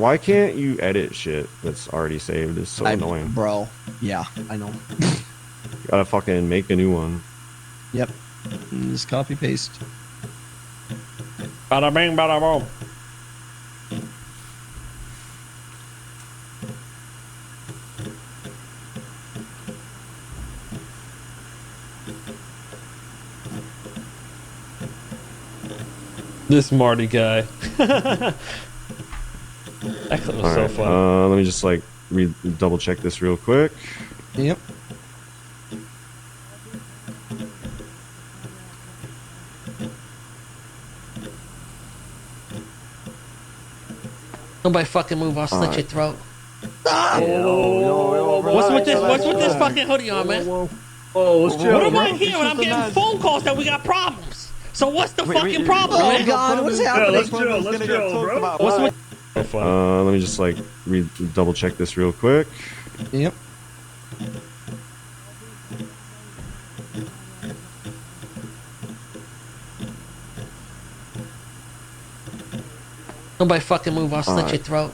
Why can't you edit shit that's already saved? It's so annoying. Bro, yeah, I know. Gotta fucking make a new one. Yep. Just copy paste. Bada bing, bada boom. This Marty guy. That clip was so fun. Let me just like double check this real quick. Yep. Nobody fucking move, I'll slit your throat. What's with this? What's with this fucking hoodie on, man? Oh, let's chill. What am I hearing? I'm getting phone calls that we got problems. So what's the fucking problem, Oh man? God, what's happening? Let's chill, bro. What's with? Let me just like double check this real quick. Yep. Nobody fucking move, I'll slit your throat.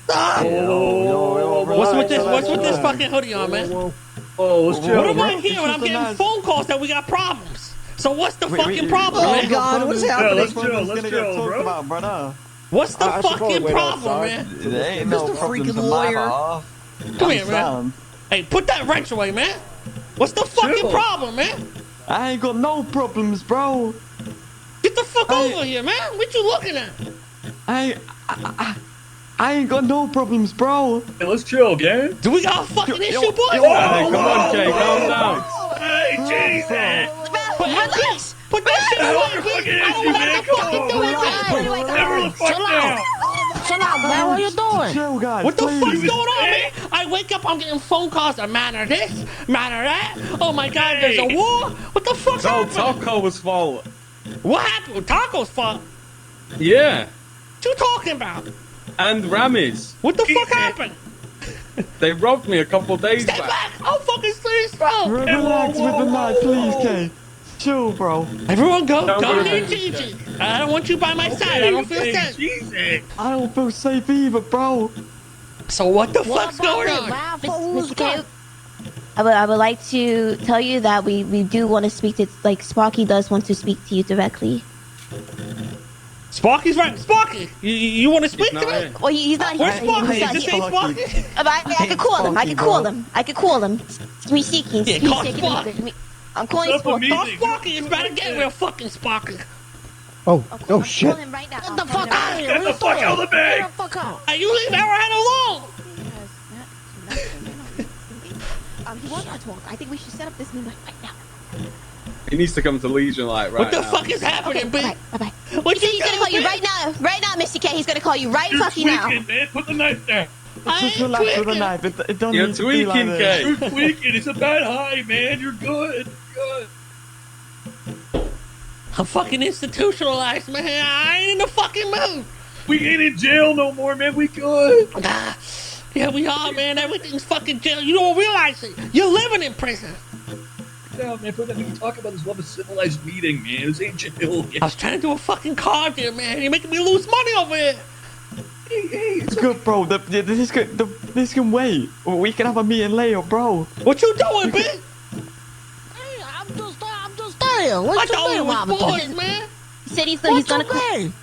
What's with this? What's with this fucking hoodie on, man? Oh, let's chill. What am I hearing? I'm getting phone calls that we got problems. So what's the fucking problem, Oh man? God, what's happening? Let's chill, bro. What's the fucking problem, man? There ain't no Mr. problems freaking in my lawyer. bar. Come here, man. Hey, put that wrench away, man. What's the fucking problem, man? I ain't got no problems, bro. Get the fuck over here, man. What you looking at? I ain't got no problems, bro. Hey, let's chill, gang. Do we got a fucking issue, boy? Hey, come on, Jay, calm down. Hey, Jesus. Relax. Put that shit away. I don't have to fucking do it, man. Never the fuck down. Chill out, man. What you doing? Chill, guys. What the please. fuck's going on, man? I wake up, I'm getting phone calls that matter this, matter that. Oh my God, there's a war. What the fuck's So happening? Taco's fault. What happened with Taco's fault? Yeah, What you talking about? and Ramiz. What the fuck happened? They robbed me a couple days Stay back. back. I'll fucking slit his throat. Relax with the knife, please, Kay. chill, bro. Everyone go. Don't Go go near to Gigi. I don't want you by my side. I don't feel safe. Jesus. I don't feel safe either, bro. So what the fuck's going on? Mr. K, I would like to tell you that we do want to speak to, like, Sparky does want to speak to you directly. Sparky's right. Sparky, you want to speak to not me? here. Well, he's not here. Where's Sparky? He's not Is this here. ain't Sparky? I could call him. I could call him. I could call him. It's me seeking. Yeah, call Sparky. I'm calling What's up with Sparky. me? Call Sparky. It's better get real fucking Sparky. Oh, oh I'm shit. calling him right now. Get the fuck out of here. Get the fuck out of the bag. Hey, you leave Arrowhead alone. He wants to talk. I think we should set up this meeting right now. He needs to come to Legion, like, right What the now. fuck is happening, B? Bye-bye. What He's gonna call you right now. Right now, Mr. K. He's gonna call you right You're fucking now. tweaking, man. Put the knife down. I Just ain't relax with a tweaking. knife. It don't You're need to be like tweaking, this. Kay. You're tweaking. It's a bad high, man. You're good. Good. I'm fucking institutionalized, man. I ain't in the fucking mood. We ain't in jail no more, man. We good. Ah, yeah, we are, man. Everything's fucking jail. You don't realize it. You're living in prison. No, man. Put that. We can talk about this. We'll have a civilized meeting, man. This ain't jail. I was trying to do a fucking card here, man. You're making me lose money over here. Hey, It's good, bro. This can wait. We can have a meeting later, bro. What you doing, B? I'm just there. I What you thought we mean, was Mama? boys, man. He said he's What gonna you call. mean?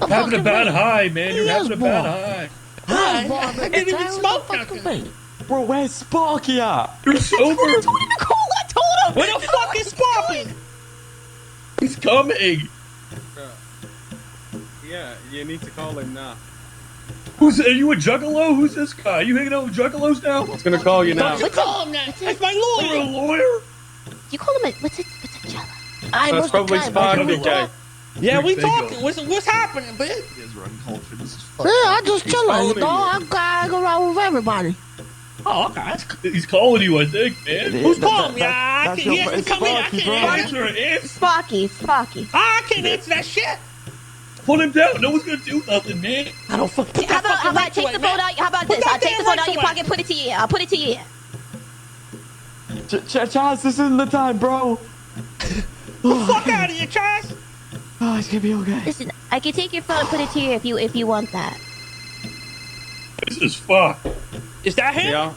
having a bad high, man. You're He having is a bad boy. high. I didn't even smoke nothing. Bro, where's Sparky at? You're sober. I told him. Where the fuck is Sparky? He's coming. Yeah, you need to call him now. Are you a juggalo? Who's this guy? You hanging out with juggalos now? He's gonna call you now. Don't you call him that. That's my You're a lawyer. lawyer? You call him a what's a jello? Hey, That's Mr. probably K, Sparky, man. Kay. Yeah, we There you talking. What's happening, B? Yeah, I just chilling, calling dog. I go around with everybody. Oh, okay. He's calling you, I think, man. Who's calling me? I That's can't. He your- hasn't it's come in. I Sparky, can't bro. answer. Answer it. Answer. Sparky. I can't answer that shit. Put him down. No one's gonna do nothing, man. I don't fuck. Put How that about fucking right take away, the man. phone out? How about Put this? that I'll take damn the phone right out your away. pocket. Put it to your ear. I'll put it to your ear. Charles, this isn't the time, bro. Fuck out of here, Charles. Oh, it's gonna be okay. Listen, I can take your phone and put it to your ear if you want that. This is fucked. Is that him? Yeah.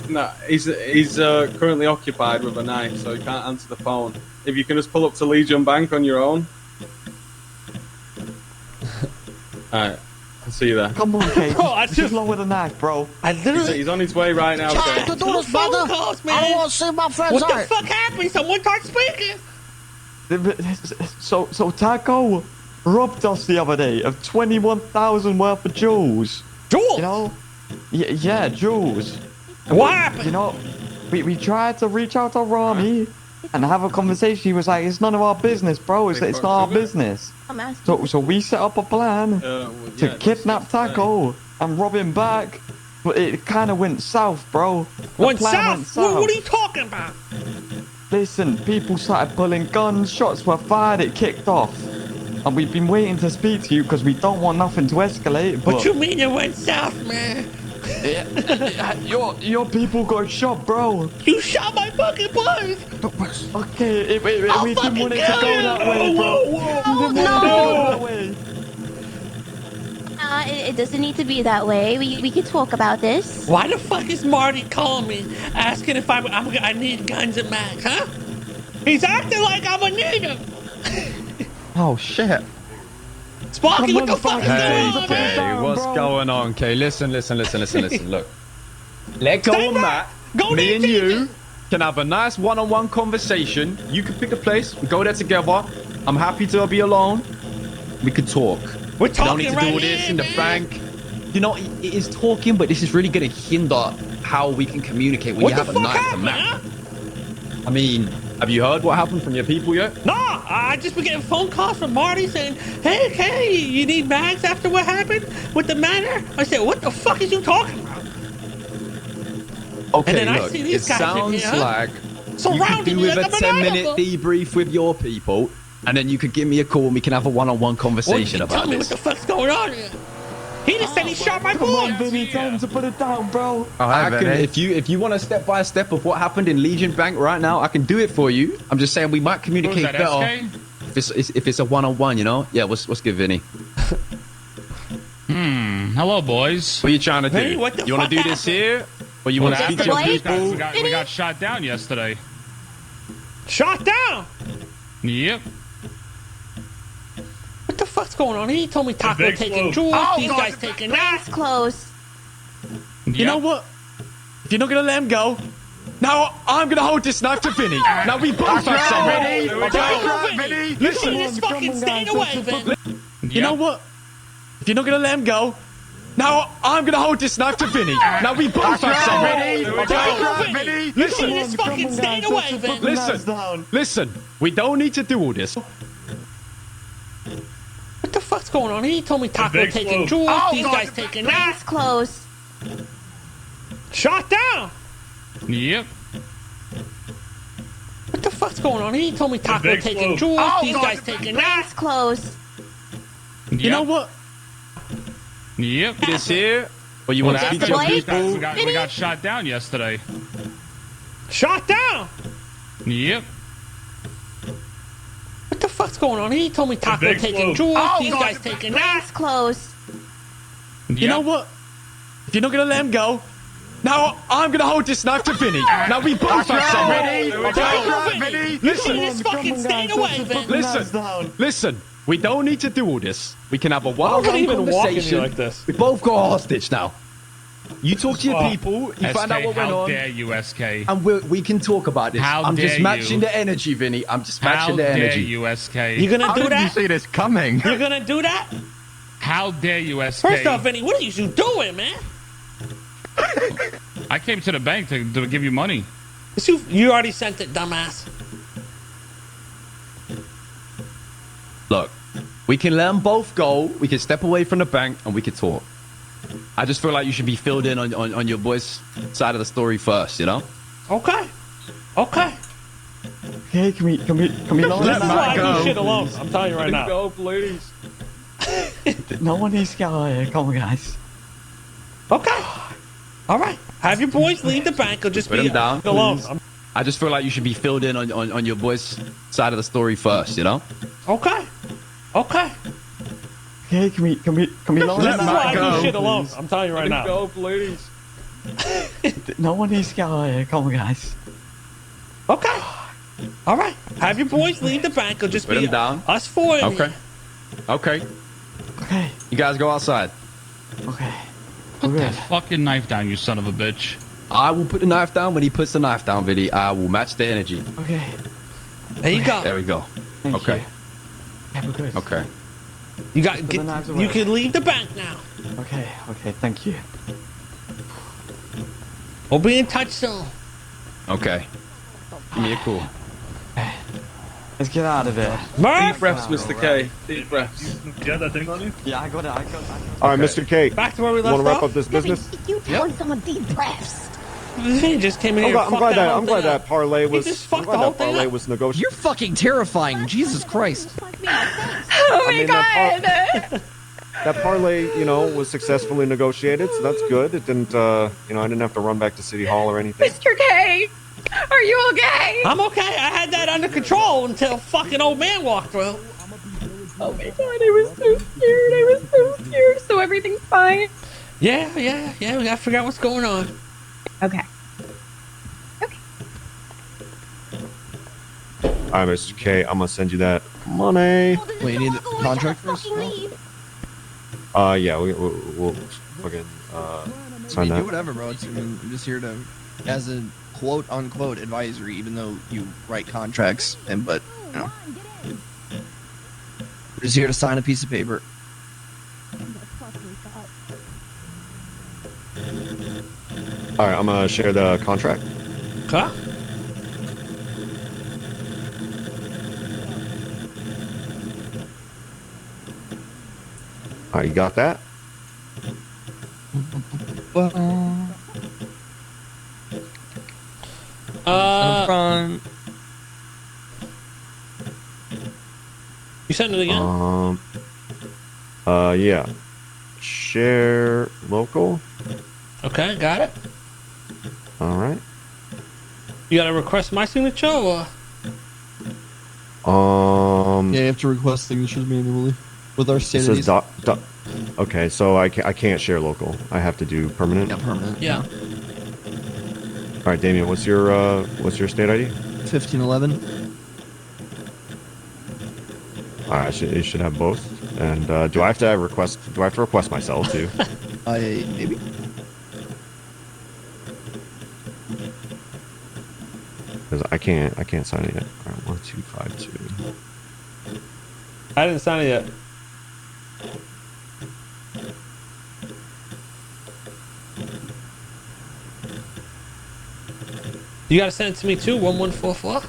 No, he's currently occupied with a knife, so he can't answer the phone. If you can just pull up to Legion Bank on your own. Alright, I'll see you there. Come on, Kate. Bro, I Just just- lower the knife, bro. I literally. He's on his way right now, Trying Kay. to do No this, phone brother. calls, I man. don't want to see my friends What the hurt. fuck happened? Someone start speaking. So Taco robbed us the other day of 21,000 worth of jewels. Jules. You know? Yeah, jewels. What happened? You know, we tried to reach out to Rami and have a conversation. He was like, "It's none of our business, bro. It's not our business." I'm asking. So we set up a plan Well, to yeah, kidnap that's- Taco and rob him back. But it kind of went south, bro. The Went plan south. What are you talking about? Listen, people started pulling guns, shots were fired, it kicked off. And we've been waiting to speak to you because we don't want nothing to escalate. But What you mean it went south, man? your people got shot, bro. You shot my fucking boys. Okay, we I'll didn't fucking want it to kill go you. that way, bro. We didn't want it to go that way. It doesn't need to be that way. We can talk about this. Why the fuck is Marty calling me, asking if I need guns and mags, huh? He's acting like I'm a nigga. Oh shit. Sparky, what the fuck is Hey, going on, hey, man? down, What's bro. going on, Kay? Listen. Look. Let go Stay of back. Matt. Go Me there, and you Jesus. can have a nice one-on-one conversation. You can pick a place. We go there together. I'm happy to be alone. We could talk. We're We don't talking need to right do this here, in the man. bank. You know, it is talking, but this is really going to hinder how we can communicate when What you the have a fuck knife to happened, Matt. huh? I mean, have you heard what happened from your people yet? No, I just been getting phone calls from Marty saying, hey, you need mags after what happened with the manor? I said, what the fuck is you talking about? Okay, then I look, see these it guys in sounds here, huh? like you Surrounding could do me with like a a banana 10-minute boat. debrief with your people, and then you could give me a call and we can have a one-on-one Well, conversation tell about me this. what the fuck's going on here. He just said he shot my Come on, boy. Vinny, tell him to put it down, bro. I can, if you want a step by step of what happened in Legion Bank right now, I can do it for you. I'm just saying we might communicate Who's that, better SK? if it's a one-on-one, you know. Yeah, what's good, Vinny? Hello, boys. What are you trying to do? Vinny, what the You want to fuck do this happened? here, or you want to What speak to your happened? people? We got shot down yesterday. Shot down. Yep. What the fuck's going on? He told me Taco big taking slope. jewels. These guys taking that. It's close. You know what? If you're not gonna let him go, now I'm gonna hold this knife to Vinny. Now we both have some. Ready? Vinny, you should have just fucking stayed away, Vin. You know what? If you're not gonna let him go, now I'm gonna hold this knife to Vinny. Now we both have some. Ready? Vinny, you should have just fucking stayed away, Vin. Listen. We don't need to do all this. What the fuck's going on? He told me Taco big taking slope. jewels. These guys taking that. It's close. Shot down. Yep. What the fuck's going on? He told me Taco big taking slope. jewels. These guys taking that. It's close. You know what? Yep. This here, or you want to speak to your Blake? people? We got shot down yesterday. Shot down. Yep. What the fuck's going on? He told me Taco big taking slope. jewels. These guys taking that. It's close. You know what? If you're not gonna let him go, now I'm gonna hold this knife to Vinny. Now we both have some. Ready? Vinny, you should have just fucking stayed away, Vin. Listen. We don't need to do all this. We can have a How one-on-one could he even walk in conversation. here like this? We both got a hostage now. You talk to your people. You find out SK, what went how on. dare you, SK? And we can talk about this. How I'm just dare matching you. the energy, Vinny. I'm just How matching the dare energy. you, SK? You gonna do that? see this coming? You gonna do that? How dare you, SK? First off, Vinny, what are you doing, man? I came to the bank to give you money. You already sent it, dumbass. Look, we can let them both go. We can step away from the bank and we can talk. I just feel like you should be filled in on your boys' side of the story first, you know? Okay. Okay. Okay, can we This let is why I go? do shit alone. I'm telling you right now. Go, please. No one needs to get out of here. Come on, guys. Okay. All right. Have your boys leave the bank or just Put be them down, alone. please. I just feel like you should be filled in on your boys' side of the story first, you know? Okay. Okay. Okay, can we let This is why I go? do shit alone. I'm telling you right now. Go, please. No one needs to get out of here. Come on, guys. Okay. All right. Have your boys leave the bank or just Put be them down. us four in Okay. here. Okay. Okay. You guys go outside. Okay. Put We're that good. fucking knife down, you son of a bitch. I will put the knife down when he puts the knife down, Vinny. I will match the energy. Okay. There you go. There we go. Thank Okay. you. Yeah, we're good. Okay. You got. the knives away. You can leave the bank now. Okay. Okay. Thank you. We'll be in touch soon. Okay. Give me a call. Let's get out of here. Murph, Deep breaths, Mr. K. Deep breaths. You have that thing on you? Yeah, I got it. All right, Mr. K. back to where we Want left to wrap off. up this business? You telling someone deep breaths. He just came in here. I'm glad that parlay was. just I'm fucked glad the whole that thing parlay up. was negotiated. You're fucking terrifying. Jesus Christ. Oh I mean, that parlay, you know, was successfully negotiated, so that's good. It didn't, I didn't have to run back to City Hall or anything. Mr. K, are you okay? I'm okay. I had that under control until fucking old man walked through. Oh my god, I was so scared. I was so scared. So everything's fine. Yeah. We gotta figure out what's going on. Okay. All right, Mr. K, I'm gonna send you that money. Wait, you need the contract first? Yeah, we'll fucking sign Do that. whatever, bro. I'm just here to, as a quote unquote advisory, even though you write contracts, but you know, I'm just here to sign a piece of paper. All right, I'm gonna share the contract. Huh? All right, you got that? You sent it again? Yeah. share local. Okay, got it. All right. You gotta request my signature or? Yeah, you have to request signatures manually with our It state says okay, so I can't share local. I have to do permanent. Yeah, permanent. Yeah. All right, Damien, what's your state ID? 1511. All right, you should have both. And do I have to request myself too? Maybe. Because I can't sign it yet. All right, 1252. I didn't sign it yet. You gotta send it to me too. 1144.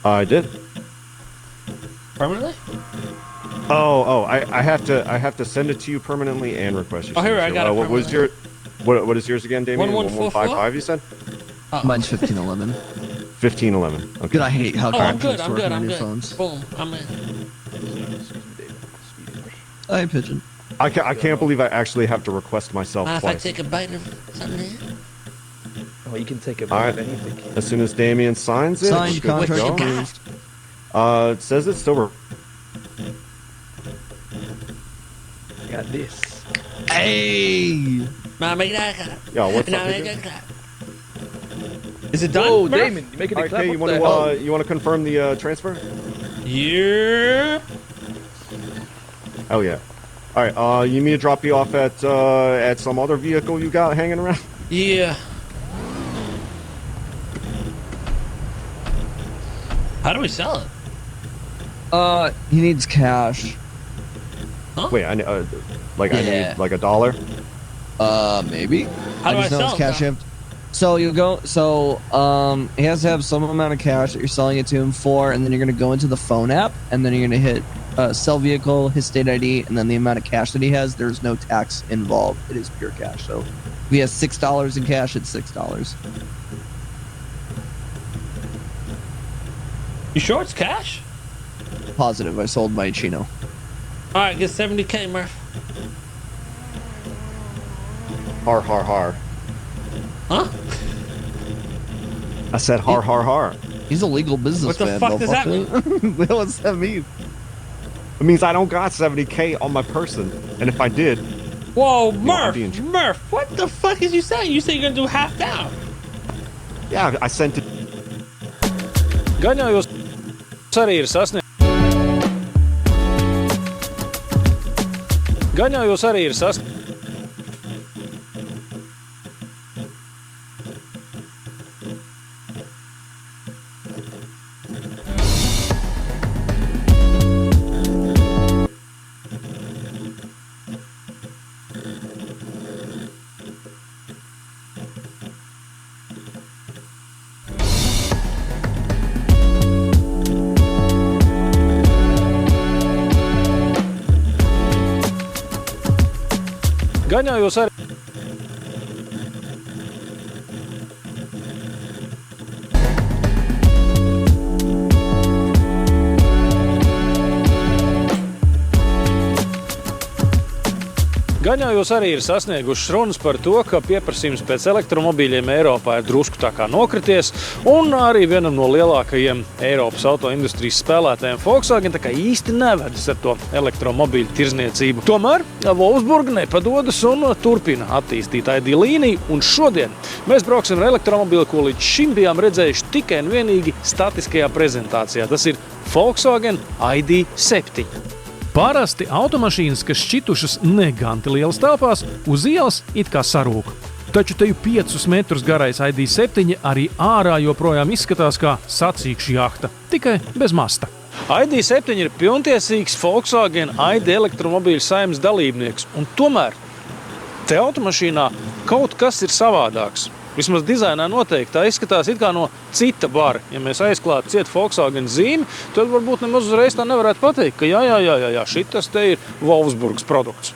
I did. Permanently? I have to send it to you permanently and request your Oh, here, I signature. got it What was your what is yours again, Damien? 1144? You said? Mine's 1511. 1511. Okay. Good, I hate how Oh, I'm good. contracts I'm work good. on I'm your good. phones. Boom. I'm in. Hi, Pigeon. I can't believe I actually have to request myself Mind if I twice. take a bite of something? Oh, you can take a All right. bite of anything. As soon as Damien signs it, Signed it's good to contract go. approved. It says it's still. I got this. Hey! Yeah, what's No, up? Pigeon? Is it done? Whoa, Murph? Damon, you making All a right, clap? Kay, you What want the hell? to confirm the transfer? Yeah. Oh yeah. All right. You need me to drop you off at some other vehicle you got hanging around? Yeah. How do we sell it? He needs cash. Wait, I need Yeah. like $1. Maybe. How do I just know sell it's it, cash though? shipped. So you go. So he has to have some amount of cash that you're selling it to him for, and then you're gonna go into the phone app, and then you're gonna hit sell vehicle, his state ID, and then the amount of cash that he has. There's no tax involved. It is pure cash. So if he has $6 in cash, it's $6. You sure it's cash? Positive. I sold my Chino. All right, get 70K, Murph. Har har har. Huh? I said har har har. He's a legal What the businessman. fuck does that mean? What's that mean? It means I don't got 70K on my person, and if I did, Whoa, I'm Murph! being tr- Murph, what the fuck is you saying? You say you're gonna do half down. yeah, I sent it. Gan jau jūs arī ir sasniegts. Gan jau jūs arī ir sasniegts. Gan jau jūs arī. Gan jau jūs arī ir sasnieguši runas par to, ka pieprasījums pēc elektromobīļiem Eiropā ir drusku tā kā nokrities, un arī vienam no lielākajiem Eiropas autoindustrijas spēlētājiem Volkswagen tā kā īsti nevedas ar to elektromobīļu tirzniecību. Tomēr Wolfsburga nepadodas un turpina attīstīt ID līniju, un šodien mēs brauksim ar elektromobīli, ko līdz šim bijām redzējuši tikai un vienīgi statiskajā prezentācijā. Tas ir Volkswagen ID7. Parasti automašīnas, kas šķitušas neganti lielas telpās, uz ielas it kā sarūk. Taču te jau 5 metrus garais ID7 arī ārā joprojām izskatās kā sacīkšu jahta, tikai bez masta. ID7 ir pilntiesīgs Volkswagen ID elektromobīļu saimnes dalībnieks, un tomēr te automašīnā kaut kas ir savādāks. Vismaz dizainā noteikti tā izskatās it kā no cita bara. Ja mēs aizklātu ciet Volkswagen zīmi, tad varbūt nemaz uzreiz tā nevarētu pateikt, ka jā, šitas te ir Wolfsburgas produkts.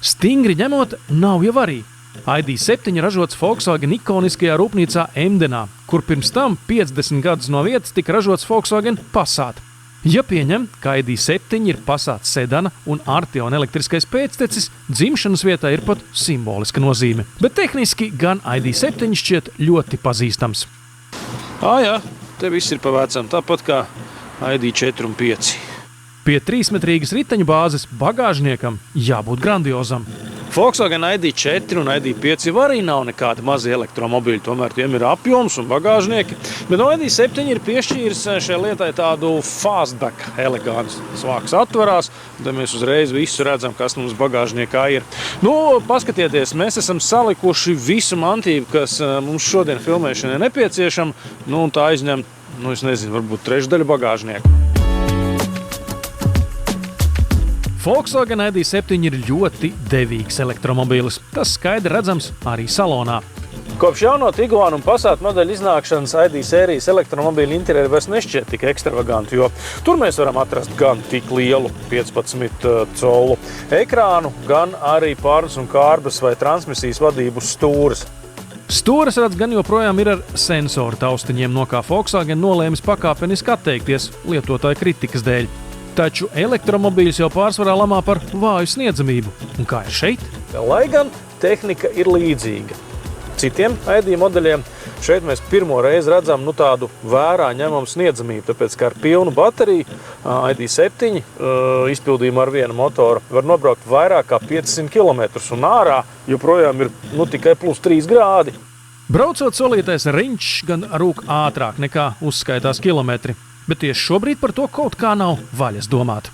Stingri ņemot, nav jau arī. ID7 ražots Volkswagen ikoniskajā rūpnīcā Emdenā, kur pirms tam 50 gadus no vietas tika ražots Volkswagen Passat. Ja pieņem, ka ID7 ir Passat sedana un Arteon elektriskais pēctecis, dzimšanas vietā ir pat simboliska nozīme. Bet tehniski gan ID7 šķiet ļoti pazīstams. Jā, te viss ir pa vecam, tāpat kā ID4 un 5. Pie 3-metrīgas riteņu bāzes bagāžniekam jābūt grandiozam. Volkswagen ID4 un ID5 arī nav nekādi mazi elektromobīļi, tomēr tiem ir apjoms un bagāžnieki. Bet no ID7 ir piešķīris šai lietai tādu fastback eleganci. Svāks atverās, un tad mēs uzreiz visu redzam, kas mums bagāžniekā ir. Paskatieties, mēs esam salikuši visu mantību, kas mums šodien filmēšanai nepieciešama, un tā aizņem, es nezinu, varbūt trešdaļu bagāžnieku. Volkswagen ID7 ir ļoti devīgs elektromobīlis. Tas skaidri redzams arī salonā. Kopš jauno Tiguan un Passat modeļu iznākšanas ID sērijas elektromobīļu interjeri vairs nešķiet tik ekstravaganti, jo tur mēs varam atrast gan tik lielu 15 colu ekrānu, gan arī pārnes un kārbas vai transmisijas vadības stūres. Stūres redz gan joprojām ir ar sensoru taustiņiem, no kā Volkswagen nolēmis pakāpeniski atteikties lietotāju kritikas dēļ. Taču elektromobīļus jau pārsvarā lamā par vāju sniedzamību. Un kā ir šeit? Lai gan tehnika ir līdzīga citiem ID modeļiem, šeit mēs pirmo reizi redzam tādu vērā ņemamu sniedzamību, tāpēc, ka ar pilnu bateriju ID7 izpildījumu ar vienu motoru var nobraukt vairāk kā 500 km un ārā joprojām ir tikai plus 3 grādi. Braucot solītais riņķis gan rūk ātrāk nekā uzskaitās kilometri. Bet tieši šobrīd par to kaut kā nav vaļas domāt.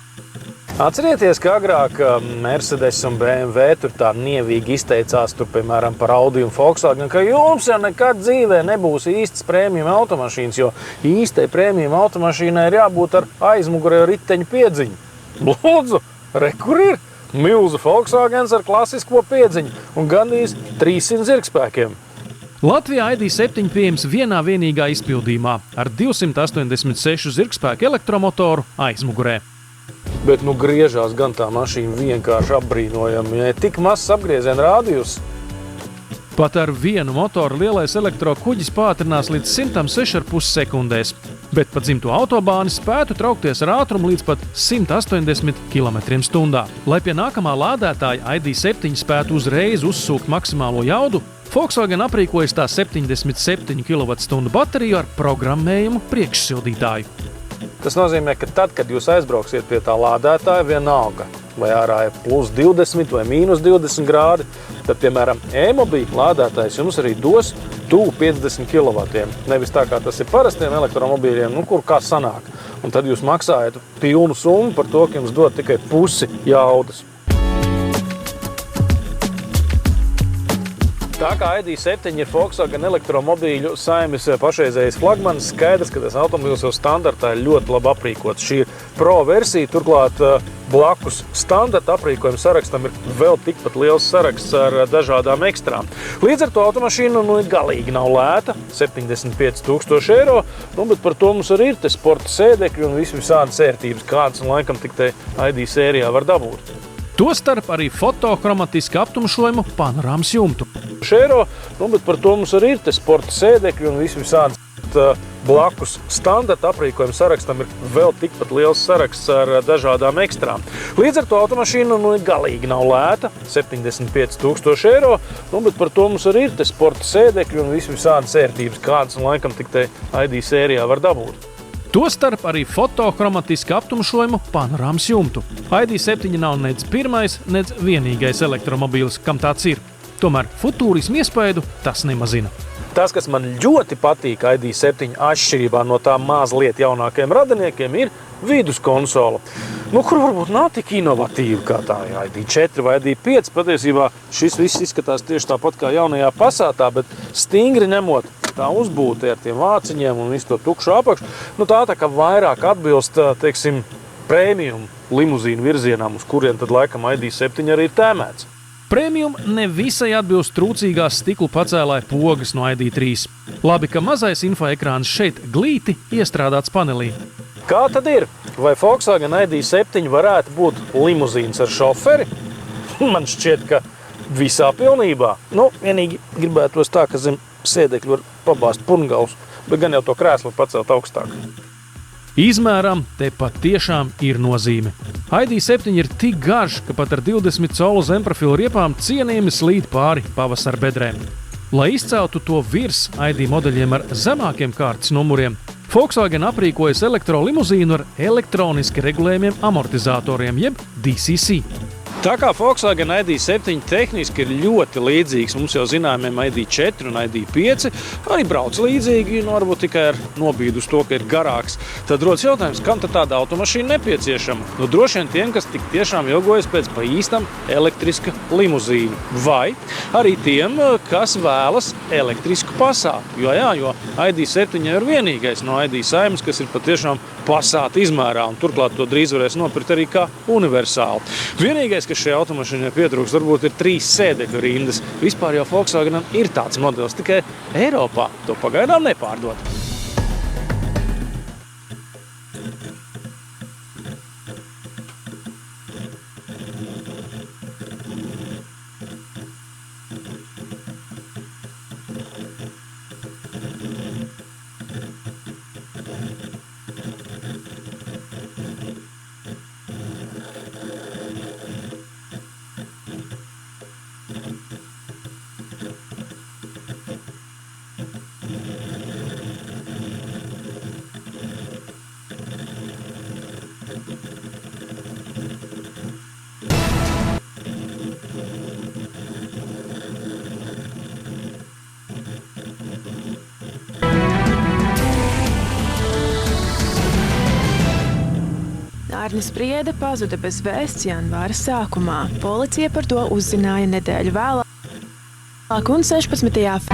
Atcerieties, ka agrāk Mercedes un BMW tur tā nievīgi izteicās piemēram, par Audi un Volkswagen, ka jums jau nekad dzīvē nebūs īstas prēmijuma automašīnas, jo īstai prēmijuma automašīnai ir jābūt ar aizmugurē riteņu piedziņu. Lūdzu, kur ir? Milzu Volkswagens ar klasisko piedziņu un gandrīz 300 zirgspēkiem. Latvijā ID7 pieejams vienā vienīgā izpildījumā ar 286 zirgspēku elektromotoru aizmugurē. Bet griežās gan tā mašīna vienkārši apbrīnojami, ja tik mazs apgrieziena rādījus. Pat ar vienu motoru lielais elektrokuģis pātrinās līdz 106,5 sekundēs, bet pa dzimto autobāni spētu traukties ar ātrumu līdz pat 180 km/h. Lai pie nākamā lādētāja ID7 spētu uzreiz uzsūkt maksimālo jaudu, Volkswagen aprīkojas tā 77 kWh bateriju ar programmējumu priekšsildītāju. Tas nozīmē, ka tad, kad jūs aizbrauksiet pie tā lādētāja, vienalga, vai ārā ir plus 20 vai mīnus 20 grādi, tad, piemēram, e-mobīļa lādētājs jums arī dos tuvu 50 kW. Nevis tā, kā tas ir parastiem elektromobīļiem, kur kā sanāk. Un tad jūs maksājat pilnu summu par to, ka jums dod tikai pusi jaudas. Tā kā ID7 ir Volkswagen elektromobīļu saimes pašreizējais flagmanis, skaidrs, ka tas automobīls jau standartā ir ļoti labi aprīkots. Šī ir pro versija, turklāt blakus standarta aprīkojuma sarakstam ir vēl tikpat liels saraksts ar dažādām ekstrām. Līdz ar to automašīna galīgi nav lēta, 75 000 eiro, bet par to mums arī ir te sporta sēdekļi un visādas ērtības, kādas un laikam tik te ID sērijā var dabūt. Tostarp arī fotohromatiski aptumšojumu panorāmas jumtu. Eiro, bet par to mums arī ir te sporta sēdekļi un visādas blakus standarta aprīkojuma sarakstam ir vēl tikpat liels saraksts ar dažādām ekstrām. Līdz ar to automašīna galīgi nav lēta, 75 000 eiro, bet par to mums arī ir te sporta sēdekļi un visādas ērtības, kādas un laikam tik te ID sērijā var dabūt. Tostarp arī fotohromatiski aptumšojumu panorāmas jumtu. ID7 nav nec pirmais, nec vienīgais elektromobīlis, kam tāds ir. Tomēr futūrismu iespaidu tas nemazina. Tas, kas man ļoti patīk ID7 atšķirībā no tām mazliet jaunākajiem radiniekiem, ir viduskonsole. Kur varbūt nav tik inovatīva kā tā ID4 vai ID5. Patiesībā šis viss izskatās tieši tāpat kā jaunajā Passatā, bet stingri ņemot tā uzbūte ar tiem vāciņiem un visu to tukšu apakšu, tā kā vairāk atbilst, teiksim, prēmijum limuzīnu virzienām, uz kuriem tad laikam ID7 arī ir tēmēts. Premium nevisai atbilst trūcīgās stikla pacēlāja pogas no ID3. Labi, ka mazais infoekrāns šeit glīti iestrādāts panelī. Kā tad ir? Vai Volkswagen ID7 varētu būt limuzīns ar šoferi? Man šķiet, ka visā pilnībā. Vienīgi gribētos tā, ka zem sēdekļu var pabāzt purngals, bet gan jau to krēslu pacelt augstāk. Izmēram te patiešām ir nozīme. ID7 ir tik garš, ka pat ar 20 colu zemprofilu riepām cienījami slīd pāri pavasara bedrēm. Lai izceltu to virs ID modeļiem ar zemākiem kārtas numuriem, Volkswagen aprīkojas elektrolimuzīnu ar elektroniski regulējumiem amortizatoriem, jeb DCC. Tā kā Volkswagen ID7 tehniski ir ļoti līdzīgs mums jau zināmiem ID4 un ID5, arī brauc līdzīgi, varbūt tikai ar nobīdu uz to, ka ir garāks. Tad rodas jautājums, kam tad tāda automašīna nepieciešama? Droši vien tiem, kas tik tiešām ilgojas pēc pa īstam elektriska limuzīna. Vai arī tiem, kas vēlas elektrisku pasātu. Jo ID7 ir vienīgais no ID saimnes, kas ir patiešām pasāta izmērā, un turklāt to drīz varēs nopirkt arī kā universāli. Vienīgais, kas šajā automašīnā pietrūks, varbūt ir 3 sēdekļu rindas. Vispār jau Volkswagenam ir tāds modelis, tikai Eiropā to pagaidām nepārdod. Arnis Priede pazuda bez vēsts janvāra sākumā. Policija par to uzzināja nedēļu vēlāk un 16.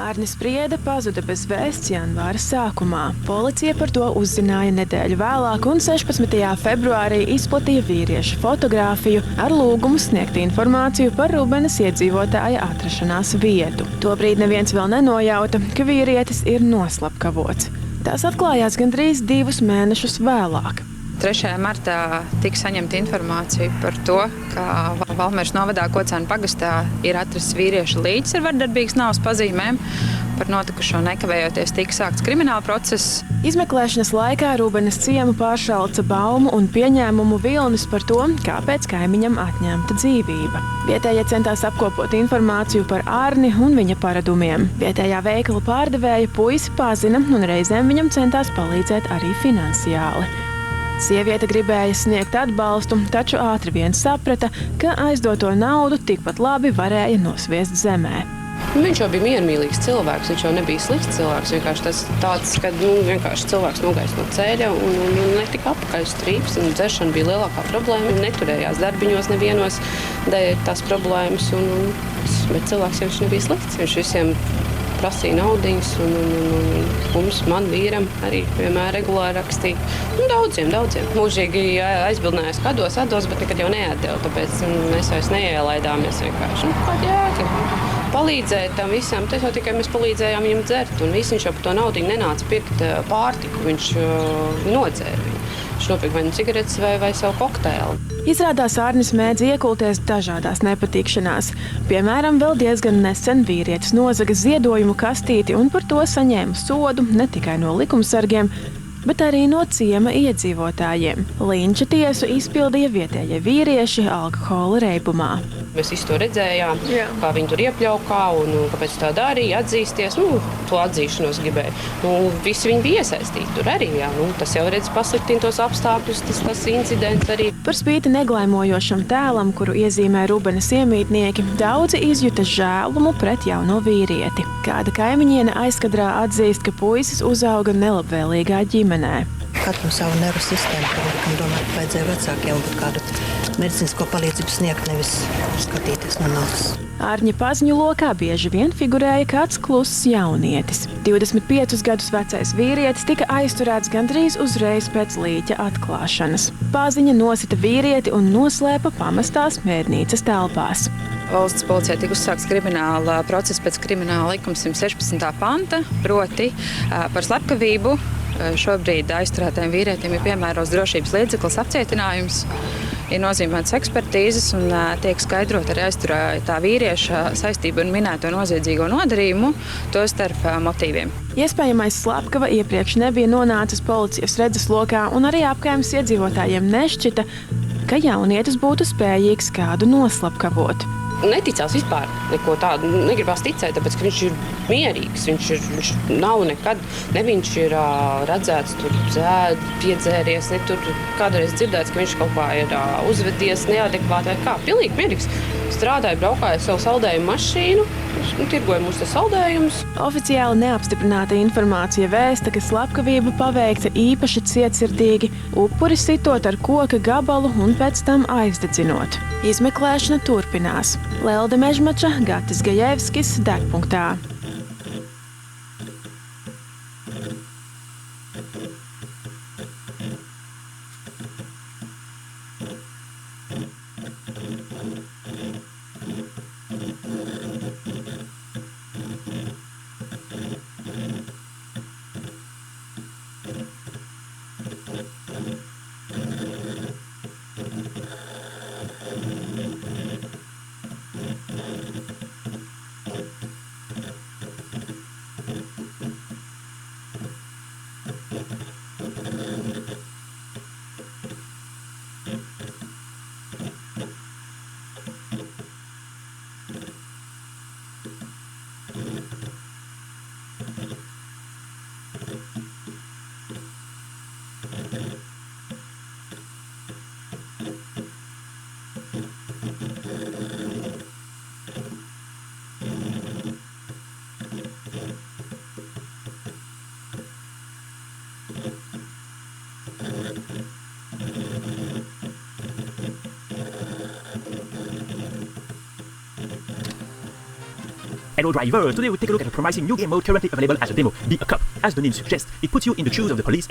Arnis Priede pazuda bez vēsts janvāra sākumā. Policija par to uzzināja nedēļu vēlāk un 16. februārī izplatīja vīrieša fotogrāfiju ar lūgumu sniegt informāciju par Rubenes iedzīvotāja atrašanās vietu. Tobrīd neviens vēl nenojauta, ka vīrietis ir noslapkavots. Tas atklājās gandrīz 2 mēnešus vēlāk. 3. martā tika saņemta informācija par to, ka Valmieras novadā Kocēnu pagastā ir atrasts vīrieša līķis ar vardarbīgas nāves pazīmēm. Par notikušo nekavējoties tika sākts krimināla process. Izmeklēšanas laikā Rubenes ciemu pāršalca baumu un pieņēmumu vilnis par to, kāpēc kaimiņam atņemta dzīvība. Vietējie centās apkopot informāciju par Arni un viņa paradumiem. Vietējā veikala pārdevēja puisi pazina un reizēm viņam centās palīdzēt arī finansiāli. Sieviete gribēja sniegt atbalstu, taču ātri vien saprata, ka aizdoto naudu tikpat labi varēja nosviest zemē. Viņš jau bija miermīlīgs cilvēks, viņš jau nebija slikts cilvēks. Vienkārši tas tāds, ka vienkārši cilvēks nogājis no ceļa un netika apakaļ strīps. Dzeršana bija lielākā problēma. Viņš neturējās darbiņos nevienos dēļ tās problēmas. Bet cilvēks jau nebija slikts. Viņš visiem prasīja naudiņas un man vīram arī vienmēr regulāri rakstīja. Daudziem. Mūžīgi aizbildinājās, ka atdos, bet nekad jau neatdeva. Tāpēc mēs vairs neielaidāmies vienkārši. Kāda jēga? Palīdzēt tam visam, tas jau tikai mēs palīdzējām viņam dzert, un viņš jau par to naudiņu nenāca pirkt pārtiku, viņš nodzēra viņu. Viņš nopirka vai nu cigaretes vai savu kokteili. Izrādās Arnis mēdz iekulties dažādās nepatikšanās. Piemēram, vēl diezgan nesen vīrietis nozaga ziedojumu kastīti un par to saņēma sodu ne tikai no likumsargiem, bet arī no ciema iedzīvotājiem. Linča tiesu izpildīja vietējie vīrieši alkohola reibumā. Mēs visu to redzējām, kā viņi tur iepļaukā un kāpēc tā darīja, atzīsties. To atzīšanos gribēja. Visi viņi bija iesaistīti tur arī. Tas jau redz pasliktina tos apstākļus, tas incidents arī. Par spīti neglaimojošam tēlam, kuru iezīmē Rubenes iemītnieki, daudzi izjuta žēlumu pret jauno vīrieti. Kāda kaimiņiene aizkadrā atzīst, ka puisis uzauga nelabvēlīgā ģimenē. Katram savu nervu sistēmu, kam domāt, vajadzēja vecākiem būt kādu medicīnisko palīdzību sniegt, nevis skatīties no malas. Ārņa paziņu lokā bieži vien figurēja kāds kluss jaunietis. 25 gadus vecais vīrietis tika aizturēts gandrīz uzreiz pēc līķa atklāšanas. Paziņa nosita vīrieti un noslēpa pamestās mērnīcas telpās. Valsts policijai tika uzsākts krimināla process pēc krimināla likuma 116. panta, proti par slepkavību. Šobrīd aizturētajiem vīrietim ir piemērots drošības līdzeklis apcietinājums. ir nozīmētas ekspertīzes un tiek skaidrot arī aizturētā vīrieša saistību un minēto noziedzīgo nodarījumu, tostarp motīviem. Iespējamais slepkava iepriekš nebija nonācis policijas redzeslokā, un arī apkaimes iedzīvotājiem nešķita, ka jaunietis būtu spējīgs kādu noslapkavot. Neticās vispār neko tādu, negribās ticēt, tāpēc, ka viņš ir mierīgs, viņš nav nekad, ne viņš ir redzēts tur piedzēries, ne tur kādreiz dzirdēts, ka viņš kaut kā ir uzvedies neadekvāti vai kā. Pilnīgi mierīgs. Strādāja, braukāja savu saldējumu mašīnu, tirgoja mūsu te saldējumus. Oficiāli neapstiprināta informācija vēsta, ka slepkavība paveikta īpaši cietsirdīgi, upuri sitot ar koka gabalu un pēc tam aizdedzinot. Izmeklēšana turpinās. Lelde Mežmača, Gatis Gajevskis, Degpunktā. Hello driver, today we'll take a look at a promising new game mode currently available as a demo, Be a Cop. As the name suggests, it puts you in the shoes of the police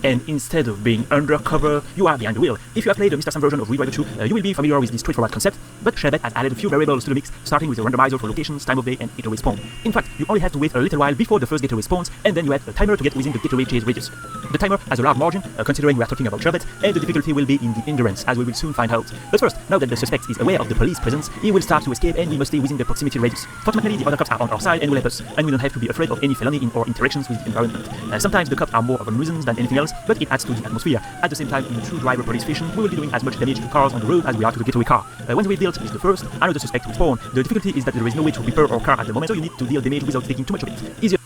and instead of being undercover, you are behind the wheel. If you have played the Mr. Sam version of Read Driver 2, you will be familiar with this straightforward concept, but Sherbet has added a few variables to the mix, starting with a randomizer for locations, time of day, and getaway spawn. In fact, you only have to wait a little while before the first getaway spawns, and then you add a timer to get within the getaway chase radius. The timer has a large margin, considering we are talking about Sherbet, and the difficulty will be in the endurance, as we will soon find out. But first, now that the suspect is aware of the police presence, he will start to escape and we must stay within the proximity radius. Fortunately, the other cops are on our side and will help us, and we don't have to be afraid of any felony in our interactions with the environment. Sometimes the cops are more of a nuisance than anything else, but it adds to the atmosphere. At the same time, in true driver police fashion, we will be doing as much damage to cars on the road as we are to the getaway car. When the wheel is the first, another suspect will spawn. The difficulty is that there is no way to repair our car at the moment, so you need to deal damage without taking too much of it. Easier.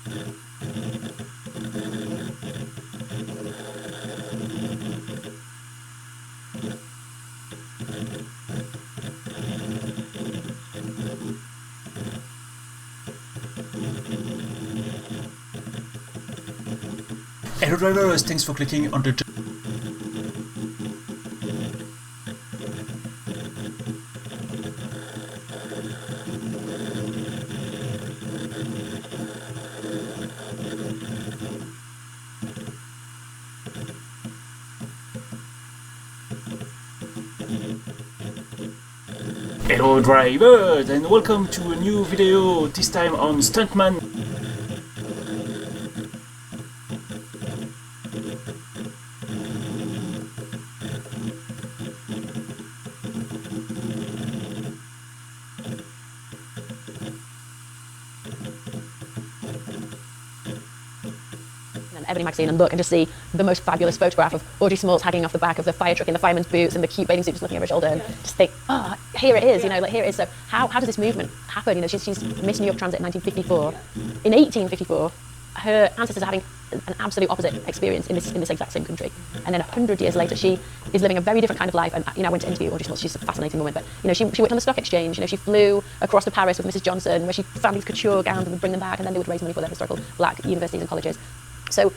Hello drivers, thanks for clicking on the Hello drivers, and welcome to a new video, this time on Stuntman. Ebony magazine and look and just see the most fabulous photograph of Audrey Smalls hanging off the back of the fire truck in the fireman's boots and the cute bathing suit just looking over her shoulder, and just think, oh, here it is, like here it is. So how does this movement happen? She's Miss New York Transit in 1954. In 1854, her ancestors are having an absolute opposite experience in this exact same country. And then 100 years later, she is living a very different kind of life. And I went to interview Audrey Smalls. She's a fascinating woman. But she worked on the stock exchange. She flew across to Paris with Mrs. Johnson, where she found these couture gowns and would bring them back, and then they would raise money for their historical black universities and colleges. So,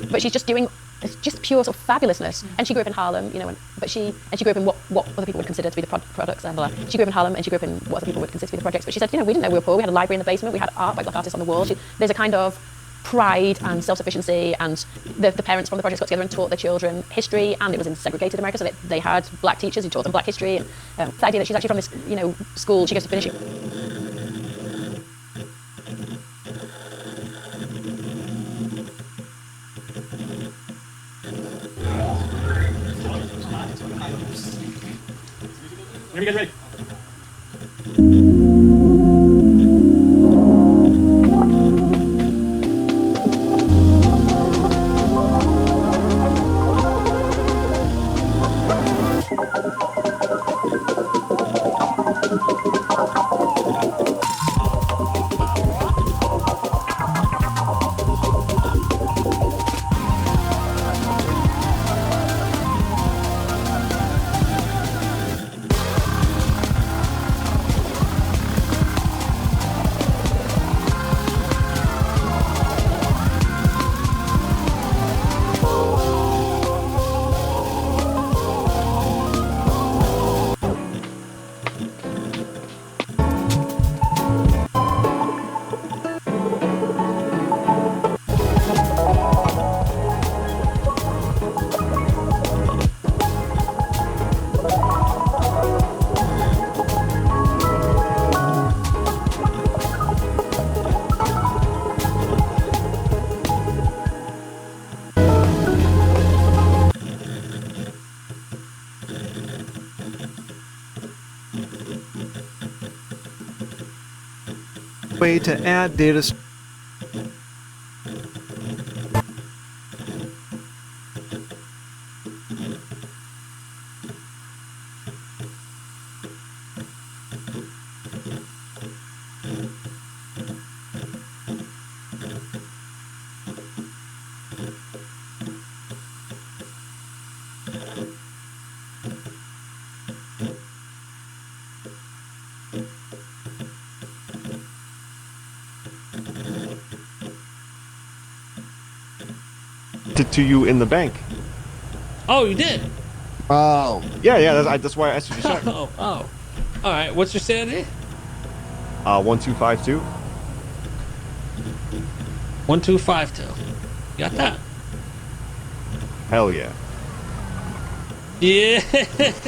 but she's just doing just pure sort of fabulousness. And she grew up in Harlem, but she grew up in what other people would consider to be the products. She grew up in Harlem, and she grew up in what other people would consider to be the projects. But she said, we didn't know we were poor. We had a library in the basement. We had art by black artists on the wall. There's a kind of pride and self-sufficiency, and the parents from the projects got together and taught their children history, and it was in segregated America, so they had black teachers who taught them black history. And the idea that she's actually from this, school, she goes to finish it. Oops. Whenever you guys ready. Way to add data. To you in the bank. Oh, you did? Oh. Yeah, that's why I asked you to check. Oh. All right. What's your sanity? 1252. 1252. Got that? Hell yeah. Yeah.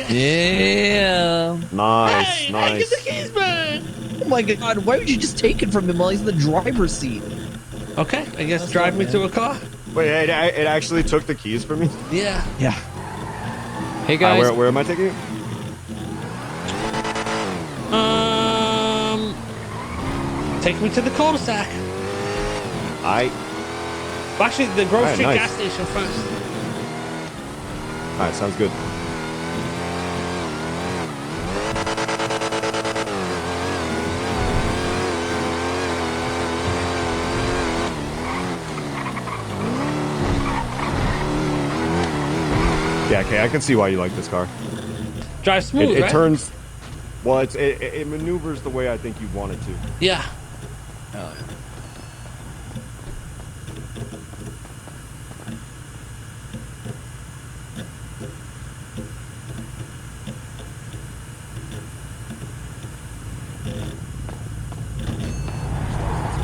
Yeah. Nice, Hey, nice. I get the keys back. Oh my god, why would you just take it from him while he's in the driver's seat? Okay, I guess drive me to a car. Wait, it actually took the keys from me? Yeah. Yeah. Hey guys. Where am I taking you? Take me to the cul-de-sac. Well, actually, the Grove Alright, Street nice. gas station first. Alright, sounds good. Yeah, okay, I can see why you like this car. Drive smooth, It right? turns. Well, it maneuvers the way I think you'd want it to. Yeah. Oh, yeah.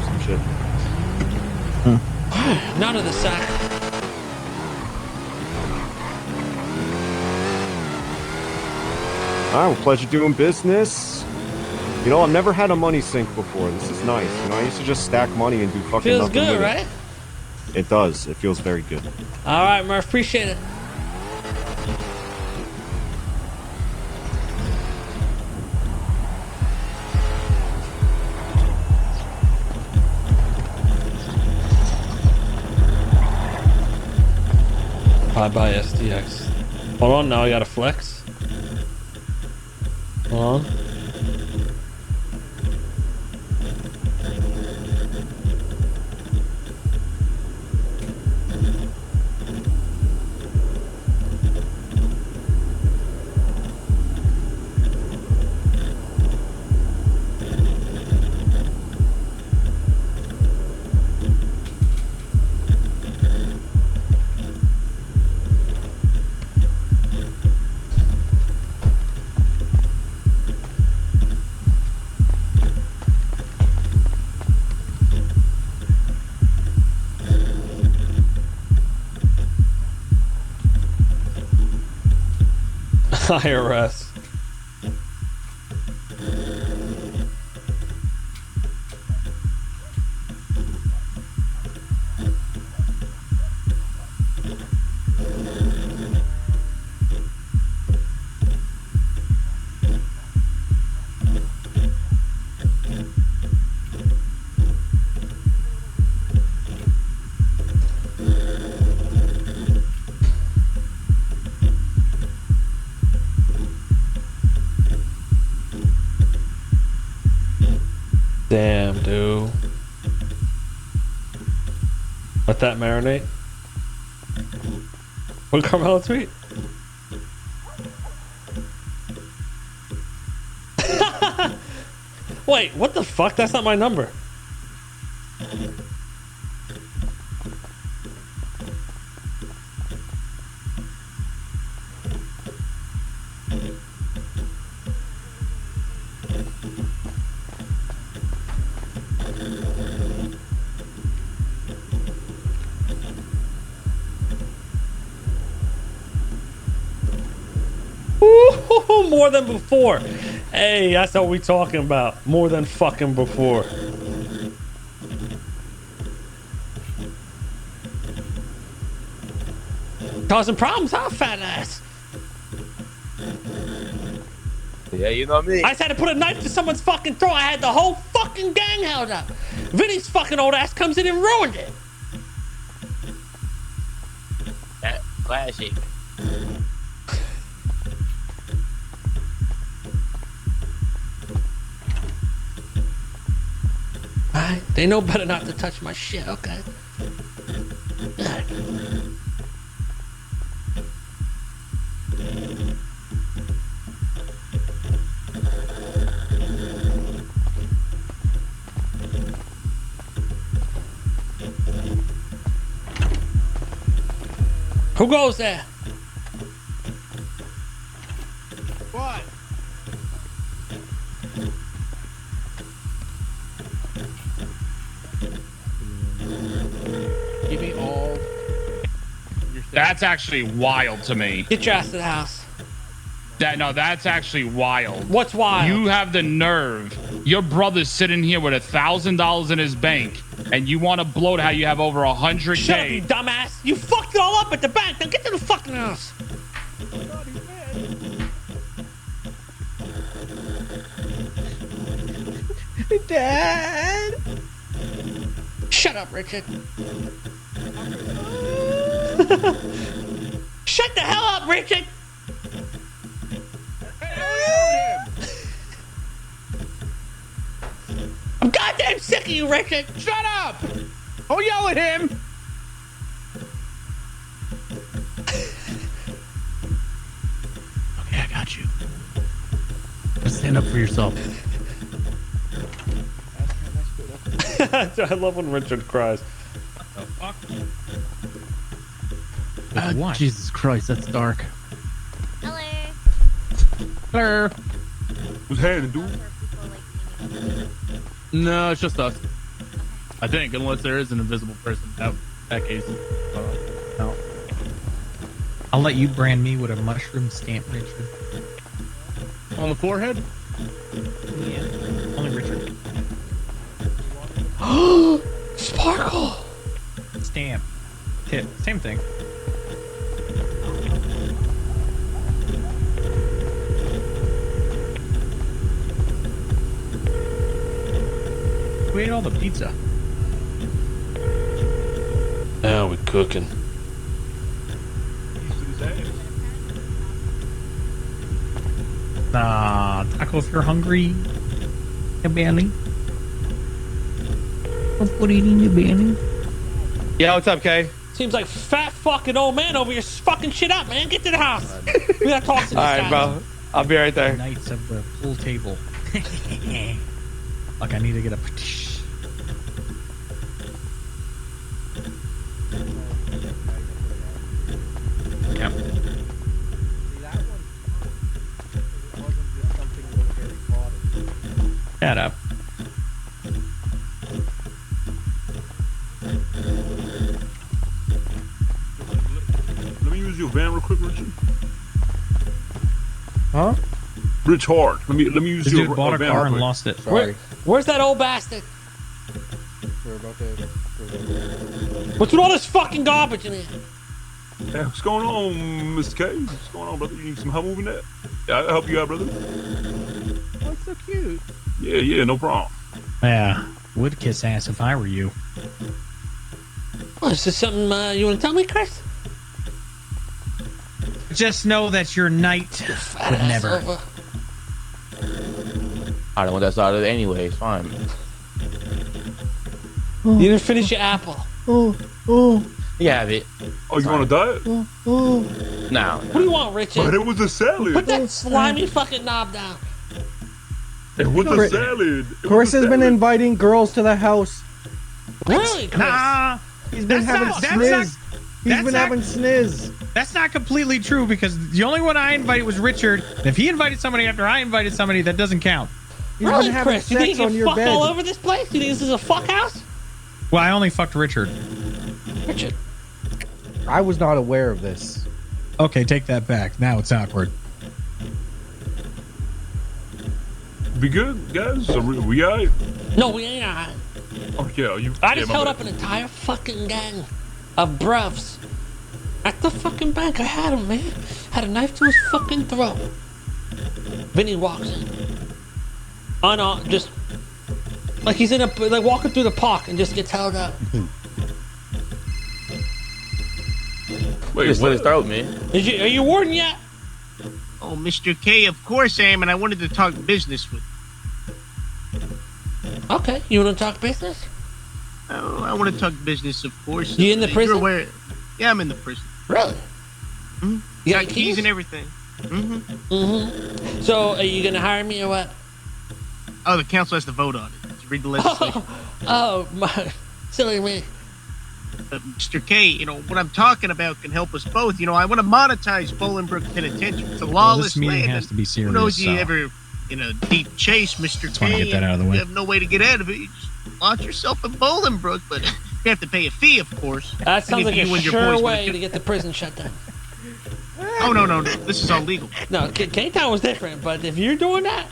Some shit. None of the sack. All right, well, pleasure doing business. You know, I've never had a money sink before. This is nice. You know, I used to just stack money and do fucking Feels nothing good, with it. right? It does. It feels very good. All right, Murph. Appreciate it. Bye-bye, STX. Hold on, now I gotta flex. Hold on. IRS. Damn, dude. Let that marinate. What did Carmelo tweet? Wait, what the fuck? That's not my number. Ooh, more than before. Hey, that's what we talking about. More than fucking before. Causing problems, huh, fat ass? Yeah, you know me. I just had to put a knife to someone's fucking throat. I had the whole fucking gang held up. Vinny's fucking old ass comes in and ruined it. That classic. Alright, they know better not to touch my shit, okay? Alright. Who goes there? What? Give me all. That's actually wild to me. Get your ass to the house. That's actually wild. What's wild? You have the nerve. Your brother's sitting here with $1,000 in his bank, and you want to bloat how you have over 100K. Shut up, you dumbass! You fucked it all up at the bank. Now get to the fucking house. Dad. Shut up, Richard. Shut the hell up, Richard. I'm goddamn sick of you, Richard. Shut up! Don't yell at him! Okay, I got you. Stand up for yourself. I love when Richard cries. What? Jesus Christ, that's dark. Hello. What's happening, dude? No, it's just us. I think, unless there is an invisible person. That case. No. I'll let you brand me with a mushroom stamp, Richard. On the forehead? Yeah. Only Richard. Sparkle. Stamp. Tip. Same thing. We ate all the pizza. Now we're cooking. Taco if you're hungry. Hey, Benny. I'll put it in your belly. Yeah, what's up, Kay? Seems like fat fucking old man over here fucking shit up, man. Get to the house. We gotta talk to this guy. Alright, bro. I'll be right there. Knights of the pool table. Like I need to get a. Yep. Shut up. Let me use your van real quick, Richard. Huh? Rich Hard. Let me use This your dude bought a van car real and quick. lost it. Where's that old bastard? We're about to. What's with all this fucking garbage in here? Yeah, what's going on, Mr. K? What's going on, brother? You need some help moving that? Yeah, I'll help you out, brother. That's so cute. Yeah, no problem. Yeah, would kiss ass if I were you. Oh, is this something you want to tell me, Chris? Just know that your knight would never. I don't want that started anyway. It's fine. You didn't finish your apple. You have it. Oh, you want a diet? No. What do you want, Richard? But it was a salad. Put that slimy fucking knob down. It was a salad. Chris has been inviting girls to the house. Really, Chris? Nah. He's been having sniz. He's been having sniz. That's not completely true because the only one I invited was Richard. And if he invited somebody after I invited somebody, that doesn't count. He's Really, been having Chris? You think sex you on can your fuck bed. all over this place? You think this is a fuck house? Well, I only fucked Richard. Richard. I was not aware of this. Okay, take that back. Now it's awkward. Be good, guys. So we alright? No, we ain't alright. Oh yeah, you. I just held up an entire fucking gang of bruvs at the fucking bank. I had him, man. Had a knife to his fucking throat. Vinny walks in. Just like he's like walking through the park and just gets held up. Wait, Just slit his throat, man. Are you warden yet? Oh, Mr. K, of course I am, and I wanted to talk business with you. Okay, you want to talk business? Oh, I want to talk business, of course. You in the prison? You're aware. Yeah, I'm in the prison. Really? Mm-hmm. You Got got keys keys? and everything. Mm-hmm. Mm-hmm. So, are you gonna hire me or what? Oh, the council has to vote on it. Just read the legislation. Oh, my silly me. Mr. K, what I'm talking about can help us both. I want to monetize Bolingbrook Penitentiary. It's a lawless this meeting land. has to be serious. Who knows you so ever in a deep chase, Mr. just want K, to get that out of the you way. have no way to get out of it. You just launch yourself in Bolingbrook, but you have to pay a fee, of course. That sounds If like you a and your sure boys way wanna- to get the prison shut down. Oh, no. This is all legal. No, K-Town was different, but if you're doing that,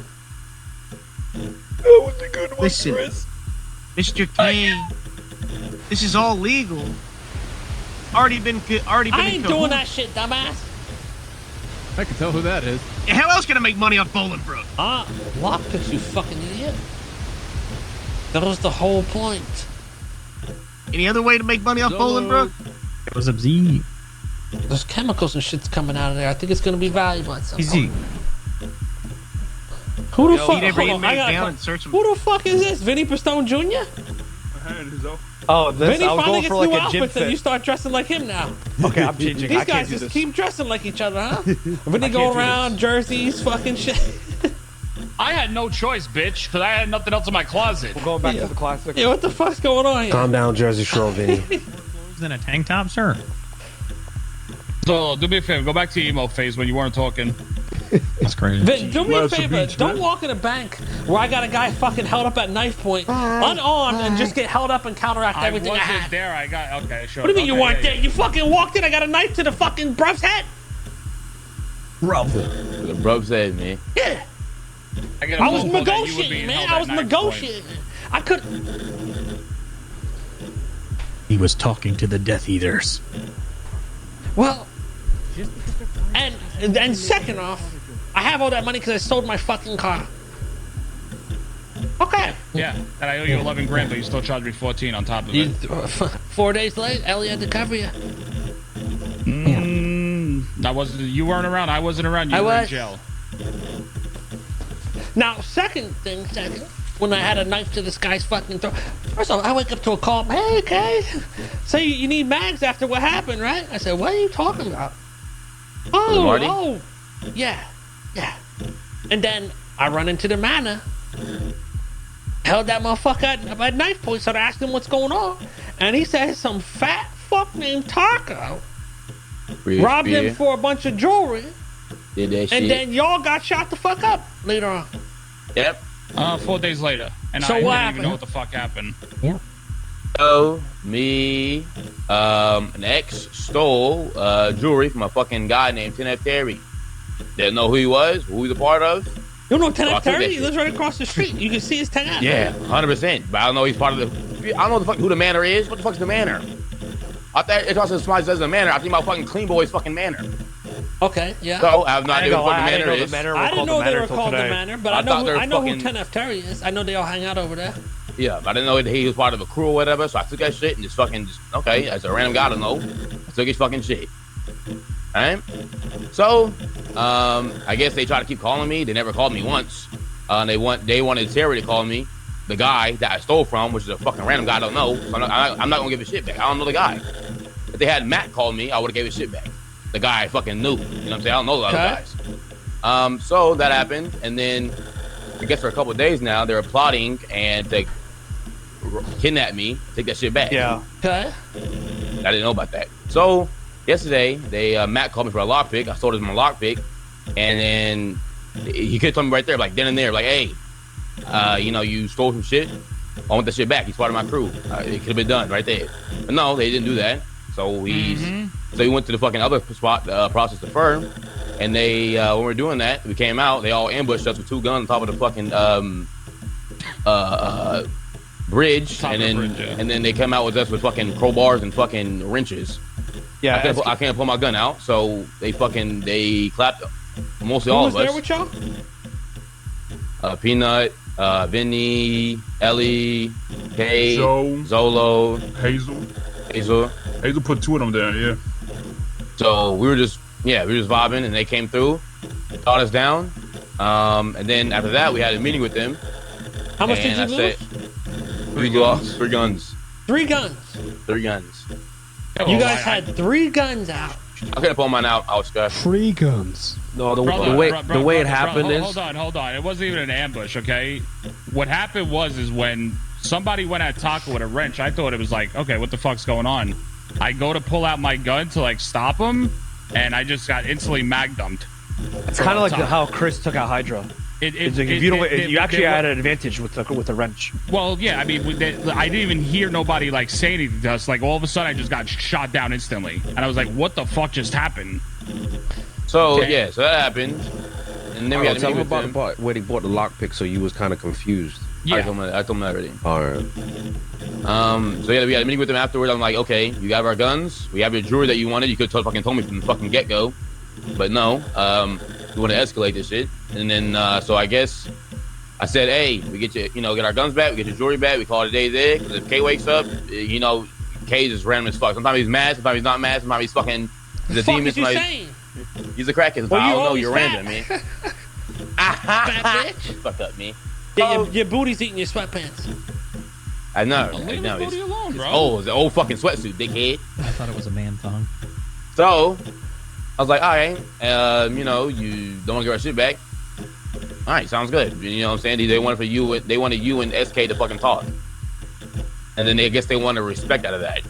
That was a good one, Listen, Chris. Mr. K, this is all legal. Already been I in ain't doing cahoots. that shit, dumbass. I can tell who that is. How else can I make money off Bolingbrook? Lockpicks, you fucking idiot. That was the whole point. Any other way to make money off Bolingbrook? It was Z. There's chemicals and shit's coming out of there. I think it's gonna be valuable at some Easy. point. Who the Yo, fuck? beat every hold on, I inmate gotta down call- and search 'em. Who the fuck is this? Vinny Pistone Jr.? Oh, this Vinny I was finally going gets for like new a gym outfits and you fit. start dressing like him now. Okay, I'm changing. These I can't guys do just this. keep dressing like each other, huh? Vinny can't go do around, jerseys, fucking shit. I had no choice, bitch, because I had nothing else in my closet. We're going back to the classic. Yeah, what the fuck's going on here? Calm down, Jersey Shore, Vinny. Clothes in a tank top, sir. So, do me a favor. Go back to your emo phase when you weren't talking. That's crazy. Vin, do me a Life's a favor. beach, Don't man. walk in a bank where I got a guy fucking held up at knife point, unarmed, and just get held up and counteract I everything I wasn't had. there. I got okay. Sure. What do you mean you Okay, weren't yeah, there? You fucking walked in. I got a knife to the fucking bruh's head. Bro. The bro said, man. Yeah. I, get a I was phone call that you were negotiating, being man. held I at was knife point. negotiating. I could. He was talking to the Death Eaters. Well, and second off, I have all that money because I sold my fucking car. Okay. Yeah, and I owe you 11 grand, but you still charge me 14 on top of it. 4 days late, Ellie had to cover you. You weren't around. I wasn't around. You I were in was. jail. Now, second, when I had a knife to this guy's fucking throat. First of all, I wake up to a call. Hey, Kay, say you need mags after what happened, right? I said, what are you talking about? Marty? Oh, yeah. And then I run into the manor. Held that motherfucker at knife point, so I asked him what's going on. And he said some fat fuck named Taco robbed him for a bunch of jewelry. Did that shit. And then y'all got shot the fuck up later on. Yep. 4 days later, and So I what didn't happened? even know what the fuck happened. So, me, an ex stole jewelry from a fucking guy named 10F Terry. Didn't know who he was, who he was a part of. You know So I 10F took that Terry? He shit. lives right across the street. You can see his 10F. Yeah, 100%. But I don't know he's part of the. I don't know the fuck who the manor is. What the fuck's the manor? I thought it's also somebody says the manor. I think about fucking Clean Boy's fucking manor. Okay, yeah. So I have no idea what the fuck the manor is. I didn't know they were called the Manor, but I thought they know were who fucking- 10F Terry is. I know they all hang out over there. Yeah, but I didn't know that he was part of a crew or whatever. So I took that shit and just okay, as a random guy to know, I took his fucking shit. Alright? So, I guess they try to keep calling me. They never called me once. They wanted Terry to call me. the guy that I stole from, which is a fucking random guy I don't know. So I'm not gonna give his shit back. I don't know the guy. If they had Matt call me, I would have gave his shit back. The guy I fucking knew. You know what I'm saying? I don't know the other guys. So that happened, and then I guess for a couple of days now, they were plotting and to kidnap me, take that shit back. Yeah. Okay. I didn't know about that. So yesterday, Matt called me for a lockpick. I told him a lockpick, and then he could have told me right there, like then and there, like, hey, you stole some shit. I want that shit back. He's part of my crew. It could have been done right there. But no, they didn't do that. So we went to the fucking other spot, Process the Firm, and they when we were doing that, we came out. They all ambushed us with 2 guns on top of the fucking bridge, and then they come out with us with fucking crowbars and fucking wrenches. Yeah, I can't pull my gun out, so they clapped mostly Who all was of us. there with y'all? Peanut, Vinny, Ellie, Kay, Zolo, Hazel put 2 of them there, yeah. So we were just vibing, and they came through, shot us down, and then after that we had a meeting with them. How much did you lose? 3 guns. 3 guns. 3 guns. 3 guns. You guys had 3 guns out. I couldn't pull mine out, Scott. 3 guns. No, the way it happened is. Hold on. It wasn't even an ambush, okay? What happened is when somebody went at Taco with a wrench, I thought it was like, okay, what the fuck's going on? I go to pull out my gun to like stop him, and I just got instantly mag dumped. It's kind of like how Chris took out Hydra. You actually had an advantage with the wrench. Well, yeah, I mean, I didn't even hear nobody like say anything to us. Like all of a sudden, I just got shot down instantly, and I was like, "What the fuck just happened?" So so that happened, and then we had to tell meet him with about them. the part where he bought the lockpick, so you was kind of confused. Yeah, I told him that already. All right. So yeah, we had a meeting with them afterwards. I'm like, okay, you got our guns. We have your jewelry that you wanted. You could have fucking told me from the fucking get go, but no. We want to escalate this shit, and then so I guess I said, hey, we get you, get our guns back. We get your jewelry back. We call it a day there. Because if Kay wakes up, Kay's just random as fuck. Sometimes he's mad. Sometimes he's not mad. Sometimes he's fucking. He's a demon. What are you saying? He's a crackhead. Well, I don't know. always You're fat. random, man. Fat bitch. Fuck up, me. Yeah, your booty's eating your sweatpants. I know. Leave his booty alone, bro. It's an old fucking sweatsuit, dickhead. I thought it was a man thong. So I was like, all right, you don't want to give our shit back. All right, sounds good. You know what I'm saying? They wanted you and SK to fucking talk, and then I guess they wanted respect out of that.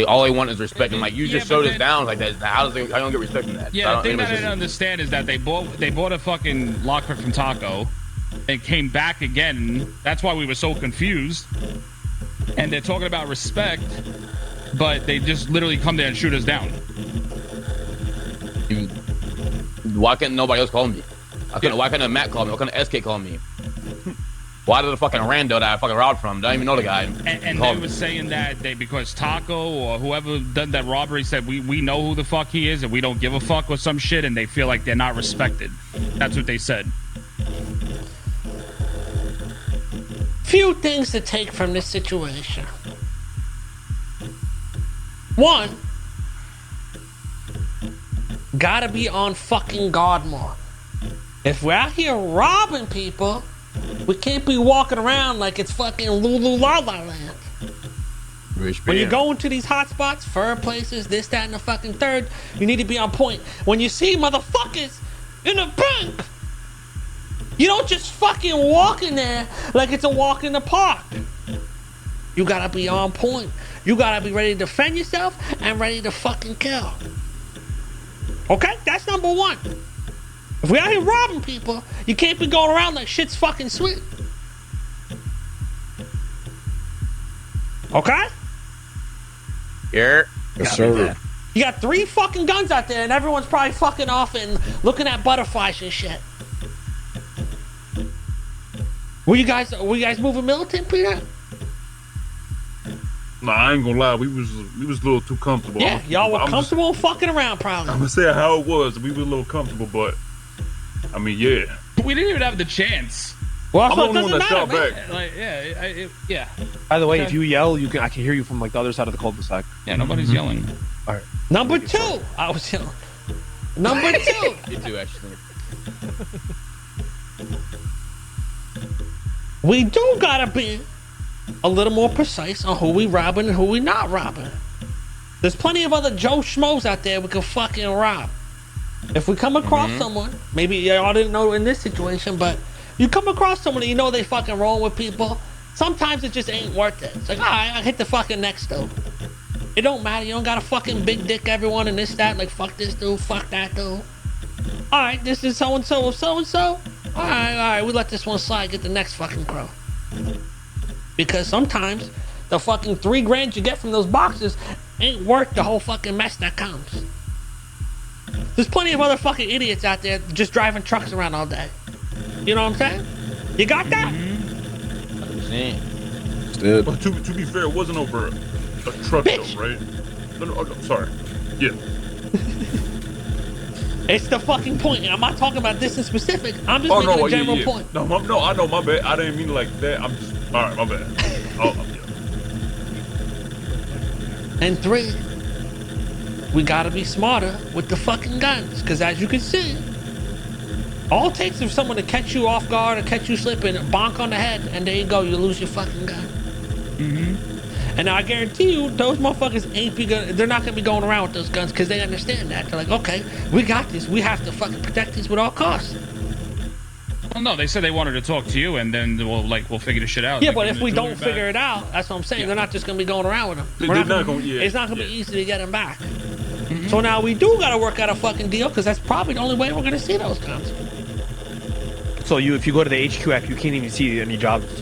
All they want is respect. I'm like, you just showed us down like that. How don't get respect from that? Yeah, the thing that I didn't understand is that they bought a fucking lockpick from Taco, and came back again. That's why we were so confused. And they're talking about respect, but they just literally come there and shoot us down. Why couldn't nobody else call me? Why couldn't Matt call me? Why couldn't SK call me? Why did the fucking rando that I fucking robbed from? Don't even know the guy. And they were saying that because Taco or whoever done that robbery said we know who the fuck he is and we don't give a fuck with some shit, and they feel like they're not respected. That's what they said. Few things to take from this situation. One, gotta be on fucking guard more. If we're out here robbing people, we can't be walking around like it's fucking Lulu La La Land. When you go into these hot spots, fur places, this, that, and the fucking third, you need to be on point. When you see motherfuckers in a bank, you don't just fucking walk in there like it's a walk in the park. You gotta be on point. You gotta be ready to defend yourself and ready to fucking kill. Okay? That's number one. If we out here robbing people, you can't be going around like shit's fucking sweet. Okay? Yeah. Yes, sir. You got 3 fucking guns out there and everyone's probably fucking off and looking at butterflies and shit. Were you guys moving militant, Peter? Nah, I ain't gonna lie. We was a little too comfortable. Yeah, y'all were comfortable fucking around, probably. I'm gonna say how it was. We were a little comfortable, but I mean, yeah. We didn't even have the chance. Well, I'm the only one that shot back. Like, yeah. By the way, Okay. if you yell, I can hear you from like the other side of the cul-de-sac. Yeah, nobody's yelling. All right. Number 2, I was yelling. Number 2. You too, actually. we do gotta be a little more precise on who we robbing and who we not robbing. There's plenty of other Joe Schmoes out there we can fucking rob. If we come across someone, maybe y'all didn't know in this situation, but you come across someone and you know they fucking wrong with people, sometimes it just ain't worth it. It's like, all right, I hit the fucking next dude. It don't matter. You don't got a fucking big dick everyone and this, that. Like, fuck this dude, fuck that dude. All right, this is so-and-so of so-and-so. All right, we let this one slide, get the next fucking crow. Because sometimes the fucking $3,000 you get from those boxes ain't worth the whole fucking mess that comes. There's plenty of other fucking idiots out there just driving trucks around all day. You know what I'm saying? You got that? 100%. But to be fair, it wasn't over a truck though, right? No, sorry. Yeah. It's the fucking point. I'm not talking about this in specific. I'm just making a general point. No, I know, my bad. I didn't mean like that. I'm just, all right, my bad. And 3, we gotta be smarter with the fucking guns. Because as you can see, all it takes is someone to catch you off guard or catch you slipping, bonk on the head, and there you go, you lose your fucking gun. And I guarantee you, those motherfuckers they're not gonna be going around with those guns because they understand that. They're like, okay, we got this. We have to fucking protect these with all costs. Well, no, they said they wanted to talk to you, and then we'll figure the shit out. Yeah, but if we don't figure it out, that's what I'm saying. They're not just gonna be going around with them. It's not gonna be easy to get them back. So now we do gotta work out a fucking deal because that's probably the only way we're gonna see those guns. So if you go to the HQ app, you can't even see any jobs.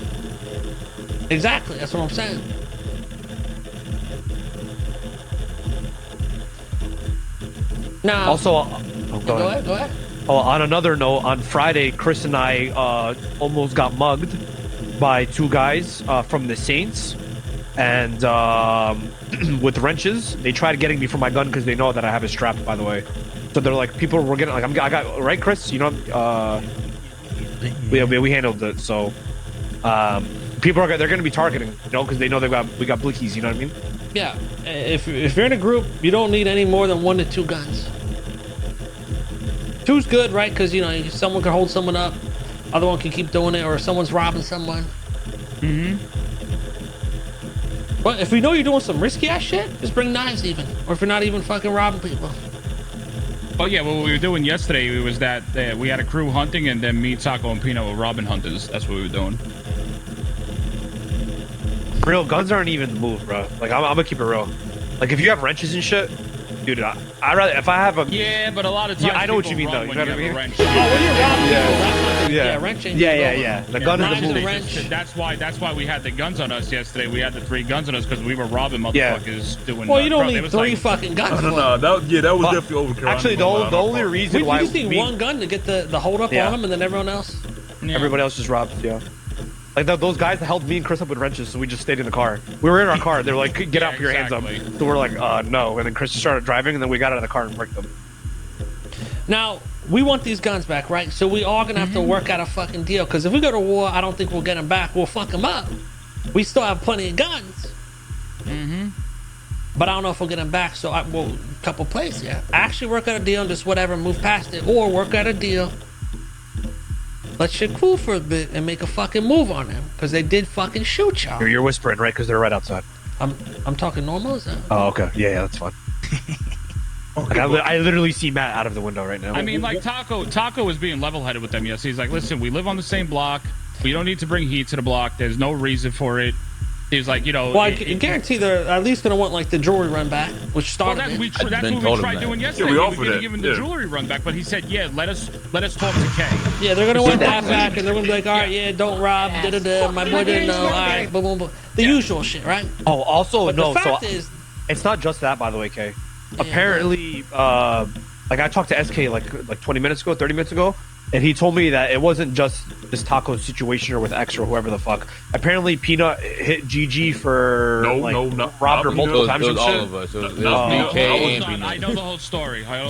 Exactly, that's what I'm saying. Now, Also, go ahead. Oh, on another note, on Friday, Chris and I almost got mugged by 2 guys from the Saints, and with wrenches. They tried getting me for my gun because they know that I have it strapped. By the way, so they're like, people were getting like, I got right, Chris. You know, we handled it. So people they're going to be targeting, you know, because they know we got blickies. You know what I mean? Yeah. If you're in a group, you don't need any more than 1 to 2 guns. 2's good, right? Because, you know, someone can hold someone up, other one can keep doing it, or someone's robbing someone. But if we know you're doing some risky ass shit, just bring knives even. Or if you're not even fucking robbing people. Oh yeah, what we were doing yesterday was that we had a crew hunting, and then me, Taco, and Pino were robbing hunters. That's what we were doing. Real guns aren't even the move, bro. Like I'm gonna keep it real. Like if you have wrenches and shit, dude, I rather if I have a but a lot of times I know what you mean though. You know what I mean? Wrench. Oh, when you're robbing people, that's not Yeah. wrenching. Yeah. The gun is the move. That's why we had the guns on us yesterday. We had the 3 guns on us because we were robbing motherfuckers doing. Well, you don't bro, need 3 fucking guns. No, that was definitely overkill. Actually, the only reason why you just need 1 gun to get the hold up on them, and then everyone else. Everybody else just robbed. Yeah. Like those guys that held me and Chris up with wrenches, so we just stayed in the car. We were in our car. They were like, "Get out, put your hands up." So we're like, "No." And then Chris just started driving, and then we got out of the car and bricked them. Now we want these guns back, right? So we are gonna have to work out a fucking deal. Because if we go to war, I don't think we'll get them back. We'll fuck them up. We still have plenty of guns. But I don't know if we'll get them back. So a couple plays, yeah. Actually work out a deal and just whatever, move past it, or work out a deal. Let shit cool for a bit and make a fucking move on them because they did fucking shoot y'all. You're whispering, right? Because they're right outside. I'm talking normal, is that? Oh, okay. Yeah, that's fine. Like, I literally see Matt out of the window right now. I mean, like Taco was being level-headed with them. Yes, he's like, listen, we live on the same block. We don't need to bring heat to the block. There's no reason for it. He's like, you know. Well, I guarantee they're at least gonna want like the jewelry run back, which started. Well, that's what we tried doing yesterday. We were gonna give him the jewelry run back, but he said, yeah, let us talk to Kay. Yeah, they're gonna want that back, and they're gonna be like, all right, yeah, don't rob, My boy didn't know. All right, boom, boom, boom. The usual shit, right? Oh, also But no. the fact So is, it's not just that, by the way, Kay. Apparently, like I talked to SK like 20 minutes ago, 30 minutes ago, and he told me that it wasn't just this Taco situation or with X or whoever the fuck. Apparently, Peanut hit GG for robbed her multiple times. It was all of us. It was BK and Peanut. I know the whole story. I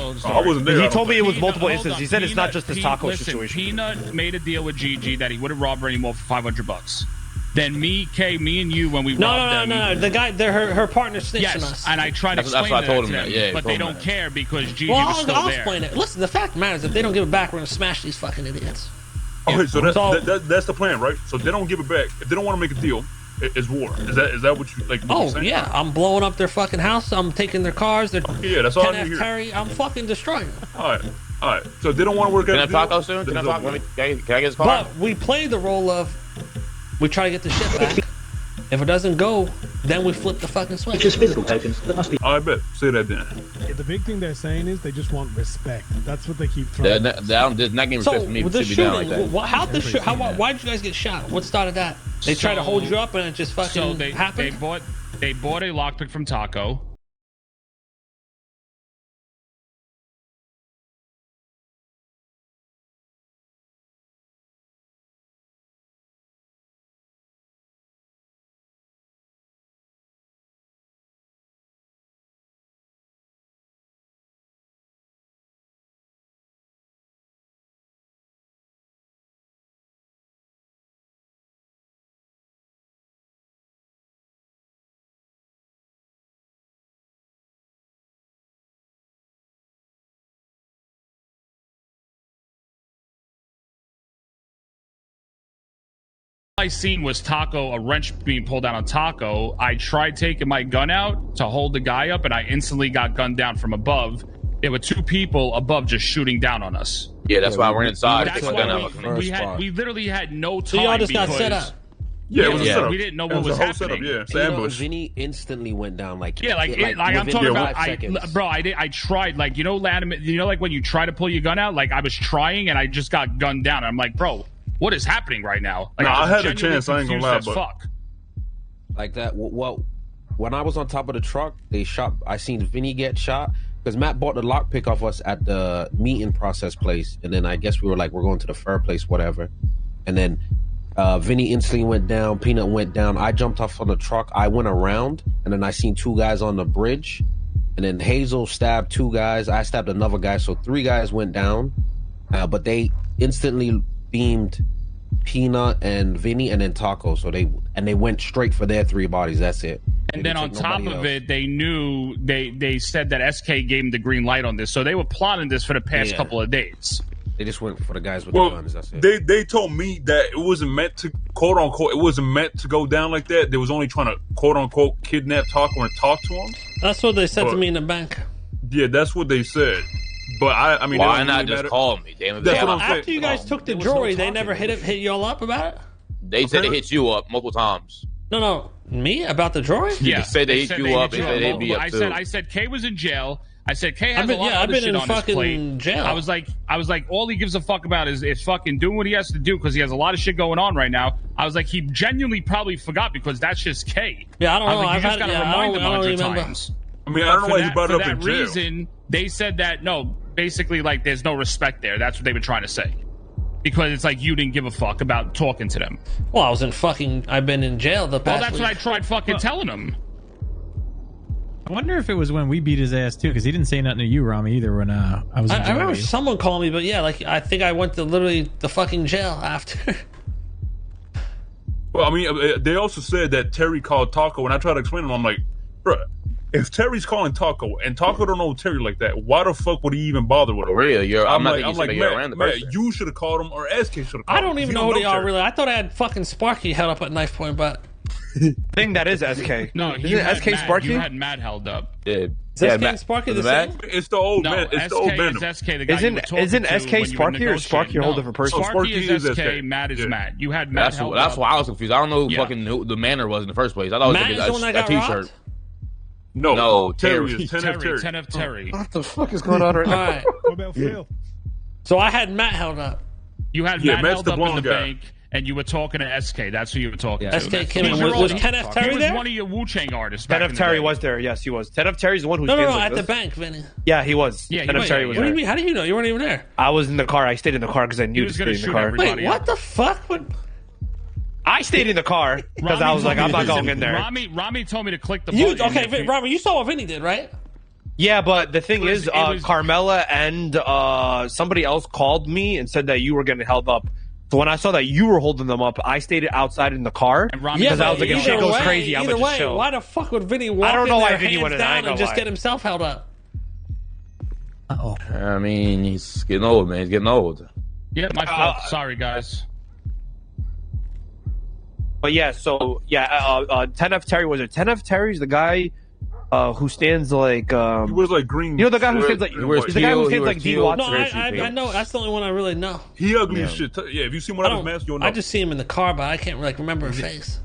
wasn't there. He told me it was multiple instances. He said it's not just this Taco situation. Peanut made a deal with GG that he wouldn't rob her anymore for $500. Then me, and you, when we robbed them. No. The guy, her partner snitching us. And I tried to explain that to them, but they don't care because GG was still there. I'll explain it. Listen, the fact matters. If they don't give it back, we're gonna smash these fucking idiots. Okay, so So- that's the plan, right? So they don't give it back. If they don't want to make a deal, it's war. Is that what you like? What you're Oh saying? yeah, I'm blowing up their fucking house. I'm taking their cars. Their Yeah, that's all I Ken need F. to hear. Terry. I'm fucking destroying them. All right. So if they don't want to work Can I out. talk out soon? Can I talk? Can I get his car? But we play the role of we try to get the shit back. If it doesn't go, then we flip the fucking switch. It's just physical tokens. That must be. I bet. Say that then. Yeah, the big thing they're saying is they just want respect. That's what they keep throwing. They're not getting respect So from me. with the Should be down like shooting, that. how'd the shoot? Why did you guys get shot? What started that? They tried to hold you up and it just fucking So they happened. bought a lockpick from Taco. I seen was Taco, a wrench being pulled out on Taco. I tried taking my gun out to hold the guy up, and I instantly got gunned down from above. There were two people above just shooting down on us. Yeah, that's why I went inside. That's Took my gun out. why we literally had no time. So y'all just got because- set up. Yeah, it was a setup. We didn't know It what was a whole happening. setup. Yeah, it's an ambush. Vinny instantly went down like Yeah, like I'm within talking 5 about. seconds. I tried, like, you know, like when you try to pull your gun out, like I was trying and I just got gunned down. I'm like, bro, what is happening right now? Like, Nah, I was had a genuinely chance, I ain't gonna lie, confused as but- fuck. like that. Well, when I was on top of the truck, they shot. I seen Vinny get shot because Matt bought the lockpick off us at the meeting process place, and then I guess we were like, we're going to the fair place, whatever, and then. Vinny instantly went down. Peanut went down. I jumped off on the truck. I went around, and then I seen 2 guys on the bridge, and then Hazel stabbed 2 guys. I stabbed another guy, so 3 guys went down. But they instantly beamed Peanut and Vinny, and then Taco. So they went straight for their 3 bodies. That's it. And They then on didn't take top nobody of else. it, they knew they said that SK gave them the green light on this, so they were plotting this for the past Yeah. couple of days. They just went for the guys with the Well, guns. That's it. they told me that it wasn't meant to, quote unquote, it wasn't meant to go down like that. They was only trying to, quote unquote, kidnap Taco and talk to him. That's what they said to But- me in the bank. Yeah, that's what they said. But I mean, Why it don't not really just matter. call me? Damn it. That's Damn. what I'm saying. After you guys took the there was no jewelry, they talking. never hit y'all up about it. They said they hit you up multiple times. No, me about the jewelry. They said they hit you up. They said they'd be up too. I said Kay was in jail. I said Kay has I've been- a lot yeah, of I've other been shit in on his fucking plate. jail. I was like, all he gives a fuck about is fucking doing what he has to do because he has a lot of shit going on right now. I was like, he genuinely probably forgot because that's just Kay. Yeah, I don't was know. like, you I've just had- gotta yeah, I remind don't- him I don't 100 remember. times. I mean, I don't know why he brought it for up in that jail. reason, they said that no, basically like there's no respect there. That's what they were trying to say. Because it's like you didn't give a fuck about talking to them. Well, I've been in jail the Well, past that's week. what I tried fucking telling him. I wonder if it was when we beat his ass too, because he didn't say nothing to you, Rami, either. When I was, in I jail remember with you. someone called me, but yeah, like I think I went to literally the fucking jail after. Well, I mean, they also said that Terry called Taco, and I tried to explain to him, I'm like, bro, if Terry's calling Taco, and Taco don't know Terry like that, why the fuck would he even bother with him? For real, I'm not like, thinking I'm you're like, a random Matt, person. you should have called him, or SK should have called him. I don't even know who they are Terry. really. I thought I had fucking Sparky held up at knife point, but Thing that is SK. No, Isn't you it had SK Matt, Sparky? You had Matt held up. Yeah. is SK and Sparky the same? It's the old No, man. It's SK the old is man. SK, the guy you Isn't were talking isn't to SK when you were Sparky or Sparky a whole different person? Sparky is is SK, SK. Matt is Yeah. Matt. You had Matt held That's up. why I was confused. I don't know who Yeah. fucking who the manner was in the first place. I thought Matt it is the was one a that got t-shirt. robbed? No, Terry. Terry is 10 Terry, Terry. 10 of Terry. What the fuck is going on right All now? right. What about Phil? So I had Matt held up. You had Yeah, Matt Matt's held the up in blonde the guy. bank, and you were talking to SK. That's who you were talking to. SK came in. He Was Ken F. Terry He was there? one of your Wu Chang artists. Ted back F. in the Terry day. was there. Yes, he was. Ted F. Terry's the one who No, stands at like the this. bank, Vinny. Yeah, he was. Yeah, Ted you F. Terry were. was What do you there. mean? How do you know? You weren't even there. I was in the car. I stayed in the car because I knew was to gonna stay in shoot the car. everybody. Wait, what the fuck? I stayed in the car because I Rami was like, told I'm me- not going in there. Rami told me to click the You button. okay, If you- Robert? You saw what Vinny did, right? Yeah, but the thing is, it was- Carmela and somebody else called me and said that you were getting held up. So when I saw that you were holding them up, I stayed outside in the car And Rami- because I but was like, if either shit goes way, crazy, I'm either gonna just way, chill. why the fuck would Vinny walk don't in know why there, Vinny hands went in. I down, ain't and gonna just lie. get himself held up? I mean, he's getting old, man. He's getting old. Yeah, my fault. Sorry, guys. But yeah, so yeah, 10F Terry was it? 10F Terry's the guy who stands like he wears like green. You know the guy who stands like he's the guy who stands like Dean Watson. No, I know. That's the only one I really know. He ugly as shit. Yeah, if you see him without his mask, you'll know. I just see him in the car, but I can't like remember his face.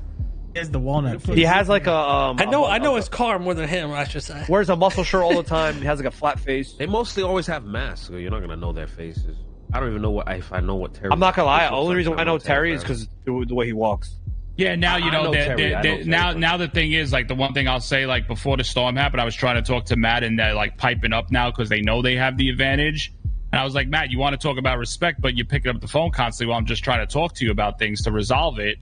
He has the walnut face. He has like a I know his car more than him. I should say. Wears a muscle shirt all the time. He has like a flat face. They mostly always have masks, so you're not gonna know their faces. I don't even know if I know what Terry. I'm not gonna lie. The only reason I know Terry is because the way he walks. Yeah, now you know, now the thing is, like, the one thing I'll say, like, before the storm happened, I was trying to talk to Matt, and they're like piping up now because they know they have the advantage. And I was like, Matt, you want to talk about respect, but you're picking up the phone constantly while I'm just trying to talk to you about things to resolve it.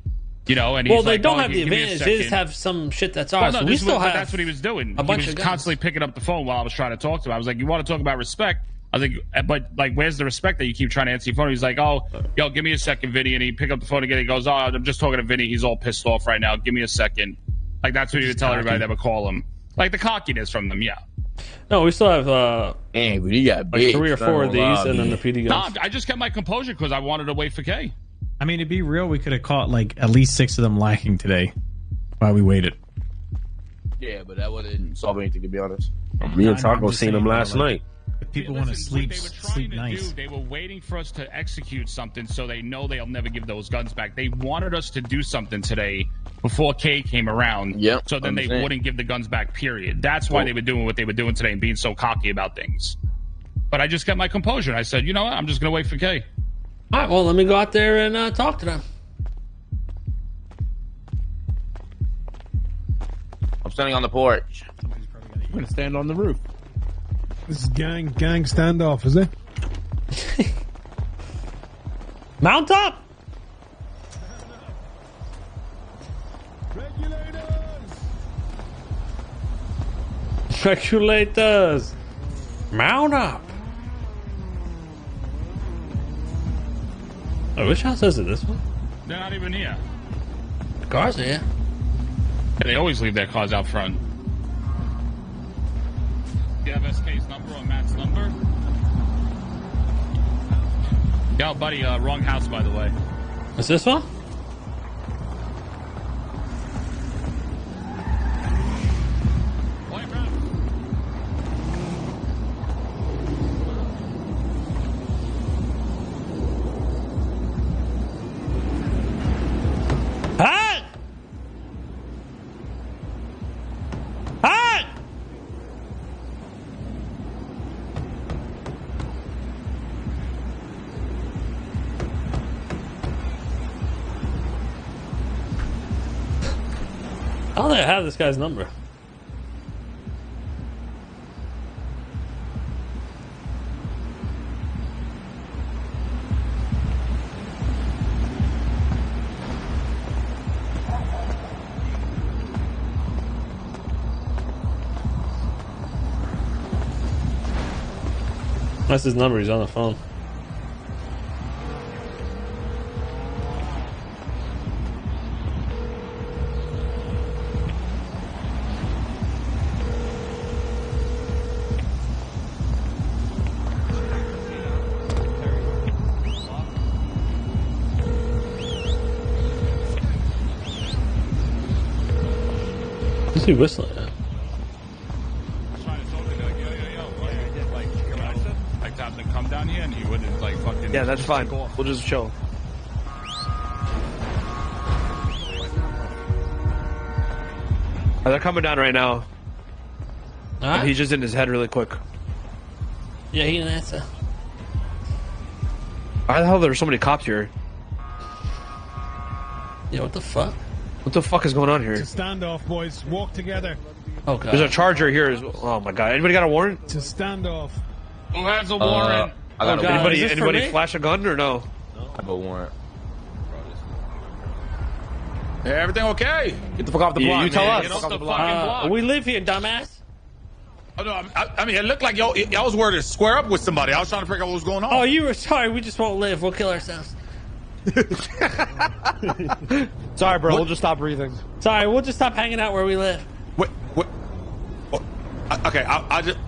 You know, and he's well, they like, don't oh, have the give me a advantage. They just second. have some shit that's Well, ours. no, So we still have. that's what he was doing. A bunch He was of guns. constantly picking up the phone while I was trying to talk to him. I was like, you want to talk about respect? I was like, but like, where's the respect that you keep trying to answer your phone? He's like, oh, yo, give me a second, Vinny. And he pick up the phone again. He goes, oh, I'm just talking to Vinny. He's all pissed off right now. Give me a second. Like, that's what he would tell everybody that would call him. Like the cockiness from them, yeah. No, we still have Angry, you got like big. 3 or 4 of these, and then the PD No, guns. I just kept my composure because I wanted to wait for K. I mean, to be real, we could have caught like at least 6 of them lacking today while we waited. Yeah, but that wouldn't solve anything, to be honest. Me and Taco seen him last night. If people want to sleep nice. They were waiting for us to execute something so they know they'll never give those guns back. They wanted us to do something today before K came around. Yep, So then they understand. wouldn't give the guns back, period. That's why they were doing what they were doing today and being so cocky about things. But I just kept my composure. And I said, you know what? I'm just going to wait for K. All right, well, let me go out there and talk to them. I'm standing on the porch. I'm gonna stand on the roof. This is gang standoff, is it? Mount up! Regulators! Mount up! Oh, which house is it? This one? They're not even here. The cars are here. Yeah, they always leave their cars out front. Do you have SK's number or Matt's number? Yo, buddy, wrong house, by the way. Is this one? Hey! Hey! I don't think I have this guy's number. That's his number. He's on the phone. Who's he whistling at? Like, to have them come down here and he wouldn't, like, fucking. Yeah, that's fine. We'll just chill. They're coming down right now. Alright. He's just in his head really quick. Yeah, he didn't answer. Why the hell are there so many cops here? Yeah, what the fuck? What the fuck is going on here? It's a standoff, boys. Walk together. Oh god. There's a charger here as well. Oh my god. Anybody got a warrant? It's a standoff. Who has a warrant? I got a warrant. Anybody flash a gun or no? I have a warrant. Hey, everything okay? Get the fuck off the block. You tell man. us. Get off the block. We live here, dumbass. Oh, no, I mean, it looked like y'all was worried to square up with somebody. I was trying to figure out what was going on. Oh, you were sorry. We just won't live. We'll kill ourselves. Sorry, bro. We'll just stop breathing. Sorry, we'll just stop hanging out where we live. Wait. Okay,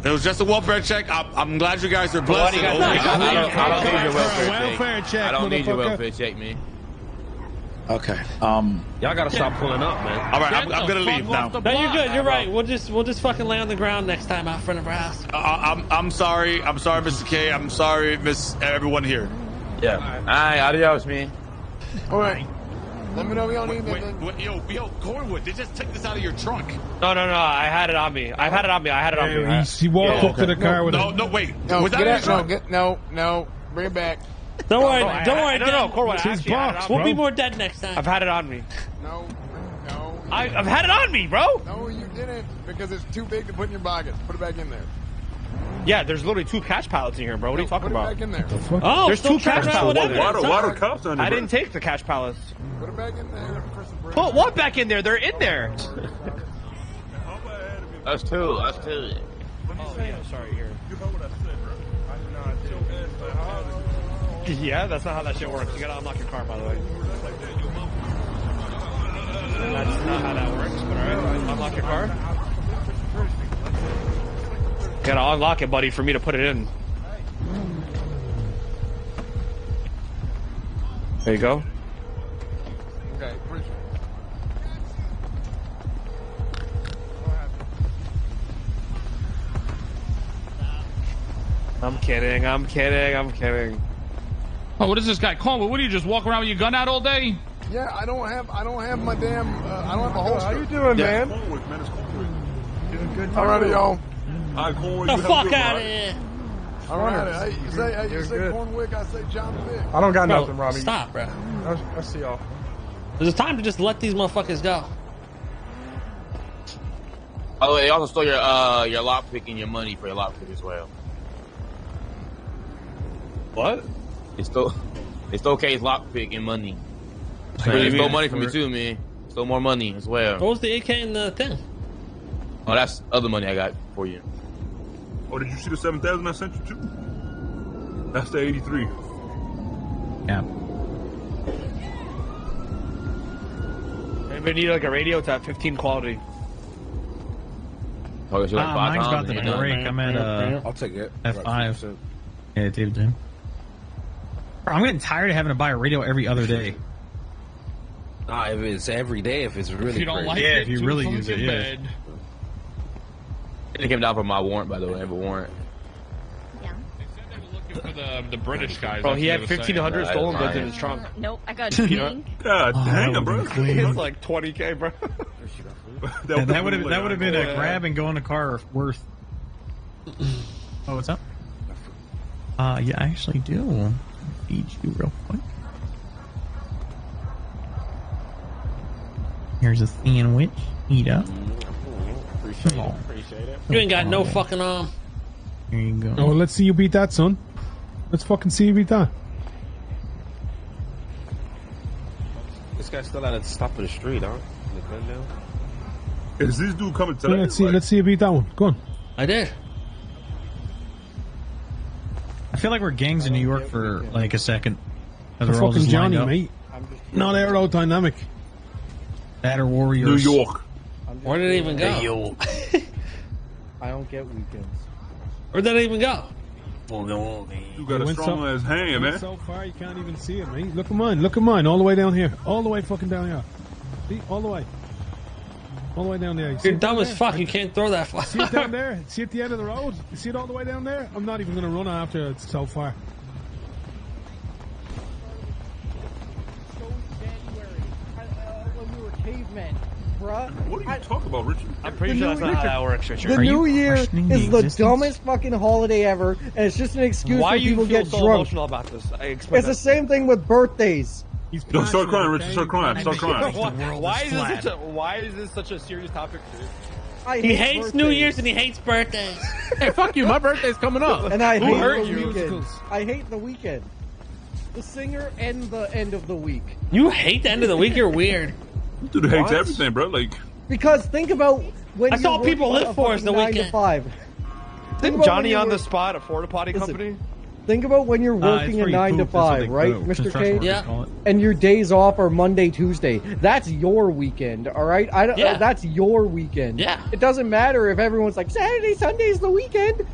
it was just a welfare check. I'm glad you guys are blessed. I don't need your welfare Welfare check. check, I don't need your motherfucker. welfare check, man. Okay. Y'all gotta stop pulling up, man. All right, I'm gonna leave now. No, you're good. You're right. We'll just fucking lay on the ground next time out front of our house. I'm sorry. I'm sorry, Mr. K. I'm sorry, Miss everyone here. Yeah. All right, adios, man. All right. Let me know if you don't need Wait, anything. yo, Cornwood, they just took this out of your trunk. No. I had it on me. I had it on me. He walked up to the car with No, it. no, wait. No, Was that in your trunk? no, bring it back. Don't worry. No, Corwin, I It's his actually had it box, on We'll me. be more dead next time. I've had it on me. No. I've had it on me, bro. No, you didn't, because it's too big to put in your pocket. Put it back in there. Yeah, there's literally 2 cash pallets in here, bro. What are you talking Put it about? back in there. Oh, There's 2 cash pallets. Why the cops on I didn't take the cash pallets. Put it back in there. Put what back in there? They're in there. That's two. Oh yeah, sorry. Here. Yeah, that's not how that shit works. You gotta unlock your car, by the way. That's not how that works. But alright, unlock your car. You gotta unlock it, buddy, for me to put it in. There you go. Okay, appreciate it. I'm kidding. Oh, what is this guy? Cornwood, what do you just walk around with your gun out all day? Yeah, I don't have my damn. I don't have a holster. How you doing, man? Cornwood, man, it's Cornwood. Good All right, y'all. All right, Cornwood, The you have a fuck good out ride. of here. All right. Hey, you say Cornwick, I say John Vick. I don't got Bro, nothing, Robbie. stop, bro. I'll see y'all. There's a time to just let these motherfuckers go. By the way, they also stole your lockpick and your money for your lockpick as well. What? They stole K's lockpick and money. do you They stole mean? money from me too, man. Stole more money as well. What was the AK in the thing? Oh, that's other money I got for you. Oh, did you see the 7,000 I sent you too? That's the 83. Yeah. Anybody need like a radio to have 15 quality? Oh, it's like Mine's about to break. I'm at I'll take it. F5. Yeah, David. I'm getting tired of having to buy a radio every other day. Nah, if it's every day, if it's really If you don't crazy. like Yeah, it, if you two really phones use in it, yeah. bed. It came down for my warrant, by the way. I have a warrant. For the British guys. Bro, that's he what had they were 1,500 saying. stolen goods Nice. in his trunk. Nope, I got You pink. know? God damn, bro. It's like 20K, bro. Yeah, that would have been a grab and go in the car worth. Oh, what's up? Yeah, I actually do. Feed you real quick. Here's a sandwich. Eat up. Appreciate it. You ain't got no fucking arm. Here you go. Oh, let's see you beat that, son. Let's fucking see you beat that. This guy's still at the top of the street, huh? In the Glendale. Is this dude coming Yeah, today? let's see you beat that one. Go on. I did. I feel like we're gangs in New York for like a second. 'Cause The we're all fucking just lined Johnny, up. mate. No, they're aerodynamic. That or Warriors. New York. Where did it even go? I don't get weekends. Where did it even go? You got a strong ass hand, man. So far, you can't even see it, mate. Look at mine. Look at mine. All the way down here. All the way fucking down here. See? All the way. All the way down there. You see You're it down dumb as there? fuck. You can't throw that far. See it down there? See at the end of the road? You see it all the way down there? I'm not even going to run after it's so far. When we were cavemen, bruh. What are you talking about, Richard? I'm pretty sure that's not how that works, Richard. The Are you New Year questioning is the the existence? dumbest fucking holiday ever, and it's just an excuse Why for do you people to feel get so drunk. emotional about this? I explain It's the same thing with birthdays. No, start crying, Richard. Start crying. Start crying. Why is this such a serious topic for you? I He hate hates birthdays. New Year's and he hates birthdays. Hey, fuck you. My birthday's coming up. And I Who hate hurt the you? weekend. I hate the weekend. The singer and the end of the week. You hate the end of the week? You're weird. Dude hates What? everything, bro. Like, Because think about when That's you're all people working live for is the fucking 9 to weekend. 5. Think Didn't about Johnny when on you the were- spot a porta potty Listen, company? Think about when you're working a 9 to 5, right, Mr. K? Yeah. And your days off are Monday, Tuesday. That's your weekend, all right? That's your weekend. Yeah. It doesn't matter if everyone's like Saturday, Sunday's the weekend.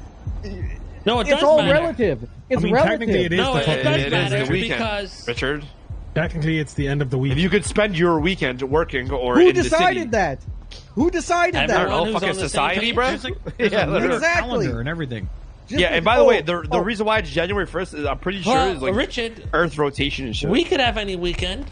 No, it does It's all matter. relative. It's relative. Technically, it is No, the it fucking does weekend. matter It's the weekend, because Richard. Technically, it's the end of the week. If you could spend your weekend working or Who in the city. decided that? Who decided I that? don't know, fucking society, bro. There's Yeah, a literal exactly. calendar and everything. Yeah, and by the way, the reason why it's January 1st is I'm pretty sure Well, is like Richard, Earth rotation and shit. we could have any weekend,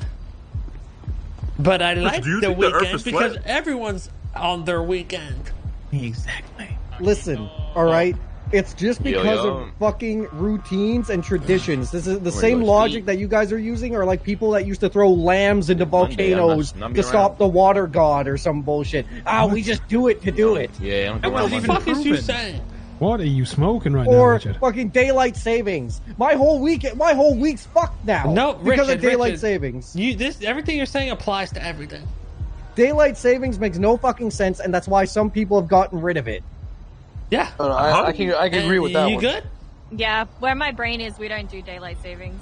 but I like do you the think the Earth weekend is because flat? everyone's on their weekend. Exactly. Listen, all right? It's just Yo, because yo. of fucking routines and traditions. This is the Where same you logic eat. that you guys are using, or like people that used to throw lambs into Monday, I'm not- volcanoes not to being stop around. the water god or some bullshit. We just do it to do it. Yeah, I don't think What the about fuck Monday. is you saying? What are you smoking right now, Or Richard? fucking daylight savings. My whole week's fucked now. No, because Richard, of daylight Richard. savings. Everything you're saying applies to everything. Daylight savings makes no fucking sense, and that's why some people have gotten rid of it. Yeah. I can agree with that You one. good? Yeah, where my brain is, we don't do daylight savings.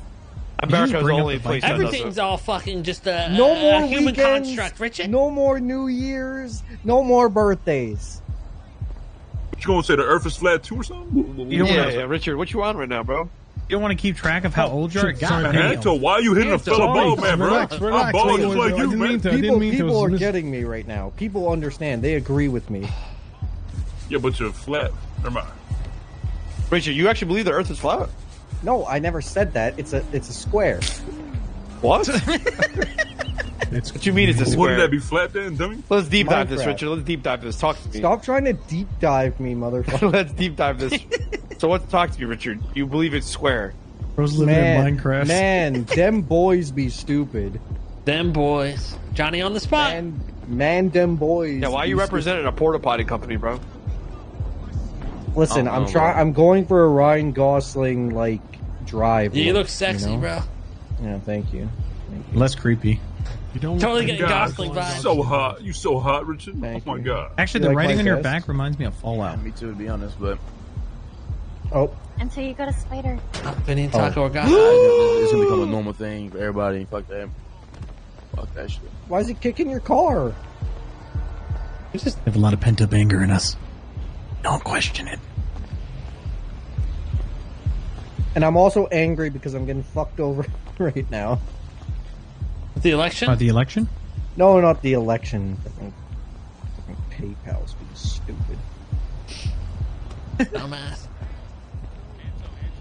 America's the only place that does Everything's all fucking just a, No more a human weekends, construct, Richard. no more New Year's, no more birthdays. You gonna say the Earth is flat too or something? You don't Yeah, wanna- yeah, Richard, what you on right now, bro? You don't want to keep track of how old you are? God sorry, damn. Anto, why are you hitting a fellow bald man, bro? Relax, I'm relax. bald just Wait, like I you, didn't man. mean to. I didn't mean to. People are It was getting me right now. People understand. They agree with me. Yeah, but you're flat. Never mind. Richard, you actually believe the Earth is flat? No, I never said that. It's a square. What? It's What you mean it's a square? Wouldn't that be flat then, dummy? Let's deep dive this, Minecraft. Richard. Let's deep dive this. Talk to me. Stop trying to deep dive me, motherfucker. Let's deep dive this. So let's talk to me, Richard. You believe it's square? Bro's living in Minecraft. Man, them boys be stupid. Them boys. Johnny on the spot. Man, them boys. Yeah, why are you be representing a porta potty company, bro? Listen, Oh, I'm no, trying. bro. I'm going for a Ryan Gosling like drive. You look you sexy, know? bro. Yeah, thank you. Less creepy. You don't Totally getting God, Gosling vibes. so hot. You so hot, Richard. Oh my god. Actually, You the like writing my on your vest? back reminds me of Fallout. Me too, to be honest, but Oh, Until you go to Spider. Vinny and Taco are gone. it's gonna become a normal thing for everybody. Fuck that. Fuck that shit. why is he kicking your car? We just have a lot of pent up anger in us. Don't question it. And I'm also angry because I'm getting fucked over right now. The election? The election? No, not the election. Fucking PayPal's being stupid. Dumbass.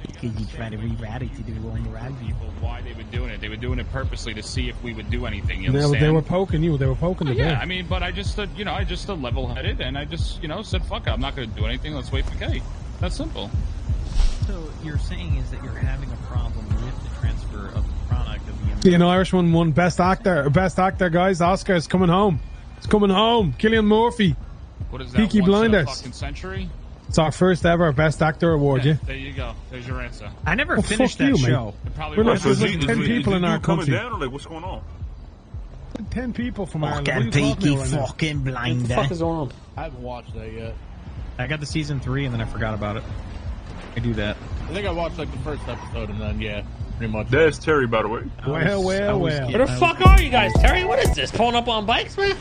Because you try to rewrite it to do one People why they were doing it. They were doing it purposely to see if we would do anything. You They understand? were poking you. They were poking the Yeah, bear. I mean, but I just stood, I just stood level-headed, and I just, said, fuck it, I'm not going to do anything, let's wait for Kay. That's simple. So you're saying is that you're having a problem with the transfer of the product of the You know, Irishman won Best Actor. Best Actor, guys. Oscar is coming home. It's coming home. Cillian Murphy. What is that, Peaky once in a Blinders. fucking century? It's our first ever Best Actor award, yeah. There you go. There's your answer. I never Well, finished fuck that you, mate. show. It probably We're not, was. there's So like is 10 he- people is in you our coming country. down or like what's going on? 10 people from Ireland. What are Fucking you talking Peaky about right now? fucking What the blinder. fuck is going on? I haven't watched that yet. I got the season 3 and then I forgot about it. I do that. I think I watched like the first episode and then yeah, pretty much. That's Terry, by the way. Well. Where the fuck are you guys, Terry? What is this? Pulling up on bikes, man?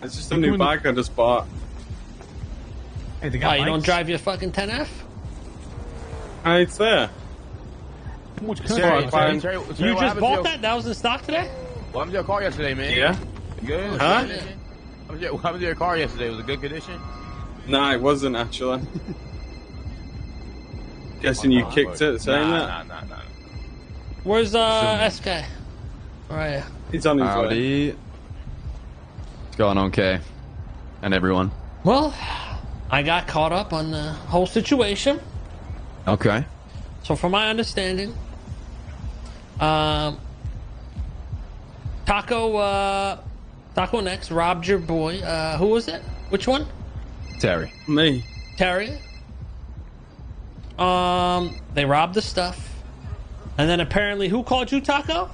It's just a new bike I just bought. Hey, they Why, you don't drive your fucking 10F? It's there. How much Terry, content? Terry, You what just happened to bought your- that? That was in stock today? What happened to your car yesterday, man? Yeah. You good? Huh? What happened to your car yesterday? Was it good condition? No, it wasn't actually. Guessing you kicked it saying that? Nah. Where's SK? All right. He's on his way. Howdy. What's going on, Kay? And everyone. Well, I got caught up on the whole situation. Okay. So, from my understanding, Taco Next robbed your boy. Who was it? Which one? Terry. Me. Terry. They robbed the stuff, and then apparently, who called you, Taco?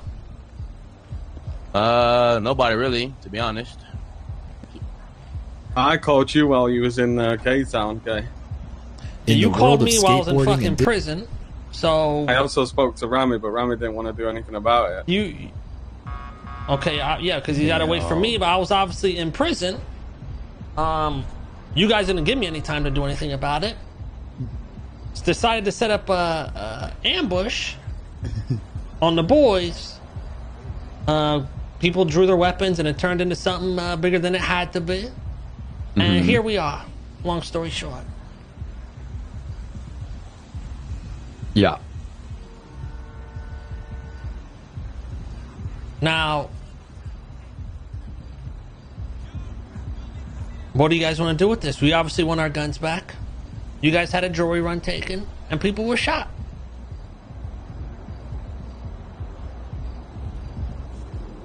Nobody really, to be honest. I called you while you was in K-Town, okay? You called me while I was in fucking prison, so... I also spoke to Rami, but Rami didn't want to do anything about it. Okay, yeah, because he got to wait for me, but I was obviously in prison. You guys didn't give me any time to do anything about it. Just decided to set up a ambush on the boys. People drew their weapons and it turned into something bigger than it had to be. And here we are, long story short. Yeah. Now, what do you guys want to do with this? We obviously want our guns back. You guys had a jewelry run taken, and people were shot.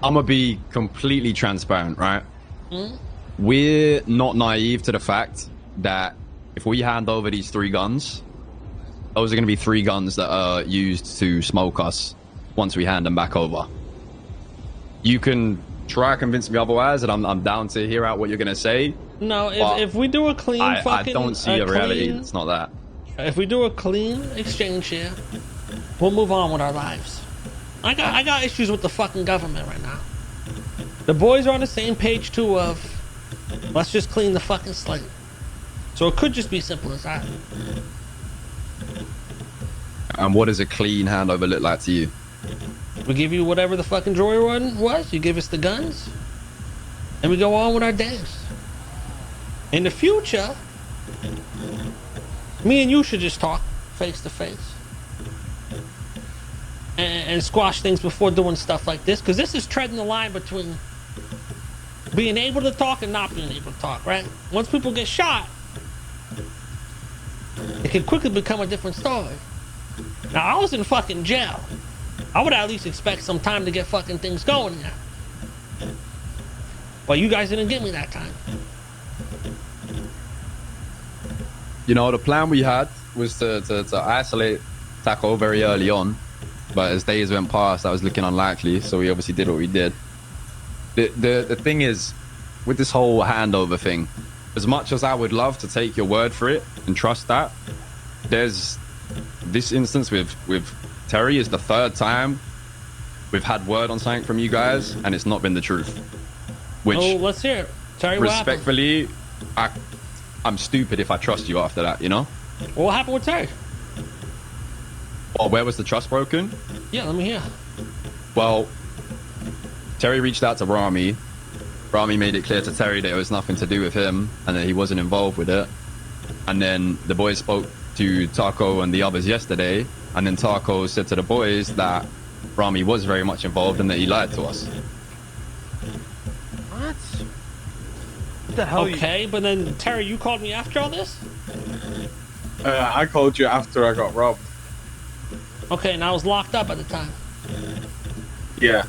I'm gonna be completely transparent, right? We're not naive to the fact that if we hand over these 3 guns, those are gonna be 3 guns that are used to smoke us once we hand them back over. You can try to convince me otherwise, and I'm down to hear out what you're gonna say. No, if we do a clean I don't see a reality. It's not that. If we do a clean exchange here, we'll move on with our lives. I got issues with the fucking government right now. The boys are on the same page too of let's just clean the fucking slate. So it could just be simple as that. And what does a clean handover look like to you? We give you whatever the fucking jewelry run was, you give us the guns, and we go on with our days. In the future, me and you should just talk face to face and squash things before doing stuff like this, because this is treading the line between being able to talk and not being able to talk, right? Once people get shot, it can quickly become a different story. Now, I was in fucking jail. I would at least expect some time to get fucking things going there. But you guys didn't give me that time. You know, the plan we had was to isolate Taco very early on, but as days went past, that was looking unlikely, so we obviously did what we did. The thing is, with this whole handover thing, as much as I would love to take your word for it and trust that, there's this instance with Terry is the 3rd time we've had word on something from you guys, and it's not been the truth. Which, let's hear it. Terry, respectfully, I'm stupid if I trust you after that, you know? What happened with Terry? Oh, where was the trust broken? Yeah, let me hear. Well, Terry reached out to Rami. Rami made it clear to Terry that it was nothing to do with him and that he wasn't involved with it. And then the boys spoke to Taco and the others yesterday, and then Taco said to the boys that Rami was very much involved and that he lied to us. What? What the hell? Okay, but then Terry, you called me after all this? I called you after I got robbed. Okay, and I was locked up at the time. Yeah.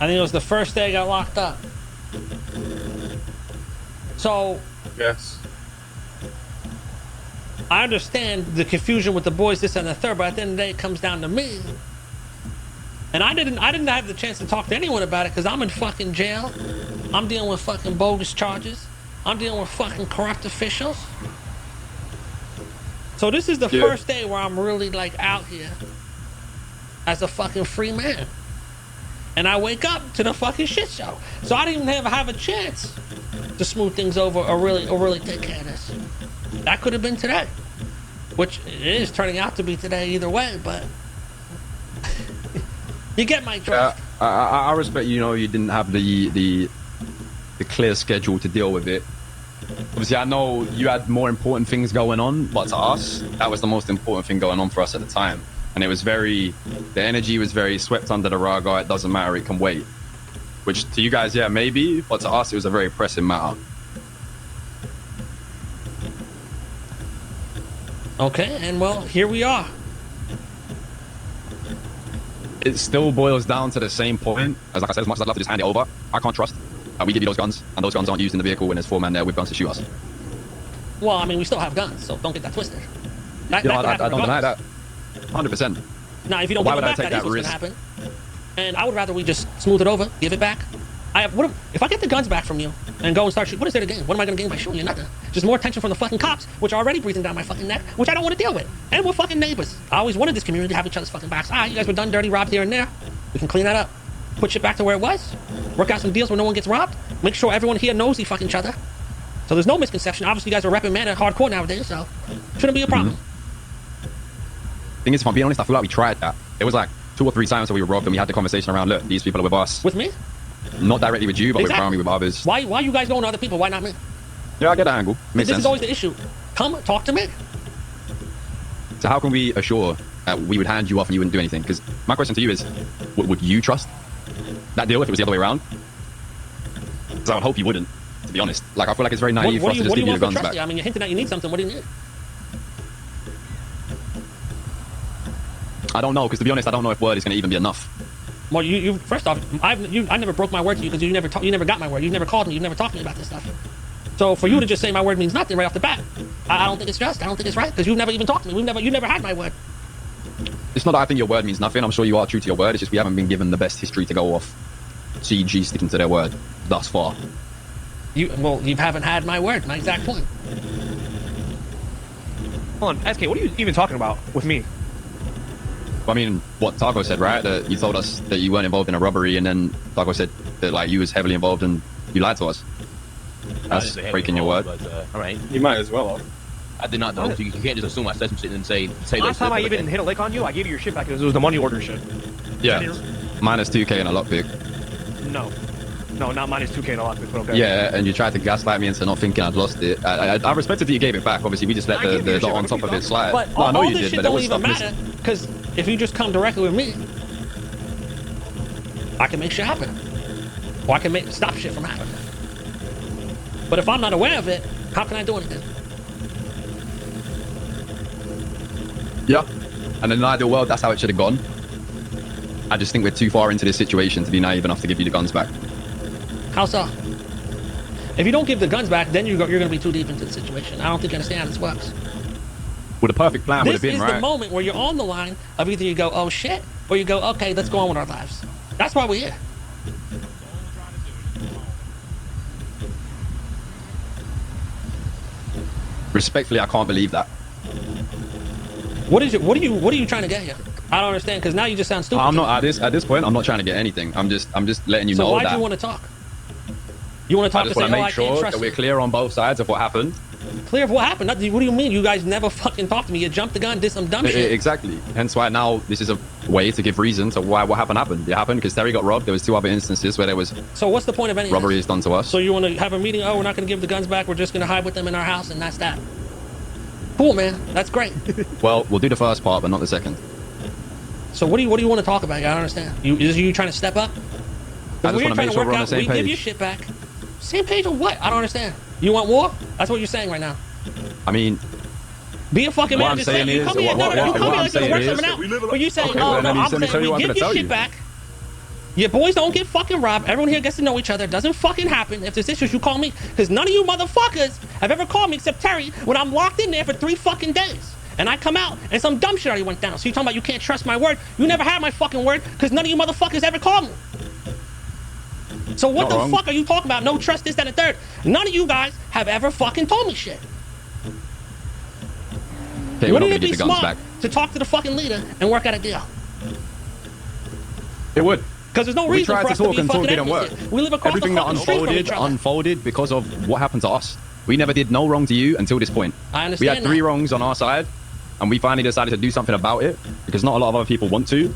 I think it was the first day I got locked up. So... Yes. I understand the confusion with the boys, this and the third, but at the end of the day, it comes down to me. And I didn't have the chance to talk to anyone about it because I'm in fucking jail. I'm dealing with fucking bogus charges. I'm dealing with fucking corrupt officials. So this is the first day where I'm really like out here as a fucking free man. And I wake up to the fucking shit show. So I didn't even have a chance to smooth things over or really take care of this. That could have been today, which it is turning out to be today either way, but you get my drift. I respect, you know, you didn't have the clear schedule to deal with it. Obviously, I know you had more important things going on, but to us, that was the most important thing going on for us at the time. And it was the energy was very swept under the rug. Oh, it doesn't matter, it can wait. Which to you guys, yeah, maybe, but to us, it was a very pressing matter. Okay, and well, here we are. It still boils down to the same point. As like I said, as much as I'd love to just hand it over, I can't trust we give you those guns, and those guns aren't used in the vehicle when there's 4 men there with guns to shoot us. Well, I mean, we still have guns, so don't get that twisted. I don't deny that. 100%. Now, if you don't give it back, that is what's going to happen. And I would rather we just smooth it over, give it back, if I get the guns back from you and go and start shooting, what is there to gain? What am I going to gain by shooting you? Nothing. Just more attention from the fucking cops, which are already breathing down my fucking neck, which I don't want to deal with. And we're fucking neighbors. I always wanted this community to have each other's fucking backs. You guys were done dirty, robbed here and there. We can clean that up. Put shit back to where it was. Work out some deals where no one gets robbed. Make sure everyone here knows they fucking each other. So there's no misconception. Obviously, you guys are repping Mana hardcore nowadays, so shouldn't be a problem. Thing is, if I'm being honest, I feel like we tried that. It was like 2 or 3 times that we were robbed and we had the conversation around, look, these people are with us. With me? Not directly with you, but Exactly. with Army, with others. Why you guys going to other people? Why not me? Yeah, I get that angle. Makes This sense. is always the issue. Come, talk to me. So how can we assure that we would hand you off and you wouldn't do anything? Because my question to you is, would you trust that deal if it was the other way around? Because I would hope you wouldn't, to be honest. Like, I feel like it's very naive for us to just give you the guns back. I mean, you're hinting that you need something. What do you need? I don't know, because to be honest, I don't know if word is going to even be enough. Well, you first off, I never broke my word to you because you never got my word. You never called me. You never talked to me about this stuff. So for you to just say my word means nothing right off the bat, I don't think it's just. I don't think it's right because you never even talked to me. You never had my word. It's not that I think your word means nothing. I'm sure you are true to your word. It's just we haven't been given the best history to go off. CG sticking to their word thus far. You haven't had my word. My exact point. Hold on, SK, what are you even talking about with me? I mean, what Taco said, right? That you told us that you weren't involved in a robbery, and then Taco said that like you was heavily involved and you lied to us. That's breaking your word. But, all right. You might as well have. I did not know. You can't just assume I said some shit and say those Last time I shit, even hit a lick on you, I gave you your shit back because it was the money order shit. Yeah. Minus 2K and a lockpick. No, not minus 2K and a lockpick, but okay. Yeah, and you tried to gaslight me into not thinking I'd lost it. I respected that you gave it back. Obviously, we just let the dot on top of it slide. But No, I know all you this did, shit but there don't was even stuff matter missing. because if you just come directly with me, I can make shit happen, or I can stop shit from happening. But if I'm not aware of it, how can I do anything? Yeah. And in an ideal world, that's how it should have gone. I just think we're too far into this situation to be naive enough to give you the guns back. How so? If you don't give the guns back, then you're going to be too deep into the situation. I don't think you understand how this works. Well, the perfect plan would have been, This is right? the moment where you're on the line of either you go, oh shit, or you go, okay, let's go on with our lives. That's why we're here. Respectfully, I can't believe that. What are you trying to get here? I don't understand because now you just sound stupid. I'm not at this point. I'm not trying to get anything. I'm just letting you so know why that. do you want to talk? You want to I talk just to say, want to oh, make I can't sure trust that we're you. clear on both sides of what happened. Clear of what happened? Nothing. What do you mean? You guys never fucking talked to me. You jumped the gun, did some dumb shit. Exactly. Hence why now this is a way to give reason to why what happened. It happened because Terry got robbed. There was 2 other instances where there was So what's the point of any robberies done to us. So you want to have a meeting? Oh, we're not going to give the guns back. We're just going to hide with them in our house, and that's that. Cool, man. That's great. Well, we'll do the first part, but not the second. So what do you want to talk about? I don't understand. Is you trying to step up? I just want to make sure we're on the same we give page. you shit back. Same page of what? I don't understand. You want war? That's what you're saying right now. I mean, be a fucking what man. I'm Just saying say you is, come here. No, you come here like you're working something out. But you saying, Okay, oh well, no, then I'm let me tell you saying what we I'm give gonna you tell shit you. back. Your boys don't get fucking robbed. Everyone here gets to know each other. It doesn't fucking happen. If there's issues, you call me. Because none of you motherfuckers have ever called me except Terry when I'm locked in there for 3 fucking days. And I come out and some dumb shit already went down. So you're talking about you can't trust my word? You never had my fucking word because none of you motherfuckers ever called me. So what the fuck are you talking about? No trust, this, that, and third. None of you guys have ever fucking told me shit. Okay, Wouldn't we're it not be gonna get the guns smart back. to talk to the fucking leader and work out a deal? It would. Because there's no We reason tried for to us to talk be and talk fucking didn't work. enemies. We live across Everything the that fucking street from each other. unfolded because of what happened to us. We never did no wrong to you until this point. I understand We had 3 that. wrongs on our side, and we finally decided to do something about it because not a lot of other people want to.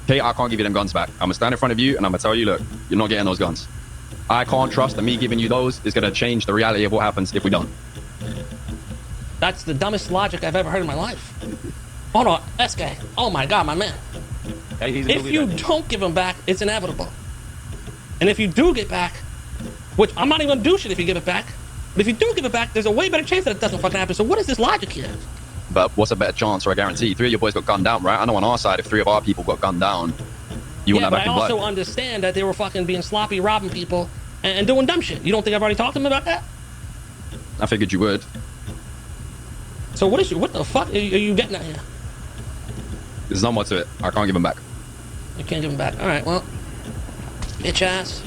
Okay, I can't give you them guns back. I'm gonna stand in front of you and I'm gonna tell you, look, you're not getting those guns. I can't trust that me giving you those is gonna change the reality of what happens if we don't. That's the dumbest logic I've ever heard in my life. Hold on, SK. Oh my god, my man. If you don't give them back, it's inevitable. And if you do get back, which I'm not even gonna do shit if you give it back, but if you do give it back, there's a way better chance that it doesn't fucking happen. So what is this logic here? But what's a better chance or a guarantee? 3 of your boys got gunned down, right? I know on our side, if 3 of our people got gunned down, you Yeah, wouldn't but have I back in also blood. understand that they were fucking being sloppy, robbing people, and doing dumb shit. You don't think I've already talked to them about that? I figured you would. So what the fuck are you getting at here? There's not more to it. I can't give them back. You can't give them back. All right, well, bitch ass.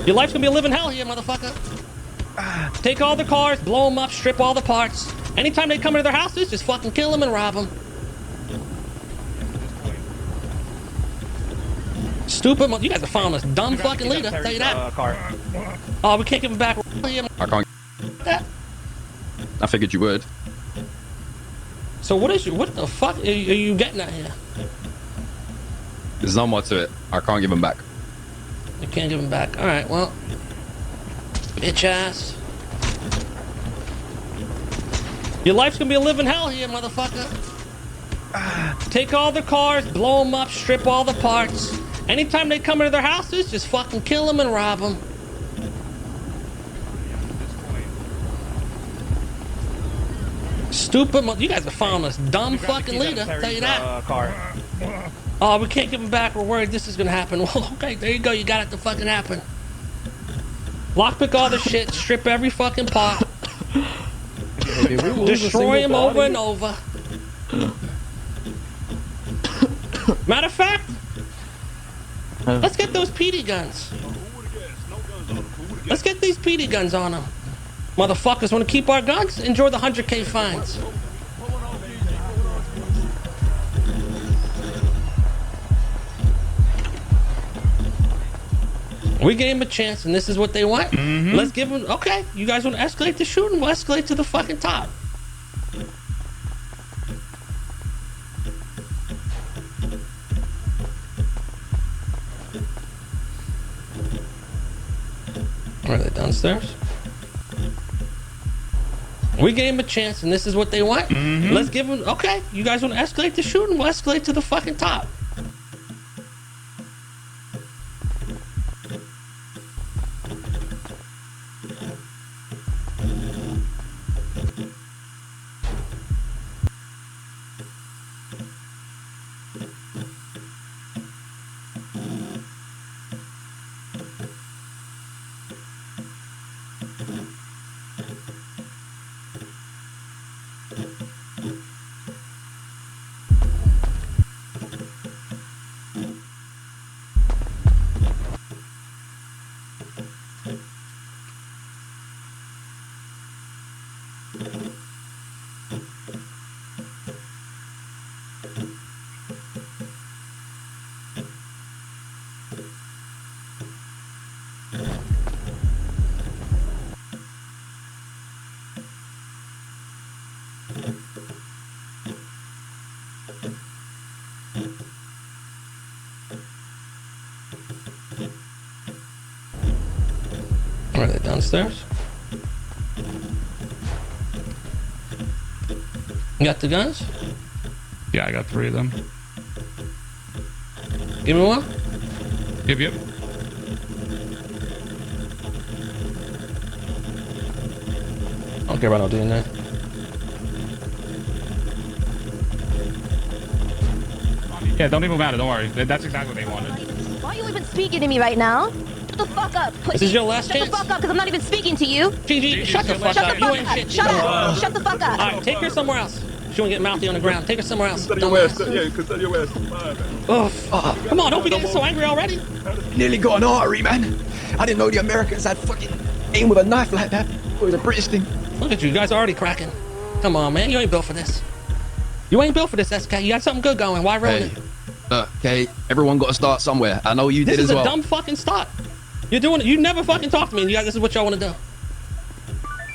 Your life's gonna be a living hell here, motherfucker. Take all the cars, blow them up, strip all the parts. Anytime they come into their houses, just fucking kill them and rob them. Stupid, you guys are following this dumb fucking leader. Tell you that. Oh, we can't give him back. I can't. I figured you would. So what the fuck are you getting at here? There's not more to it. I can't give him back. You can't give him back. All right, well, bitch ass. Your life's gonna be a living hell here, motherfucker. Take all the cars, blow them up, strip all the parts. Anytime they come into their houses, just fucking kill them and rob them. Stupid, you guys are following this dumb fucking leader. Tell you that. Oh, we can't give him back. We're worried this is gonna happen. Well, okay, there you go. You got it to fucking happen. Lockpick all the shit, strip every fucking part, destroy him over and over. Matter of fact, let's get those PD guns. Let's get these PD guns on them. Motherfuckers want to keep our guns? Enjoy the 100K fines. We gave them a chance, and this is what they want. Let's give them. Okay, you guys want to escalate the shooting? We'll escalate to the fucking top. Are they downstairs? We gave them a chance, and this is what they want. Let's give them. Okay, you guys want to escalate the shooting? We'll escalate to the fucking top. Are they downstairs? You got the guns? Yeah, I got 3 of them. Give me one? Yep. I don't care about no DNA. Yeah, don't even matter. Don't worry. That's exactly what they wanted. Why are you even speaking to me right now? Shut the fuck up. This is your last chance. Shut the fuck up, because I'm not even speaking to you. GG, shut the fuck up. You ain't shit. Shut up. Shut the fuck up. All right, take her somewhere else. She won't get mouthy on the ground. Take her somewhere else. Consider your ass. Yeah, consider your ass. Oh, fuck. Come on, don't be getting so angry already. Nearly got an artery, man. I didn't know the Americans had fucking aim with a knife like that. It was a British thing. Look at you guys already cracking. Come on, man. You ain't built for this. You ain't built for this, SK. You got something good going. Why ruin it? Okay, everyone got to start somewhere. I know you did as well. This is a dumb fucking start. You're doing it. You never fucking talk to me, and you guys, this is what y'all want to do.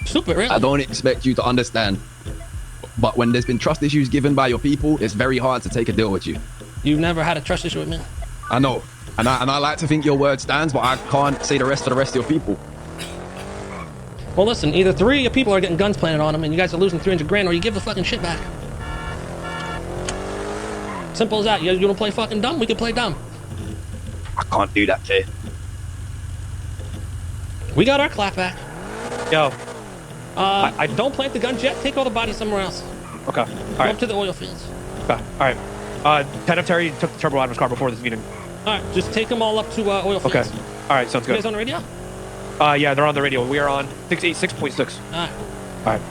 Stupid, really. I don't expect you to understand. But when there's been trust issues given by your people, it's very hard to take a deal with you. You've never had a trust issue with me. I know. And I like to think your word stands, but I can't say the rest to the rest of your people. Well, listen, either 3 of your people are getting guns planted on them, and you guys are losing 300 grand, or you give the fucking shit back. Simple as that. You want to play fucking dumb? We can play dumb. I can't do that, Jay. We got our clap back. Yo. I don't plant the guns yet. Take all the bodies somewhere else. Okay. All right. Go up to the oil fields. Okay. All right. Lieutenant Terry took the turbo out of his car before this meeting. All right. Just take them all up to oil fields. Okay. All right. Sounds You good. guys on the radio? Yeah, they're on the radio. We are on 686.6. All right. All right.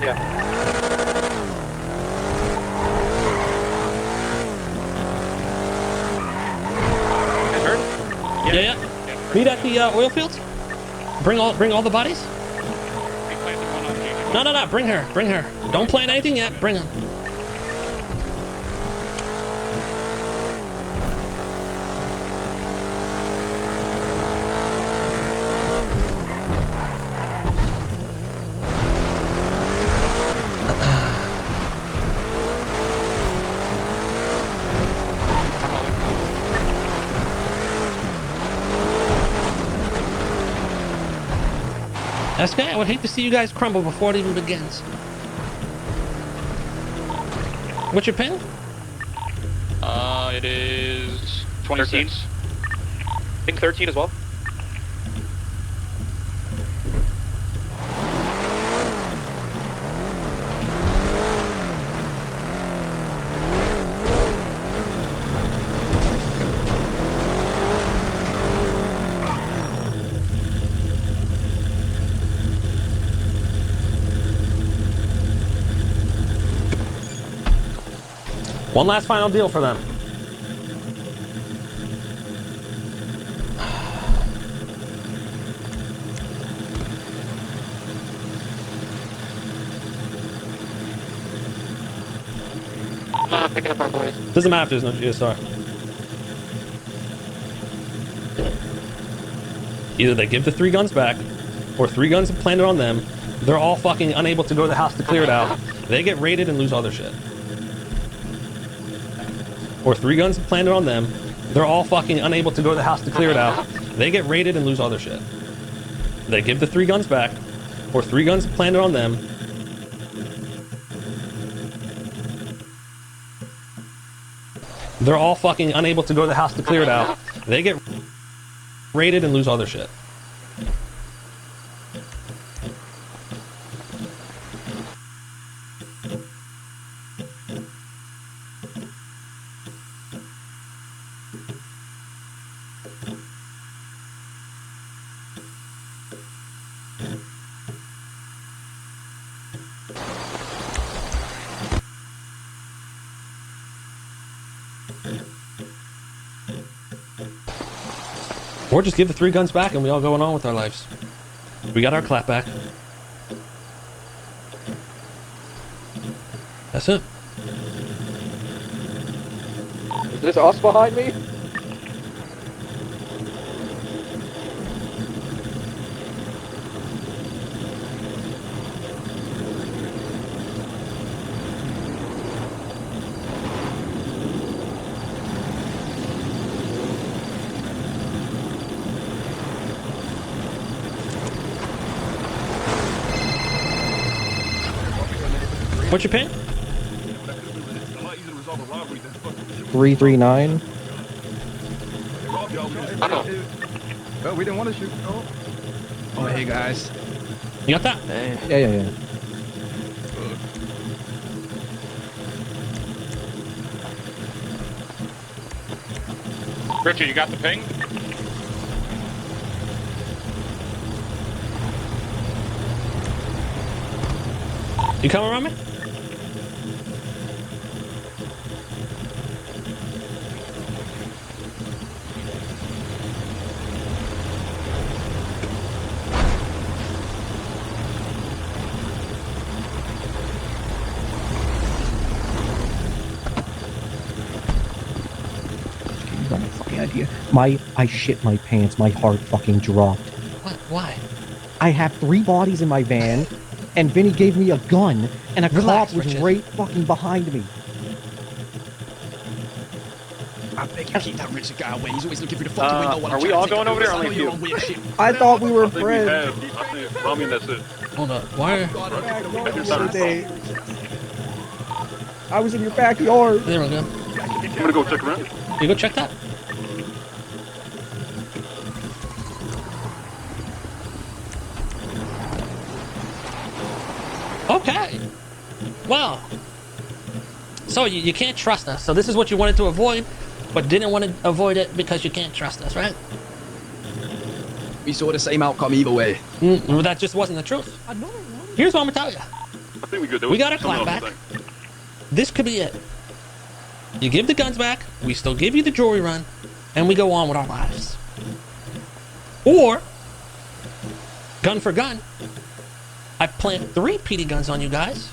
Yeah. oil fields? Bring all the bodies? No. Bring her. Don't plant anything yet. Bring them. SK, I would hate to see you guys crumble before it even begins. What's your pin? It is 26. I think 13 as well. One last final deal for them. Picking up our boys. Doesn't matter if there's no GSR. Either they give the 3 guns back, or 3 guns are planted on them. They're all fucking unable to go to the house to clear it out. They get raided and lose all their shit. Or 3 guns planted on them. They're all fucking unable to go to the house to clear it out. They get raided and lose all their shit. They give the 3 guns back, or 3 guns planted on them. They're all fucking unable to go to the house to clear it out. They get raided and lose all their shit. Or just give the 3 guns back and we all going on with our lives. We got our clap back. That's it. Is this us behind me? What's your pin? 339. Well, we didn't want to shoot. Oh, hey guys. You got that? Yeah. Richard, you got the ping? You coming around me? You got no fucking idea. I shit my pants. My heart fucking dropped. What? Why? I have 3 bodies in my van. And Vinny gave me a gun, and a cop was Richard. right fucking behind me. I beg you, keep that Richard guy away. He's always looking through the fucking window. While Are we all going over there? Only a few. I thought we were I think friends. we have. I mean, that's it. Hold up. Why? I was in your backyard. There we go. I'm gonna go check around. You go check that? Okay. Well. So you can't trust us. So this is what you wanted to avoid, but didn't want to avoid it because you can't trust us, right? We saw the same outcome either way. Well, that just wasn't the truth. Here's what I'm gonna tell you. I think we could do it. We got our clap back. This could be it. You give the guns back, we still give you the jewelry run, and we go on with our lives. Or, gun for gun, I plant 3 PD guns on you guys.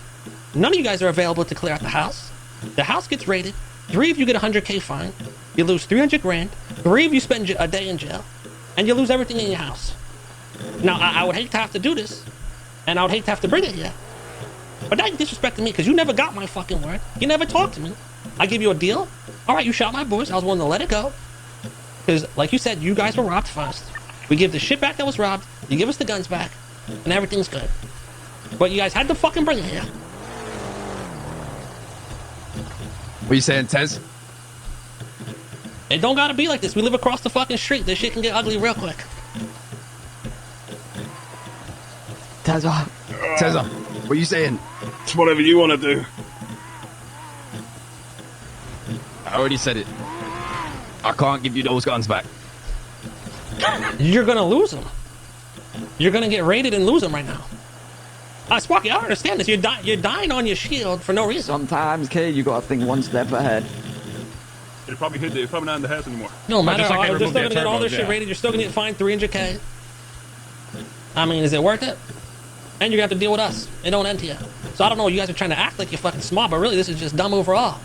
None of you guys are available to clear out the house. The house gets raided. 3 of you get a 100K fine. You lose 300 grand. 3 of you spend a day in jail. And you lose everything in your house. Now, I would hate to have to do this. And I would hate to have to bring it here. But now you're disrespecting me because you never got my fucking word. You never talked to me. I give you a deal. All right, you shot my boys. I was willing to let it go. Because, like you said, you guys were robbed first. We give the shit back that was robbed. You give us the guns back. And everything's good. But you guys had to fucking bring it here. What are you saying, Tez? It don't gotta be like this. We live across the fucking street. This shit can get ugly real quick. Tezza, what are you saying? It's whatever you want to do. I already said it. I can't give you those guns back. You're gonna lose them. You're gonna get raided and lose them right now. Sparky, I don't understand this. You're dying on your shield for no reason. Sometimes, kid, you gotta think one step ahead. It probably hit. It's probably not in the house anymore. No matter Just like how, they they're still removed gonna get all their this shit turbos, raided. You're still gonna get fined 300K. I mean, is it worth it? And you're gonna have to deal with us. It don't end here. So I don't know. You guys are trying to act like you're fucking smart, but really this is just dumb overall.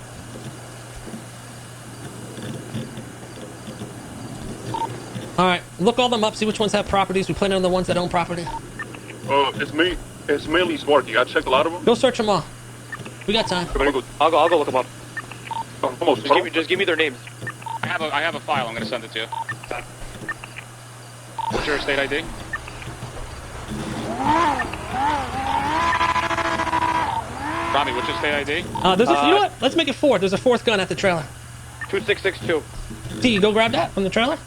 All right, look all them up. See which ones have properties. We plan on the ones that own property. It's me. It's mainly Sparky. I checked a lot of them. Go search them all. We got time. I'll go look them up. Almost. Just give me their names. I have a file. I'm gonna send it to you. What's your state ID? Rami, what's your state ID? You know what? Let's make it 4. There's a 4th gun at the trailer. 2662. D, you go grab that from the trailer?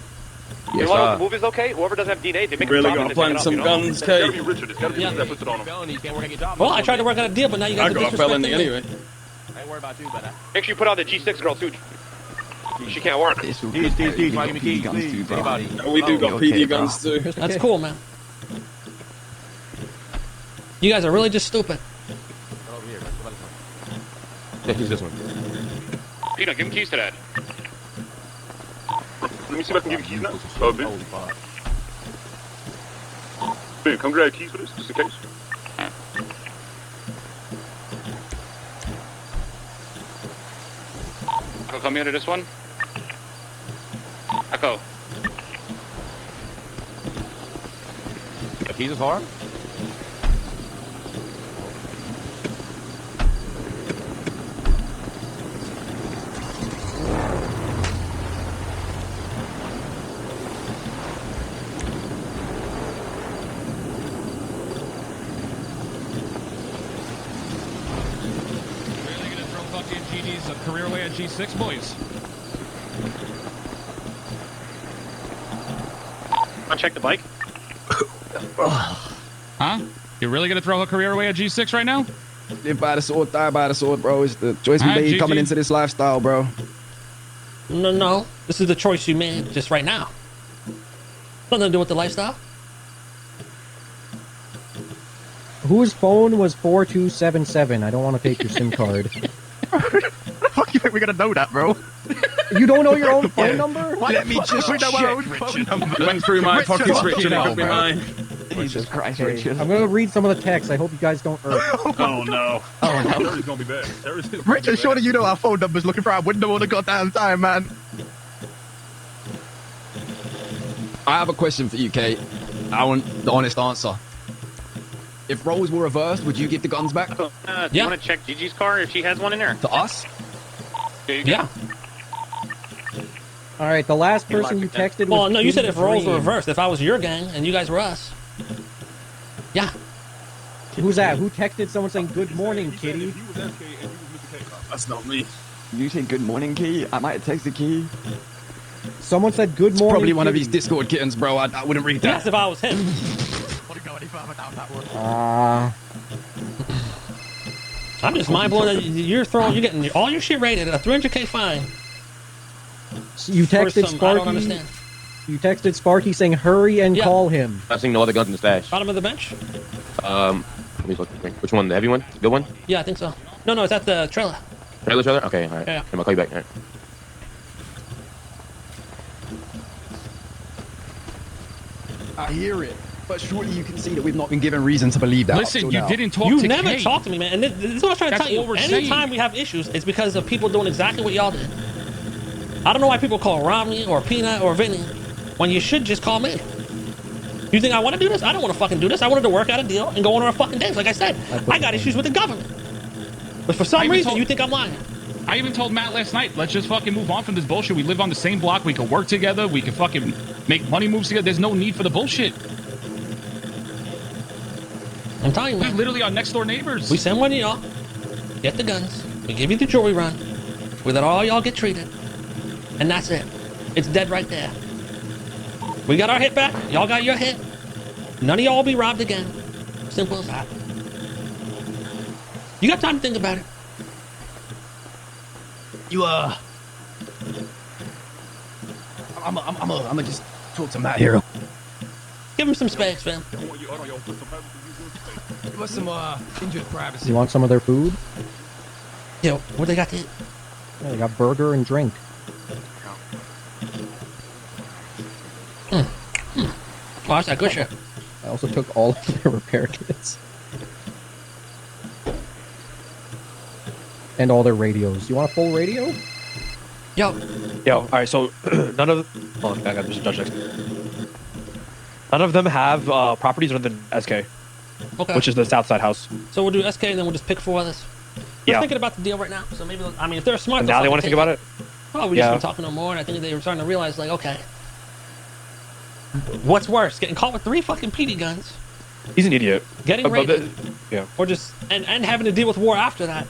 You want to move is okay? Whoever doesn't have DNA, they make Really a gonna plant some guns, It's gotta Kay? be Richard. It's gotta be Richard that puts it on him. Well, I tried to work out a deal, but now you guys I are got a disrespecting felony me. anyway. I ain't worried about you, but Make sure you put on the G6 girl too. She can't work. This will give me guns too, bro. We do got okay, PD bro. guns too. That's cool, man. You guys are really just stupid. Yeah, he's this one. Pino, give him keys to that. Let me see if I can give you keys now. Oh, babe. Babe, come grab keys for this, just in case. Echo, come here to this one. Echo. The keys is hard? GD's a career away at G6, boys. Want to check the bike? Huh? You're really gonna throw a career away at G6 right now? Live by the sword, die by the sword, bro. It's the choice we made coming into this lifestyle, bro. No. This is the choice you made just right now. Nothing to do with the lifestyle. Whose phone was 4277? I don't want to take your SIM card. Fuck you think we're gonna know that, bro? You don't know your own phone number? Let me just check, Richard. Went through my pockets, Richard. It could be mine. Jesus Christ, Richard. I'm gonna read some of the text. I hope you guys don't irk. Oh no. Oh no. Terry's gonna be bad. Richard, surely you know our phone numbers looking for our window all the goddamn time, man. I have a question for you, Kate. I want the honest answer. If roles were reversed, would you give the guns back? Do you want to check Gigi's car if she has one in there? To us? Yeah. All right, the last person you texted was. Well, no, you said if roles were Dream. reversed. If I was your gang and you guys were us. Yeah. Who's that? Who texted someone saying "Good morning, kitty"? That's not me. You say good morning, Key? I might have texted Key. Someone said "Good morning." Probably one of kitty." these Discord kittens, bro. I wouldn't read that. Yes, if I was him. I'm just mind blown that you're getting all your shit rated at a 300K fine. You texted I don't Sparky. understand. You texted Sparky saying "Hurry and call him." I think no other guns in the stash. Bottom of the bench? Let me look. Which one? The heavy one? Good one? Yeah, I think so. No, it's at the trailer. Trailer? Okay, all right. Yeah. I'll call you back. All right. I hear it. But surely you can see that we've not been given reason to believe that. Listen, you didn't talk You to never Kate. talked to me, man. And this is what I'm trying to That's tell you. all we're Anytime saying. we have issues, it's because of people doing exactly what y'all did. I don't know why people call Romney or Peanut or Vinny when you should just call me. You think I want to do this? I don't want to fucking do this. I wanted to work out a deal and go on our fucking days. Like I said, I got issues with the government. But for some reason, you think I'm lying. I even told Matt last night, let's just fucking move on from this bullshit. We live on the same block. We can work together. We can fucking make money moves together. There's no need for the bullshit. I'm telling you, man. We're literally our next door neighbors. We send one of y'all, get the guns, we give you the jewelry run, we let all y'all get treated, and that's it. It's dead right there. We got our hit back, y'all got your hit. None of y'all will be robbed again. Simple as that. You got time to think about it. You, I'm gonna just talk to Matt here. Give him some space, fam. Give us some, injured privacy. You want some of their food? Yo, what they got to eat? Yeah, they got burger and drink. Oh, that's that good shit. I also took all of their repair kits. And all their radios. You want a full radio? Yo. Alright, so none of... Oh, I got this judge next. None of them have properties other than SK. Okay. Which is the Southside house. So we'll do SK and then we'll just pick 4 others. We're thinking about the deal right now, so maybe, I mean, if they're smart... And now they want to think about it? Oh, we just been talking no more, and I think they were starting to realize, like, okay, what's worse, getting caught with 3 fucking PD guns? He's an idiot. Getting raided, yeah. or just and having to deal with war after that.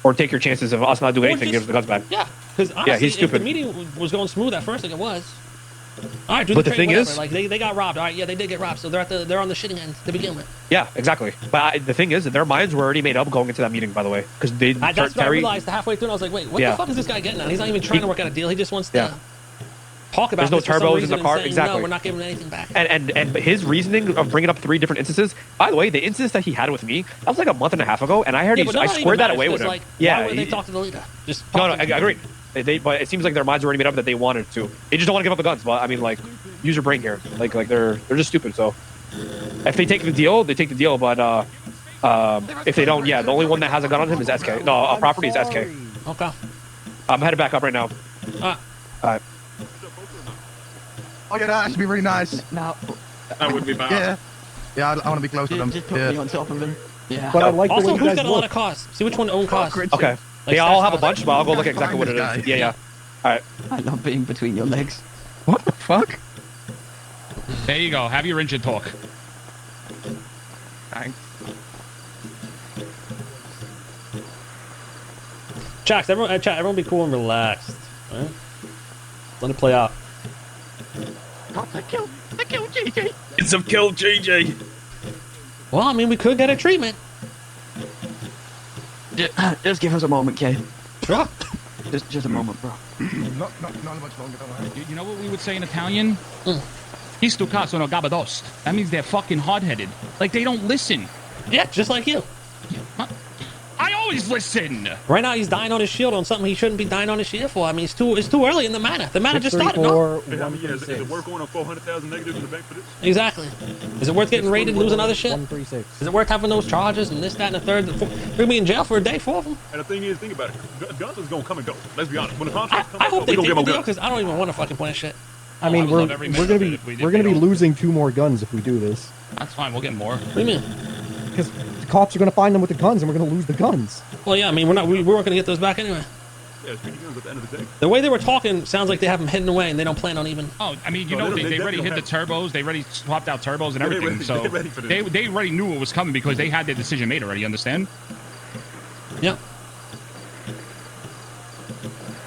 Or take your chances of us not doing anything, give us the guns back. Yeah, because honestly, he's stupid. if the meeting was going smooth at first, like it was. All right, do But the the trade, thing whatever. is- like they got robbed. All right, yeah, they did get robbed, so they're on the shitting end to begin with. Yeah, exactly. But the thing is, that their minds were already made up going into that meeting, by the way. Because they That's what I Terry... realized halfway through, and I was like, wait, what Yeah. the fuck is this guy getting at? He's not even trying to work out a deal. He just wants to Yeah. talk about There's no this for some turbos in reason the and car. saying, Exactly. No, we're not giving anything back. And his reasoning of bringing up 3 different instances. By the way, the instance that he had with me, that was like a month and a half ago, and I heard Yeah, but I none of it squared even that away matters, with him. 'cause, like, why would they he- talk to the leader? Just No, talk no, to I him. agree. But it seems like their minds were already made up that they wanted to. They just don't want to give up the guns. But I mean, like, use your brain here. Like they're just stupid. So if they take the deal, they take the deal. But if they don't, yeah, the only one that has a gun on him is SK. No, a property is SK. Okay. I'm headed back up right now. All right. Oh yeah, that actually be really nice. No. That would be bad. Yeah, I want to be close to them. Just put me on top of him. Yeah. But I like the Also, way you who's guys got a lot look. of cars? See which one own cars. Okay. Like Yeah, I'll stash have a cars. bunch, but I'll go look at exactly what it is. Yeah, yeah. All right. I love being between your legs. What the fuck? There you go. Have your engine talk. Thanks. Chax, everyone be cool and relaxed. All right? Let it play out. I killed JJ. It's have killed JJ. Well, I mean, we could get a treatment. Just give us a moment, Kay. Sure. Just a moment, bro. Not much longer, don't worry. You know what we would say in Italian? Isto caso no gabadost. That means they're fucking hard-headed. Like, they don't listen. Yeah, just like you. I always listen. Right now, he's dying on his shield on something he shouldn't be dying on his shield for. I mean, it's too early in the matter. The matter just started. No? Hey, how many years? Is it worth going on 400,000 negative in the bank for this? Exactly. Is it worth getting raided and losing other shit? 136. Is it worth having those charges and this, that, and the third? We're gonna be in jail for a day, 4 of them. And the thing is, think about it. Guns is gonna come and go. Let's be honest. When the contract comes I and hope go, they we don't take give the them deal guns. because I don't even want to fucking plan shit. I mean, would we're love every gonna minute be of it if we're gonna be don't. losing 2 more guns if we do this. That's fine. We'll get more. What do you mean? Because the cops are gonna find them with the guns, and we're gonna lose the guns. Well, yeah, I mean, we weren't gonna get those back anyway. Yeah, it's guns at the end of the day. The way they were talking sounds like they have them hidden away and they don't plan on even. Oh, I mean, you No, know, they they already definitely hit the turbos. They already swapped out turbos and They're everything. ready- So they're ready for this. they already knew what was coming because they had their decision made already. You understand? Yep.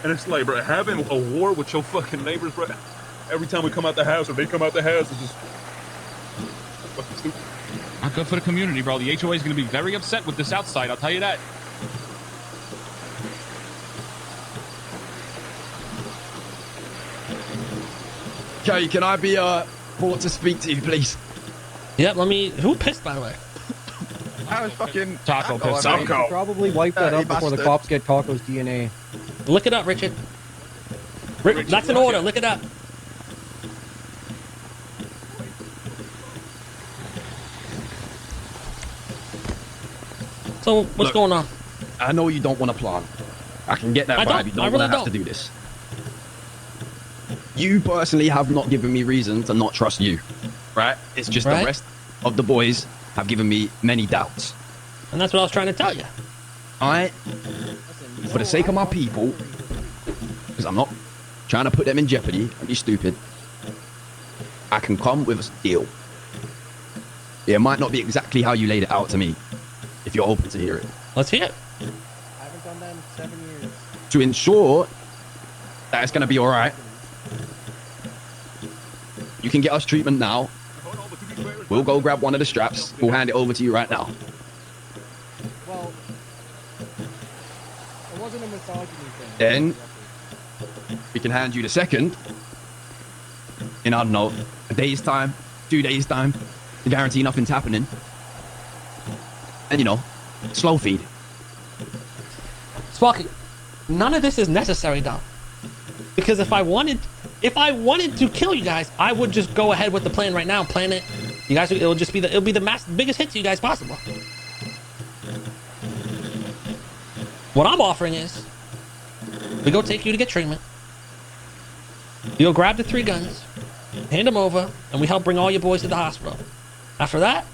And it's like, bro, having a war with your fucking neighbors, bro. Every time we come out the house or they come out the house, it's just fucking stupid. Not good for the community, bro. The HOA is going to be very upset with this outside. I'll tell you that. Kay, can I be brought to speak to you, please? Yep, let me. Who pissed, by the way? I was fucking Taco pissed. I mean. You probably wipe that You up before the bastard. cops get Taco's DNA. Look it up, Richard. That's an order. Look it up. So what's Look, going on? I know you don't want to plan. I can get that I vibe. don't. You I don't really want to have don't. to do this. You personally have not given me reason to not trust you, right? It's just Right. the rest of the boys have given me many doubts. And that's what I was trying to tell you. Alright? For the sake of my people, because I'm not trying to put them in jeopardy and be stupid, I can come with a deal. It might not be exactly how you laid it out to me, if you're open to hear it. Let's hear it. I haven't done that in 7 years. To ensure that it's going to be alright, you can get us treatment now. We'll go grab one of the straps. We'll hand it over to you right now. Well, it wasn't a misogyny thing. Then we can hand you the second in, I don't know, a day's time, 2 days' time, to guarantee nothing's happening. And, you know, slow feed. Sparky, none of this is necessary though. Because if I wanted to kill you guys, I would just go ahead with the plan right now, plan it. You guys, it'll be the biggest hit to you guys possible. What I'm offering is, we go take you to get treatment. You go grab the 3 guns, hand them over, and we help bring all your boys to the hospital. After that,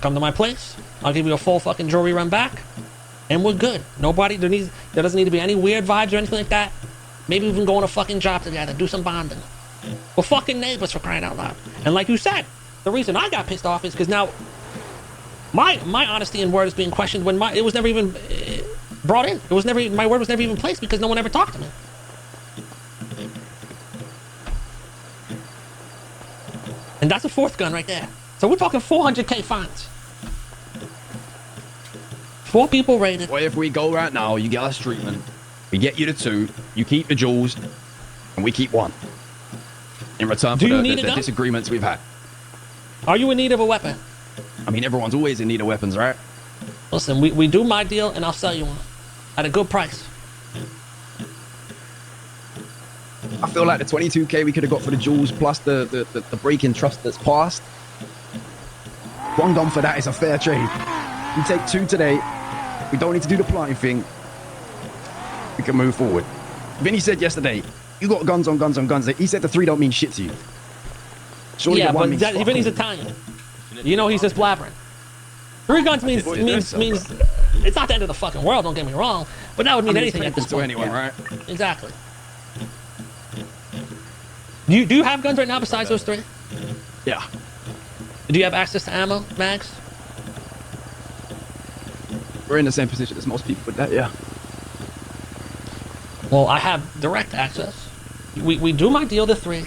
come to my place. I'll give you a full fucking jewelry run back, and we're good. There doesn't need to be any weird vibes or anything like that. Maybe we can go on a fucking job together, do some bonding. We're fucking neighbors, for crying out loud. And like you said, the reason I got pissed off is because now my honesty and word is being questioned when it was never even brought in. My word was never even placed because no one ever talked to me. And that's a 4th gun right there. So we're talking 400K fines. 4 people raided. What if we go right now, you get us treatment, we get you the 2, you keep the jewels, and we keep 1. In return for the disagreements we've had. Are you in need of a weapon? I mean, everyone's always in need of weapons, right? Listen, we do my deal and I'll sell you one. At a good price. I feel like the 22K we could have got for the jewels plus the break-in trust that's passed. 1 gun for that is a fair trade. We take 2 today. We don't need to do the planting thing. We can move forward. Vinny said yesterday, you got guns on guns on guns. He said the 3 don't mean shit to you. Surely yeah, the 1 but means Vinny's Italian. You know he's just blabbering. 3 guns means it's not the end of the fucking world, don't get me wrong. But that would mean anything at this point. To anyone, right? Exactly. Do you have guns right now besides those 3? Yeah. Do you have access to ammo, mags? We're in the same position as most people with that, yeah. Well, I have direct access. We do my deal to 3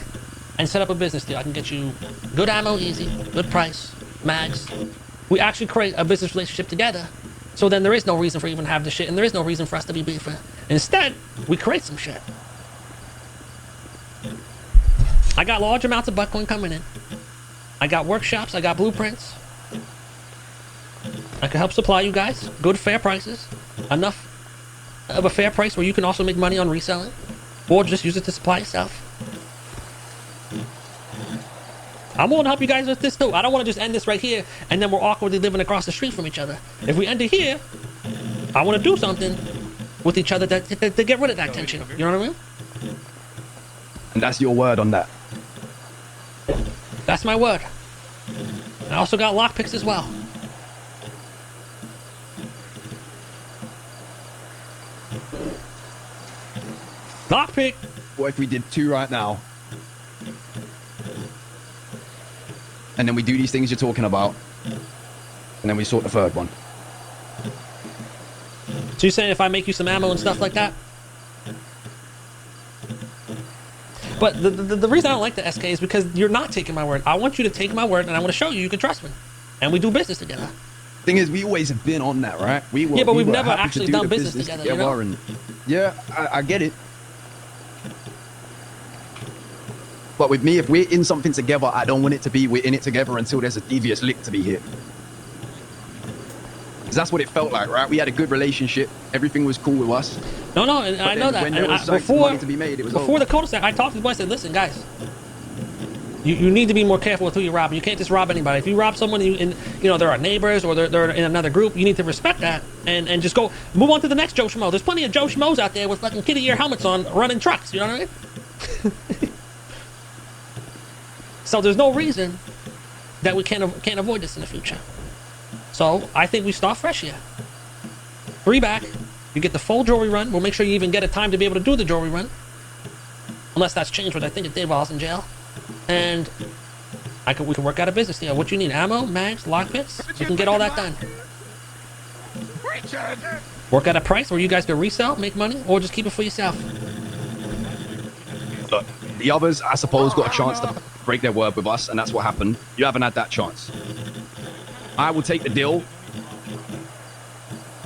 and set up a business deal. I can get you good ammo, easy, good price, mags. We actually create a business relationship together. So then there is no reason for even have the shit, and there is no reason for us to be beefing. Instead, we create some shit. I got large amounts of Bitcoin coming in. I got workshops, I got blueprints. I can help supply you guys good, fair prices. Enough of a fair price where you can also make money on reselling. Or just use it to supply yourself. I'm willing to help you guys with this too. I don't want to just end this right here and then we're awkwardly living across the street from each other. If we end it here, I want to do something with each other to get rid of that tension. You know what I mean? And that's your word on that? That's my word. I also got lockpicks as well. Lockpick! What if we did 2 right now? And then we do these things you're talking about. And then we sort the 3rd one. So you're saying if I make you some ammo and stuff like that? But the reason I don't like the SK is because you're not taking my word. I want you to take my word and I want to show you can trust me. And we do business together. Thing is, we always have been on that, right? Yeah, but we've never actually done business together, you know? And, yeah, I get it. But with me, if we're in something together, I don't want it to be we're in it together until there's a devious lick to be hit. Because that's what it felt like, right? We had a good relationship. Everything was cool with us. No, and I know that. When there was before money to be made, it was before over. the cul-de-sac, I talked to the boy and said, listen, guys, You need to be more careful with who you rob. You can't just rob anybody. If you rob someone, there are neighbors or they're in another group, you need to respect that and just go move on to the next Joe Schmo. There's plenty of Joe Schmoes out there with fucking kitty ear helmets on, running trucks. You know what I mean? So there's no reason that we can't avoid this in the future. So I think we start fresh here. 3 back. You get the full jewelry run. We'll make sure you even get a time to be able to do the jewelry run. Unless that's changed, what I think it did while I was in jail. And we can work out a business deal. What you need? Ammo, mags, lockpicks. You can get all that done. Work out a price where you guys can resell, make money, or just keep it for yourself. Look, the others, I suppose, got a chance to break their word with us, and that's what happened. You haven't had that chance. I will take the deal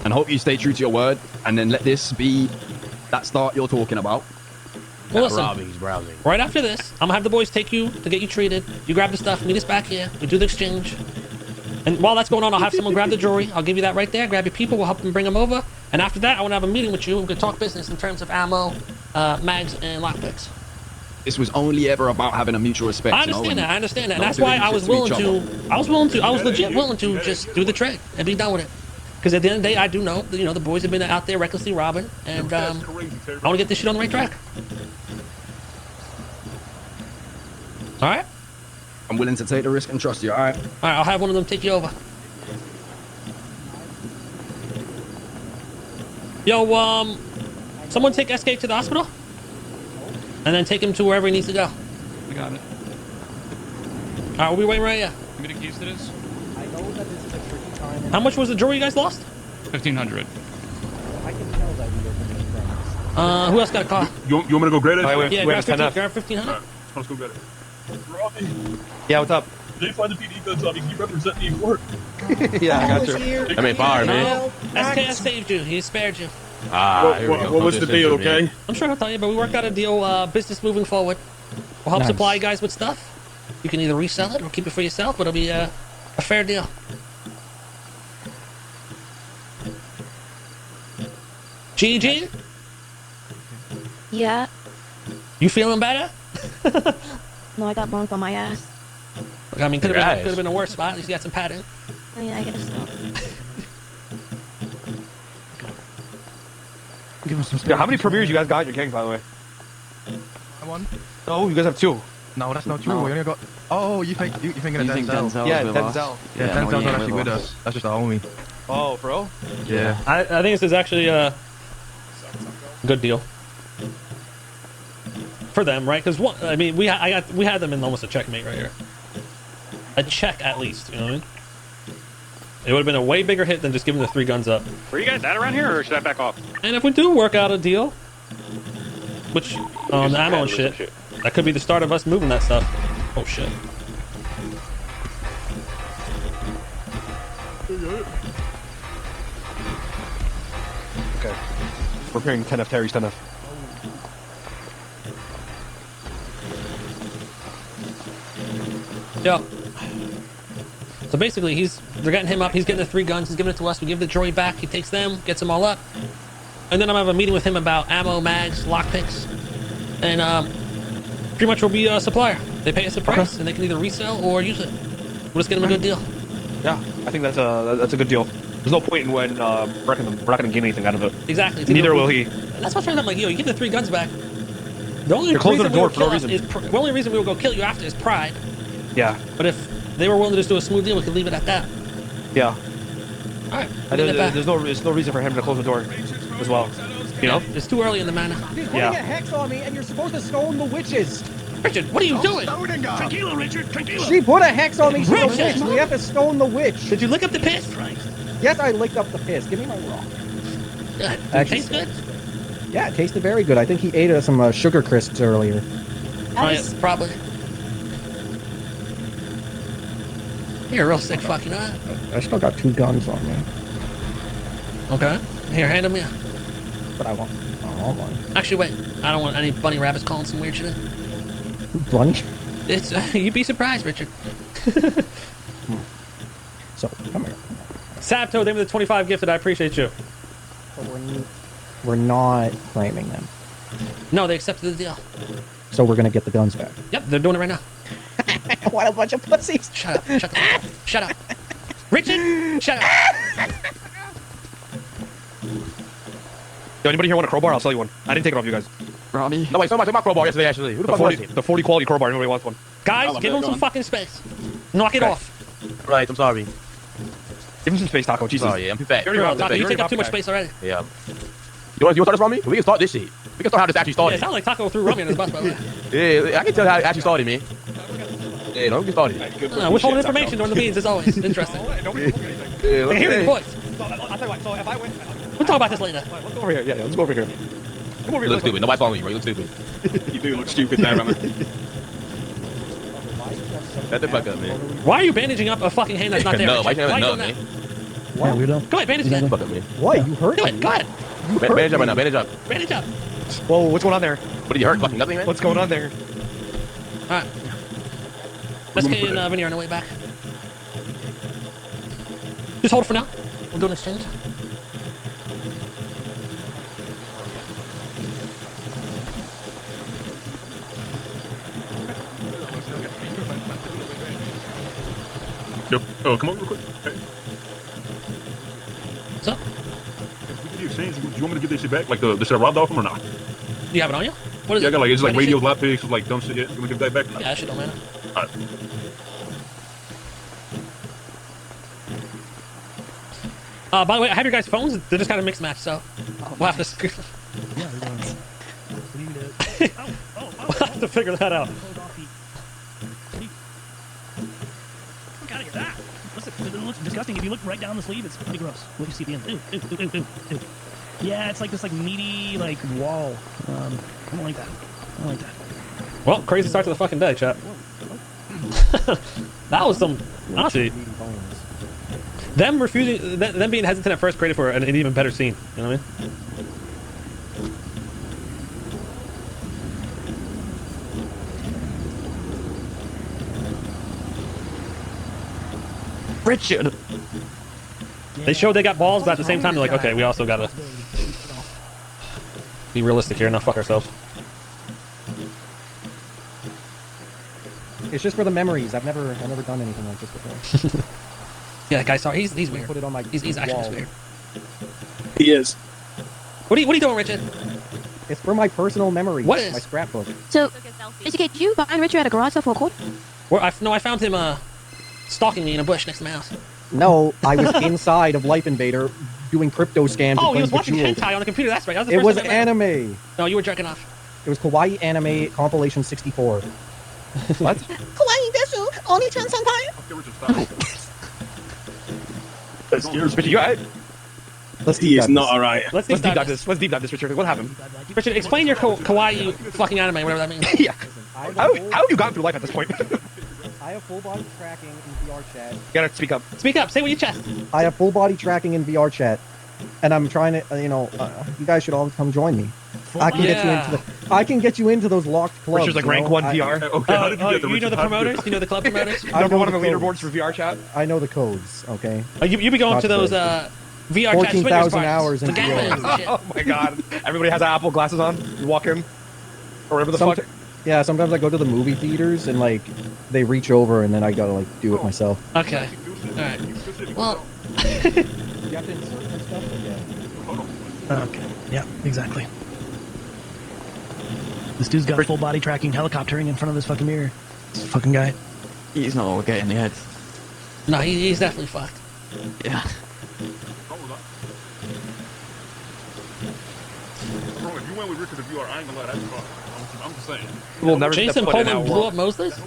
and hope you stay true to your word, and then let this be that start you're talking about. Well, listen, right after this, I'm gonna have the boys take you to get you treated. You grab the stuff, meet us back here. We do the exchange. And while that's going on, I'll have someone grab the jewelry. I'll give you that right there. Grab your people. We'll help them bring them over. And after that, I want to have a meeting with you. We're gonna talk business in terms of ammo, mags, and lockpicks. This was only ever about having a mutual respect. I understand that. I understand that. And that's why I was willing to. I was legit willing to just do the trick and be done with it. Because at the end of the day, I do know, the boys have been out there recklessly robbing, and I want to get this shit on the right track. All right. I'm willing to take the risk and trust you. All right. All right. I'll have one of them take you over. Yo, someone take SK to the hospital, and then take him to wherever he needs to go. We got it. All right. We'll be waiting right here. Give me the keys to this. I know that this is a tricky time. How much was the jewelry you guys lost? 1,500. I can tell that we are friends. Who else got a car? You want me to go grab it? Yeah, grab 1,500. Right, let's go get it. Robbie, Yeah, what's up? they find the PD guns on me. Can you represent me in court? Yeah, I got you. I mean, fire, man. SKS saved you. He spared you. What was the deal, okay? I'm sure he'll tell you, but we worked out a deal, business moving forward. We'll help supply you guys with stuff. You can either resell it or keep it for yourself, but it'll be a fair deal. GG? Yeah. You feeling better? No, I got bonked on my ass. I mean, could have been a worse spot. At least you got some padding. I mean, I guess so. Give him some space. Yeah, how many premieres you guys got in your gang, by the way? One. Oh, you guys have 2. No, that's not true. We only got. Oh, you thinking of Denzel? Yeah, Denzel. Yeah, Denzel's not actually with us. That's just our homie. Oh, bro. Yeah. I think this is actually a good deal for them, right? Because I mean, we had them in almost a checkmate right here. A check at least, you know what I mean? It would have been a way bigger hit than just giving the 3 guns up. Were you guys at around here, or should I back off? And if we do work out a deal, which on the ammo and shit, that could be the start of us moving that stuff. Oh shit. Okay. We're paying 10F Terry's 10F. Yeah. So basically, they're getting him up. He's getting the 3 guns. He's giving it to us. We give the jewelry back. He takes them, gets them all up, and then I'm gonna have a meeting with him about ammo, mags, lockpicks, and pretty much we'll be a supplier. They pay us a price, and they can either resell or use it. We'll just get them a good deal. Yeah, I think that's a good deal. There's no point in when we're not gonna gain anything out of it. Exactly. Neither will he. That's what's I'm like, yo, you give the 3 guns back. The only You're closing reason the door for no reason. the only reason we will go kill you after is pride. Yeah. But if they were willing to just do a smooth deal, we could leave it at that. Yeah. All right. There's no reason for him to close the door as well. You know? It's too early in the manner. She's putting a hex on me, and you're supposed to stone the witches. Richard, what are you doing? Tranquilo, Richard, tranquilo. She put a hex on me. She's a Richard! witch. We have to stone the witch. Did you lick up the piss? Yes, I licked up the piss. Give me my rock. It tastes good? Yeah, it tasted very good. I think he ate some sugar crisps earlier. Oh, yeah, probably. You're a real sick fuck, you know that? I still got 2 guns on me. Okay. Here, hand them here. But I want one. Actually, wait. I don't want any bunny rabbits calling some weird shit. Bunny? It's you'd be surprised, Richard. So, come here. Sabto, they were the 25 gifted. I appreciate you. But we're not claiming them. No, they accepted the deal. So we're gonna get the guns back. Yep, they're doing it right now. What a bunch of pussies. Shut up. Shut up. Shut up. Richard, shut up. Yo, anybody here want a crowbar? I'll sell you one. I didn't take it off you guys. Ronnie. No, wait, somebody took my crowbar yesterday, actually. Who the fuck was it? The 40 quality crowbar. Nobody wants one. Guys, give him some fucking space. Knock it off. Right, I'm sorry. Give him some space, Taco. Jesus. Oh, yeah, I'm too fat. Taco, you take up too much space already. Yeah. You want to start this from me? We can start this shit. We can start how this actually Yeah, started. it sounds like Taco threw Rummy in his bus, by the way. Yeah, I can tell how it actually started, man. Yeah, no, we can start it. Withholding information during the meetings is always interesting. Yeah, I can hear the voice. I'll tell you what. So if I went, We'll talk about this later. let's go over here. Yeah, let's go over here. Come over You here. look stupid. Nobody's following you, bro. You look stupid. You do look stupid there, man. Shut the fuck up, man. Why are you bandaging up a fucking hand that's not there? No, why Richard? you Why no, are you man? doing What? that? Go ahead, bandage Shut the again. fuck up, man. What? You hurt Do me? it. Go ahead. Bandage up right now. Bandage up. Bandage up. Whoa, what's going on there? What did you hurt? Fucking nothing, man? What's going on there? All right. Let's get in Vinny on the way back. Just hold it for now. We'll do an exchange. Yep. Oh, come on real quick. Hey. What's up? We can do exchange. Do you want me to get this shit back? Like the shit I robbed off him or not? Do you have it on you? What is Yeah, I it? got like, it's like What is radio it? lap picks with like dumb shit. Yeah, you want to give that back? Yeah, that shit don't matter. Alright. By the way, I have your guys' phones. They're just kind of mixed match, so we'll have to. We'll have to figure that out. Look out of here. Listen, it looks disgusting. If you look right down the sleeve, it's pretty gross. What do you see at the end? Ooh. Yeah, it's like this like meaty like wall. I don't like that. I don't like that. Well, crazy start to the fucking day, chat. That was some honestly. Them refusing, them being hesitant at first created for an even better scene. You know what I mean? Richard. They showed they got balls, but at the same time they're like, okay, we also gotta be realistic here and not fuck ourselves. It's just for the memories. I've never done anything like this before. Yeah, that guy saw. He's weird. Put it on my He's actually wall. just weird. He is. What are you doing, Richard? It's for my personal memories. What is? My scrapbook. So, Mr. did you find Richard at a garage sale for a quarter? Where I found him stalking me in a bush next to my house. No, I was inside of Life Invader doing crypto scams. Oh, and he was playing watching Bejeweled. hentai on the computer. That's right. That was the It first was time I met him. anime. No, you were jerking off. It was Kawaii Anime Compilation 64. What? Kawaii Desu, only 10 senpai. That scares me. He is not alright. Let's deep dive dive this. Let's deep dive this, Richard. What happened? Richard, explain your kawaii fucking anime, whatever that means. Yeah. How have you gotten through life at this point? I have full body tracking in VR chat. You gotta speak up. Speak up. Say what you chest. I have full body tracking in VR chat, and I'm trying to, you guys should all come join me. I can get you into those locked clubs. Richard's like rank 1 VR. Okay, how did you get the you know the promoters? You know the club promoters? Number one on the codes. leaderboards for VR chat. I know the codes. Okay. You be going Not to those the- VR chat 14,000 hours in in VR. Oh my god. Everybody has Apple glasses on. You walk in. Or whatever the fuck. Yeah, sometimes I go to the movie theaters and like they reach over and then I gotta like do it myself. Okay. Alright. Well. You have to insert some stuff. Yeah. Okay. Yeah, exactly. This dude's got full body tracking helicoptering in front of this fucking mirror. This fucking guy. He's not okay in the head. No, he's definitely fucked. Yeah. Bro, if you went with Richard the VR, I ain't gonna lie, that's fine. I'm just saying. We'll never Jason step foot in Pullman that blew world. up Mosley's?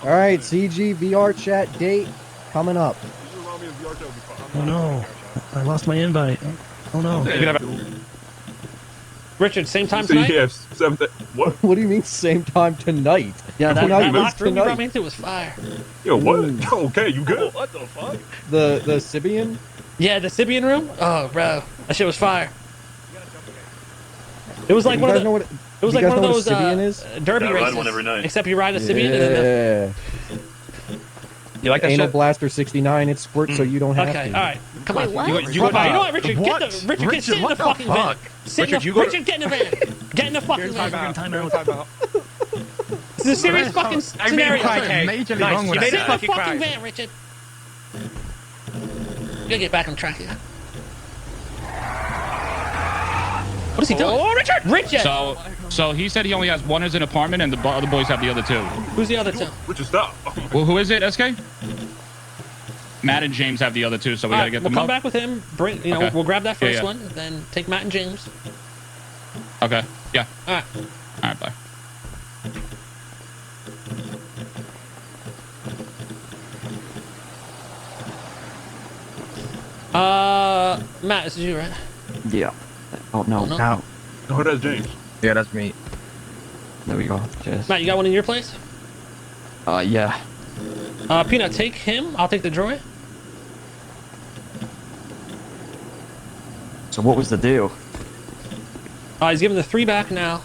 All right, CG VR chat date coming up. Oh no. I lost my invite. Oh no. Richard, same time tonight? Yes, 7th. What? What do you mean same time tonight? Yeah, that Tonight is locked room you tonight. brought me into was fire. Yo, what? Okay, you good? What the fuck? The Sibian? Yeah, the Sibian room? Oh, bro. That shit was fire. It was like You one of guys the... know what? It was you like guys one of know those what a Sibian is? derby Yeah, I ride races. one every night. Except you ride a Sibian and then... Yeah. You like that Anal shit? Blaster 69. It squirts so you don't have Okay, to. alright. Come on. what? You You go know what, Richard? What? Get Richard, sit in the what the fucking van. fuck? Sit in Richard, the, you go. Richard, get in the van. Get in the fucking Here's van. time out. Time Here's out. time out. This is a serious fucking scenario. Majorly wrong with You made that. a fucking van, Richard. You gotta get back on track here. What is he doing? Oh, Richard! Richard! So he said he only has one as an apartment, and the other boys have the other two. Who's the other two? Richard, stop. Well, who is it, SK? Matt and James have the other two, so we gotta get we'll them come up. back with him. Bring, Okay. we'll grab that first Yeah. one, then take Matt and James. Okay. Yeah. All right. All right. Bye. Matt, this is you, right? Yeah. Oh, no. no. No. Oh, that's James. Yeah, that's me. There we go. Cheers. Matt, you got one in your place? Yeah. Peanut, take him. I'll take the droid. So what was the deal? He's giving the 3 back now.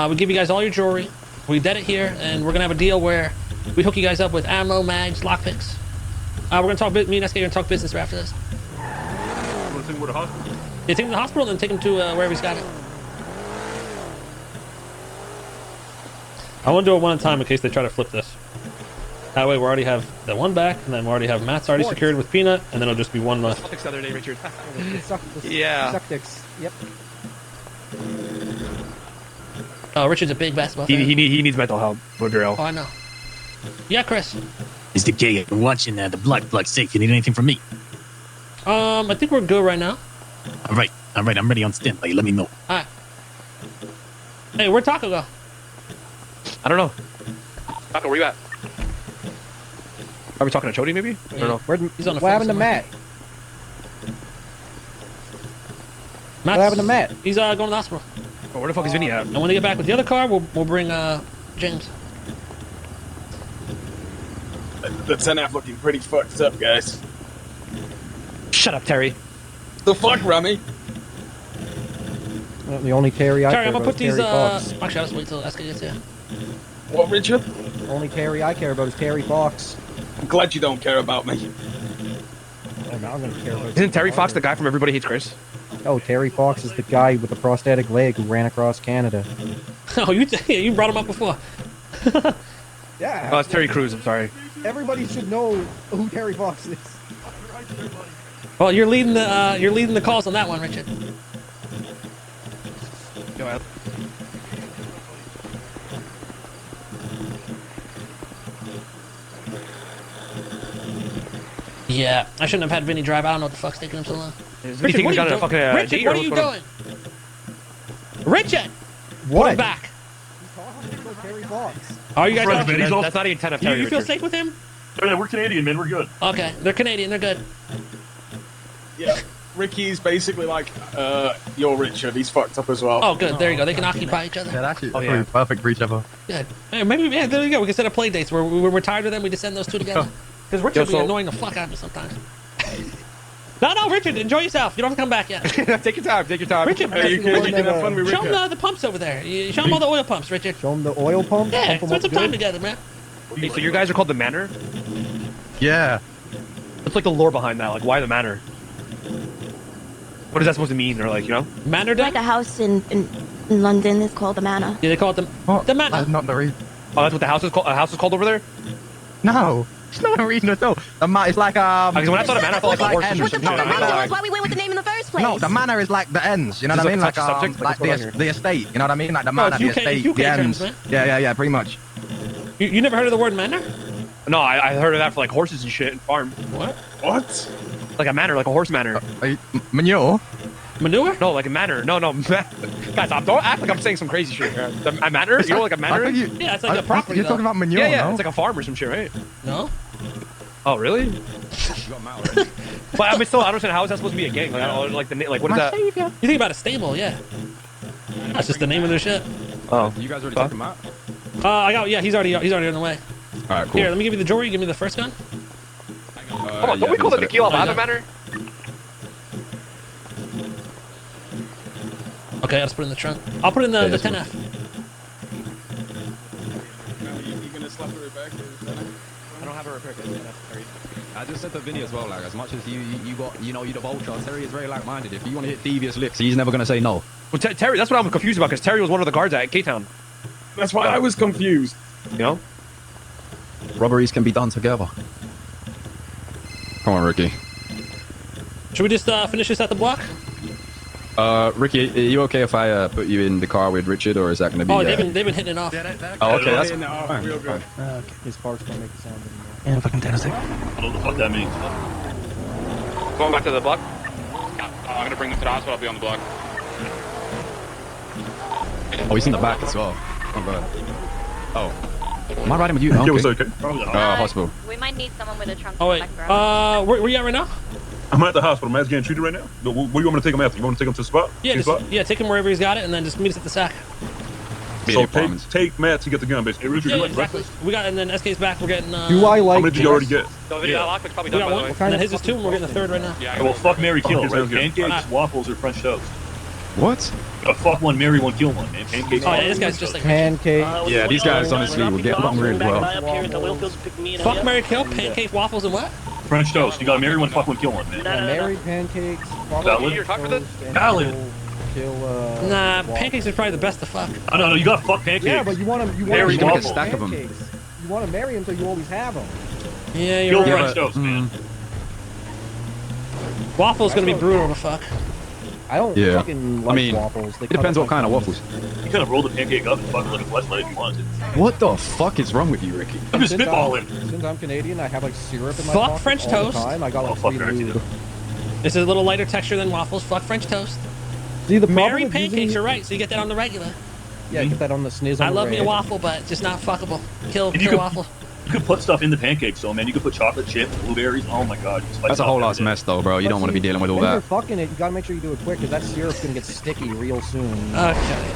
We give you guys all your jewelry. We dead it here, and we're gonna have a deal where we hook you guys up with ammo, mags, lockpicks. We're gonna talk. Me and SK are gonna talk business right after this. You want to take him to the hospital? Yeah, take him to the hospital, then take him to wherever he's got it. I want to do it one at a time in case they try to flip this. That way we already have the one back, and then we already have Matt's already secured with Peanut, and then it'll just be one left. The other day, Richard. Yeah. Suctics. Yep. Oh, Richard's a big basketball fan. He needs mental help. Woodrow. Oh, I know. Yeah, Chris. Mr. K, I've been watching the blood safe. You need anything from me? I think we're good right now. All right. I'm ready on standby. Let me know. All right. Hey, where'd Taco go? I don't know. Taco, where you at? Are we talking to Chody, maybe? I don't know. He's on the What phone happened to somewhere. Matt? Matt's, What happened to Matt? He's going to the hospital. Oh, where the fuck is Vinny at? And when they get back with the other car, we'll bring James. The 10F looking pretty fucked up, guys. Shut up, Terry. The fuck, Rummy? Well, the only Terry I Terry, care I'm gonna about put is these. Terry Fox. Actually, I'll just wait till SK gets here. What, Richard? Only Terry I care about is Terry Fox. I'm glad you don't care about me. Oh, now I'm gonna care about. Isn't Terry Fox the guy from Everybody Hates Chris? Oh, Terry Fox is the guy with the prosthetic leg who ran across Canada. Oh, you brought him up before. Yeah. Oh, it's Terry Crews. I'm sorry. Everybody should know who Terry Fox is. Well, you're leading the calls on that one, Richard. Go ahead. Yeah, I shouldn't have had Vinny drive. I don't know what the fuck's taking him so long. Richard, what are you doing? Richard, what are you doing? Richard! What? Put him back. Terry Fox. Are you guys? That's not even 10 of You, Terry. you feel Richard. safe with him? Yeah, we're Canadian, man. We're good. Okay, they're Canadian. They're good. Yeah. Ricky's basically like, you're Richard. He's fucked up as well. Oh, good. There you go. They can occupy each other. Yeah, that's actually perfect for each other. Good. Hey, maybe yeah, there you go. We can set up play dates where we're tired of them. We just send those two together. Because Richard be annoying the fuck out of me sometimes. No, Richard, enjoy yourself. You don't have to come back yet. Take your time. Take your time. Richard, Hey, you can have fun with show Richard. him the pumps over there. Show him all the oil pumps, Richard. Show him the oil pump. Yeah, Pump 'em spend up some time good. together, man. Hey, so your guys are called the Manor? Yeah. What's like the lore behind that? Like, why the Manor? What is that supposed to mean? Or like, you know? Manor Like a house in London is called the Manor. Yeah, they call it the Manor. That's not the reason. Oh, that's what the house is called. A house is called over there. No, it's not a reason at all. It's like Because when I thought of Manor, I thought like a horse. ends. What the No, fuck? the manor. That's why we went with the name in the first place. No, the manor is like the ends. You know Is what I it mean? like Like a subject? Like what's going the estate. You know what I mean? Like the No, manor, it's the UK estate, UK the terms, ends. man. Yeah, pretty much. You never heard of the word Manor? No, I heard of that for like horses and shit and farm. What? What? Like a manor, like a horse manor. Manure. Manure? No, like a manor. No. Guys, don't act like I'm saying some crazy shit. A manor? You know, like a manor? Yeah, it's like a property. You're talking about manure, Yeah, no? it's like a farm or some shit, right? No. Oh, really? But I mean, still, I don't understand how is that supposed to be a gang? Like, I don't, like what is that? You think about a stable, yeah. That's just the name of their shit. Oh, You guys already talking about? He's already on the way. All right, cool. Here, let me give you the jewelry. Give me the first gun. Hold on, don't we call it the Tequila Lava Manor? Okay, I'll just put it in the trunk. I'll put it in the 10F. You gonna slap the Rebecca? I don't have a repair kit. I just said to Vinny as well, like, as much as you got, you know, you're the vulture, Terry is very like-minded. If you want to hit devious licks, he's never going to say no. Well, Terry, that's what I'm confused about, because Terry was one of the guards at K-Town. That's why I was confused. You know? Robberies can be done together. Come on, Ricky. Should we just finish this at the block? Ricky, are you okay if I put you in the car with Richard, or is that going to be? Oh, they've been hitting it off. Oh, okay, that's fine. Real good. Okay. His parts don't make the sound anymore. Yeah, fucking fantastic. I don't know what the fuck that means. Going back to the block. I'm gonna bring them to the hospital. I'll be on the block. Oh, he's in the back as well. Oh, God. Oh. Am I riding with you? Yeah, it's okay. Hospital. We might need someone with a trunk. Oh wait. Where you at right now? I'm at the hospital. Matt's getting treated right now. Where do you want me to take him after? You want me to take him to the spot? Yeah, spot? take him wherever he's got it, and then just meet us at the sack. So take Matt to get the gun, basically. Yeah, exactly. We got, and then SK's back. We're getting. Do I like? How many did you already get? So the lockpick's probably We done, got by the one, way. and then his is 2, and we're getting the 3rd right now. Yeah, well, fuck, Mary, kill, right? sounds good. Pancakes, waffles, or French toast. What? Fuck one, marry one, kill one, man. Pancakes. Oh, yeah, this guy's just like pancake. Yeah, these guys honestly will get along really well. Fuck, marry, kill, pancakes, waffles, and what? French toast. You gotta marry one, fuck one, kill one, man. Married pancakes. Valid. You're talking for this? Valid. Kill. Nah, pancakes are probably the best to fuck. Oh, no, you gotta fuck pancakes. Yeah, but you want to. You want Marry to waffle. Make a stack of them. You want to marry him so you always have them. Yeah, you're Kill right. French toast, man. Waffles gonna be brutal to fuck. I don't Yeah. fucking like I mean, waffles. They it depends what kind of waffles. You could have rolled the pancake up and fucking let it flesh if you wanted. What the fuck is wrong with you, Ricky? I'm just Since spitballing. Since I'm Canadian, I have like syrup in my Fuck pocket French all toast. the time. I got like fuck free French lube. This is a little lighter texture than waffles. Fuck French toast. See the problem Marry with pancakes, using- you're right. So you get that on the regular. Yeah, get that on the sniz. I on the love me a red. waffle, but just not fuckable. Kill And you kill could- waffle. You could put stuff in the pancakes, though, man. You could put chocolate chip, blueberries. Oh my god. you spice That's a it whole up ass every day. mess, though, bro. You don't want to be dealing with all When you're that. fucking it, you gotta make sure you do it quick because that syrup's gonna get sticky real soon. Okay.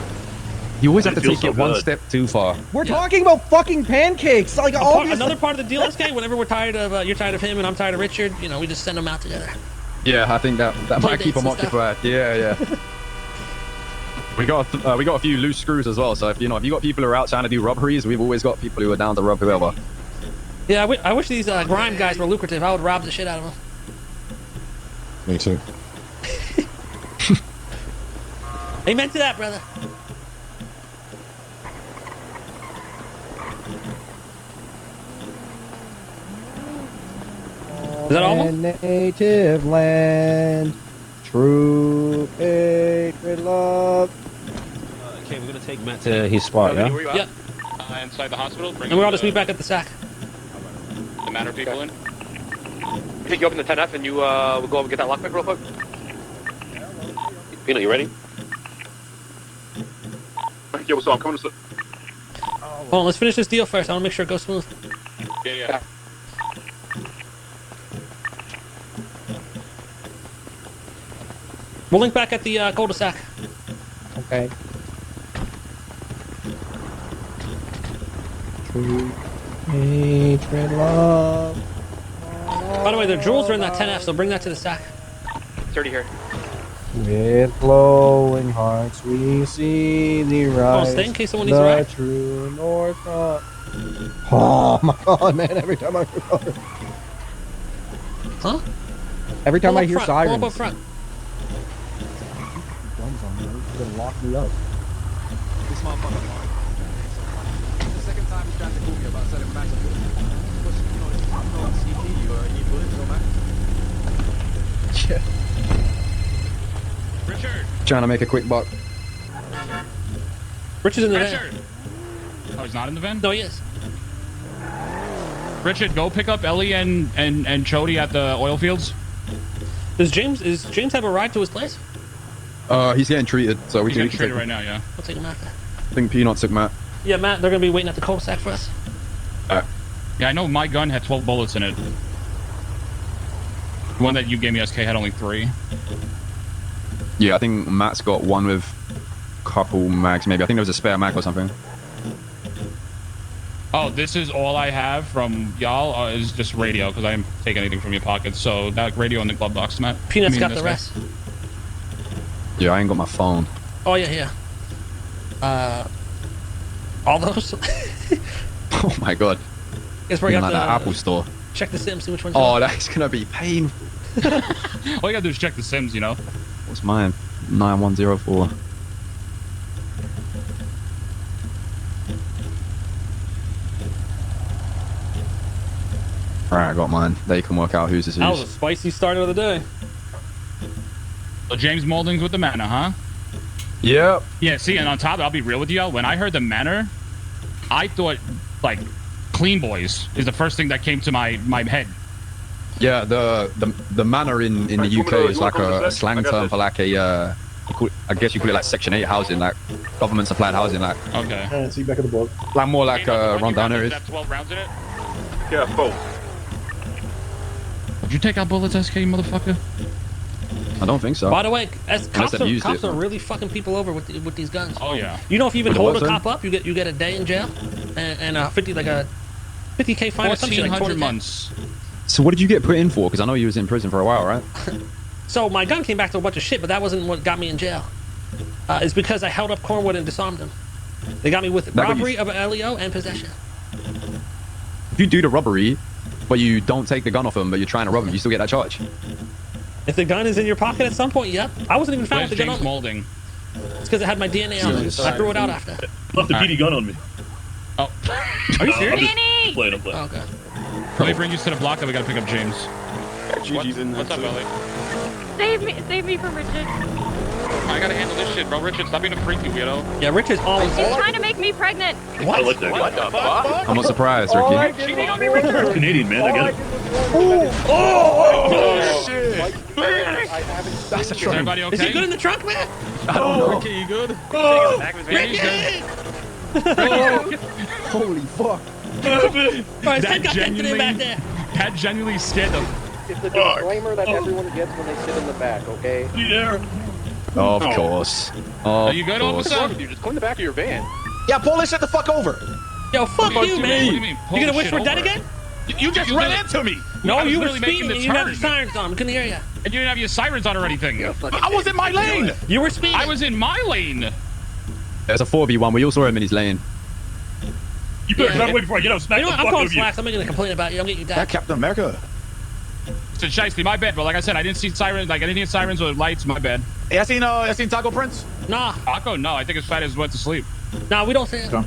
You always have to It feels take it so one good. step too far. We're talking about fucking pancakes. Like obviously. Another part of the deal, SK. Whenever we're tired of, you're tired of him, and I'm tired of Richard. You know, we just send them out together. Yeah, I think that might keep dates them and stuff. occupied. Yeah. We got a few loose screws as well. So if you got people who are out trying to do robberies, we've always got people who are down to rob whoever. Yeah, I wish these grime guys were lucrative. I would rob the shit out of them. Me too. Amen to that, brother. Is that all of them? Native land, true sacred love. Okay, we're gonna take Matt to his spot, yeah? Yep. Inside the hospital. Bring And we'll all just meet back at the sack. the matter people in. I think you open the 10F and you we'll go over and get that lockpick real quick. Pino, you ready? Yeah, what's up? I'm coming to... Hold on, let's finish this deal first. I want to make sure it goes smooth. Yeah. We'll link back at the cul-de-sac. Okay. True sacred love. By the way, the jewels are in that 10F, so bring that to the sack. 30 here. With glowing hearts we see thee rise. stay in case someone needs the a ride. true north. Oh my god, man! Every time I hear, huh? Every time Pull I up hear front, sirens. pull up front. Guns on me. You're gonna lock me up. This motherfucker. The second time he's trying to call me about selling bags of bullets. Because, you know, if I'm not CP, you need bullets, no matter. Yeah. Richard. Trying to make a quick buck. Richard's in the Richard. van. Oh, he's not in the van? No, he is. Richard, go pick up Ellie and Chody at the oil fields. Does James have a ride to his place? He's getting treated, so we He's can getting treated take right now, yeah. We'll take him after. I think Peanut took Matt. Yeah, Matt, they're gonna be waiting at the cul-de-sac for us. Yeah, I know my gun had 12 bullets in it. The one that you gave me, SK, had only 3. Yeah, I think Matt's got one with a couple mags, maybe. I think there was a spare mag or something. Oh, this is all I have from y'all is just radio, because I didn't take anything from your pockets. So that radio in the glove box, Matt. Peanut's I mean, got this the guy. rest. Yeah, I ain't got my phone. Oh, yeah. All those? Oh my god. Guess where you Even have like to that Apple store. check the Sims, see which one's Oh, yours. that's gonna be painful. All you gotta do is check the Sims, you know? What's mine? 9104. Alright, I got mine. They can work out whose is That was a whose. spicy start of the day. So James Mouldings with the manor, huh? Yep. Yeah, see, and on top of it, I'll be real with y'all. When I heard the manor, I thought, like, Clean Boys is the first thing that came to my head. Yeah, the manor in the UK is like a slang term for like a, I guess you call it like Section 8 housing, like government supplied housing, like. Okay. See back of the book. Like more like rundown areas. That 12 rounds in it? Yeah, 4. Did you take out bullets, SK, you motherfucker? I don't think so. By the way, as Unless cops, they've used cops it. are really fucking people over with these guns. Oh yeah. You know, if you even With the hold what, a sir? cop up, you get a day in jail, and a 50K fine or something like 1,400 months. So what did you get put in for? Because I know you was in prison for a while, right? So my gun came back to a bunch of shit, but that wasn't what got me in jail. It's because I held up Cornwood and disarmed him. They got me with That got robbery of an LEO and possession. If you do the robbery, but you don't take the gun off him, but you're trying to rob him, you still get that charge. If the gun is in your pocket at some point, yep. I wasn't even found Where's with the gun James on me. Moulding? It's because it had my DNA on it. I threw it out after. Left the BD gun on me. Oh. Are you serious? I'm playing. Okay. Let me bring you to the block, and we gotta pick up James. What's up, Ellie? Save me from Richard. I gotta handle this shit, bro. Richard, stop being a freaky weirdo. Yeah, Richard's always. She's trying to make me pregnant. I like that What guy. the fuck? I'm not surprised, Ricky. Cheating on me, Richard? Canadian, man. I get it. Oh, shit. That's a Is trunk. everybody okay? Is he good in the trunk, man? I don't know. Ricky, you good? Ricky! Holy fuck. His head got dented in back there. That genuinely scared them. It's the disclaimer that everyone gets when they sit in the back, okay? Yeah. Of course. Are you good, course. officer? Dude, just clean the back of your van. Yeah, pull this shit the fuck over. Yo, fuck What do you, you man. mean? What do you mean? Pull You gonna the wish shit we're dead over. again? You just You ran did it. into me. No, I was you were literally making speeding the and you didn't have your turn. sirens on. We couldn't hear you. And you didn't have your sirens on or anything. I was in my lane. You were speeding. I was in my lane. There's a 4v1. We all saw him in his lane. You better run away before I get out. Smack You know the what? I'm fuck calling out of you. slacks. I'm making a complaint about you. I'm getting you That dead. Captain America. So Shiesty, my bad, but like I said, I didn't see sirens. Like I didn't hear sirens or lights. My bad. Hey, I seen Taco Prince. Nah, Taco, no. I think his fat ass went to sleep. nah, we don't say it. Yeah.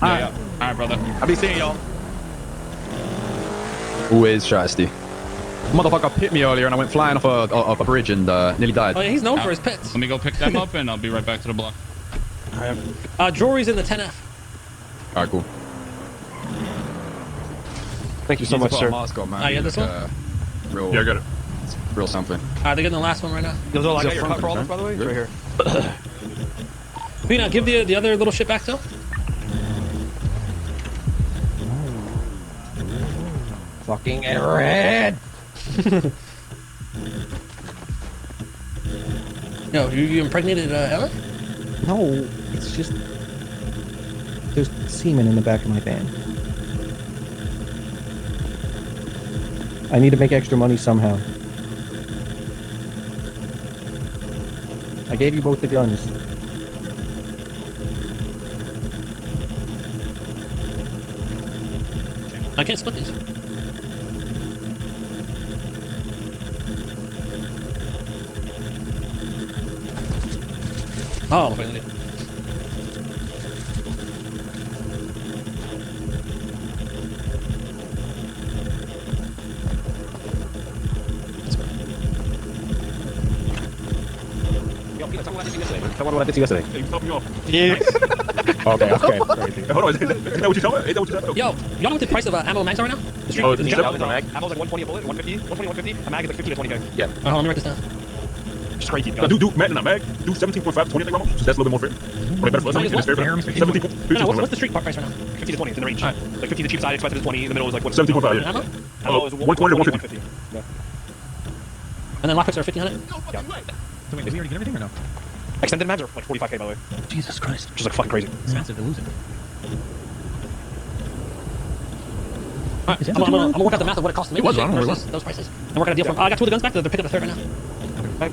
All right, brother. I be seeing y'all. Always trusty. Motherfucker hit me earlier and I went flying off a bridge and nearly died. Oh yeah, he's known for his pets. Let me go pick them up, and I'll be right back to the block. Jewelry's in the 10F. Alright, cool. Thank you so much, sir. Mask on, man. Oh, you have this one? Real, Yeah, I got it. real something. They're getting the last one right now. Yo, I Is got it your front cup of rollers, by the way. It's Good. right here. Pina, give the other little shit back to him. Fucking red. Yo, you impregnated Ella? No, it's just there's semen in the back of my van. I need to make extra money somehow. I gave you both the guns. I can't split these. Oh, finally. Tell me what I did to you yesterday. Hey, you told me off. Yeah. Okay. Crazy. Hey, hold on. Ain't that what you told me? Ain't that what you told me? Yo, y'all know what the price of ammo mags are right now? The street, Oh, the it's street- seven- Ammo's like 120 a bullet, 150, 120, 150. A mag is like 15 to 20k. Yeah. Hold on, let me write this down. Just crazy. No, do Matt, not Mag. Do 17.5 to 20, I think, Ramos. So that's a little bit more fair. Probably better for us. I think it's fair. 17. No, what's the street price right now? 15 to 20. It's in the range. Like 15 the cheap side, expensive is 20. In the middle is like what? 17.5, yeah. Ammo? Ammo is 120 to 150. Yeah. And then lockpicks are 1500? Yeah. So wait, did we already get everything or no? Extended mags are like 45k by the way. Jesus Christ. Which is like fucking crazy. Expensive to lose it. Alright, I'm gonna work out the math of what it costs to make It was, this I don't know shit what it versus those prices. And work out a deal from. I got 2 of the guns back. They're picking up the third right now. Hey,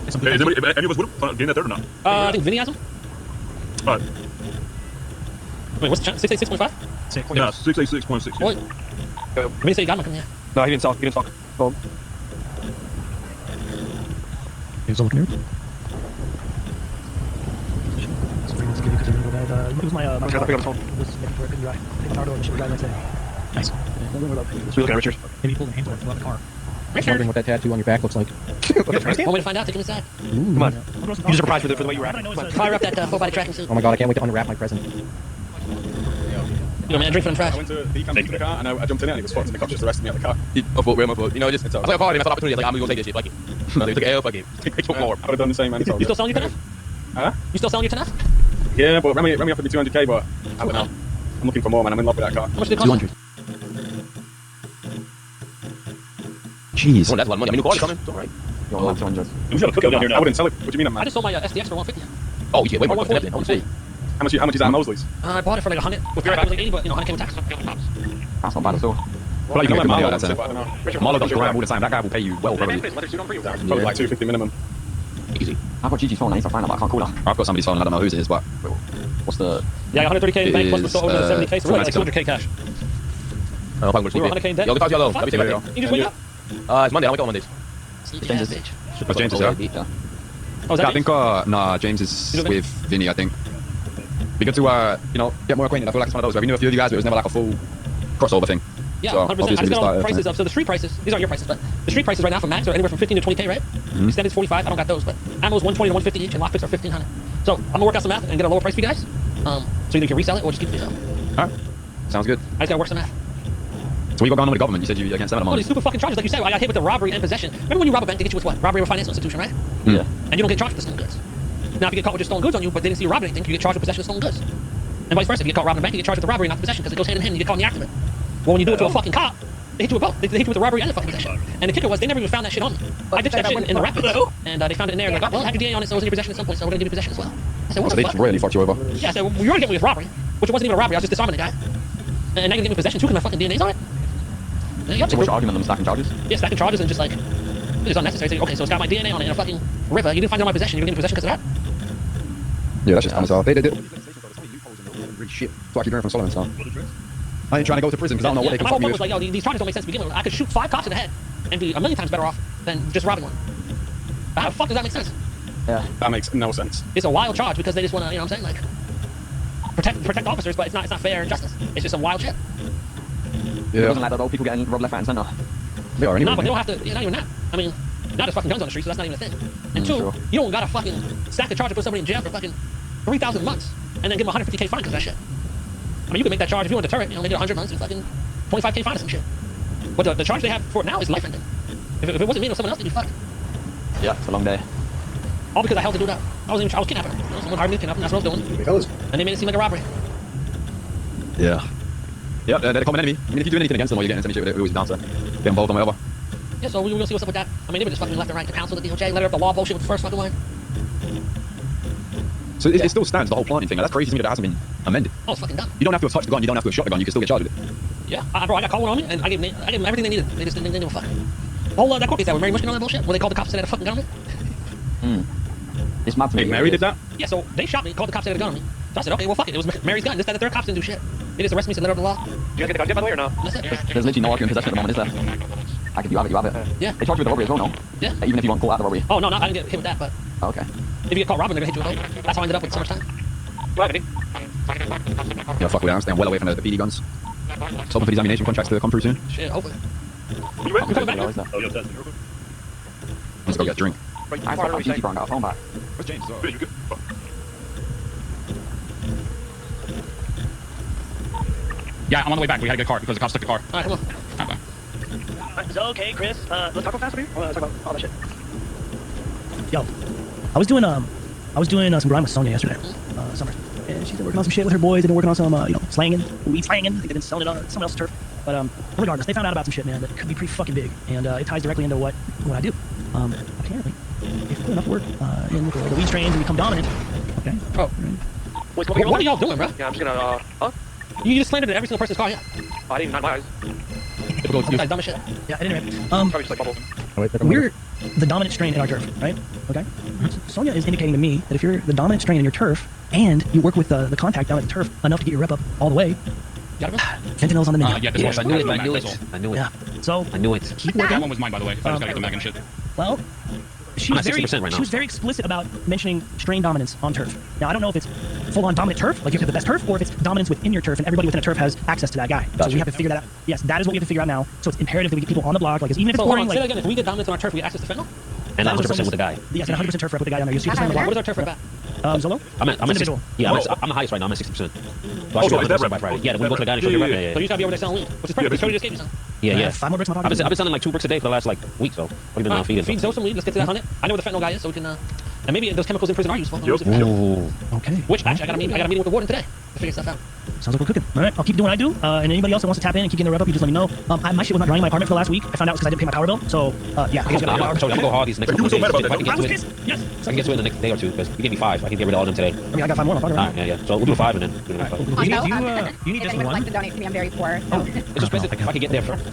is anybody, any of us with him? Getting that third or not? I think Vinny has them. Alright. Wait, what's the chance? 686.5? Yeah, 686.6. Wait. Vinny said you got him. Yeah. No, he didn't talk. He didn't talk. Boom. Is someone here? Use my I gotta pick up his phone. Nice. We look at Richard. Maybe pull the hands over the car. Just wondering what that tattoo on your back looks like. Want me to find out? Take him inside. Come on. You just surprised for the way you were acting. Fire up that full body tracking suit. Oh my god, I can't wait to unwrap my present. You know, man, drink from trash. I went to he came to the car and I jumped in it and he was fucked and the cop just arrested me at the car. My fault, my fault. You know, just I was like, I saw opportunity. I was like, I'm gonna go take this shit. Fuck it. They took L. Fuck it. Take more. I would have done the same, man. You still selling your Tanaf? Huh? You still selling your Tanaf? Yeah, but Remy offered me 200k, but I don't know. I'm looking for more, man. I'm in love with that car. How much did it cost? 200. Jeez. Oh, that's a lot of money. I mean, new car coming. It's all right. Yo, man, 200. We should have put down here now. I wouldn't sell it. What do you mean, man? I just sold my SDX for 150. Oh, you get way more. Or 140. Holy shit. How much is that at Mosley's? I bought it for like 100. With your it was like 80, but you know, 100 came with tax. That's not bad at all. Well, you can make good money out of that, I don't know. Marlo does grind all the time. That guy will pay you well, probably. Probably like 250 minimum. Easy. I've got Gigi's phone. I need to find out, but I can't call her. I've got somebody's phone. I don't know whose it is, but What's the? Yeah, 130k in bank plus Is, the over 70k, so really like 200k cash. I'm probably We were 100k in debt. Yo, the car's yellow. Let me take it. You just wake up? It's Monday. I wake up on Mondays. Sleepy ass bitch. That's James, yeah. Oh, is I that think, nah, James is You know with Vinny, I think. Be good to, you know, get more acquainted. I feel like it's one of those where we knew a few of you guys, but it was never like a full crossover thing. Yeah, So, 100%. I obviously just we got all the started, prices up. So the street prices, these aren't your prices, but the street prices right now for Max are anywhere from 15 to 20k, right? Extended's 45. I don't got those, but ammo's 120 to 150 each, and lockpicks are 1500. So I'm gonna work out some math and get a lower price for you guys. So either you can resell it or just keep it yourself. Alright. Sounds good. I just gotta work some math. So what you got going on with the government? You said you against them at the Oh, moment. these stupid fucking charges, like you said. I got hit with the robbery and possession. Remember when you rob a bank, they get you with what? Robbery of a financial institution, right? Yeah. And you don't get charged with stolen goods. Now, if you get caught with just stolen goods on you, but they didn't see you robbing anything, you get charged with possession of stolen goods. And vice versa, if you get caught robbing a bank, you get charged with the robbery, not the possession, because it goes hand in hand. You get caught in the act of it. Well, when you do it to a fucking cop, they hit you with both. They hit you with the robbery and the fucking possession. And the kicker was they never even found that shit on me. I ditched that shit in the rapids, and they found it in there. Like, oh, well, I had your DNA on it, so it was in your possession at some point, so we're gonna give you possession as well. I said, what So the they fuck? really fucked you over. Yeah, I said, well, you already get me with robbery, which wasn't even a robbery. I was just disarming the guy. And now you get me possession too, because my fucking DNA's on it. Yep, So what's your argument on them stacking charges? yeah, stacking charges and just like it's unnecessary. Say, okay, so it's got my DNA on it in a fucking river. You didn't find it on my possession. You're gonna give me possession because of that? Yeah, that's just dumb as hell. They really shit. So I keep hearing from Solomon, so. I ain't trying to go to prison because I don't know what they can my fuck whole me point was with. like, yo, these charges don't make sense to begin with. I could shoot 5 cops in the head and be a million times better off than just robbing one. But how the fuck does that make sense? Yeah. That makes no sense. It's a wild charge because they just want to, you know what I'm saying, like protect officers, but it's not fair and justice. It's just some wild shit. It doesn't like that though. People getting robbed left, right, and centre. They are anyway. No, but they don't have to. Yeah, not even that. I mean, now there's fucking guns on the street, so that's not even a thing. And two, Sure. you don't gotta fucking stack the charge and put somebody in jail for fucking 3,000 months and then give them a 150k fine because that shit. I mean, you can make that charge if you want to deter it. You know, they did 100 months and fucking 25k fine or some shit. But the charge they have for it now is life ending. If it wasn't me or someone else, they'd be fucked. Yeah, it's a long day. All because I held the dude up. I was kidnapping her. You know, someone hired me to kidnap him. That's what I was doing. And they made it seem like a robbery. Yeah. Yeah, they're the common enemy. I mean, if you're doing anything against them or you're getting into any shit with it, we're always down to get involved and whatever. Yeah, so we'll see what's up with that. I mean, they were just fucking left and right. The council, the DOJ, letter of the law bullshit with the first fucking line. So it still stands, the whole planting thing. That's crazy to me that hasn't been amended. Oh, it's fucking done. You don't have to have touched the gun, you don't have to have shot the gun, you can still get charged with it. Yeah, bro, I got caught one on me, and I gave them everything they needed. They just didn't give a fuck. Whole that court case that with Mary Mushkin and all that bullshit, where they called the cops and said they had a fucking gun on me. It's mad to me. Mary did that? Yeah, so they shot me, called the cops and said they had a gun on me. So I said, okay, well, fuck it. It was Mary's gun. This, that, the third cops didn't do shit. They just arrested me, said letter of the law. You guys get the gun yet, by the way, or no? That's it. There's literally no argument in possession at the moment, is there? I could, you have it. Yeah. They charge you with the robbery as well, no? Yeah. Even if you weren't caught at the robbery. Oh, no, I didn't get hit with that, but Oh, okay. if you get caught robbing, they're gonna hit you with both. That's how I ended up with so much time. What happened? Yeah, fuck with that, I'm staying well away from the PD guns. Just hoping for these ammunition contracts to come through soon. Shit, hopefully. You ready? You coming back? Where is that? Oh, yo, Tess, real quick. Let's go get a drink. I thought my GG got a phone back. Where's James? Good, you good? Yeah, I'm on the way back. We had to get a car because the cops took the car. Alright, come on. Alright, So, okay, Chris, let's talk real fast with you. I want to talk about all that shit. Yo, I was doing some grind with Sonya yesterday, summer, and she's been working on some shit with her boys. They've been working on some slanging, weed slanging. I think they've been selling it on someone else's turf. But regardless, they found out about some shit, man, that could be pretty fucking big, and it ties directly into what I do. Apparently, if you put enough work in with the weed strains and become dominant, okay. Oh. Wait, what are y'all doing, bro? Yeah, I'm just gonna, You just slandered every single person's car, yeah. Oh, I didn't, not my eyes. You guys dumb as shit. Yeah, at any rate, Probably just like bubbles. we're the dominant strain in our turf, right? Okay. Sonya is indicating to me that if you're the dominant strain in your turf and you work with the contact down at the turf enough to get your rep up all the way, fentanyl's on the menu. yeah, this was I knew it. I knew it. Yeah. So I knew it. keep That working. one was mine, by the way. I just gotta get them back and shit. Well, she I'm was at very 60% right now. she was very explicit about mentioning strain dominance on turf. Now I don't know if it's full-on dominant turf, like you have to have the best turf, or if it's dominance within your turf, and everybody within a turf has access to that guy. So we have to figure that out. Yes, that is what we have to figure out now. So it's imperative that we get people on the block, like even if it's So hold boring, on, say like that again. If we get dominance on our turf, we get access to fentanyl? And 100% with the guy. yes, and 100% turf rep with the guy down there. You see the What is our turf rep at? Zolo? I'm at individual. Yeah, I'm the highest right now. I'm at 60%. So I should Oh, be so able is to that by rep? Friday. Yeah, when we go to the guy and show you rep. Yeah, So you just gotta be over there selling weed, which is perfect. Cody just gave you some. yeah. 5 more bricks in my I've pocket. been selling like 2 bricks a day for the last like week, so what have you been feeding? Feed Zoe some weed. Let's get to that 100. I know where the fentanyl guy is, so we can. And maybe those chemicals in prison are useful. Ooh. Okay. Which actually, I got a meeting with the warden today to figure stuff out. Sounds like we're cooking. All right, I'll keep doing what I do. And anybody else that wants to tap in and keep getting the rep up, you just let me know. My shit was not running my apartment for the last week. I found out because I didn't pay my power bill. So yeah, I guess So I'm gonna go hard these next You were couple so of days. mad about If I can that. get to it, Yes. I can get to it in the next day or two because you gave me 5. I can get rid of all of them today. I mean, I got 5 more in my pocket. All right, yeah. So we'll do 5 and then do the next 5. Also, you need if just anyone would one? like to donate to me, I'm very poor. So. It's just basic. If I can get there first.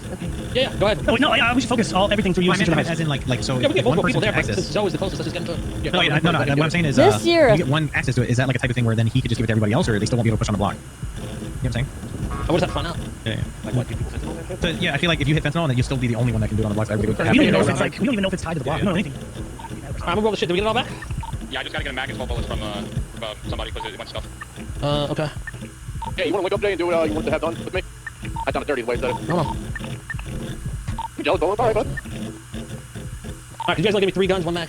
Yeah, go ahead. Oh, no, we should focus everything through you. I meant as in like so. Yeah, we get one multiple person people there, can but access. since Zoe is the closest, let's just get into it. No, what I'm saying is, This year- you get one access to it. Is that like a type of thing where then he could just give it to everybody else, or they still won't be able to push on the block? You know what I'm saying? I would just have to find out. Yeah. Like what, do people fentanyl there? So, yeah, I feel like if you hit fentanyl, then you'll still be the only one that can do it on the block. So everybody would We don't even know if it's like we don't even know if it's tied to the block. We don't know anything. Alright, I'm gonna roll the shit. Did we get it all back? Yeah, I just gotta get a mag and 12 bullets from somebody because it went stuff. Okay. Yeah, you want to wake up today and do what you want to have done with me? I done it dirty the way I said it. Hold on. You jealous? All right, bud. Alright, you guys like give me 3 guns, 1 mag.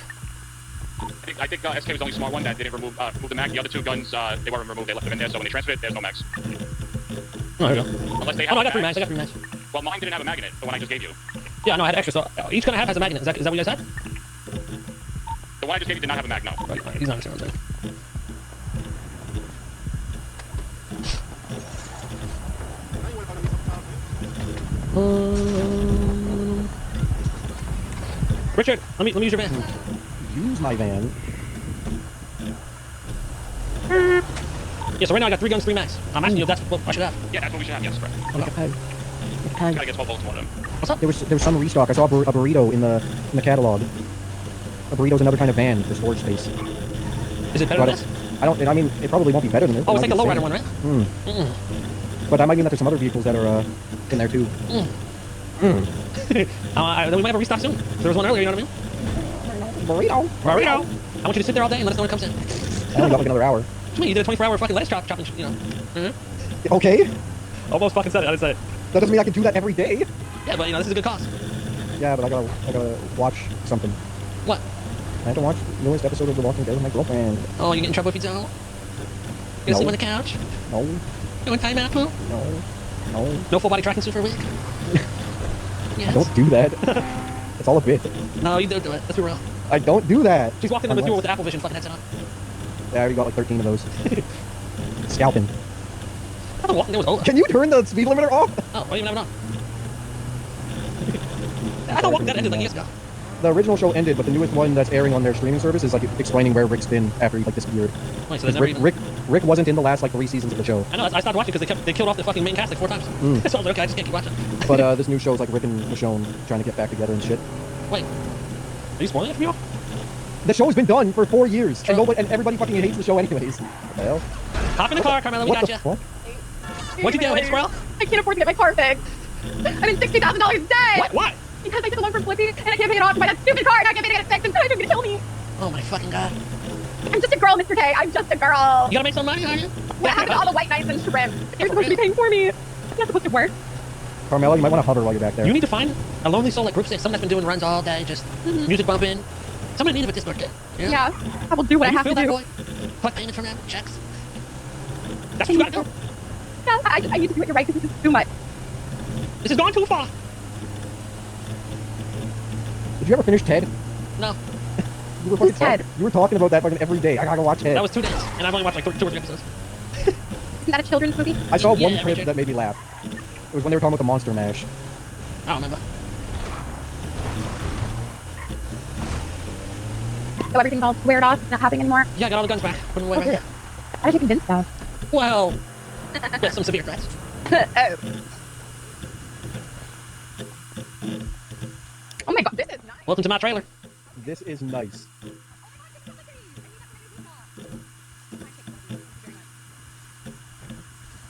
I think SK was the only smart one that didn't remove the mag. The other 2 guns, they weren't removed. They left them in there, so when they transferred it, there's no mags. Oh, here we go. Unless they Oh, have no, I a got 3 mag. mags. I got 3 mags. Well, mine didn't have a mag in it, the one I just gave you. Yeah, no, I had extra. So each gun I have has a mag in it. Is that what you guys had? The one I just gave you did not have a mag, no. Right, he's not sure. Richard, let me use your van. Use my van. Yeah, so right now I got 3 guns, 3 mags. I'm asking you if that's what I should have. Yeah, that's what we should have, yes, correct. Okay. Gotta get 12 bullets one of them. What's up? There was some restock. I saw a burrito in the catalog. A burrito's another kind of van for storage space. Is it better than this? I mean, it probably won't be better than this. Oh, It it's might like be the lowrider one, right? same. But that might mean that there's some other vehicles that are in there too. Then we might have a restock soon. There was one earlier, you know what I mean? Burrito. Burrito. I want you to sit there all day and let us know when it comes in. I only got like another hour. What do you mean? You did a 24-hour fucking lettuce chopping, you know. Okay. Almost fucking said it. I didn't say it. That doesn't mean I can do that every day. Yeah, but you know, this is a good cause. Yeah, but I gotta watch something. What? I have to watch the newest episode of The Walking Dead with my girlfriend. Oh, you get in trouble if you don't? You gonna No. sleep on the couch? No. You in timeout, Pooh? No. No full body tracking suit for a week? I Yes. don't do that. It's all a bit. No, you don't do it. Let's be real. I don't do that. She's walking in the door with the Apple Vision fucking headset on. Yeah, I already got like 13 of those. Scalping. I thought walking there was over. Can you turn the speed limiter off? Oh, I don't even have it on. I thought walking that ended like years ago. The original show ended, but the newest one that's airing on their streaming service is like explaining where Rick's been after he like disappeared. Wait, so there's never Rick wasn't in the last like 3 seasons of the show. I know, I stopped watching because they killed off the fucking main cast like 4 times. So I was like, okay, I just can't keep watching. But this new show is like Rick and Michonne trying to get back together and shit. Wait, are you spoiling it for me all? The show's been done for 4 years, and everybody fucking hates the show anyways. What the hell? Hop in the car, Carmela, we What got the you. fuck? What'd you do, hit squirrel? I can't afford to get my car fixed. I'm in $60,000 debt. What? Why? Because I took a loan from Flippy, and I can't pay it off. Buy that stupid car, and I can't pay to get it fixed. And so they're gonna kill me. Oh my fucking god. I'm just a girl, Mr. K. I'm just a girl. You gotta make some money, aren't you? What happened to all the white knights and shrimp? They're supposed to be paying for me. It's not supposed to work. Carmela, you might want to hover while you're back there. You need to find a lonely soul like Group 6, someone that's been doing runs all day, just music bumping. Somebody needs it with this birthday. Yeah, I will do what I have to do. Boy? Collect payment from them, checks. That's what you gotta do. No, I need to do it. You're right, because this is too much. This has gone too far. Did you ever finish Ted? No. You were, Who's Ted? You were talking about that fucking every day. I gotta watch Ted. That was 2 days, and I've only watched like 2 or 3 episodes. Isn't that a children's movie? I saw one Yeah, clip Richard. that made me laugh. It was when they were talking about the Monster Mash. I don't remember. So everything's all squared off. It's not happening anymore. Yeah, I got all the guns back. Put them away Oh, right good. How did you convince them? Well, got some severe threats. Oh. Oh my god, this is nice. Welcome to my trailer. This is nice.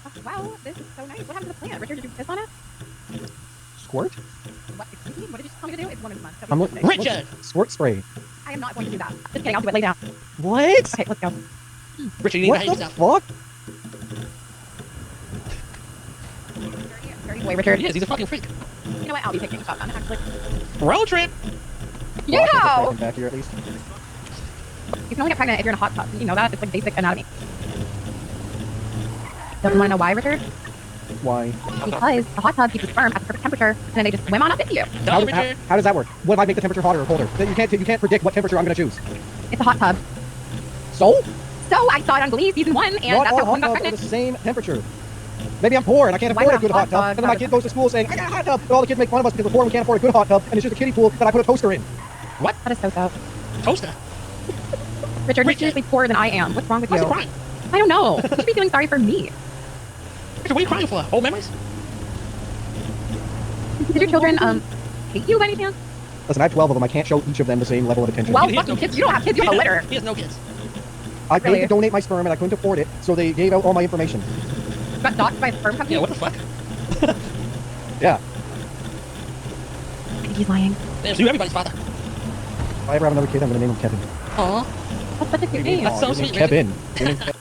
Oh, wow, this is so nice. What happened to the plant? Richard, did you piss on it? squirt? What, excuse me? What did you tell me to do? It's women's month. So I'm we looking. should say. Richard! Squirt spray. I am not going to do that. Just kidding. I'll do it. Lay down. What? Okay, let's go. Richard, you need to What behave the yourself. fuck? Very boy, Richard. He is. He's a fucking freak. You know what? I'll be taking a shotgun, actually. Road trip. Well, I can get Yeah! pregnant back here at least. You can only get pregnant if you're in a hot tub. Did you know that? It's like basic anatomy. Don't you want to know why, Richard? Why? Because the hot tub keeps the sperm at the perfect temperature, and then they just swim on up into you. How does that work? What if I make the temperature hotter or colder? You can't predict what temperature I'm going to choose. It's a hot tub. So? So I saw it on Glee season 1, and Not that's all how hot women got tubs are pregnant. the same temperature. Maybe I'm poor and I can't Why afford a would good a hot hot tub. tub And then my have kid a- goes to school saying, I got a hot tub. And all the kids make fun of us because we're poor and we can't afford a good hot tub. And it's just a kiddie pool that I put a toaster in. What? That is so sad. Toaster. Richard, you're seriously poorer than I am. What's wrong with Why's you? he crying? I don't know. You should be feeling sorry for me. Richard, what are you crying for? Old memories? Did your children, hate you by any chance? Listen, I have 12 of them. I can't show each of them the same level of attention. Well, fucking kids. You don't have kids. You have a litter. He has no kids. I paid Really? to donate my sperm and I couldn't afford it, so they gave out all my information. You got doxxed by a sperm company? Yeah, what the fuck? Yeah. I think he's lying. Damn, so you're everybody's father. If I ever have another kid, I'm going to name him Kevin. Aw. That's such a cute name. That's so Your name's sweet, Kevin. Richard. Your name's Kevin.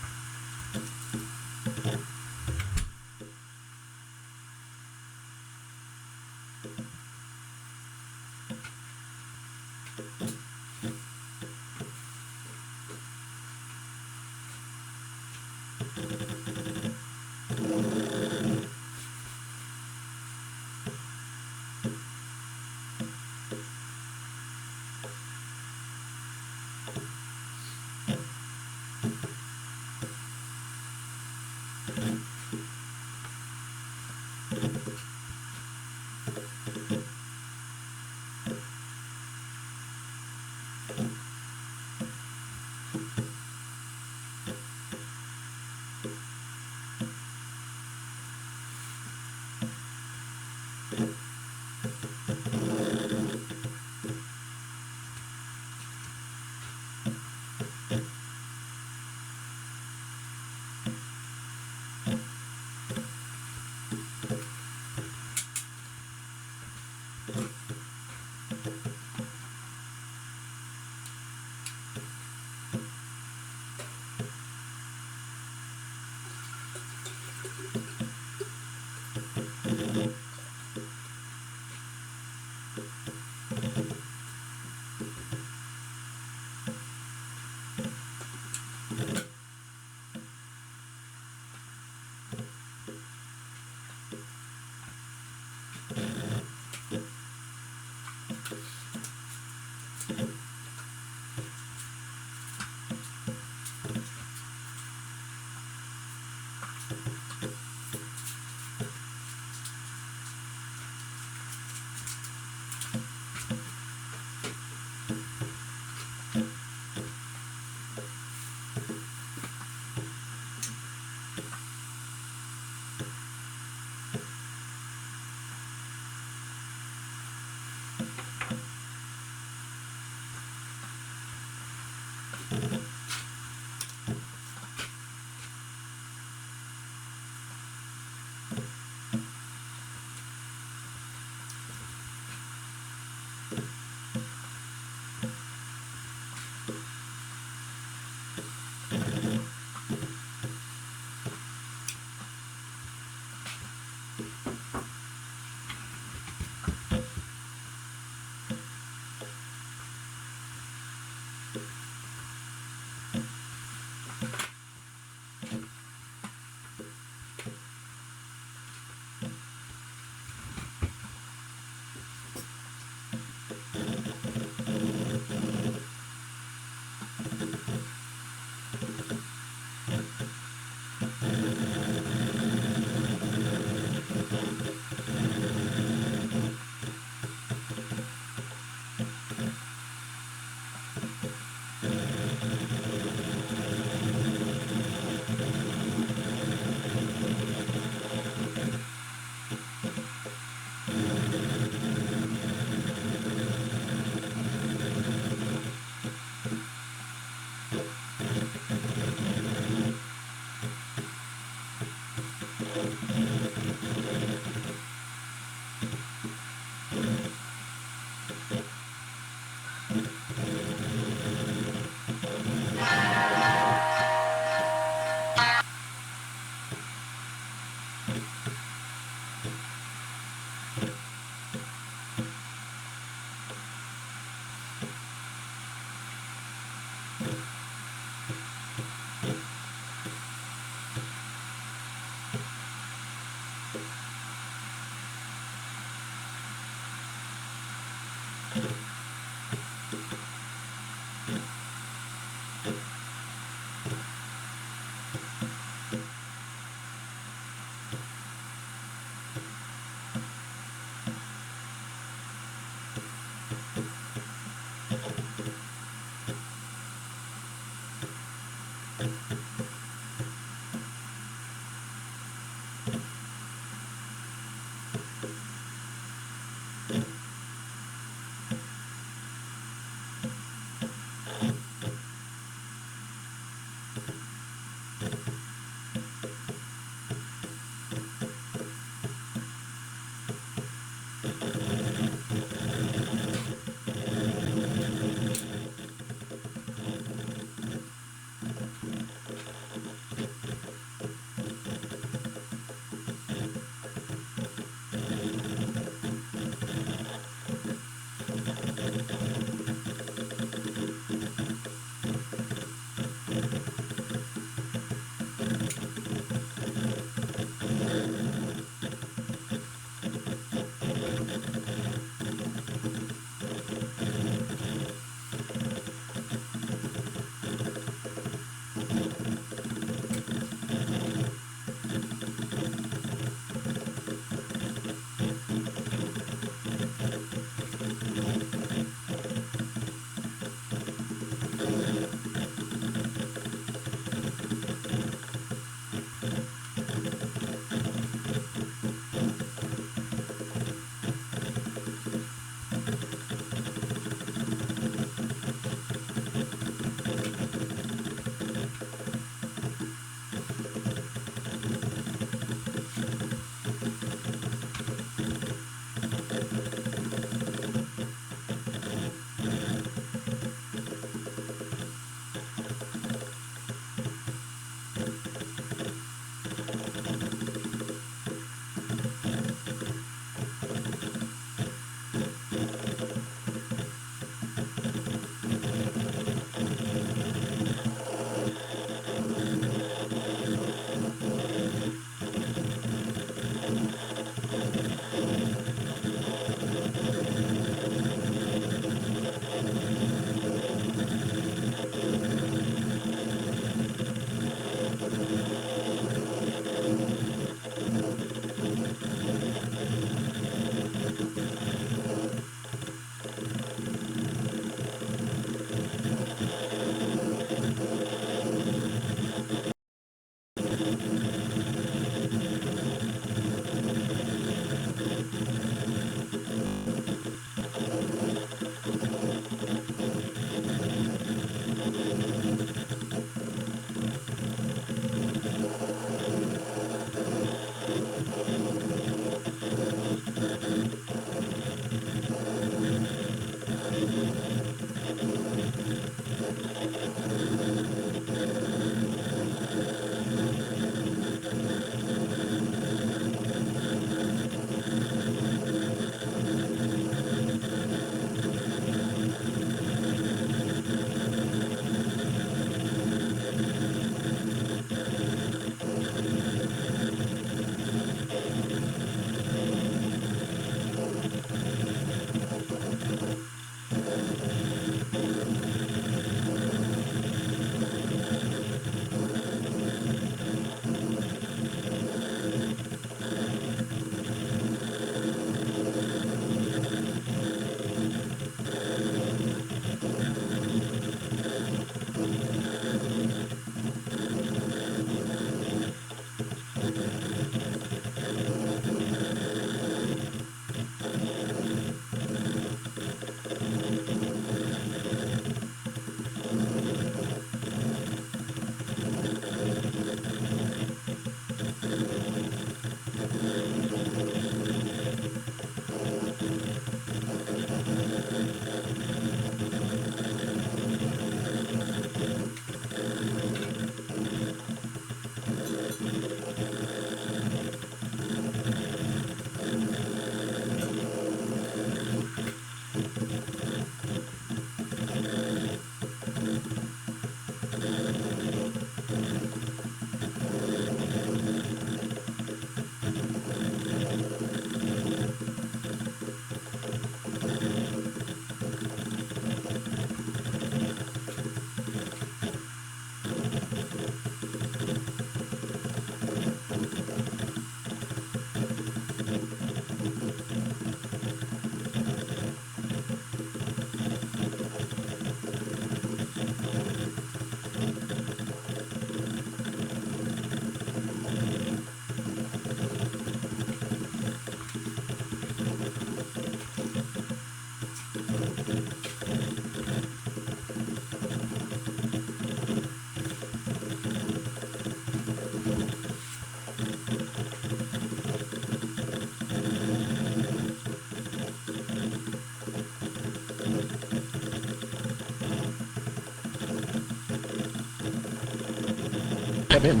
have been.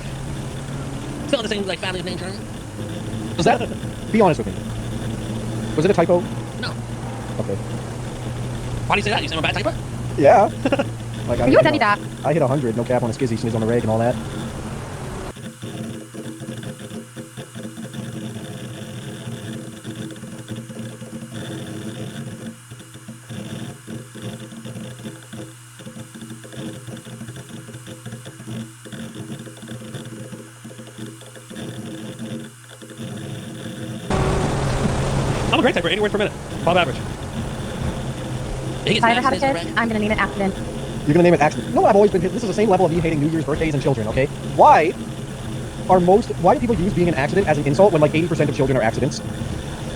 Still in the same like family name term. Was that? Be honest with me. Was it a typo? No. Okay. Why do you say that? You say I'm a bad typer? Yeah. Like You a Debbie Dad. I hit 100, no cap on a skizzy, sneeze on the reg, and all that. I'm a great typer, 80 words per minute. Above average. If I ever have a kid, I'm gonna name it accident. You're gonna name it accident. No, I've always been. This is the same level of me hating New Year's birthdays and children. Okay, why do people use being an accident as an insult when like 80% of children are accidents?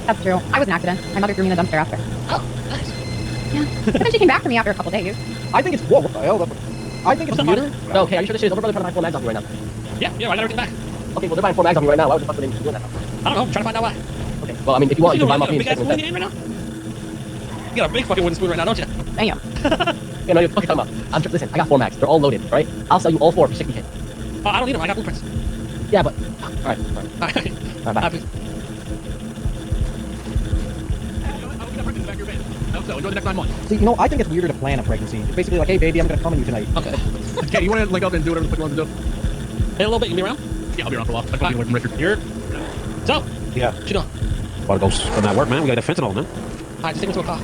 That's true. I was an accident. My mother threw me in the dumpster after. Oh, nice. Yeah. But then she came back for me after a couple days. I think it's whoa. What the hell? I think it's weirder. No, okay, are you sure this shit is over, brother? Trying to buy 4 mags off you right now. Yeah, I got everything back. Okay, well they're buying 4 mags off you right now. Why would the fuck are they doing that? I don't know. I'm trying to find out why. Okay, well I mean, if you want, you can buy them off me. You got a big ass spoon right now. You got a big fucking wooden spoon right now, don't you? Damn. Yeah, no, you're fucking talking about. Listen, I got 4 mags. They're all loaded, right? I'll sell you all 4 for 60K. I don't need them. I got blueprints. Yeah, but all right. Bye. So enjoy the next 9 months. See, you know, I think it's weirder to plan a pregnancy. It's basically like, hey, baby, I'm gonna come on you tonight. Okay. Okay, you want to link up and do whatever the fuck you want to do? Hey, a little bit. You be around? Yeah, I'll be around for a while. I'll be away from Richard. You're. So. Yeah. What you doing? About to go from that work, man. We got that fentanyl, man. Alright, just take me to a car.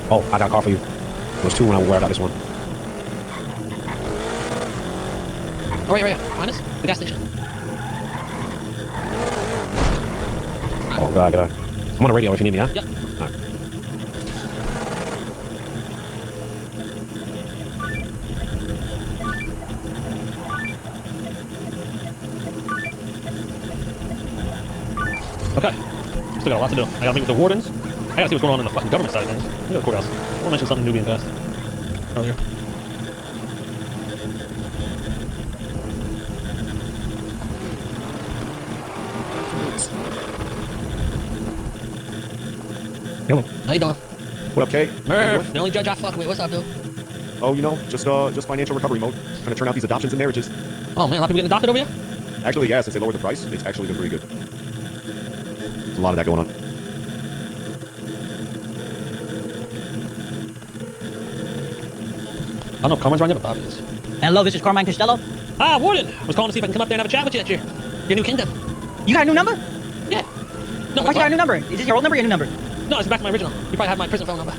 Oh, I got a car for you. There was 2 when I got this one. Oh, right here. Behind us? The gas station. Oh, God. I'm on the radio if you need me, huh? Yep. All right. Okay. Still got a lot to do. I gotta meet with the wardens. I gotta see what's going on in the fucking government side of things. Look at the courthouse. I want to mention something new being passed earlier. Hello. How you doing? What up, Kay? Murph, the only judge I fuck with. What's up, dude? Oh, you know, just financial recovery mode. Trying to turn out these adoptions and marriages. Oh man, a lot of people getting adopted over here? Actually, yeah, since they lowered the price, it's actually been pretty good. There's a lot of that going on. I don't know, Carmen's running, but obvious. Hello, this is Carmine Costello. Ah, Warden! I was calling to see if I can come up there and have a chat with you at your new kingdom. You got a new number? Yeah. No, why you got a new number? Is this your old number or your new number? No, it's back to my original. You probably have my prison phone number.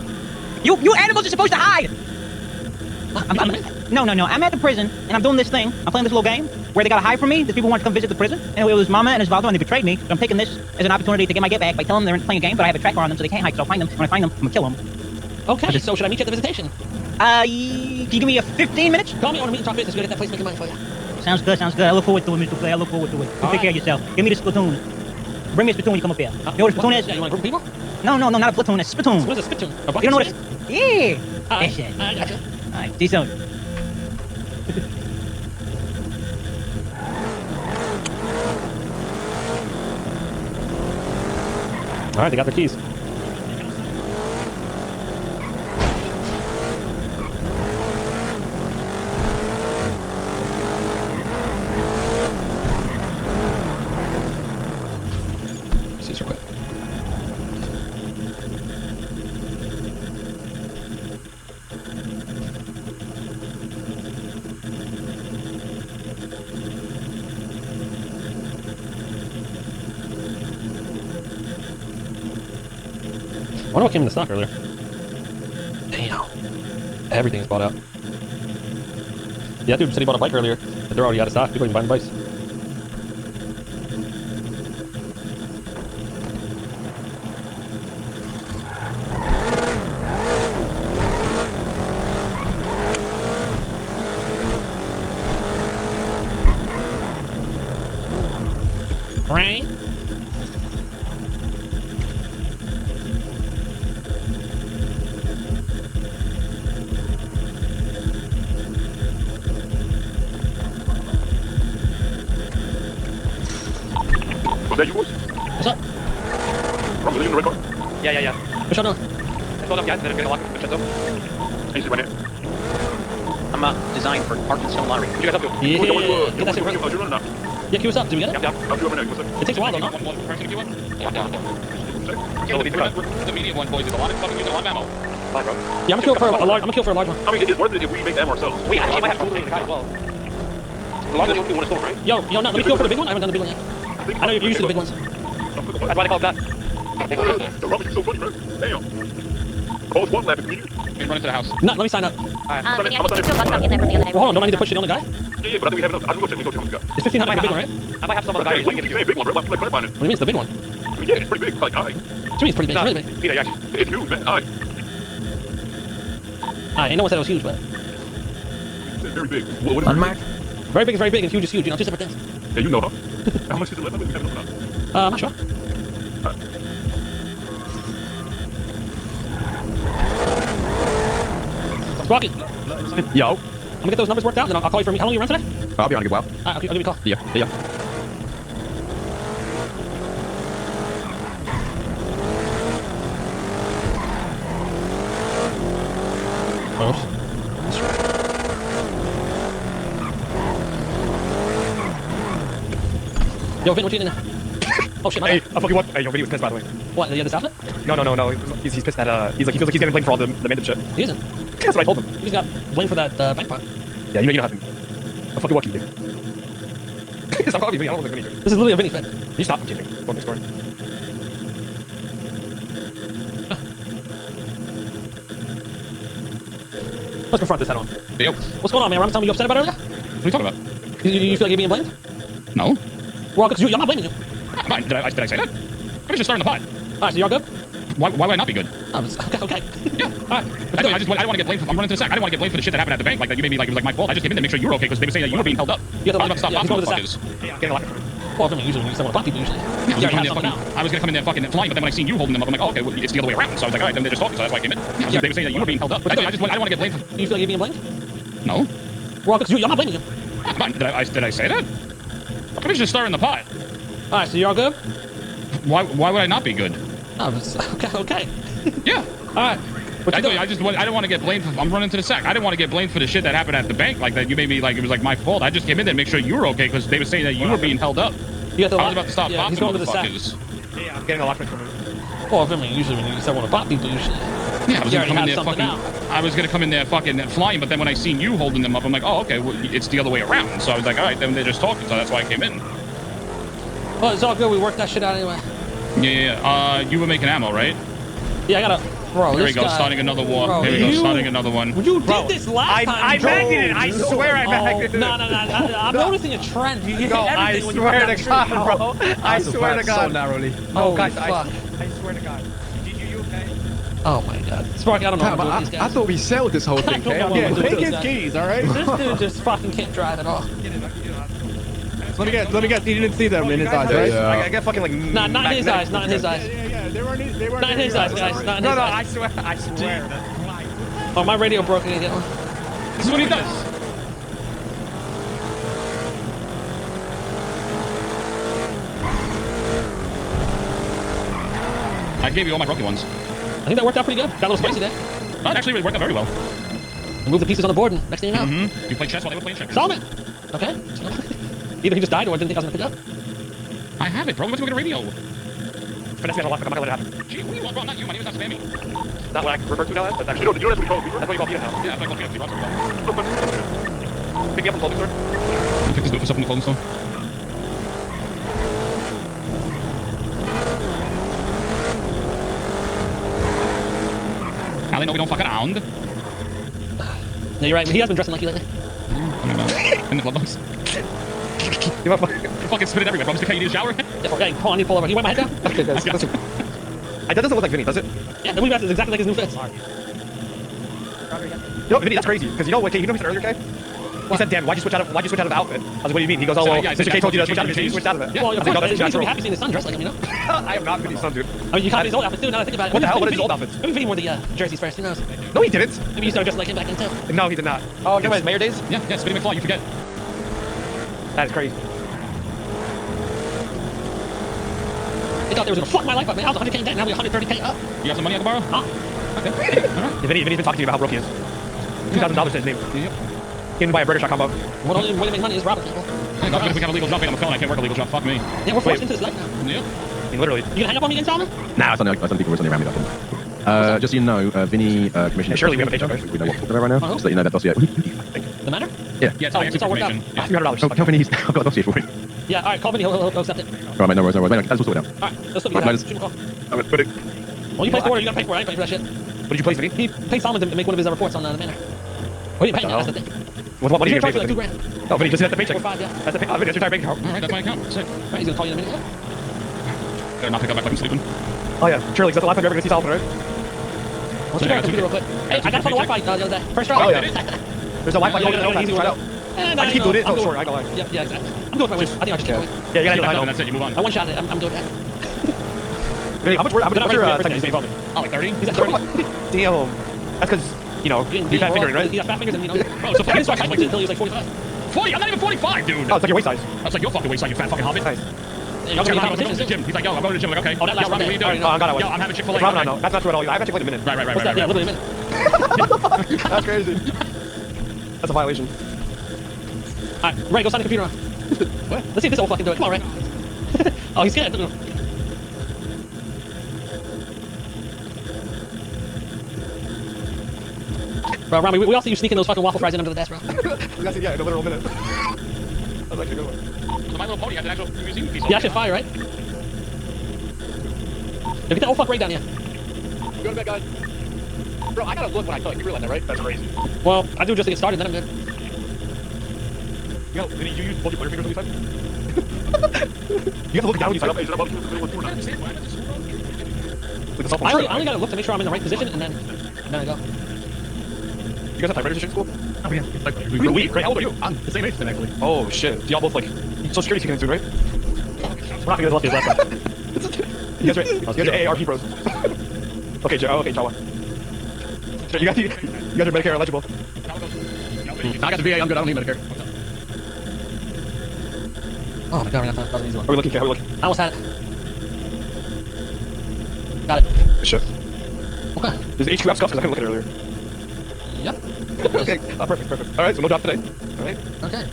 You animals are supposed to hide! No. I'm at the prison, and I'm doing this thing. I'm playing this little game where they gotta hide from me. These people want to come visit the prison. And it was Mama and Osvaldo, and they betrayed me. So I'm taking this as an opportunity to get my get back by telling them they're playing a game, but I have a tracker on them so they can't hide, so I'll find them. When I find them, I'm gonna kill them. Okay, so should I meet you at the visitation? Can you give me a 15 minutes? Call me, I want to meet and talk business. We're gonna get that place making money for you. Sounds good. I look forward to it, Mr. Clay. I look forward to it. You take care of yourself. Give me the spittoon. Bring me a spittoon when you come up here. You know what a spittoon is? Yeah, you want to group people? No, not a platoon. A spittoon. What is a spittoon? You don't know what it is? Yeah. That's it. I got you. Alright, see you soon. Alright, they got their keys. See real quick. I wonder what came in the stock earlier. Damn. Everything's bought out. Yeah, dude said he bought a bike earlier, but they're already out of stock. People are even buying bikes. Right? Was that yours? What's up? From the record? Yeah. What's y'all doing? I told them guys that I'm gonna lock the shut up. Can you see my name? I'm designed for Arkansas lottery. You guys up to? Yeah, get that shit ready. Yeah, queue us up. Do we get it? Yeah. It takes a while though, no? One person to queue up? The medium one, boys. There's a lot of fucking using a lot of ammo. Bye, bro. Yeah, I'm gonna kill for a large. I'm gonna kill for a large one. I mean, it's worth it if we make the ammo ourselves. We actually might have to take the guy as well. The larger one, one is still, right? Yo, no, let me kill for the big one. I haven't done the big one yet. I know you're used to the big ones. That's why they call it that. The rubbish is so funny, man. Damn. Close one lap immediately. Run into the house. No, let me sign up. Then you have to still got stuck in there from the other day. Well, hold on, don't I need to push it on the guy? Yeah, but I think we have enough. I can go check. We go check on the guy. It's 1500 for the big one, right? I might have some other guy. Wait, you say big one, bro. Like on it. What do you mean it's the big one? I mean, yeah, it's pretty big. Like, alright. What do you mean it's pretty big? It's really big. Peter, you actually. It's huge, man. Alright. Ain't no one said it was huge, but. It's very big. What is Unmarked. Very big is very big and huge is huge. You know, two separate things. Yeah, you know, huh? How much is it left? We have enough now. I'm not sure. Rocky. Yo. I'm gonna get those numbers worked out, and then I'll call you for me. How long you run today? I'll be on a good while. I'll give you a call. Yeah. Yo, Vin, what you doing now? Oh shit, my Hey, bad. I fucking what? Hey, yo, Vinny was pissed by the way. What, the other outfit? No. He's pissed that he's like he feels like he's getting blamed for all the mandate shit. He isn't. That's what I told him. He just got blamed for that bank pot. Yeah, you know how to. I fucking lucky, dude. Stop calling me Vinny. I don't look like Vinny. This is literally a Vinny fit. You stop kidding. Go next door. Let's confront this head on. Yep. What's going on, man? Remember something you upset about earlier? What are you talking about? You feel like you're being blamed? No. Well, because I'm not blaming you. Fine. Did I say that? I was just starting the pot. Alright, so you're good? Why would I not be good? Okay. Yeah. Alright. I don't want to get blamed for. I'm running to the sack. I didn't want to get blamed for the shit that happened at the bank. Like that you made me like it was like my fault. I just came in to make sure you were okay because they were saying that you were being held up. You have to I was about to stop yeah, popping he's going to the motherfuckers. sack. Getting a lot. Well, I mean, usually when you say one pop people, usually. I was gonna come in there fucking flying, but then when I seen you holding them up, I'm like, oh, okay, well, it's the other way around. So I was like, alright, then they're just talking, so that's why I came in. Yeah. They were saying that you were being held up. But I didn't want to get blamed for. You feel like you're being blamed? No. Well, because I'm not blaming you. Fine. Did I say that? I was just stirring the pot. Alright, so you're all good? Why would I not be good? Okay. Yeah. Alright. I don't want to get blamed for. I'm running to the sack. I didn't want to get blamed for the shit that happened at the bank. Like that, you made me like it was like my fault. I just came in there to make sure you were okay because they were saying that you were being held up. You got the I was about to stop popping he's going to the sack. motherfuckers. Yeah, I'm getting a lot from him. Well, I mean, usually when you start want to pop people, usually. Yeah, I was gonna come in there fucking. I was gonna come in there fucking flying, but then when I seen you holding them up, I'm like, oh, okay, well, it's the other way around. So I was like, all right, then they're just talking, so that's why I came in. Well, it's all good. We worked that shit out anyway. Yeah. You were making ammo, right? Yeah, I gotta. Bro, Here we this go, guy- starting another war. Bro, Here we go, you- starting another one. You did this last time. I bagged it. I swear I bagged it. No. I'm noticing a trend. You hit No, everything I when you swear come to down the God, street. bro. I swear to God. So narrowly. Oh, guys, fuck. I swear to God. You okay? Oh my God. Sparky, I don't know what I'm doing with these I guys. those we settled this whole thing, I don't know Kay. what I'm doing Take with his those keys, guys. all right? This dude just fucking can't drive at all. Let me guess. You didn't see them in his eyes, right? I get fucking like. Nah, not in his eyes. Not in his eyes. Yeah, they weren't. Not in his eyes, guys. Not in his No, eyes. I swear. Oh, my radio broke. I get one. This is what he does. I gave you all my broken ones. I think that worked out pretty good. Got a little spicy there. That actually really worked out very well. Move the pieces on the board, and next thing you know. You played chess while they were playing checkers. Solomon! Okay. Either he just died or I didn't think I was going to pick it up. I have it, bro. Let's go get a radio. Finesse me on a lot. I'm not gonna let it happen. Gee, what do you want, bro? Not you. My name is not spammy. Not what I refer to now. That's actually. You know that's what you call people. That's what you call Peter now. Yeah, I'm like, okay, Pick me up from the clothing store. pick this dude for stuff in the clothing store. Now they know we don't fuck around. No, you're right. He has been dressing like you lately. In the glove box. You fucking spit it everywhere, bro. Mr. K, you need a shower? Yeah, hold on, I need to pull over. Can you wipe my head down? Okay, guys. That doesn't look like Vinny, does it? Yeah, the movie is exactly like his new fits. You know, Vinny, that's crazy. Because you know what, Kay, you know what he said earlier, Kay? He said, "Damn, why'd you switch out of the outfit?" I was, "What do you mean?" He goes, "Oh, well, Mr. K told you to switch out of it, so you switched out of it." Well, I of think, "No, course, that's he's gonna be natural." happy seeing his son dressed like him, you know? I am not Vinny's son, dude. I mean, you copied his old outfits too, now that I think about it. What the hell? What are Maybe his old outfits? Maybe Vinny wore the jerseys first, who knows? No, he didn't. Maybe you started dressing like him back in too. No, he did not. Oh, get his mayor days? Yeah, Spitty McFly, you forget. That is crazy. They thought they was gonna fuck my life up, man. I was 100K in debt, now we're 130K up. You have some money I can borrow? Huh? Okay. Yeah, Vinny's been talking to me about how broke he is. $2,000 to his name. Yep. Came to buy a burger shot combo. What only way to make money is robbing people. Hey, God forbid if we have a legal job, on the phone. I can't work a legal job. Fuck me. Yeah, we're forced into this life now. Yeah. I mean, literally. You gonna hang up on me again, Solomon? Nah, it's something people were around me about. Just so you know, Vinny Commissioner. Hey, Shirley, we have a paycheck, right? We know what we're talking about right now. Just so you know that dossier. The matter? Yeah. Yeah, it's Oh, all it's all worked out. information. Yeah. $300. Oh, tell Vinny I've got a dossier for him. Yeah, alright, call Vinny, he'll accept it. All right, mate, no worries, no worries. Mate, that's all sorted out. Alright, let's look Right, at let's- that. Shoot him a call. I'm gonna put it. Well, you paid for it, you gotta pay for it. I ain't paying for that shit. What did you place, Vinny? He paid Solomon to make one of his reports on the manor. Well, he didn't pay me, that's the thing. With what money He's you gonna gonna charge pay you for like $2,000. No, Vinny, just hit the paycheck. 4 or 5, yeah. That's the pay. Vinny, that's your entire bank account. Alright, that's my account. Sick. Right, he's gonna call you in a minute. Better not pick up my fucking sleeping. Oh yeah, Shirley, that's the last time you're ever gonna see Solomon, right? Let's check out the computer real quick. Hey, I got on the Wi-Fi the other day. First try. Oh yeah. There's a Wi-Fi. Easy to try out. I keep doing it. Oh, short. I ain't gonna lie. Yeah, exactly. I'm doing it for my wish. I think I should check it. Yeah, you gotta Yeah, do it. that's it. You move on. I one shot it. I'm doing that. Vinny, how much time is he involved? Oh, like 30? He's at 30. Damn. That's because, you know, you fat fingering, right? He got fat fingers and, you know. Bro, so fucking I waited until he was like 45. 40? I'm not even 45, dude. Oh, it's like your waist size. That's like your fucking waist, like you fat fucking hobbit. Nice. Yeah, I was you're going gonna to the gym. He's like, yo, I'm going to the gym. I'm like, okay. Oh, that's Robbie, what are you doing? Oh, I got it. Yo, I'm having Chick-fil-A. It's Ramadan, no. That's not true at all. I have Chick-fil-A in a minute. Right. What's that? Yeah, literally a minute. That's crazy. That's a violation. Alright, Ray, go sign the computer on. What? Let's see if this will fucking do it. Come on, Ray. Oh, he's scared. Bro, Rami, we all see you sneaking those fucking waffle fries in under the desk, bro. That's it, yeah, in a literal minute. That's actually a good one. So My Little Pony has an actual museum piece. Yeah, that shit's fire, right? Yo, get that old fuck Ray down here. Go to bed, guys. Bro, I gotta look when I tell you. You realize that, right? That's crazy. Well, I do just to get started, then I'm good. You know, Vinny, you use both your pointer fingers when you type? You have to look down when you type. Is it above the soft I only gotta look to make sure I'm in the right position, and then I go. You guys have typewriters in school? Oh, yeah. Like, Great. How old are you? I'm the same age as them, actually. Oh, shit. Y'all both, like, Social Security's kicking in soon, right? We're not gonna get left last time. You guys are AARP pros. Okay, Jawa. You guys are Medicare eligible. I got the VA. I'm good. I don't need Medicare. Oh my god, we're not an easy one. Are we looking? How are we looking? I almost had it. Got it. Shit. Okay. There's the HQ app stuff because I couldn't look at it earlier. Yep. Okay. Perfect. Alright, so no drop today. Alright. Okay.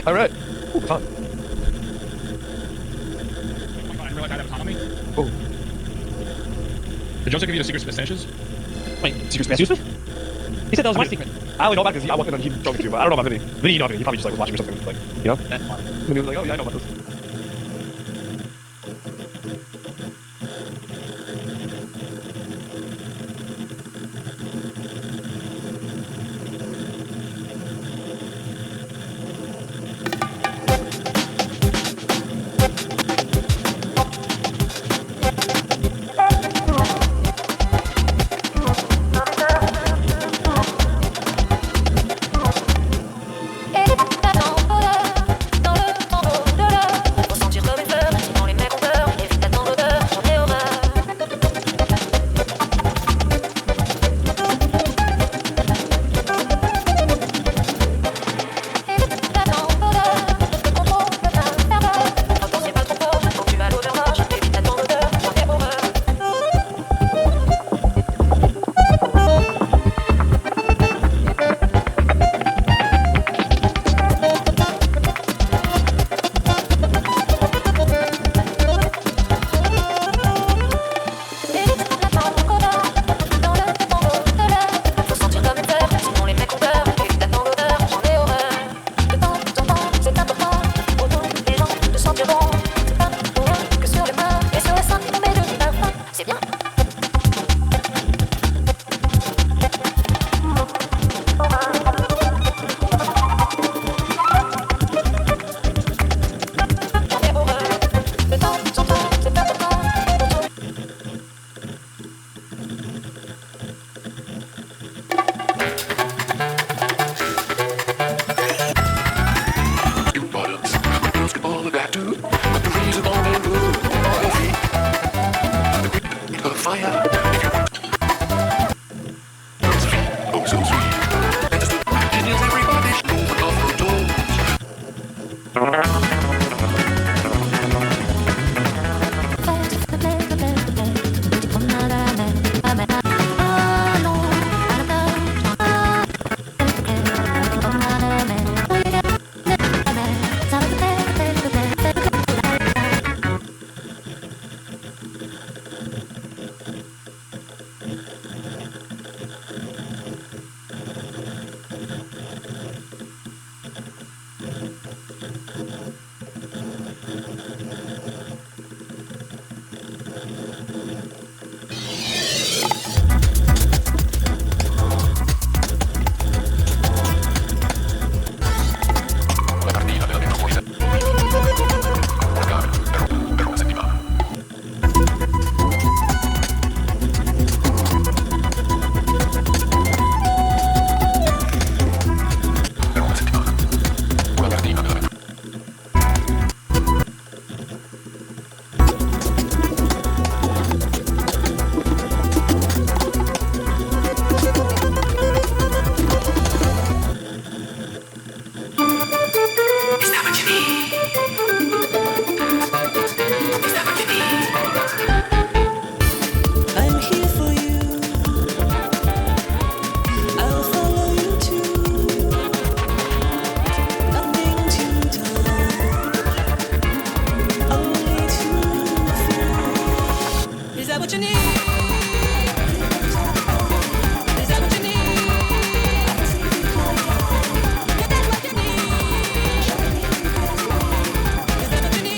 Alright. Ooh, fun. I didn't realize I had autonomy. Oh. Did Joseph give you the secret finishes? Wait, Secret Smash? excuse me? He said that was my secret. I only know about because I walked in and he told me to, but I don't know about Vinny. Vinny, you know Vinny. He probably just like was watching or something, like, you know? And he was like, oh yeah, I know about this. what you need? Is that what you need? Is that what you need? Is that what you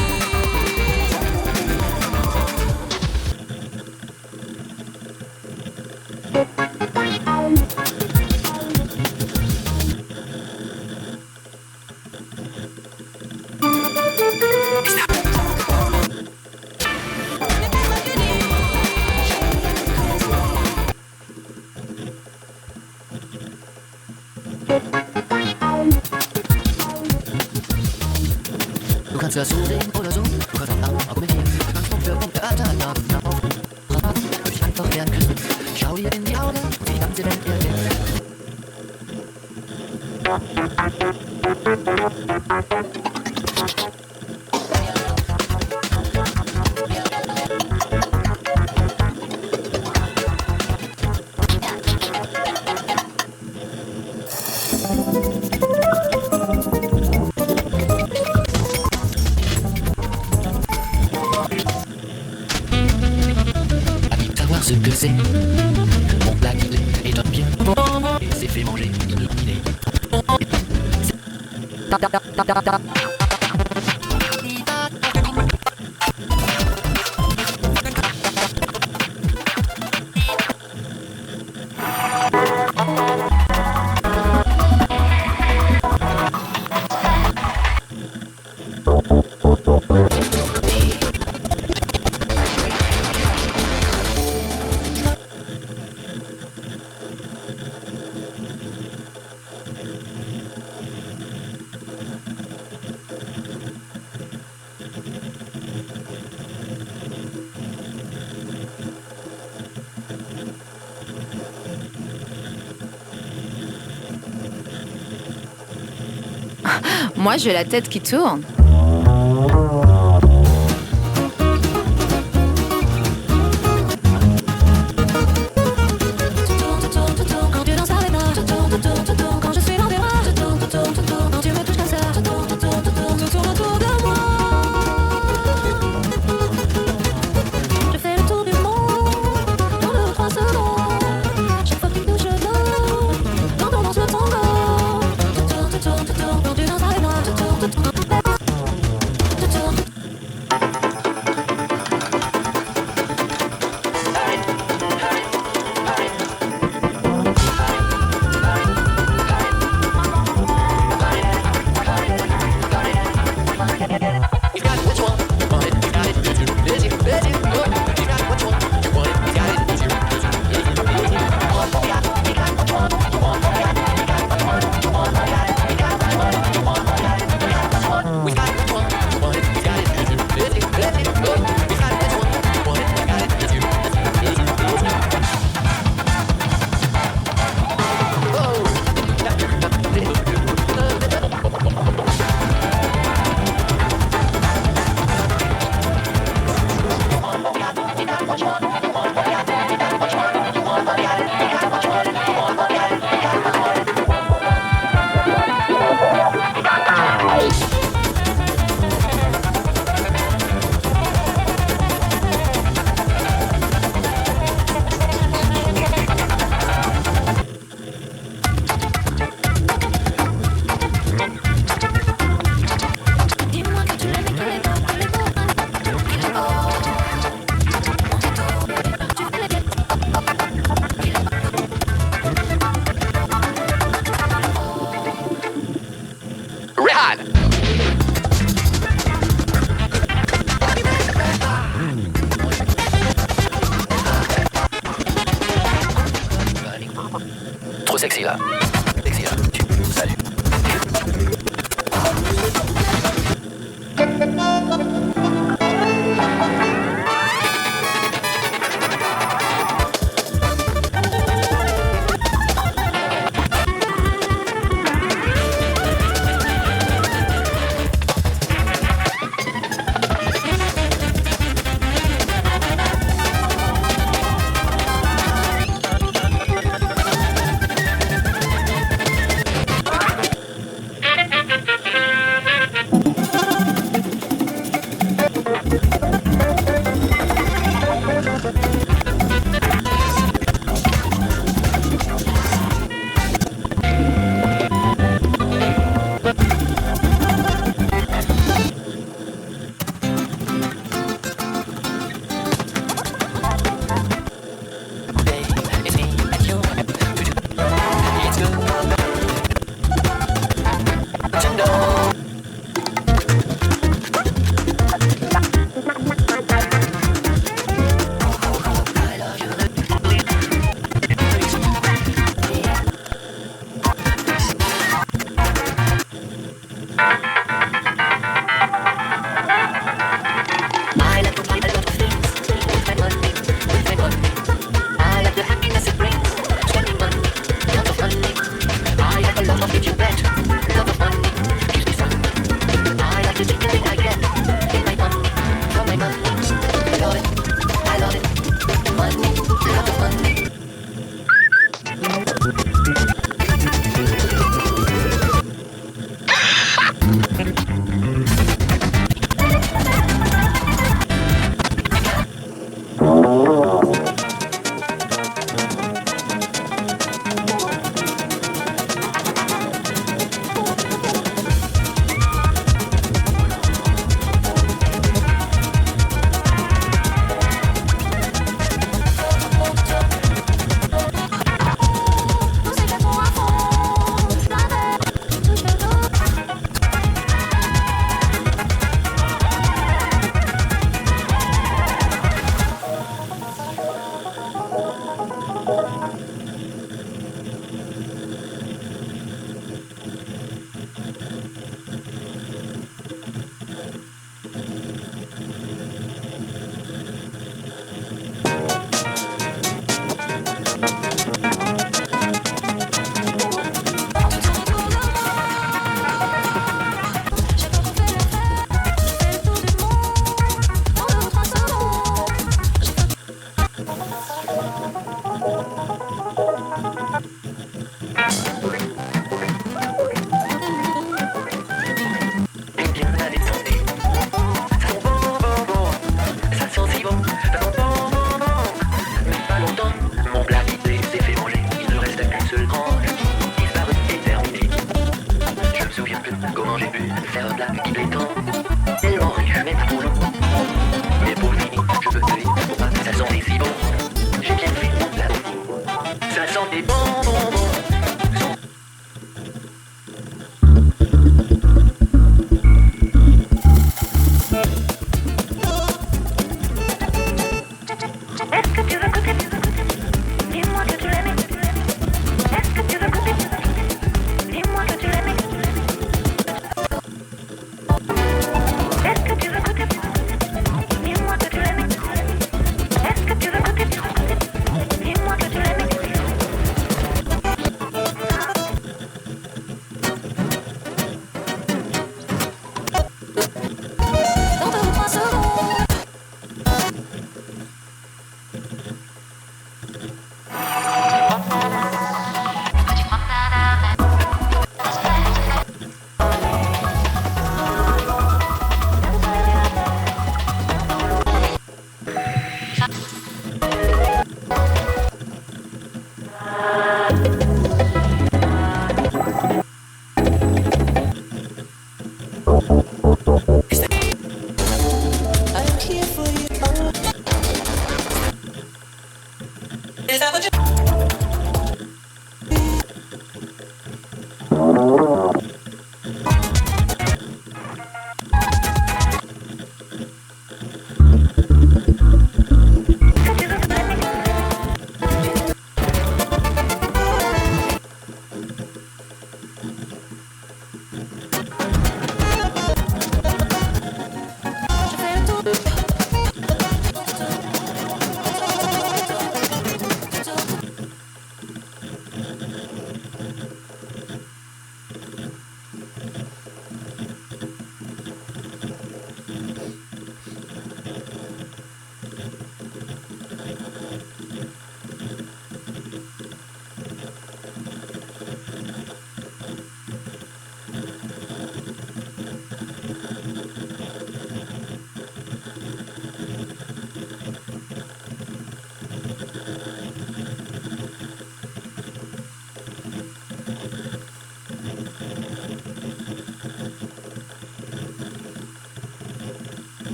Du kannst das so sehen oder so, du kannst auch lang argumentieren. Du kannst Punkt für Punkt erörtern, ja, darauf würde ich einfach gern küssen. Schau dir in die Augen und die ganze Welt erkennen. Savoir ce que c'est. Mon plat est un bien et s'est fait manger. Il est. Moi, j'ai la tête qui tourne. Quand tu danses avec moi, je tourne, quand je suis dans tes bras, je tourne, quand tu me touches comme ça, je tourne autour de moi. Je fais le tour du monde, dans 2 ou 3 secondes. Chaque fois que tu touches le dos, quand on danse le tango. Je tourne, quand tu danses avec moi, je tourne. Trop sexy là. Sexy là. Salut.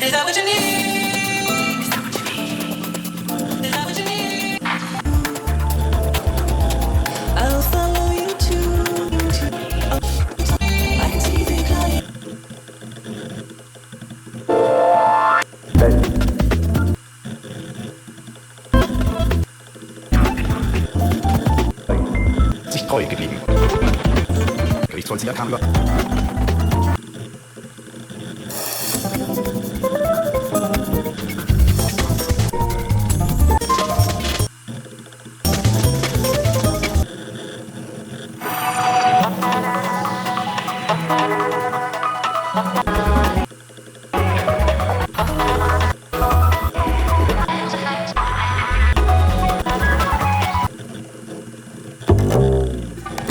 Is that what you need? Is that what you need? Is that what you need? I'll follow you too. I can see the cloud. Sich treu geblieben. Gerichtsvollzieher kam über.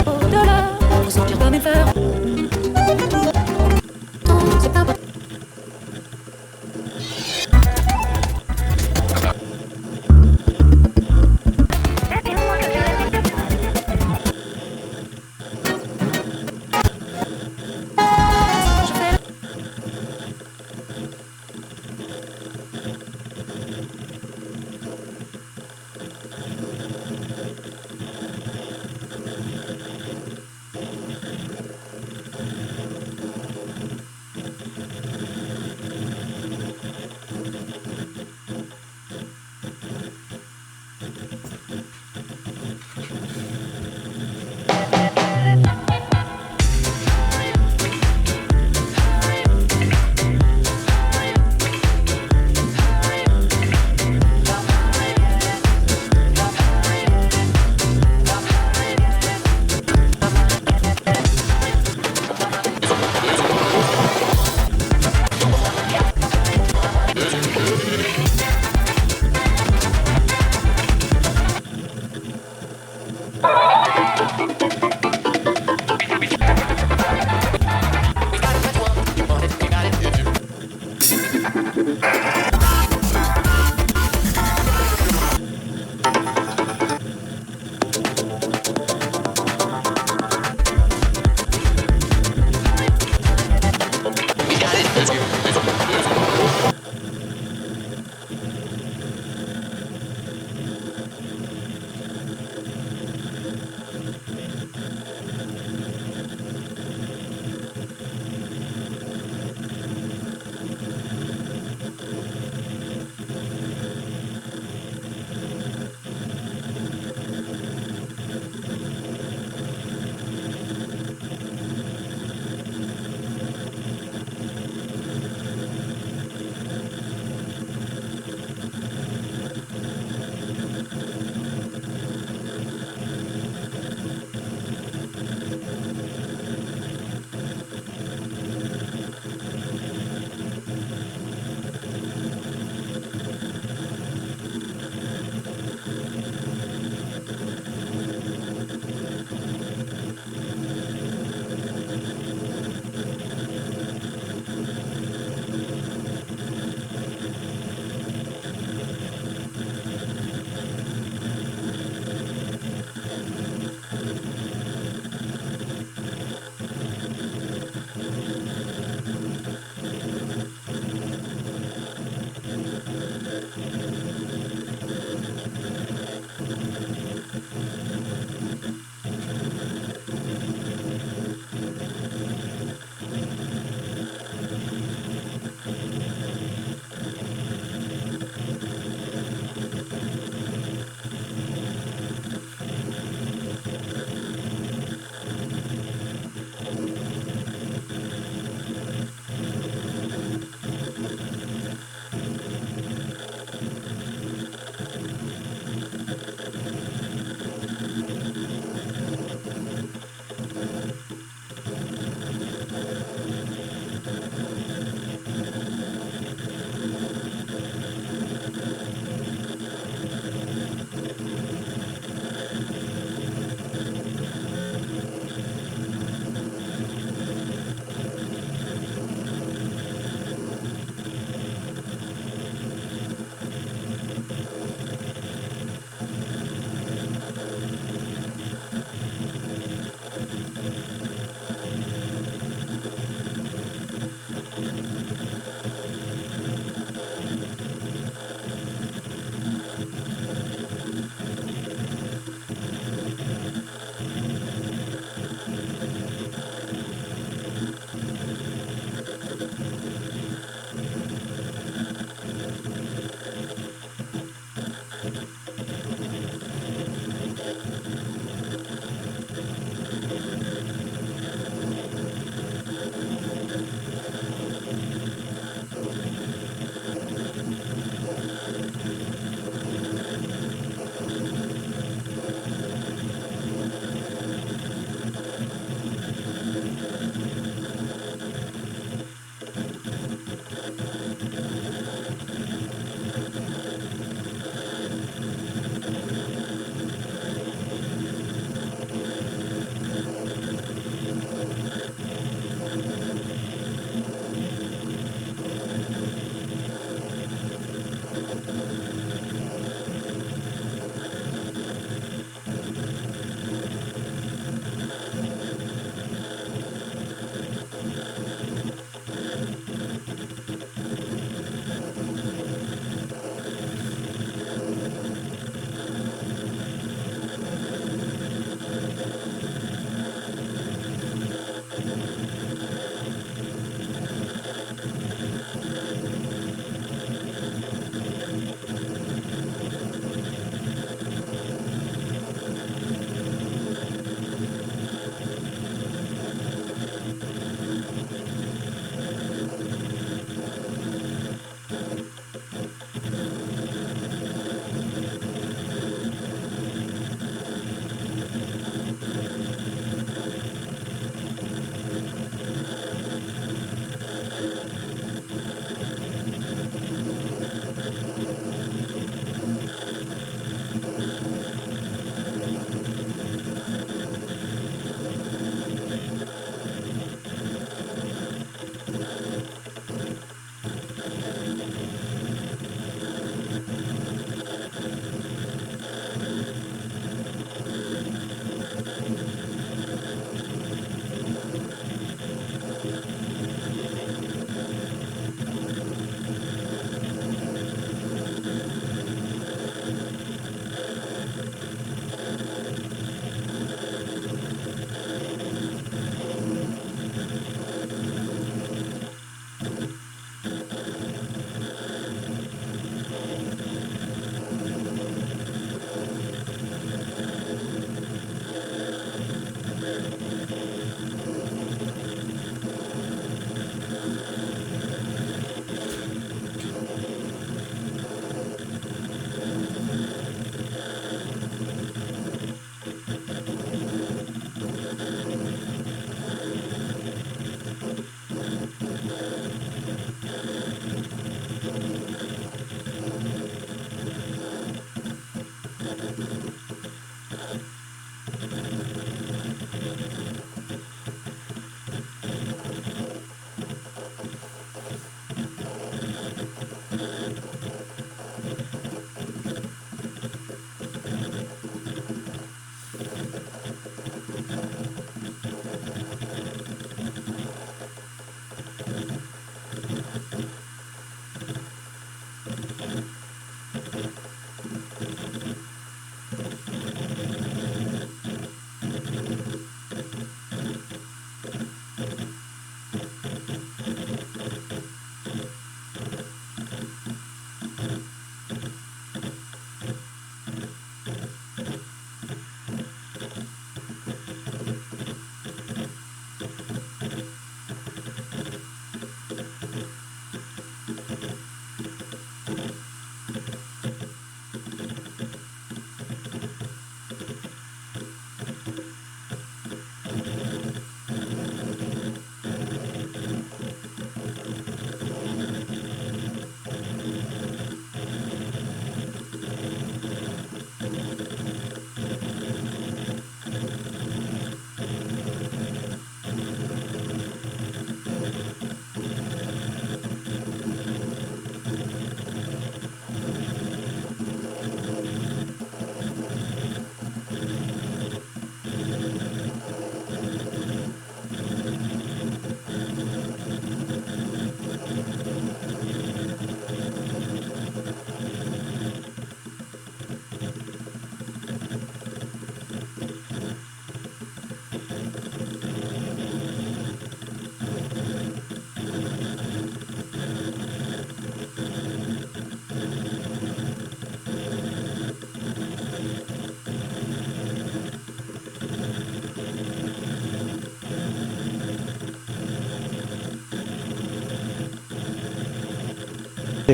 Au-delà, pour sentir comme une fleur.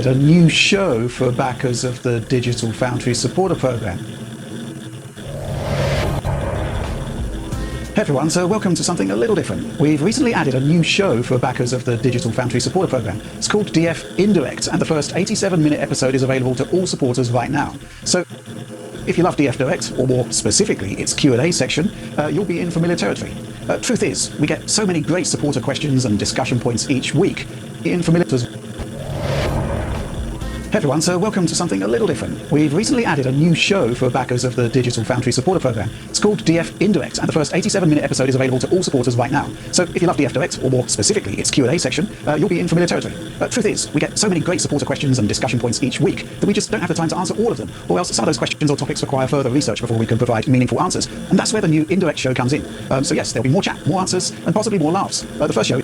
A new show for backers of the Digital Foundry Supporter Program. Hey everyone, so welcome to something a little different. We've recently added a new show for backers of the Digital Foundry Supporter Program. It's called DF Indirect, and the first 87-minute episode is available to all supporters right now. So if you love DF Direct, or more specifically its Q&A section, you'll be in familiar territory. Truth is, we get so many great supporter questions and discussion points each week in familiar territory. Hey everyone, so welcome to something a little different. We've recently added a new show for backers of the Digital Foundry Supporter Program. It's called DF Indirect, and the first 87-minute episode is available to all supporters right now. So if you love DF Direct, or more specifically its Q&A section, you'll be in familiar territory. Truth is, we get so many great supporter questions and discussion points each week that we just don't have the time to answer all of them, or else some of those questions or topics require further research before we can provide meaningful answers. And that's where the new Indirect show comes in. So yes, there'll be more chat, more answers, and possibly more laughs. The first show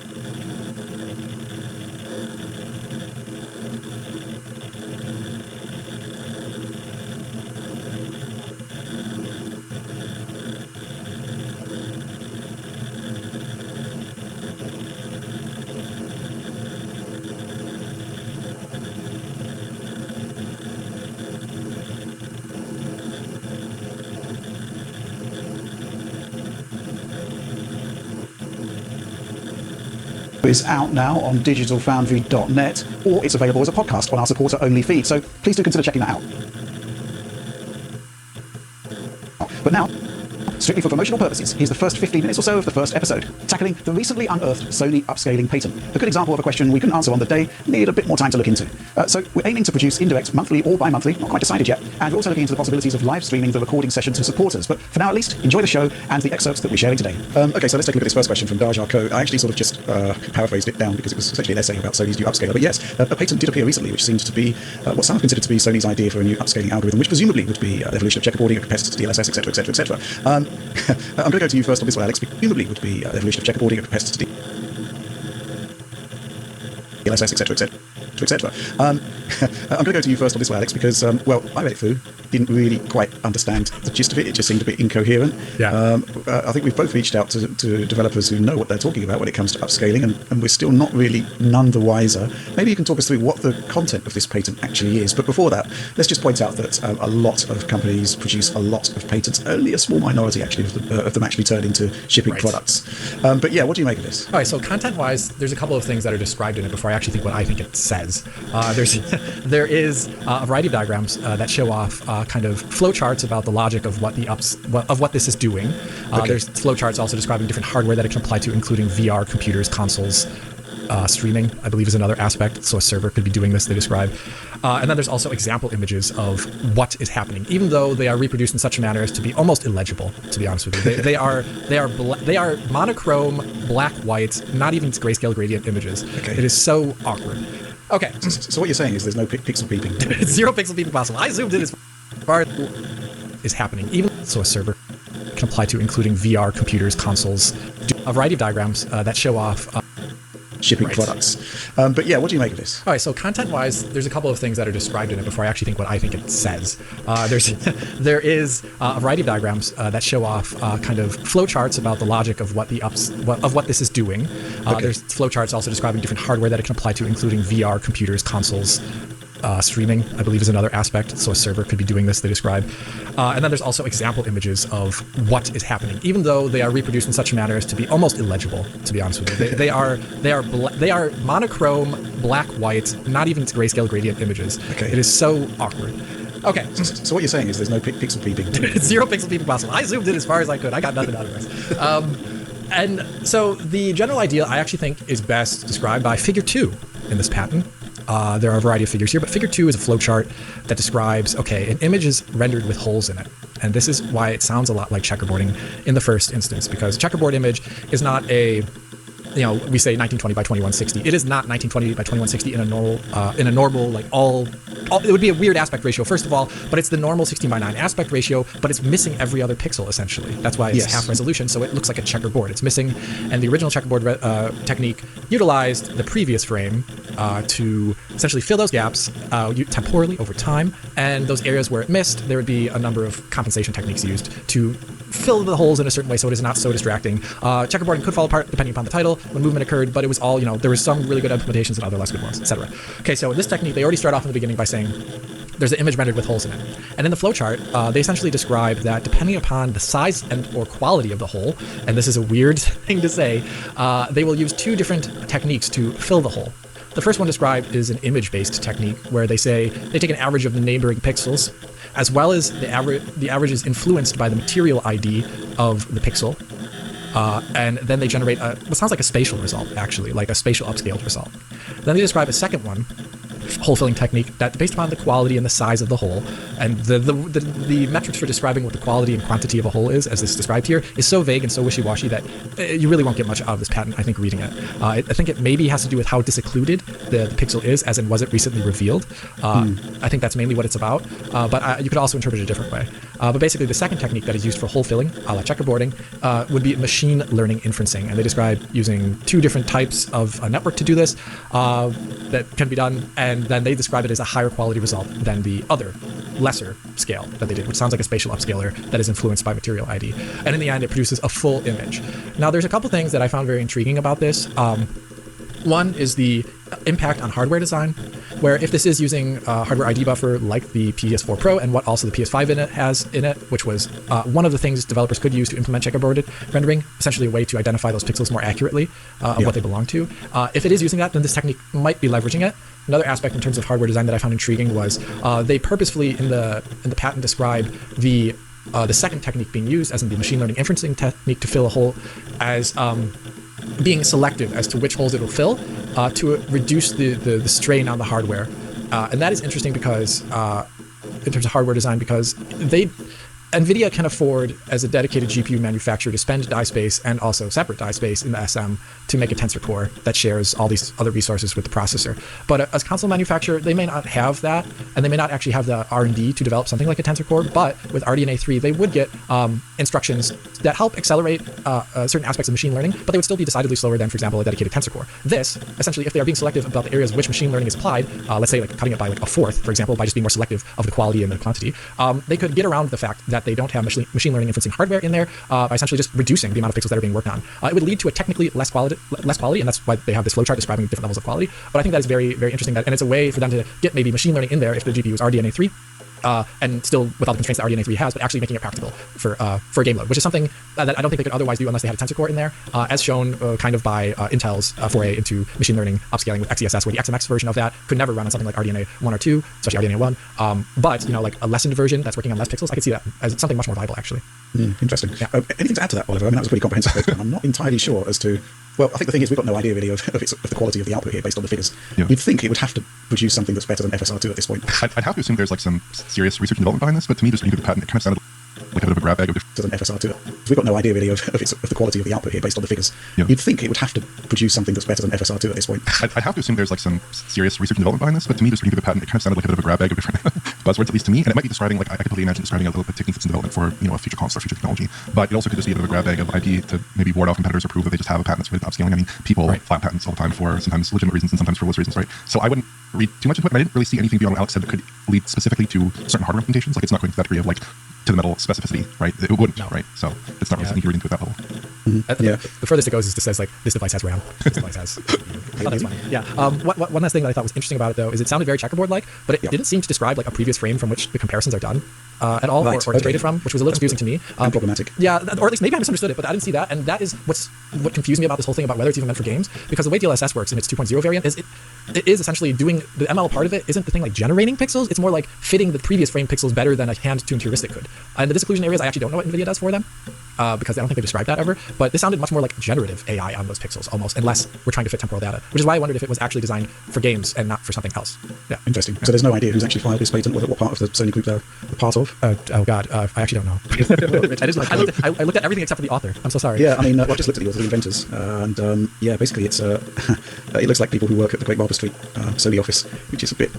is out now on digitalfoundry.net, or it's available as a podcast on our supporter-only feed, so please do consider checking that out. But now, strictly for promotional purposes, here's the first 15 minutes or so of the first episode, tackling the recently unearthed Sony upscaling patent. A good example of a question we couldn't answer on the day, needed a bit more time to look into. So we're aiming to produce Indirect monthly or bi-monthly, not quite decided yet, and we're also looking into the possibilities of live streaming the recording session to supporters. But for now at least, enjoy the show and the excerpts that we're sharing today. Okay, so let's take a look at this first question from Dajar Co. I actually sort of just paraphrased it down because it was essentially an essay about Sony's new upscaler. But yes, a patent did appear recently, which seemed to be what some have considered to be Sony's idea for a new upscaling algorithm, which presumably would be the evolution of checkerboarding, a competitor to DLSS, etc., etc., etc. I'm going to go to you first on this one, Alex. Presumably would be the evolution of checkerboarding, a competitor to DLSS, etc., etc., etc. I'm going to go to you first on this one, Alex, because, well, I read it through, didn't really quite understand the gist of it. It just seemed a bit incoherent. Yeah. I think we've both reached out to developers who know what they're talking about when it comes to upscaling, and we're still not really none the wiser. Maybe you can talk us through what the content of this patent actually is. But before that, let's just point out that a lot of companies produce a lot of patents. Only a small minority, actually, of them actually turn into shipping products. But yeah, what do you make of this? All right, so content-wise, there's a couple of things that are described in it before I actually think what I think it says. There is a variety of diagrams that show off kind of flowcharts about the logic of what what this is doing. There's flowcharts also describing different hardware that it can apply to, including VR, computers, consoles. Streaming, I believe, is another aspect. So a server could be doing this, they describe. And then there's also example images of what is happening, even though they are reproduced in such a manner as to be almost illegible, to be honest with you. They are monochrome, black, white, not even grayscale gradient images. Okay. It is so awkward. Okay. So what you're saying is there's no pixel peeping. Zero pixel peeping possible. I zoomed in as far as is happening, even so a server can apply to, including VR, computers, consoles, a variety of diagrams that show off shipping products. But yeah, what do you make of this? All right, so content-wise, there's a couple of things that are described in it before I actually think what I think it says. There is a variety of diagrams that show off kind of flowcharts about the logic of what this is doing. There's flowcharts also describing different hardware that it can apply to, including VR, computers, consoles. streaming, I believe, is another aspect. So a server could be doing this, they describe. And then there's also example images of what is happening, even though they are reproduced in such a manner as to be almost illegible, to be honest with you. They are monochrome, black, white, not even grayscale gradient images. Okay. It is so awkward. Okay. So what you're saying is there's no pixel peeping. Zero pixel peeping possible. I zoomed in as far as I could. I got nothing out of this. And so the general idea, I actually think, is best described by figure 2 in this pattern. There are a variety of figures here, but figure 2 is a flowchart that describes, okay, an image is rendered with holes in it. And this is why it sounds a lot like checkerboarding in the first instance, because checkerboard image is not a, you know, we say 1920 by 2160. It is not 1920 by 2160 in a normal, like all, it would be a weird aspect ratio, first of all, but it's the normal 16 by 9 aspect ratio, but it's missing every other pixel, essentially. That's why it's half resolution, so it looks like a checkerboard. It's missing, and the original checkerboard technique utilized the previous frame to essentially fill those gaps temporally over time, and those areas where it missed, there would be a number of compensation techniques used to fill the holes in a certain way so it is not so distracting. Checkerboarding could fall apart depending upon the title when movement occurred, but it was all, you know, there were some really good implementations and other less good ones, etc. Okay, so this technique, they already start off in the beginning by saying there's an image rendered with holes in it. And in the flowchart, they essentially describe that depending upon the size and or quality of the hole, and this is a weird thing to say, they will use 2 different techniques to fill the hole. The first one described is an image-based technique where they say they take an average of the neighboring pixels, as well as the average is influenced by the material ID of the pixel, and then they generate what sounds like a spatial result, actually, like a spatial upscaled result. Then they describe a second one, hole filling technique, that based upon the quality and the size of the hole, and the metrics for describing what the quality and quantity of a hole is, as is described here, is so vague and so wishy-washy that you really won't get much out of this pattern, I think, reading it. I think it maybe has to do with how disoccluded the pixel is, as in was it recently revealed. I think that's mainly what it's about, but you could also interpret it a different way. But basically, the second technique that is used for hole filling, a la checkerboarding, would be machine learning inferencing, and they describe using 2 different types of a network to do this that can be done, and then they describe it as a higher quality result than the other lesser scale that they did, which sounds like a spatial upscaler that is influenced by material ID. And in the end, it produces a full image. Now, there's a couple things that I found very intriguing about this. One is the impact on hardware design, where if this is using a hardware ID buffer like the PS4 Pro and what also the PS5 in it has in it, which was one of the things developers could use to implement checkerboarded rendering, essentially a way to identify those pixels more accurately of what they belong to. If it is using that, then this technique might be leveraging it. Another aspect in terms of hardware design that I found intriguing was they purposefully in the patent describe the second technique being used, as in the machine learning inferencing technique to fill a hole, as being selective as to which holes it will fill to reduce the strain on the hardware. And that is interesting because, in terms of hardware design, because NVIDIA can afford, as a dedicated GPU manufacturer, to spend die space and also separate die space in the SM to make a Tensor Core that shares all these other resources with the processor. But as a console manufacturer, they may not have that, and they may not actually have the R&D to develop something like a Tensor Core, but with RDNA 3, they would get instructions that help accelerate certain aspects of machine learning, but they would still be decidedly slower than, for example, a dedicated Tensor Core. This, essentially, if they are being selective about the areas in which machine learning is applied, let's say like cutting it by like a fourth, for example, by just being more selective of the quality and the quantity, they could get around the fact that they don't have machine learning inferencing hardware in there by essentially just reducing the amount of pixels that are being worked on. It would lead to a technically less quality, and that's why they have this flowchart describing different levels of quality. But I think that is very, very interesting, and it's a way for them to get maybe machine learning in there if the GPU is RDNA 3. And still without the constraints that RDNA 3 has, but actually making it practical for game load, which is something that I don't think they could otherwise do unless they had a Tensor Core in there, as shown kind of by Intel's foray into machine learning upscaling with XeSS, where the XMX version of that could never run on something like RDNA 1 or 2, especially RDNA 1. But, you know, like a lessened version that's working on less pixels, I could see that as something much more viable, actually. Interesting. Yeah. Anything to add to that, Oliver? I mean, that was pretty comprehensive, but I'm not entirely sure as to... Well, I think the thing is, we've got no idea really of the quality of the output here based on the figures. Yeah. You'd think it would have to produce something that's better than FSR2 at this point. I'd have to assume there's like some serious research and development behind this, but to me, just reading through the patent, it kind of sounded like a bit of a grab bag of different FSR2. We've got no idea really of the quality of the output here based on the figures. Yeah. You'd think it would have to produce something that's better than FSR2 at this point. I'd have to assume there's like some serious research and development behind this, but to me, just reading through the patent, it kind of sounded like a bit of a grab bag of different buzzwords, at least to me. And it might be describing, like, I could totally imagine describing a little bit technique that's in development for, you know, a future console or future technology. But it also could just be a bit of a grab bag of IP to maybe ward off competitors or prove that they just have a patent that's related to upscaling. I mean, people flat patents all the time for sometimes legitimate reasons and sometimes frivolous reasons, right? So I wouldn't read too much into it, but I didn't really see anything beyond what Alex said that could lead specifically to certain hardware implementations. Like, it's not going to that degree of, like, to the metal specificity, right? It wouldn't, right? So it's not really something you're reading to at that level. The furthest it goes is it says like this device has RAM. This device has. I thought that was funny. Yeah. One last thing that I thought was interesting about it though is it sounded very checkerboard-like, but it didn't seem to describe like a previous frame from which the comparisons are done at all, or iterated from, which was a little confusing to me. Problematic. Yeah, or at least maybe I misunderstood it, but I didn't see that, and that is what confused me about this whole thing about whether it's even meant for games, because the way DLSS works in its 2.0 variant is it is essentially doing the ML part of it isn't the thing like generating pixels, it's more like fitting the previous frame pixels better than a hand-tuned heuristic could. And the disocclusion areas, I actually don't know what NVIDIA does for them, because I don't think they described that ever, but this sounded much more like generative AI on those pixels almost, unless we're trying to fit temporal data, which is why I wondered if it was actually designed for games and not for something else. Yeah, interesting. So there's no idea who's actually filed this patent, what part of the Sony group they're a part of? Oh god, I actually don't know. I looked at everything except for the author. I'm so sorry. Yeah, I mean, I just looked at the author, the inventors, and yeah, basically it's it looks like people who work at the Great Barber Street Sony office, which is a bit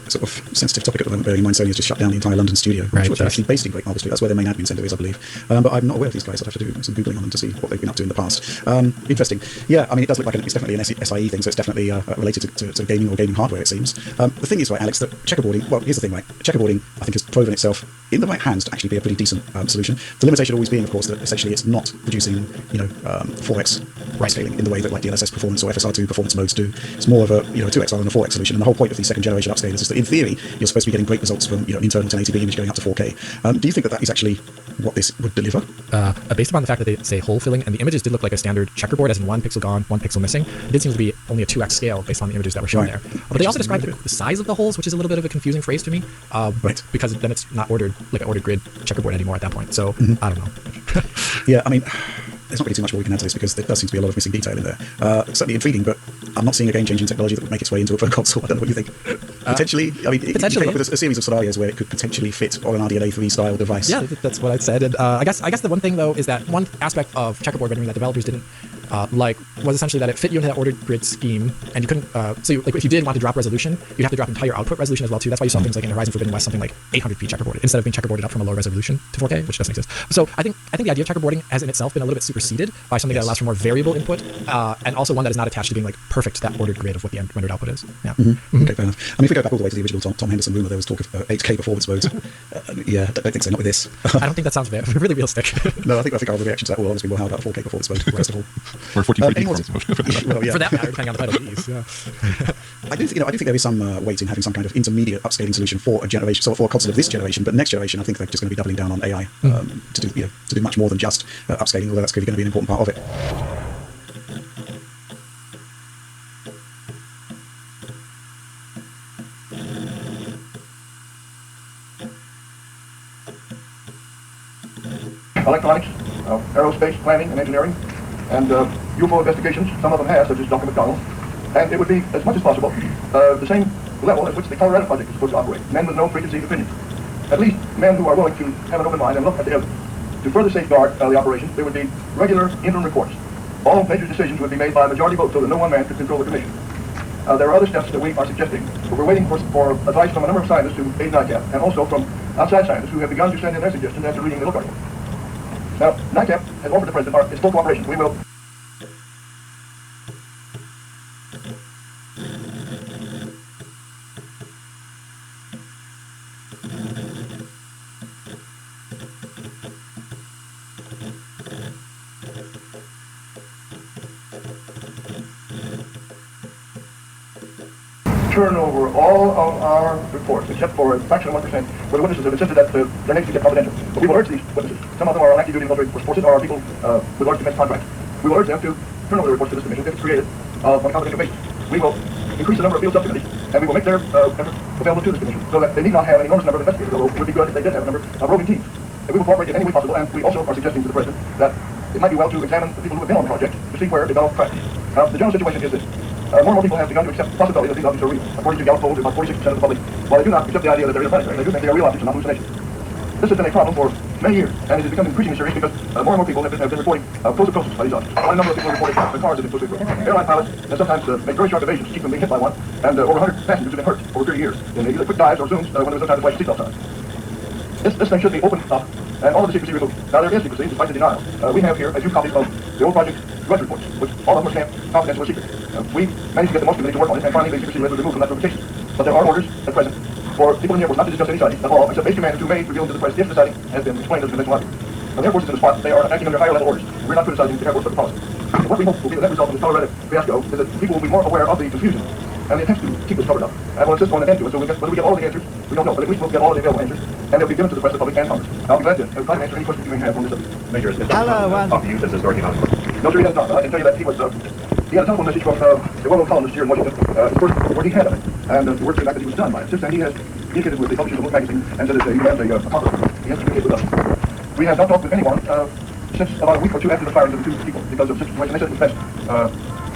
sort of sensitive topic at the moment, bearing in mind Sony has just shut down the entire London studio, which they're actually based in Great Barber Street. That's where their main admin centre is, I believe. But I'm not aware of these guys. I'd have to do some Googling on them to see what they've been up to in the past. Interesting. Yeah, I mean, it does look like it's definitely an SIE thing, so it's definitely related to gaming or gaming hardware, it seems. The thing is, right, Alex, that checkerboarding, well, here's the thing, right, checkerboarding, I think, has proven itself in the right hands to actually be a pretty decent solution. The limitation always being, of course, that essentially it's not producing, 4x right scaling in the way that like DLSS performance or FSR2 performance modes do. It's more of a 2x rather than a 4x solution. And the whole point of these second generation upscalers is that in theory you're supposed to be getting great results from an internal 1080p image going up to 4K. Do you think that is actually what this would deliver? Based upon the fact that they say hole filling, and the images did look like a standard checkerboard, as in 1 pixel gone, 1 pixel missing. It did seem to be only a 2x scale based on the images that were shown there. But they also described the size of the holes, which is a little bit of a confusing phrase to me, because then it's not ordered like an ordered grid checkerboard anymore at that point. So I don't know. Yeah, I mean, there's not really too much more we can add to this because there does seem to be a lot of missing detail in there. It's certainly intriguing, but I'm not seeing a game-changing technology that would make its way into a phone console. I don't know what you think. Potentially, I mean, you came up with a series of scenarios where it could potentially fit on an RDNA 3 style device. Yeah, that's what I said. And I guess the one thing though is that one aspect of checkerboard rendering that developers didn't like was essentially that it fit you into that ordered grid scheme, and you couldn't. Like if you did want to drop resolution, you'd have to drop entire output resolution as well too. That's why you saw things like in Horizon Forbidden West, something like 800p checkerboarded instead of being checkerboarded up from a low resolution to 4K, which doesn't exist. So I think the idea of checkerboarding has in itself been a little bit superseded by something that allows for more variable input, and also one that is not attached to being like perfect to that ordered grid of what the end rendered output is. Yeah. Okay, fair enough. I mean, if we go back all the way to the original Tom Henderson rumor, there was talk of 8K performance modes. Yeah, I don't think so. Not with this. I don't think that sounds really realistic. No, I think our reaction to that will honestly be, well, how about 4K performance mode first of all? Or 1440p performance mode. Well, yeah. For that matter, depending on the title of these. Yeah. I do think there is some weight in having some kind of intermediate upscaling solution for a generation, so for a console of this generation. But next generation, I think they're just going to be doubling down on AI to do much more than just upscaling, although that's clearly going to be an important part of it. Electronics, aerospace planning and engineering, and UFO investigations, some of them have, such as Dr. McDonald. And it would be, as much as possible, the same level at which the Colorado Project is supposed to operate. Men with no preconceived opinions. At least men who are willing to have an open mind and look at the evidence. To further safeguard the operation, there would be regular interim reports. All major decisions would be made by a majority vote so that no one man could control the commission. There are other steps that we are suggesting, but we're waiting for advice from a number of scientists who aid NICAP, and also from outside scientists who have begun to send in their suggestions after reading the book article. Now, NICAP has offered the President its full cooperation. We will... turn over all of our reports, except for a fraction of 1%, where the witnesses have insisted that their names be kept confidential. But we will urge these witnesses, some of them are on active duty military forces or are people with large defense contracts. We will urge them to turn over the reports to this commission if it's created on a confidential basis. We will increase the number of field subcommittees, and we will make their efforts available to this commission, so that they need not have an enormous number of investigators, although it would be good if they did have a number of roving teams. And we will cooperate in any way possible, and we also are suggesting to the President that it might be well to examine the people who have been on the project to see where it developed cracks. Now, the general situation is this. More and more people have begun to accept the possibility that these objects are real. According to Gallup polls, about 46% of the public, while they do not accept the idea that they're interplanetary, they do think they are real objects and not hallucinations. This has been a problem for many years, and it has become increasingly serious because more and more people have been reporting close approaches by these objects. Quite a number of people have reported the cars have been close approaches. Airline pilots have sometimes make very sharp evasions to keep from being hit by one, and over 100 passengers have been hurt over 30 years in either quick dives or zooms when there was no time to flash seatbelt signs. This thing should be opened up, and all of the secrecy removed. Now, there is secrecy, despite the denial. We have here a few copies of the old project US reports, which all of them are stamped confidential or secret. We managed to get the most committee to work on it, and finally the secrecy was removed from that notification. But there are orders at present for people in the airport not to discuss any sightings at all, except base commanders who may reveal to the press if the sighting has been explained as a conventional object. the Air Force is in the spot, they are acting under higher level orders. We're not criticizing the Air Force, but the policy. What we hope will be the net result of this Colorado fiasco is that people will be more aware of the confusion and the attempts to keep this covered up. And we'll insist on an end to it, so whether we get all of the answers, we don't know, but at least we'll get all of the available answers, and they'll be given to the press, the public, and Congress. I'll be glad to try to answer any questions you may have on this subject. Major, it's talk to you. This is Dorothy House. No, sir, he has not. I can tell you that he was, he had a telephone message from the well-known columnist here in Washington, where he had of it, and the word came back that he was done by it. And he has communicated with the publishers of the magazine and said that he has a accomplishment. He has communicated with us. We have not talked with anyone since about a week or two after the firing of the two people because of the situation. They said it was best.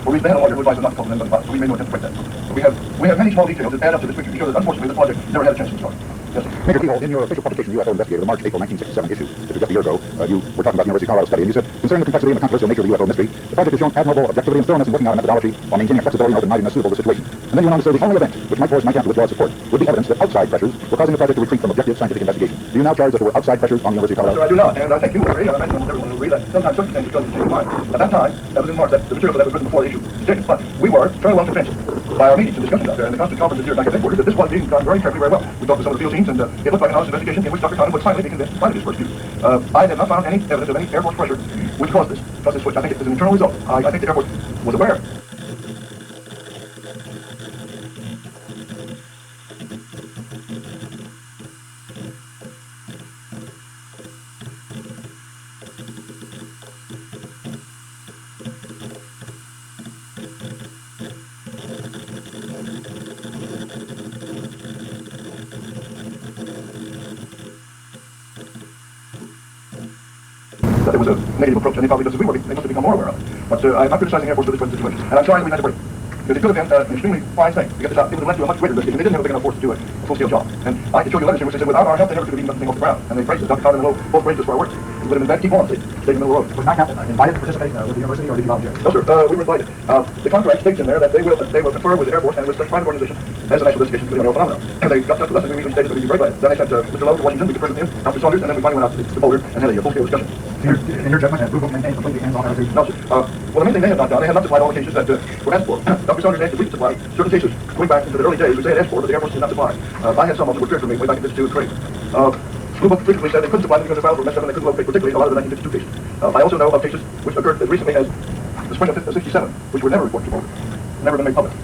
Well, they had a lawyer who advised us not to call them anybody, so we made no attempt to break that. But we have many small details that add up to this picture to show that unfortunately the project never had a chance to start. Yes, sir. Major Keyhole, in your official publication, UFO Investigator, the March-April 1967 issue, which was just a year ago, you were talking about the University of Colorado study, and you said, concerning the complexity and the controversial nature of the UFO mystery, the project has shown admirable objectivity and thoroughness in working out a methodology while maintaining flexibility and open-mindedness suitable to the situation. And then you went on to say the only event which might force my camp to withdraw support would be evidence that outside pressures were causing the project to retreat from objective scientific investigation. Do you now charge that there were outside pressures on the University of Colorado? Sir, I do not, and I think you will agree, and I imagine almost everyone will agree that sometimes circumstances come to change your mind. At that time, that was in March, that the material that was written before the issue was taken. But we were very well convinced by our meetings and discussions out there and the constant conferences here back at headquarters that this was being done very carefully, very well. We talked to some of the field teams, and it looked like an honest investigation in which Dr. Condon would finally be convinced by his first view. I have not found any evidence of any Air Force pressure which caused this switch. I think it is an internal result. I think the Air Force was aware. That it was a negative approach, and they probably just as we were, they must have become more aware of it. But I'm not criticizing the Air Force for this present situation, and I'm sorry that we had to break. Because it could have been an extremely fine thing to get this out. It would have led to a much greater investigation. They didn't have a big enough force to do a full-scale job. And I can show you letters here which said, without our help, they never could have even nothing off the ground. And they praised it. Dr. Condon and Lowe both praised us for our work. It would have been bad to keep on, stay in the middle of the road. Was not captain invited to participate with the university, or did you volunteer? No, sir. We were invited. The contract states in there that they will confer with the Air Force and with such private organizations as the National Investigation for the Unknown Phenomenon. And they got in touch with us, and we stated that we'd be very glad. Then they sent Mr. Lowe to Washington, we conferred with him, Dr. Saunders, and then we finally went out to Boulder and had a full-scale discussion. In your judgment, has Google maintained completely hands-on attitude? No, sir. Well, the main thing they have not done, they have not supplied all the cases that were asked for. Dr. Saunders asked if we could supply certain cases going back into the early days which they had asked for, but the Air Force did not supply. I had some of them were cleared for me way back in 1952 and 3. School book frequently said they couldn't supply them because the files were messed up and they couldn't locate particularly a lot of the 1952 cases. I also know of cases which occurred as recently as the spring of 67, which were never reported to Boulder, never been made public.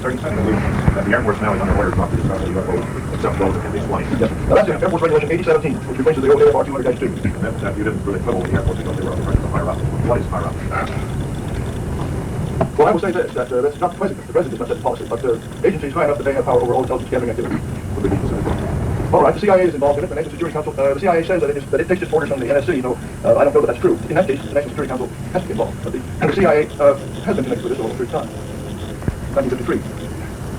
Sir, you said that the Air Force now is under orders not to discuss the UFO except those that can be explained. Yes. Now that's Air Force Regulation 8017, which replaces the old AFR 200-2. That you didn't really quibble with the Air Force because they were under pressure to fire up. What is fire up? Well, I will say this, that that's not the President. The President does not set the policy, but agencies high enough that they have power over all intelligence gathering activity. All right, the CIA is involved in it. The National Security Council, the CIA says that it takes its orders from the NSC, though I don't know that that's true. In that case, the National Security Council has to be involved. But the CIA has been connected with this for a long period of time. 1953.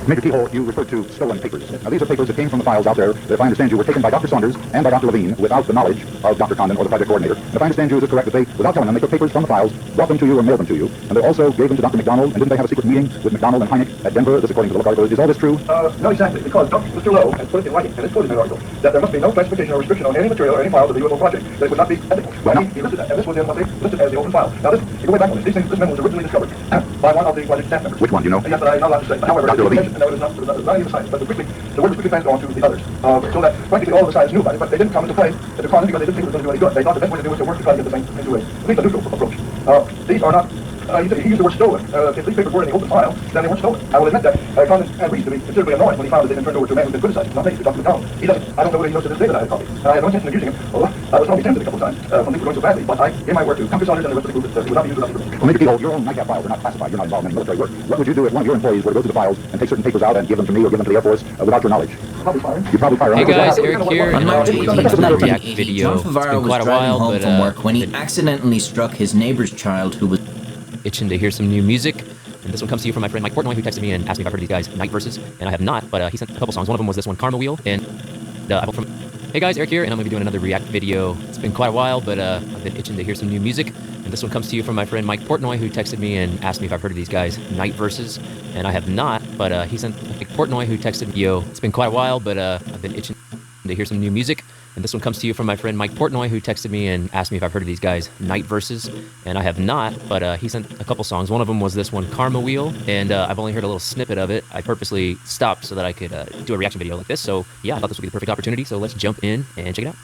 Major Keyhole, you referred to stolen papers. Now, these are papers that came from the files out there that, if I understand you, were taken by Dr. Saunders and by Dr. Levine without the knowledge of Dr. Condon or the project coordinator. And if I understand you, is it correct that they, without telling them, they took papers from the files, brought them to you, or mailed them to you, and they also gave them to Dr. McDonald, and didn't they have a secret meeting with McDonald and Hynek at Denver? This according to the local article. Is all this true? Not exactly, because Mr. Lowe has put it in writing, and it's quoted in that article, that there must be no classification or restriction on any material or any files of the UFO project, that it would not be ethical. Well, he listed that, and this was in what they listed as the open file. Now, this, you go way back on this, this memo was originally discovered by one of the project staff members. Which one, do you know? Yes, but I'm not allowed to say. However, Dr. Levine. No, it is not even science, but the word was quickly passed on to the others, so that practically all of the science knew about it, but they didn't come into play at the Condon because they didn't think it was going to do any good. They thought the best way to do it was to work to try to get the thing into at least a neutral approach. These are not, he used the word stolen. If these papers were in the open file, then they weren't stolen. I will admit that Condon had reason to be considerably annoyed when he found that they'd been turned over to a man who'd been criticized, not me, to Dr. McDonald. He doesn't, I don't know whether he knows to this day that I had a copy. I had no intention of using him. Well, I was probably tempted a couple of times when things were going so badly, but I gave my word to Dr. Saunders and the rest of the group that it would not be used without permission. Well, Major Keyhole, your own NICAP files are not classified. You're not involved in any military work. What would you do if one of your employees were to go through the files and take certain papers out and give them to me or give them to the Air Force without your knowledge? Probably fire. You'd probably fire him. Hey guys, Eric here, and I'll be doing another React video. It's been quite a while, but from work when he accidentally struck his neighbor's child who was itching to hear some new music. And this one comes to you from my friend Mike Portnoy, who texted me and asked me if I've heard of these guys, Night Versus, and I have not, but he sent a couple songs. One of them was this one, Karma Wheel, and I vote from. Hey guys, Eric here, and I'm gonna be doing another React video. It's been quite a while, but I've been itching to hear some new music. And this one comes to you from my friend Mike Portnoy, who texted me and asked me if I've heard of these guys, Night Versus, and I have not, but he sent Mike Portnoy, who texted me, it's been quite a while, but I've been itching to hear some new music. And this one comes to you from my friend Mike Portnoy, who texted me and asked me if I've heard of these guys, Night Versus, and I have not, but he sent a couple songs. One of them was this one, Karma Wheel, and I've only heard a little snippet of it. I purposely stopped so that I could do a reaction video like this, so yeah, I thought this would be the perfect opportunity, so let's jump in and check it out.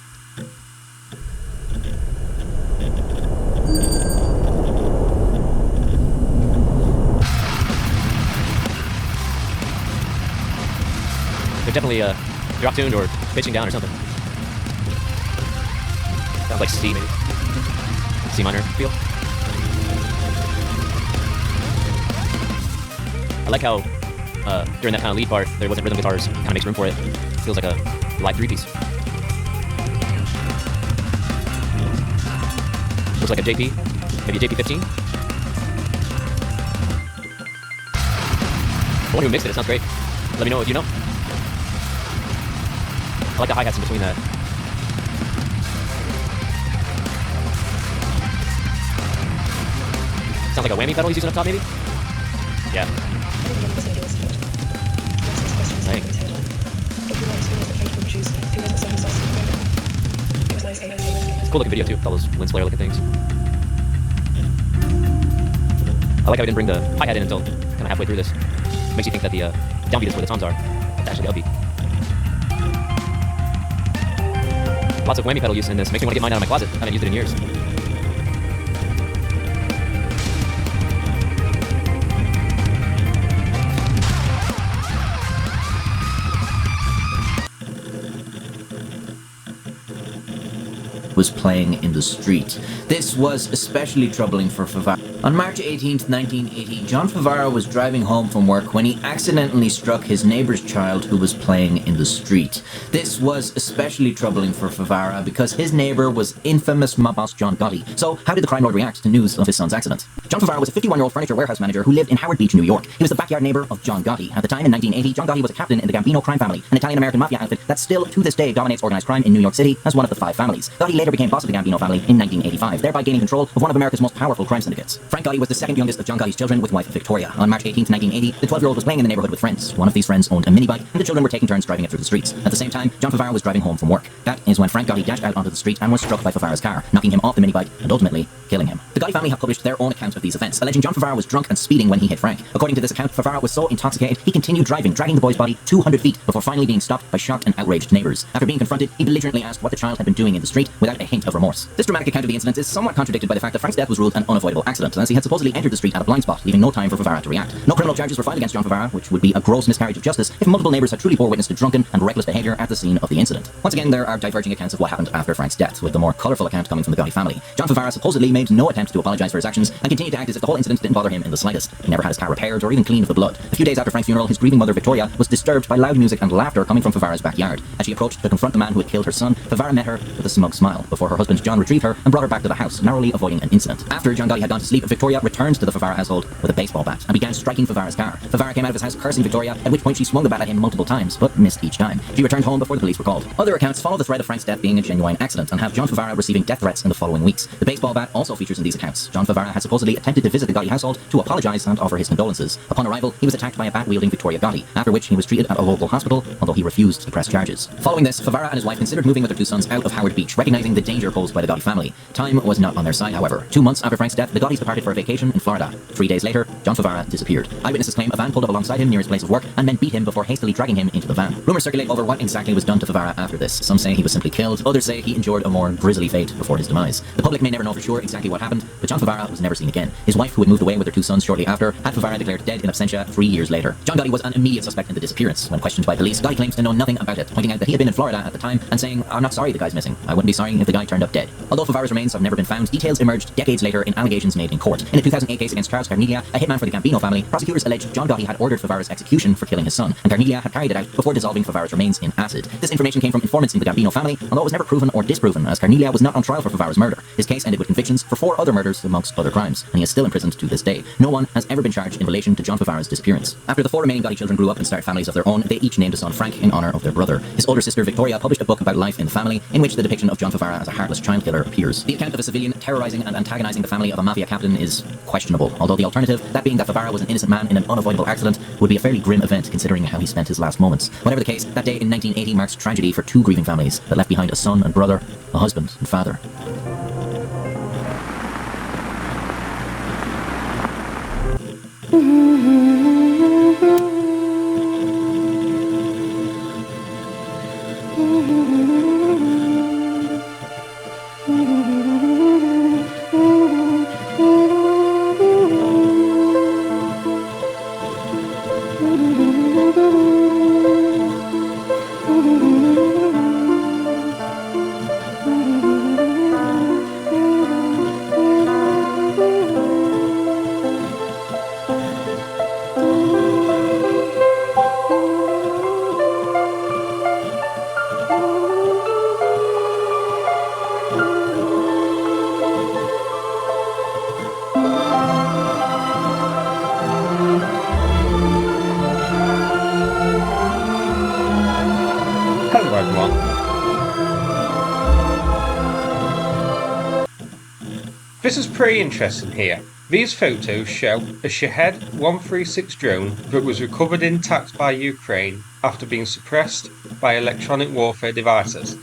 definitely drop tuned or pitching down or something. Sounds like C maybe. C minor feel. I like how during that kind of lead part there wasn't rhythm guitars. Kind of makes room for it. Feels like a live 3-piece. Looks like a JP, maybe a JP15. I wonder who mixed it. It sounds great. Let me know if you know. I like the hi-hats in between that. Sounds like a whammy pedal he's using up top, maybe? Yeah. Dang. It's a cool looking video too, with all those Lens Flare looking things. I like how I didn't bring the hi-hat in until kind of halfway through this. Makes you think that the downbeat is where the toms are. It's actually the upbeat. Lots of whammy pedal use in this. Makes me want to get mine out of my closet. I haven't used it in years. Was playing in the street. This was especially troubling for Favara. On March 18, 1980, John Favara was driving home from work when he accidentally struck his neighbor's child who was playing in the street. This was especially troubling for Favara because his neighbor was infamous mob boss John Gotti. So how did the crime lord react to news of his son's accident? John Favara was a 51-year-old furniture warehouse manager who lived in Howard Beach, New York. He was the backyard neighbor of John Gotti. At the time, in 1980, John Gotti was a captain in the Gambino crime family, an Italian-American mafia outfit that still to this day dominates organized crime in New York City as one of the 5 families. Gotti later became boss of the Gambino family in 1985, thereby gaining control of one of America's most powerful crime syndicates. Frank Gotti was the second youngest of John Gotti's children with wife Victoria. On March 18, 1980, the 12-year-old was playing in the neighborhood with friends. One of these friends owned a mini bike, and the children were taking turns driving it through the streets. At the same time, John Favara was driving home from work. That is when Frank Gotti dashed out onto the street and was struck by Favara's car, knocking him off the mini bike and ultimately killing him. The Gotti family have published their own account of these events, alleging John Favara was drunk and speeding when he hit Frank. According to this account, Favara was so intoxicated he continued driving, dragging the boy's body 200 feet before finally being stopped by shocked and outraged neighbors. After being confronted, he belligerently asked what the child had been doing in the street without a hint of remorse. This dramatic account of the incident is somewhat contradicted by the fact that Frank's death was ruled an unavoidable accident, as he had supposedly entered the street at a blind spot, leaving no time for Favara to react. No criminal charges were filed against John Favara, which would be a gross miscarriage of justice if multiple neighbors had truly bore witness to drunken and reckless behavior at the scene of the incident. Once again, there are diverging accounts of what happened after Frank's death, with the more colourful account coming from the Gotti family. John Favara supposedly made no attempt to apologise for his actions and continued to act as if the whole incident didn't bother him in the slightest. He never had his car repaired or even cleaned of the blood. A few days after Frank's funeral, his grieving mother Victoria was disturbed by loud music and laughter coming from Favara's backyard. As she approached to confront the man who had killed her son, Favara met her with a smug smile before her husband John retrieved her and brought her back to the house, narrowly avoiding an incident. After John Gotti had gone to sleep, Victoria returned to the Favara household with a baseball bat and began striking Favara's car. Favara came out of his house cursing Victoria, at which point she swung the bat at him multiple times, but missed each time. She returned home before the police were called. Other accounts follow the thread of Frank's death being a genuine accident and have John Favara receiving death threats in the following weeks. The baseball bat also features in these accounts. John Favara had supposedly attempted to visit the Gotti household to apologise and offer his condolences. Upon arrival, he was attacked by a bat-wielding Victoria Gotti, after which he was treated at a local hospital, although he refused to press charges. Following this, Favara and his wife considered moving with their 2 sons out of Howard Beach, recognising the danger posed by the Gotti family. Time was not on their side, however. 2 months after Frank's death, the Gottis departed for a vacation in Florida. 3 days later, John Favara disappeared. Eyewitnesses claim a van pulled up alongside him near his place of work and men beat him before hastily dragging him into the van. Rumours circulate over what exactly was done to Favara after this. Some say he was simply killed, others say he endured a more grisly fate before his demise. The public may never know for sure exactly what happened, but John Favara was never seen again. His wife, who had moved away with her 2 sons shortly after, had Favara declared dead in absentia 3 years later. John Gotti was an immediate suspect in the disappearance. When questioned by police, Gotti claims to know nothing about it, pointing out that he had been in Florida at the time and saying, "I'm not sorry the guy's missing. I wouldn't be sorry if the guy turned up dead." Although Favara's remains have never been found, details emerged decades later in allegations made in court. In a 2008 case against Charles Carneglia, a hitman for the Gambino family, prosecutors alleged John Gotti had ordered Favara's execution for killing his son, and Carneglia had carried it out before dissolving Favara's remains in acid. This information came from informants in the Gambino family, although it was never proven or disproven, as Carneglia was not on trial for Favara's murder. His case ended with convictions for 4 other murders amongst other crimes, and he is still imprisoned to this day. No one has ever been charged in relation to John Favara's disappearance. After the 4 remaining Gotti children grew up and started families of their own, they each named a son Frank in honour of their brother. His older sister Victoria published a book about life in the family, in which the depiction of John Favara as a heartless child killer appears. The account of a civilian terrorising and antagonising the family of a mafia captain is questionable, although the alternative, that being that Favara was an innocent man in an unavoidable accident, would be a fairly grim event considering how he spent his last moments. Whatever the case, that day in 1980 marks tragedy for 2 grieving families that left behind a son and brother, a husband and father. This is pretty interesting here. These photos show a Shahed 136 drone that was recovered intact by Ukraine after being suppressed by electronic warfare devices.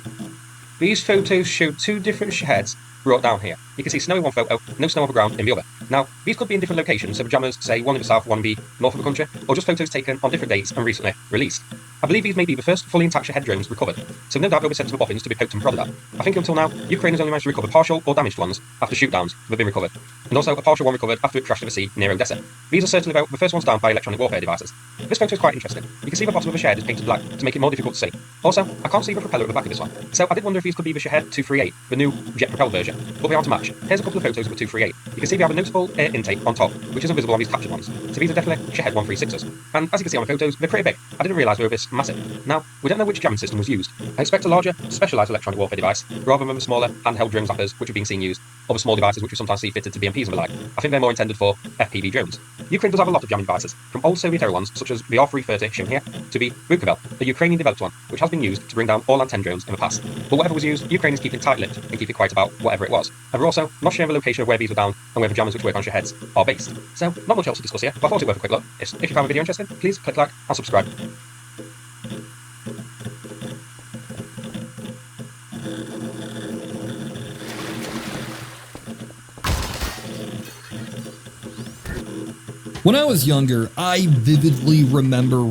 These photos show two different Shaheds brought down here. You can see snow in one photo, no snow on the ground in the other. Now, these could be in different locations, so the jammers say one in the south, one in the north of the country, or just photos taken on different dates and recently released. I believe these may be the first fully intact Shahed drones recovered, so no doubt they'll be sent to the boffins to be poked and prodded at. I think until now, Ukraine has only managed to recover partial or damaged ones after shootdowns that have been recovered, and also a partial one recovered after it crashed to the sea near Odessa. These are certainly about the first ones down by electronic warfare devices. This photo is quite interesting. You can see the bottom of the Shahed is painted black to make it more difficult to see. Also, I can't see the propeller at the back of this one, so I did wonder if these could be the Shahed 238, the new jet propelled version, but they are to match. Here's a couple of photos of the 238. You can see we have a noticeable air intake on top, which isn't visible on these captured ones. So these are definitely Shahed 136s. And as you can see on the photos, they're pretty big. I didn't realise they were this massive. Now, we don't know which jamming system was used. I expect a larger, specialised electronic warfare device, rather than the smaller, handheld drone zappers which are being seen used, or the small devices which we sometimes see fitted to BMPs and the like. I think they're more intended for FPV drones. Ukraine does have a lot of jamming devices, from old Soviet era ones, such as the R330 shown here, to the Bukovel, a Ukrainian-developed one, which has been used to bring down all Anten drones in the past. But whatever was used, Ukraine is keeping tight-lipped and keeping quiet about whatever it was. And we're also not sharing the location of where these were down and where the jammers which work on Shaheds are based. So, not much else to discuss here, but I thought it worth a quick look. If you found the video interesting, please click like and subscribe. When I was younger, I vividly remember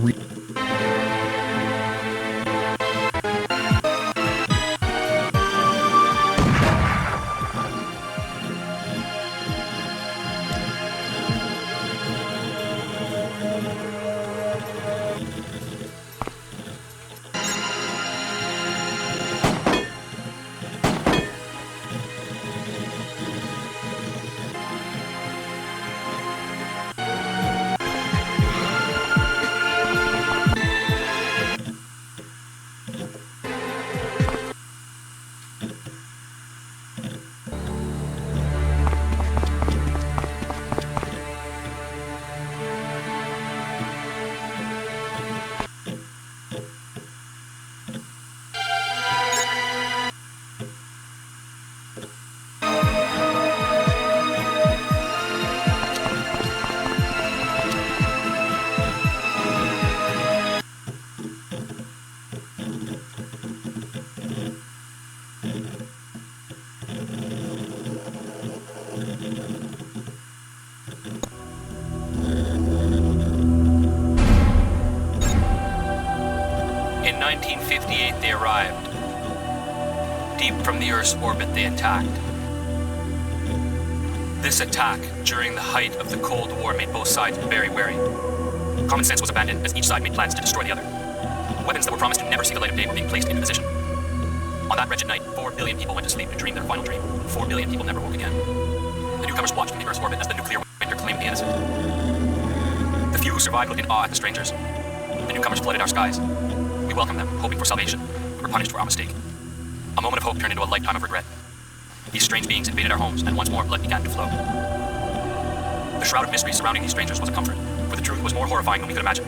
In 1958, they arrived. Deep from the Earth's orbit, they attacked. This attack, during the height of the Cold War, made both sides very wary. Common sense was abandoned as each side made plans to destroy the other. Weapons that were promised to never see the light of day were being placed into position. On that wretched night, 4 billion people went to sleep to dream their final dream. 4 billion people never woke again. The newcomers watched from the Earth's orbit as the nuclear winter claimed the innocent. The few who survived looked in awe at the strangers. The newcomers flooded our skies. We welcomed them, hoping for salvation. We were punished for our mistake. A moment of hope turned into a lifetime of regret. These strange beings invaded our homes, and once more blood began to flow. The shroud of mystery surrounding these strangers was a comfort, for the truth was more horrifying than we could imagine.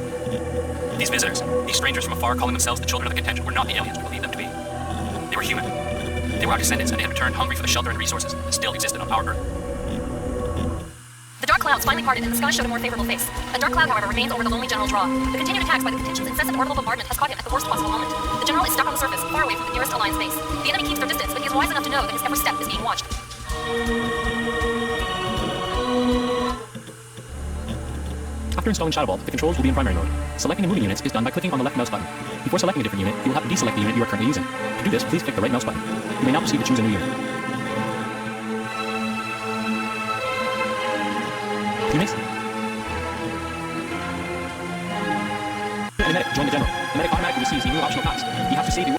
These visitors, these strangers from afar calling themselves the children of the contention, were not the aliens we believed them to be. They were human. They were our descendants, and they had returned hungry for the shelter and resources that still existed on our Earth. The dark clouds finally parted and the sky showed a more favorable face. A dark cloud, however, remains over the lonely General's Raw. The continued attacks by the contingent's incessant orbital bombardment has caught him at the worst possible moment. The General is stuck on the surface, far away from the nearest Alliance base. The enemy keeps their distance, but he is wise enough to know that his every step is being watched. After installing Shadowball, the controls will be in primary mode. Selecting and moving units is done by clicking on the left mouse button. Before selecting a different unit, you will have to deselect the unit you are currently using. To do this, please click the right mouse button. You may now proceed to choose a new unit. Teammates? And the medic join the general. The medic automatically receives a new optional task. You have to save the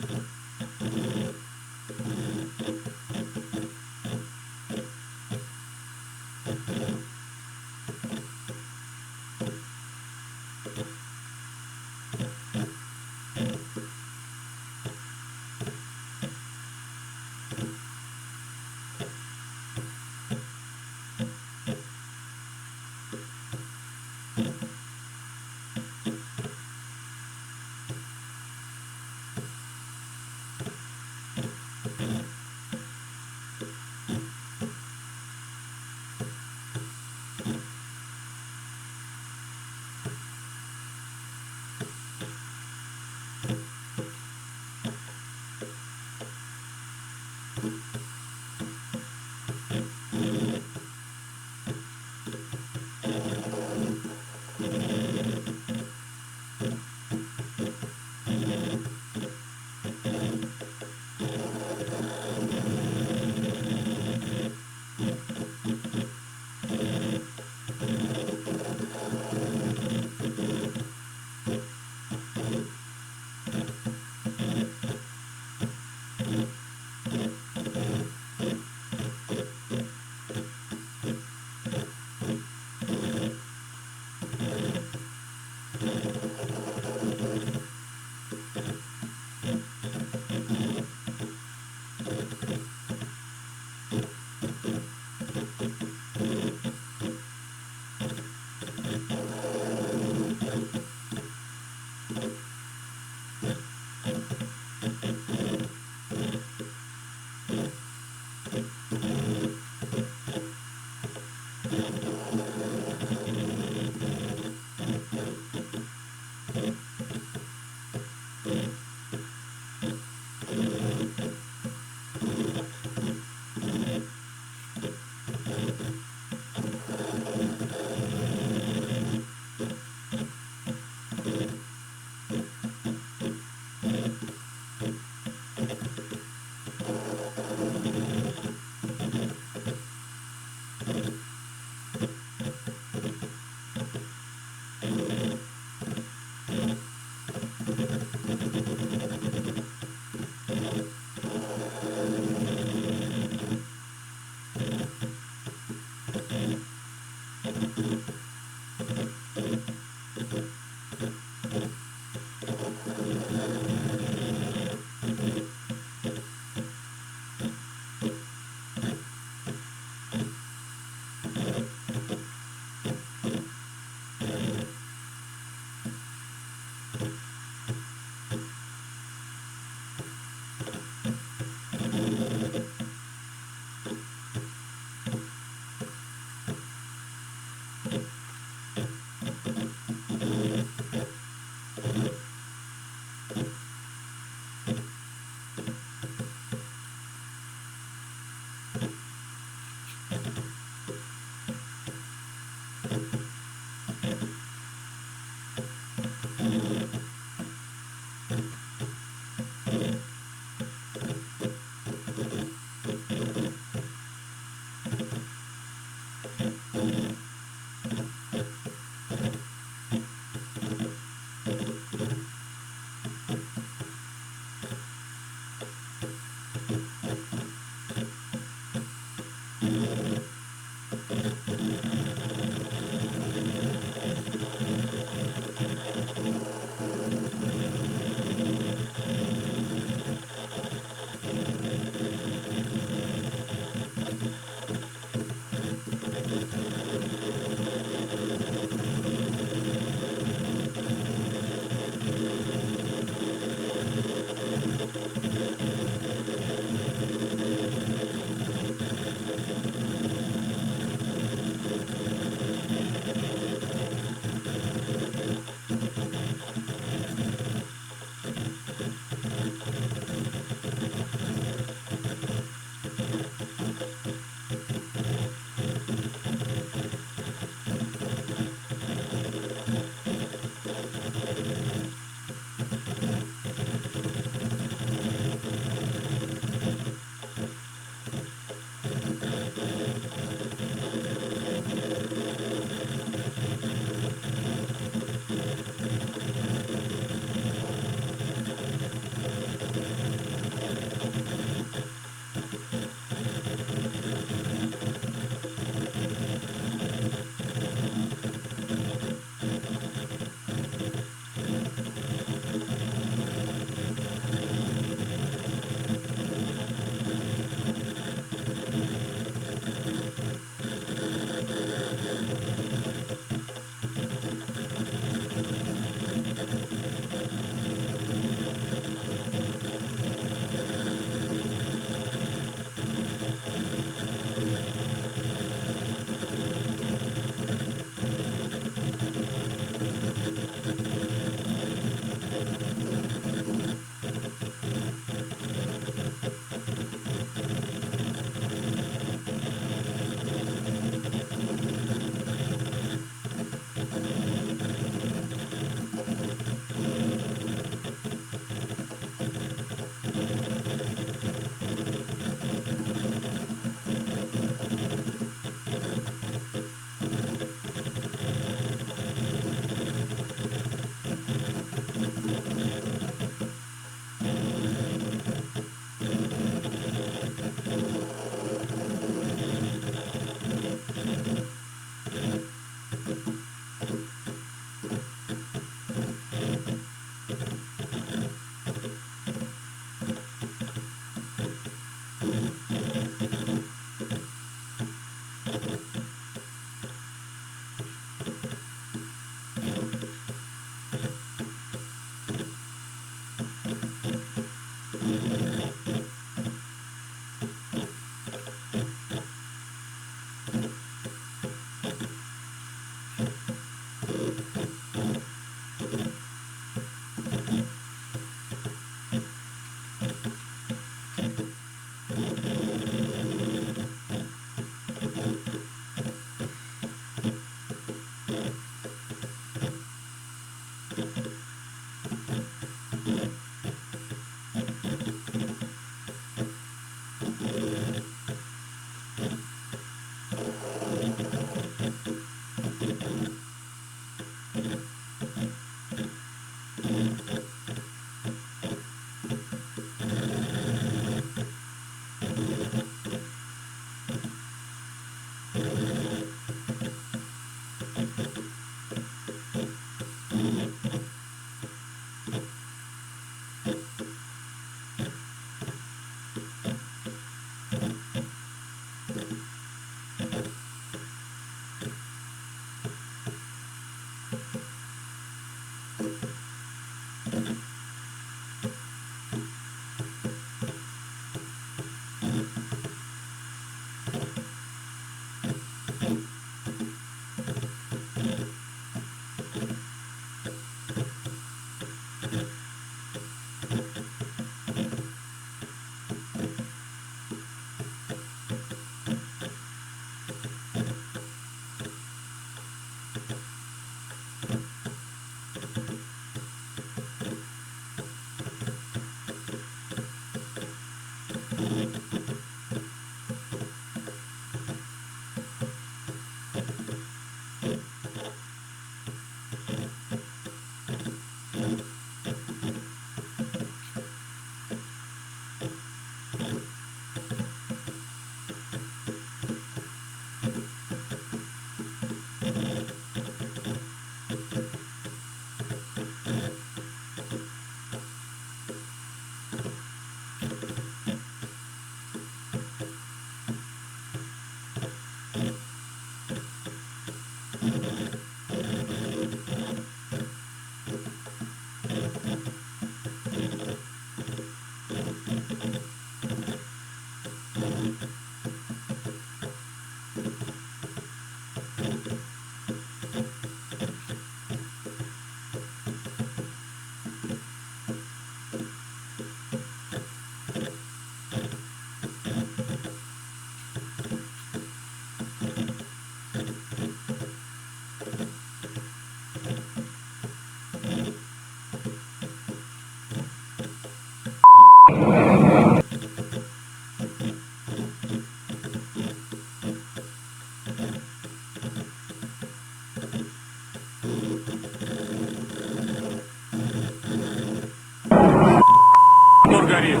горит.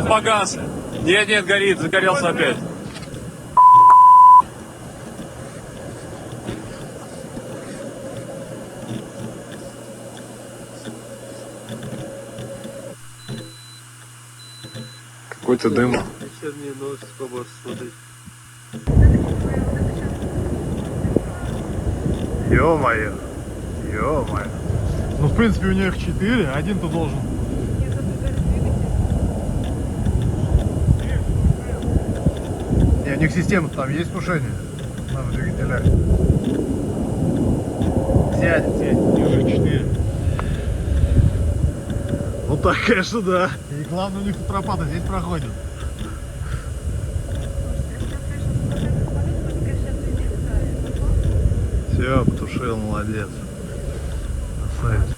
Погас. Нет, горит, загорелся опять. Какой-то дым. Вечерние новости побольше смотреть. Ё-моё. Ё-моё. Ну, в принципе, у них 4, один-то должен. Не, у них система там есть тушение на двигателях. Сядет, у них 4. Ну так, конечно, да. И главное, у них утропаты здесь проходят. Все, потушил, молодец. Красавец.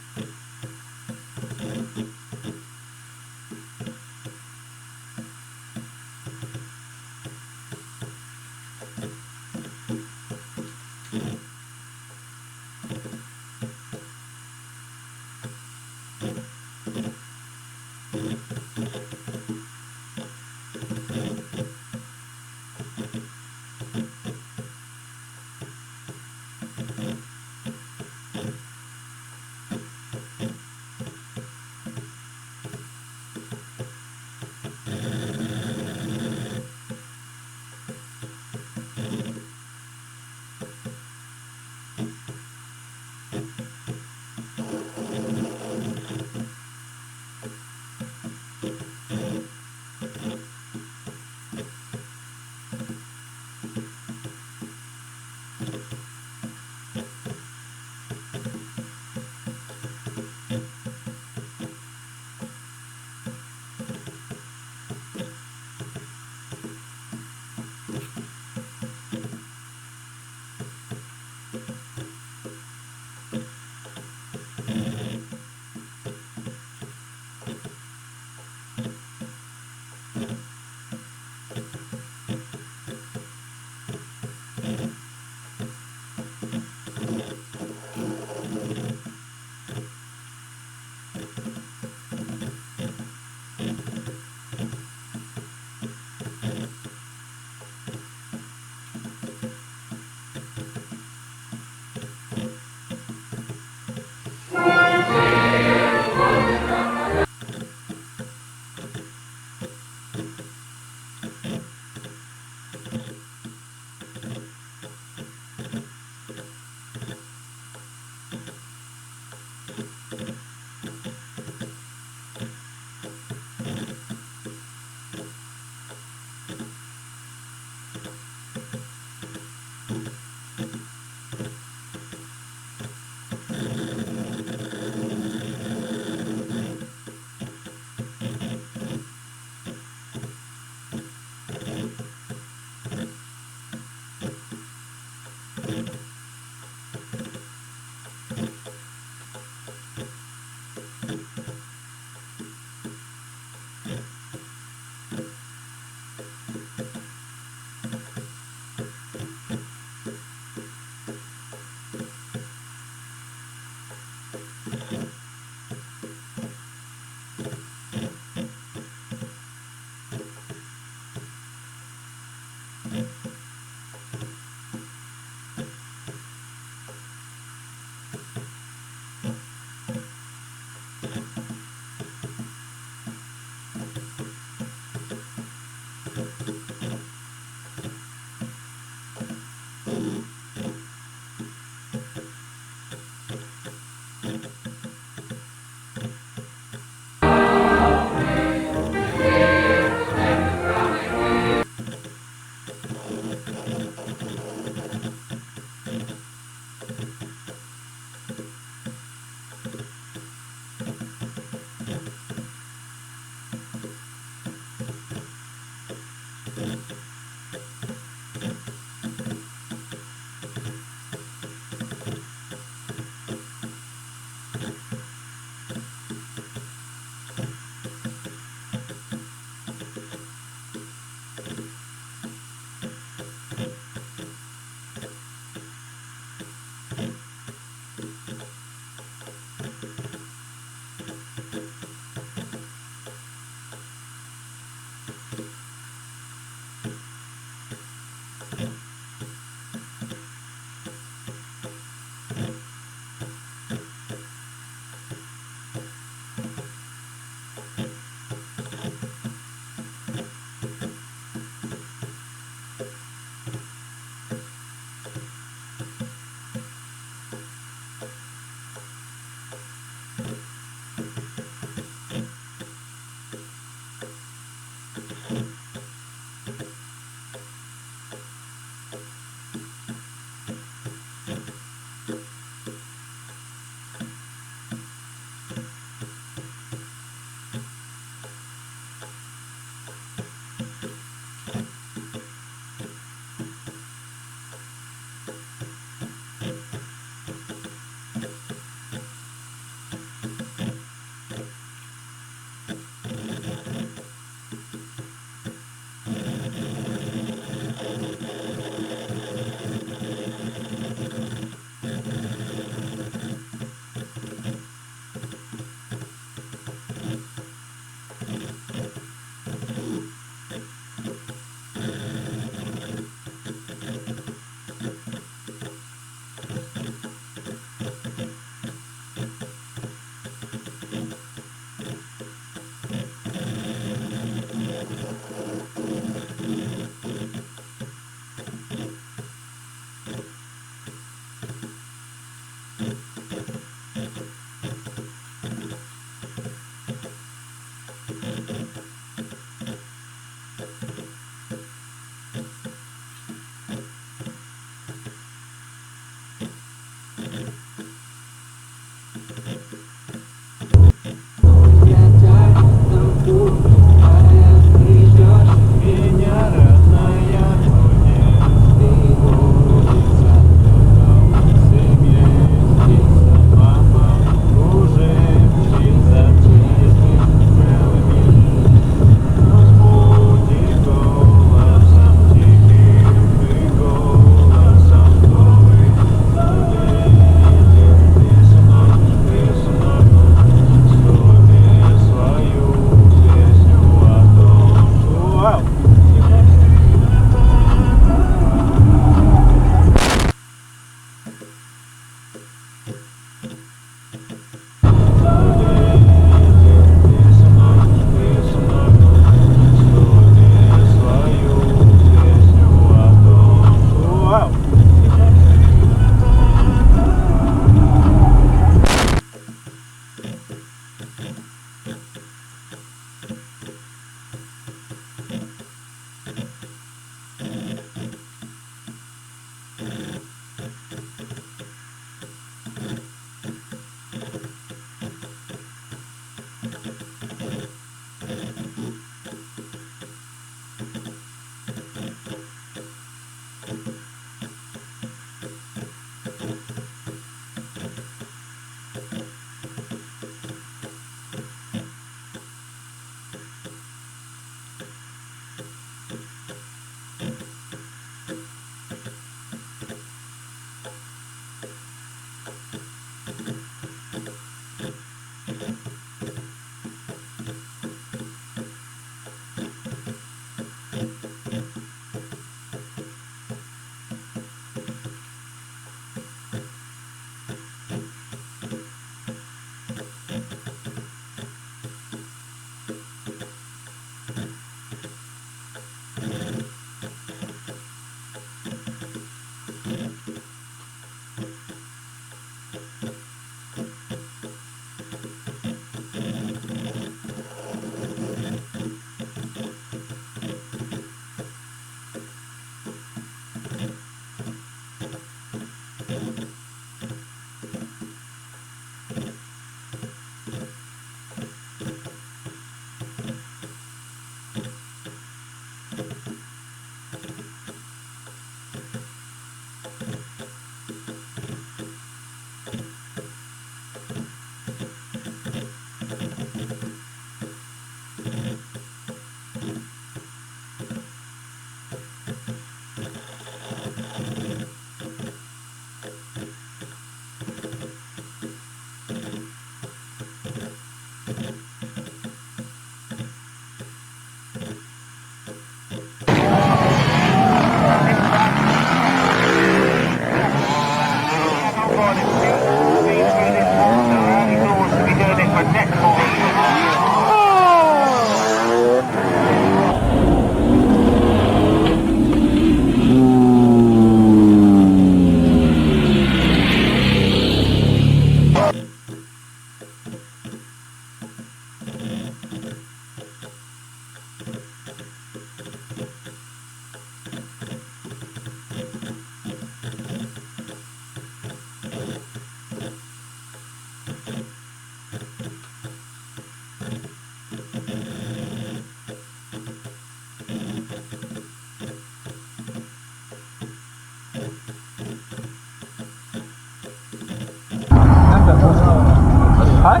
Hả?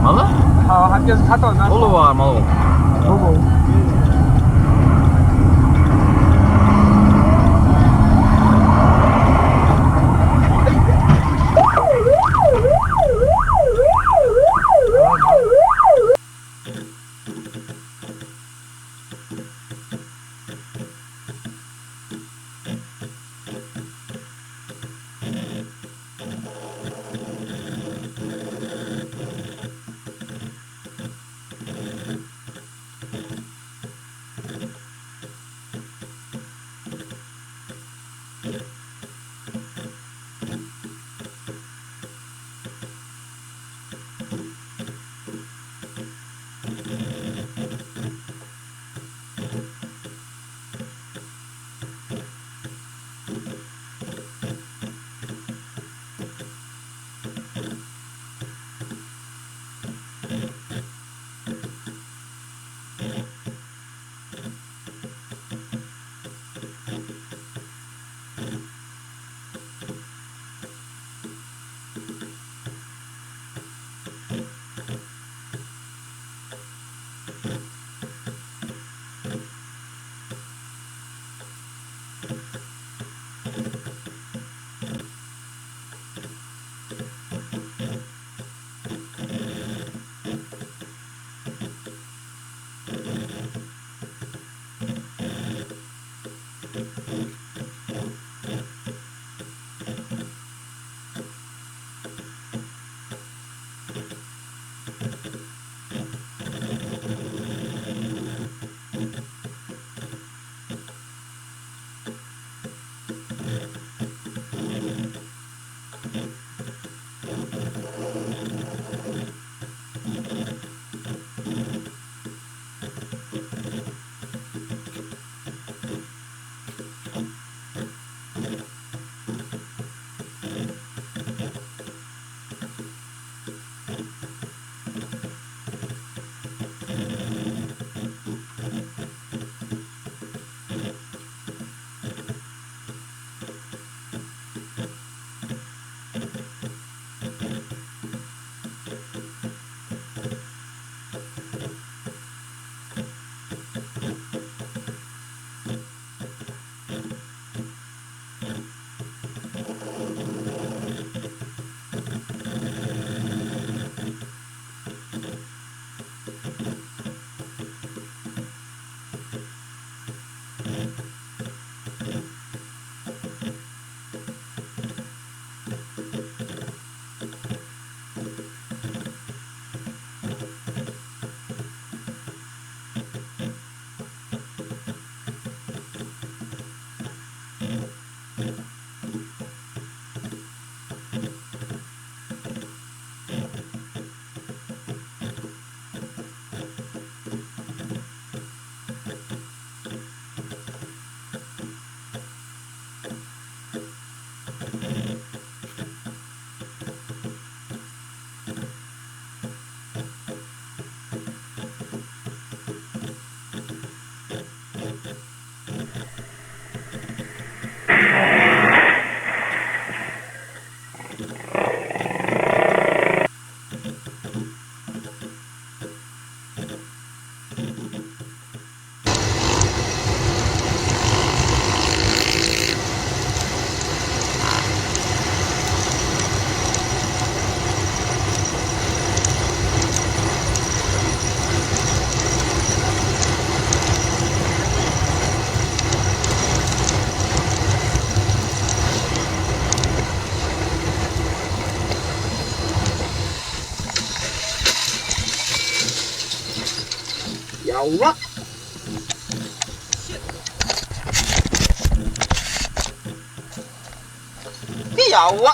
Malı? Herkes hatta Bolu var malı. Bolu. Yawa. Yawa.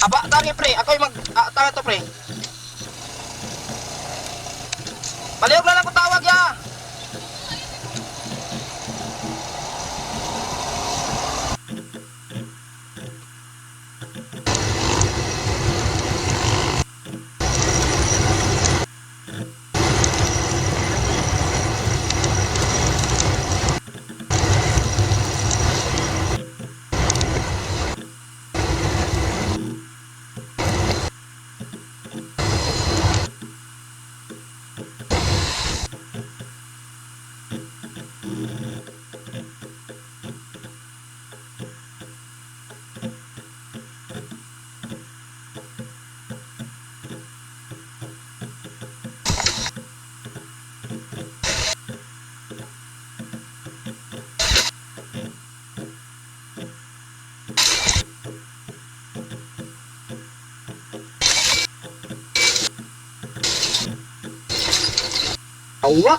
Aba, tari pre, ako yung mag-tara to pre. Palihog na lang ko tawag ya. Yawa.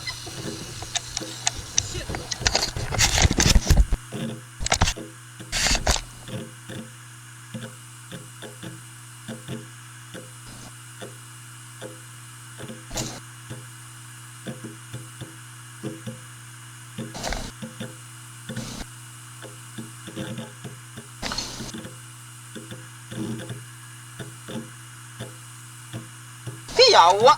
Yawa.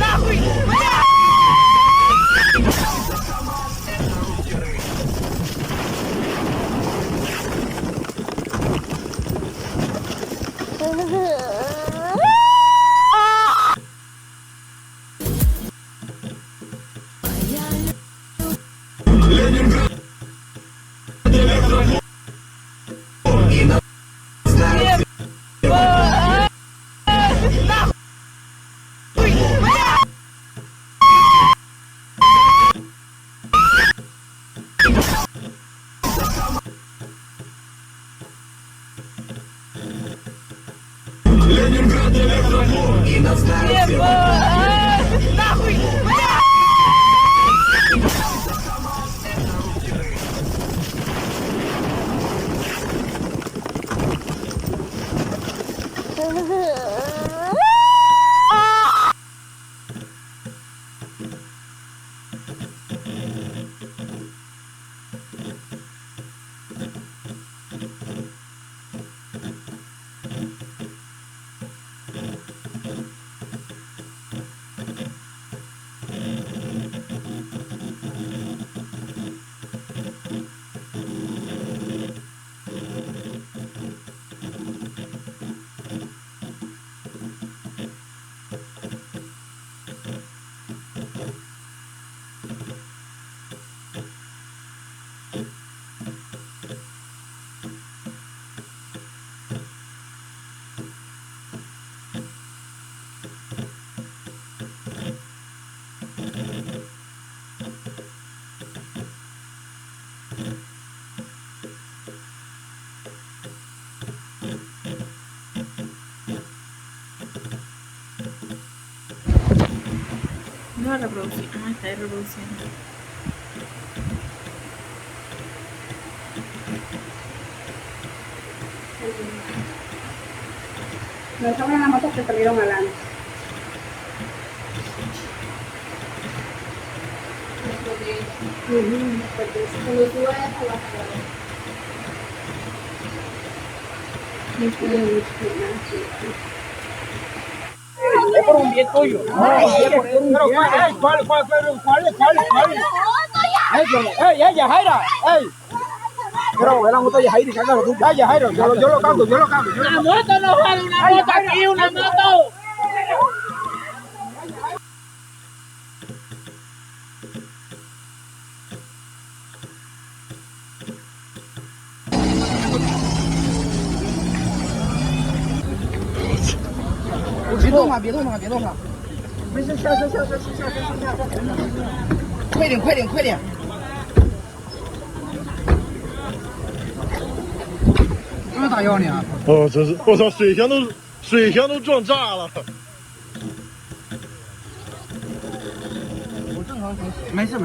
Нахуй! No reproducir, no está reproduciendo. Los que en la moto se salieron hablando. Porque cuando tú vas a la Es por un bien tuyo. ¿Cuál? ¡Ey, Yajaira! ¡Ey! Pero ve la moto de Yajaira y cántalo tú. ¡Ey, Yajaira! Yo lo canto. ¡Una moto no vale! ¡Una moto aquí! ¡Una moto!别动了！没事，下！快点！这么打药呢？哦，真是！我操，水箱都撞炸了。我正常行驶。没事。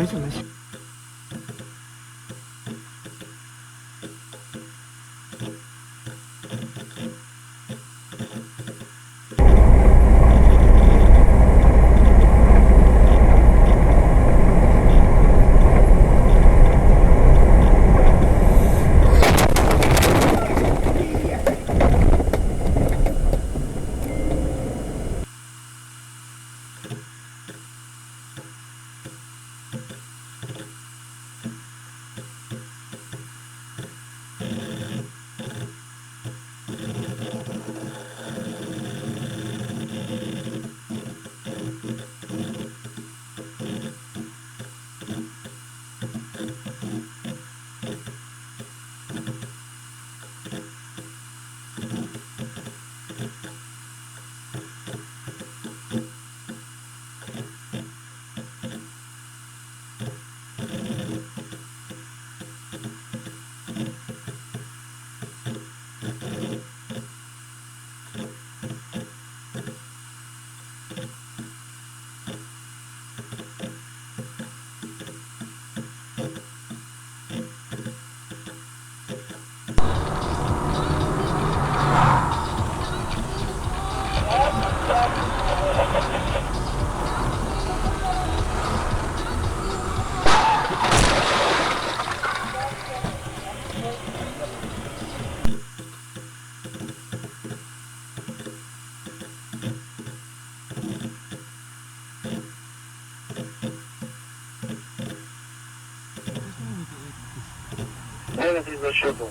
Наверное, ты зачетывал.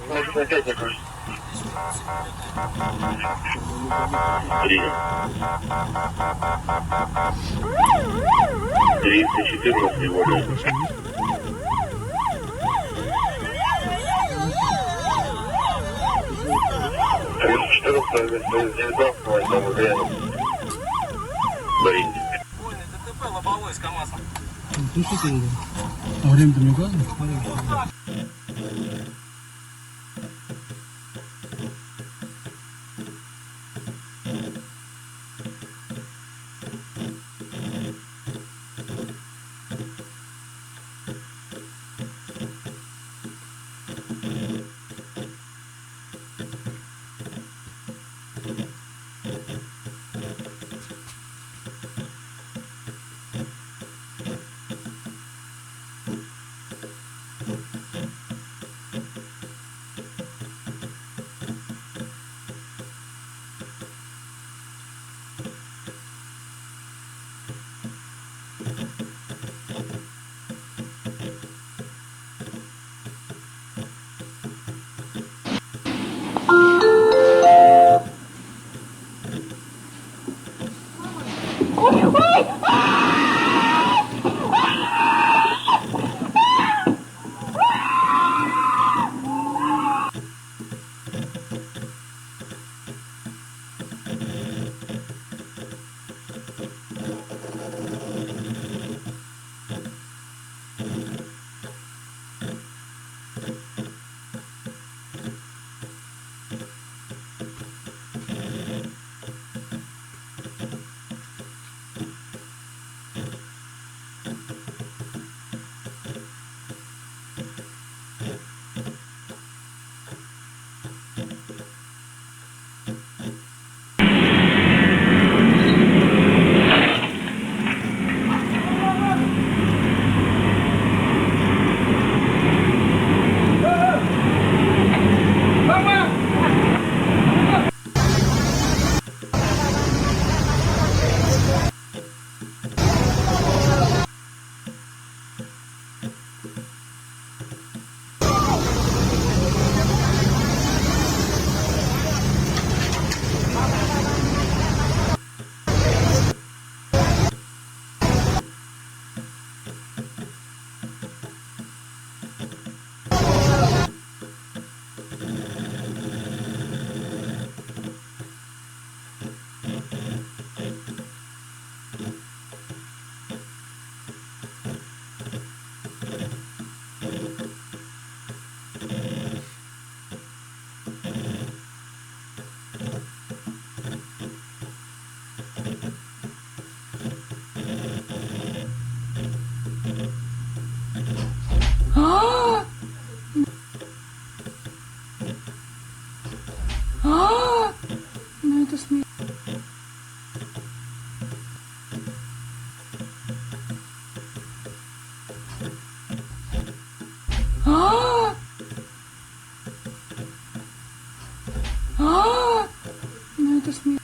Может, опять окажется. Принят. 314 воля. Ну что ты делаешь? А время-то не указано? Ну это смешно. Ну это смешно.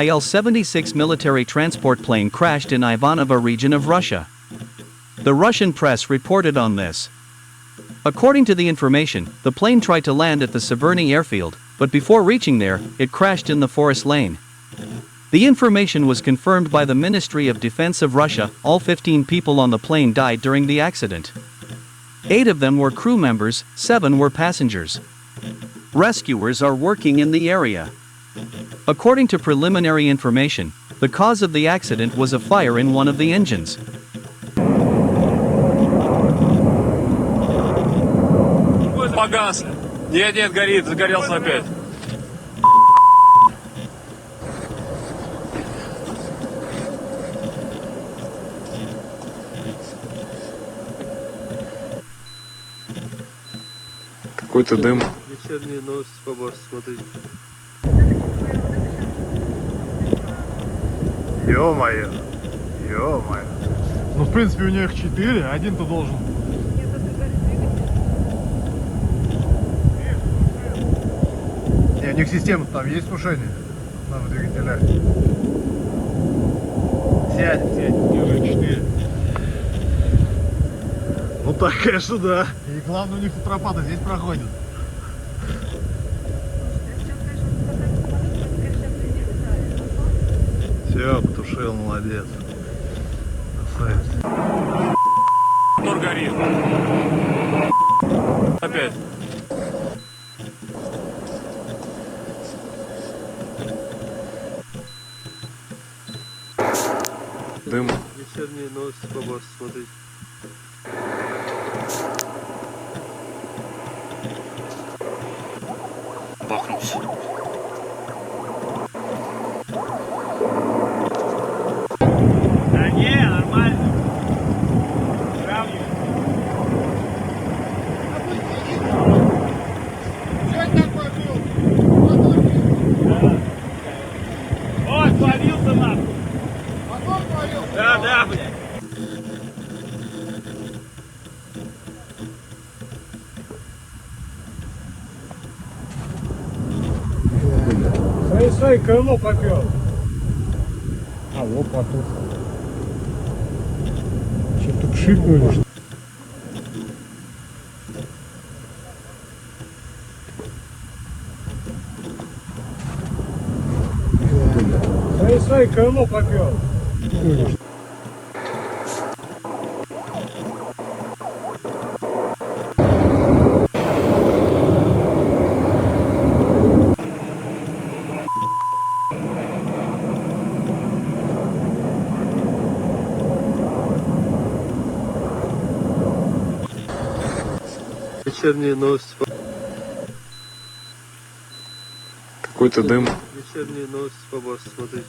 IL-76 military transport plane crashed in Ivanovo region of Russia. The Russian press reported on this. According to the information, the plane tried to land at the Severny airfield, but before reaching there, it crashed in the forest lane. The information was confirmed by the Ministry of Defense of Russia. All 15 people on the plane died during the accident. 8 of them were crew members, 7 were passengers. Rescuers are working in the area. According to preliminary information, the cause of the accident was a fire in one of the engines. Погас. Нет, горит, загорелся опять. Какой-то дым. Вечерние новости по борту, смотрите. Ё-моё. Ну, в принципе, у них 4, один-то должен. Не, у них система там есть тушение на двигателях. Сядь, у них уже 4. Ну так, конечно, да. И главное, у них футропаты здесь проходят. Все, потушил, молодец. Красавец. Мотор горит. Опять. Дым. Вечерние новости по борту, смотрите. Бахнулся. Да не, нормально. Сравнивай. Что такое был? Ой, словился нахуй. Мотор словил? Да, блядь. Стой, крыло попёр. А, вот потух. Что-то пшикнули, что Стой, крыло попёр. Вечерние новости по... Какой-то дым. Вечерние новости по борту, смотрите.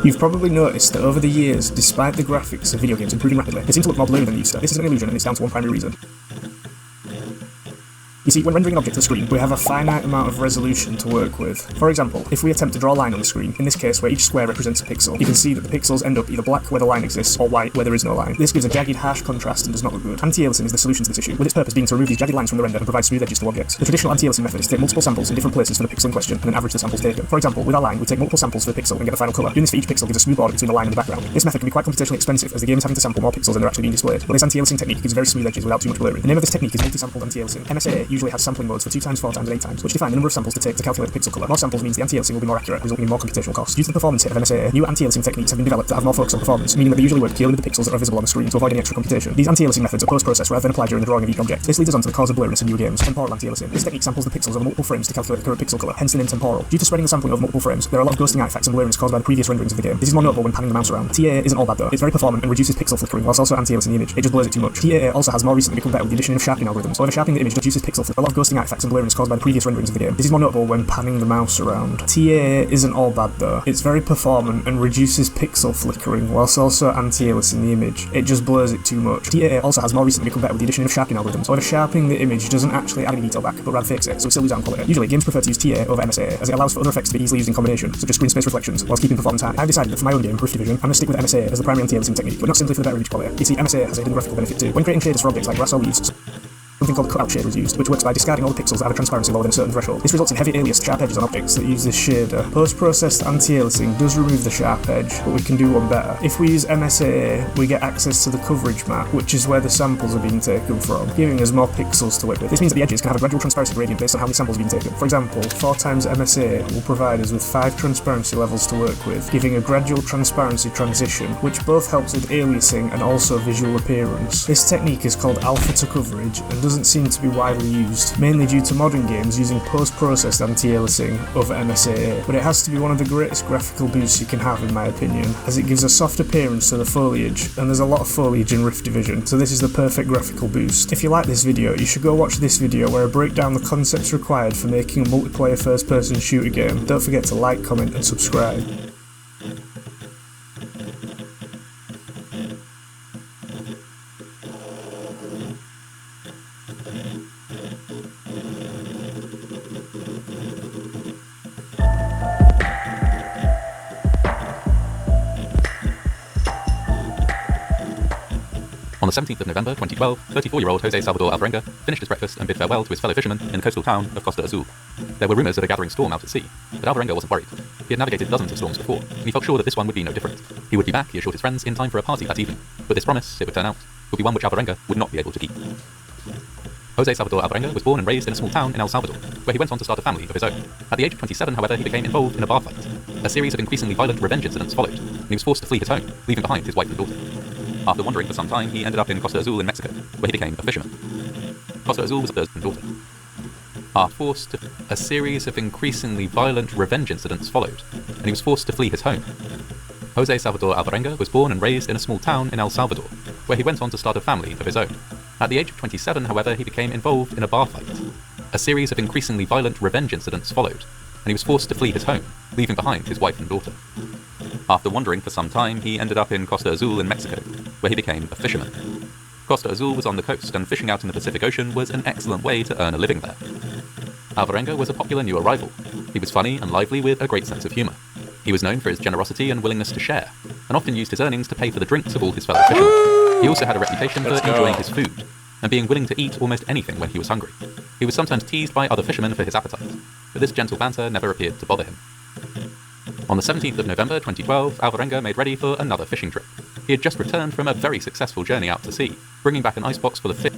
You've probably noticed that over the years, despite the graphics of video games improving rapidly, they seem to look more blurry than they used to. This is an illusion and it's down to one primary reason. You see, when rendering an object to the screen, we have a finite amount of resolution to work with. For example, if we attempt to draw a line on the screen, in this case where each square represents a pixel, you can see that the pixels end up either black where the line exists, or white where there is no line. This gives a jagged, harsh contrast and does not look good. Anti-aliasing is the solution to this issue, with its purpose being to remove these jagged lines from the render and provide smooth edges to objects. The traditional anti-aliasing method is to take multiple samples in different places for the pixel in question, and then average the samples taken. For example, with our line, we take multiple samples for the pixel and get the final colour. Doing this for each pixel gives a smooth border between the line and the background. This method can be quite computationally expensive, as the game is having to sample more pixels than they're actually being displayed. But this anti-aliasing technique gives very smooth edges without too much blurring. The name of this technique is multi-sample anti-aliasing. MSA usually has sampling modes for 2 times, 4 times, and 8 times, which define the number of samples to take to calculate the pixel colour. More samples means the anti-aliasing will be more accurate, resulting in more computational costs. Due to the performance hit of MSA, new anti-aliasing techniques have been developed that have more focus on performance, meaning that they usually work purely with the pixels that are visible on the screen to avoid any extra computation. These anti-aliasing methods are post-processed rather than applied during the drawing of each object. This leads us on to the cause of blurriness in newer games, temporal anti-aliasing. This technique samples the pixels over multiple frames to calculate the current pixel colour, hence the name temporal. Due to spreading the sampling over multiple frames, there are a lot of ghosting artifacts and blurriness caused by the previous renderings of the game. This is more notable when panning the mouse around. TAA isn't all bad though. It's very performant and reduces pixel flickering whilst also anti-aliasing the image. It just blurs it too much. TAA also has more recently become better with the addition of sharpening algorithms. However, sharpening the image reduces pixel flickering. A lot of ghosting artifacts and blurriness caused by the previous renderings of the game. This is more notable when panning the mouse around. TAA isn't all bad though. It's very performant and reduces pixel flickering whilst also anti-aliasing the image. It just blurs it too much. TAA also has more recently become better with the addition of sharpening algorithms. However, sharpening the image doesn't actually add any detail back, but rather fakes it, so it still loses out on quality. Usually, games prefer to use TA over MSA, as it allows for other effects to be easily used in combination, such as screen space reflections, whilst keeping performance high. I've decided that for my own game, Rift Division, I'm going to stick with MSA as the primary anti-aliasing technique, but not simply for the better image quality. You see, MSA has a hidden graphical benefit too. When creating shaders for objects like grass or leaves, something called the cutout shader is used, which works by discarding all the pixels that have a transparency lower than a certain threshold. This results in heavy aliased sharp edges on objects that use this shader. Post-processed anti-aliasing does remove the sharp edge, but we can do one better. If we use MSA, we get access to the coverage map, which is where the samples are being taken from, giving us more pixels to work with. This means that the edges can have a gradual transparency gradient based on how many samples are being taken. For example, 4 times MSA will provide us with 5 transparency levels to work with, giving a gradual transparency transition, which both helps with aliasing and also visual appearance. This technique is called alpha to coverage and doesn't seem to be widely used, mainly due to modern games using post-processed anti-aliasing over MSAA, but it has to be one of the greatest graphical boosts you can have in my opinion, as it gives a soft appearance to the foliage, and there's a lot of foliage in Rift Division, so this is the perfect graphical boost. If you like this video, you should go watch this video where I break down the concepts required for making a multiplayer first-person shooter game. Don't forget to like, comment and subscribe. On the 17th of November 2012, 34-year-old Jose Salvador Alvarenga finished his breakfast and bid farewell to his fellow fishermen in the coastal town of Costa Azul. There were rumours of a gathering storm out at sea, but Alvarenga wasn't worried. He had navigated dozens of storms before, and he felt sure that this one would be no different. He would be back, he assured his friends, in time for a party that evening. But this promise, it would turn out, would be one which Alvarenga would not be able to keep. Jose Salvador Alvarenga was born and raised in a small town in El Salvador, where he went on to start a family of his own. At the age of 27, however, he became involved in a bar fight. A series of increasingly violent revenge incidents followed, and he was forced to flee his home, leaving behind his wife and daughter. After wandering for some time, he ended up in Costa Azul in Mexico, where he became a fisherman. Costa Azul was a third daughter. A series of increasingly violent revenge incidents followed, and he was forced to flee his home. Jose Salvador Alvarenga was born and raised in a small town in El Salvador, where he went on to start a family of his own. At the age of 27, however, he became involved in a bar fight. A series of increasingly violent revenge incidents followed, and he was forced to flee his home, leaving behind his wife and daughter. After wandering for some time, he ended up in Costa Azul in Mexico, where he became a fisherman. Costa Azul was on the coast, and fishing out in the Pacific Ocean was an excellent way to earn a living there. Alvarenga was a popular new arrival. He was funny and lively with a great sense of humour. He was known for his generosity and willingness to share, and often used his earnings to pay for the drinks of all his fellow fishermen. He also had a reputation for enjoying his food, and being willing to eat almost anything when he was hungry. He was sometimes teased by other fishermen for his appetite, but this gentle banter never appeared to bother him. On the 17th of November 2012, Alvarenga made ready for another fishing trip. He had just returned from a very successful journey out to sea, bringing back an icebox full of fish.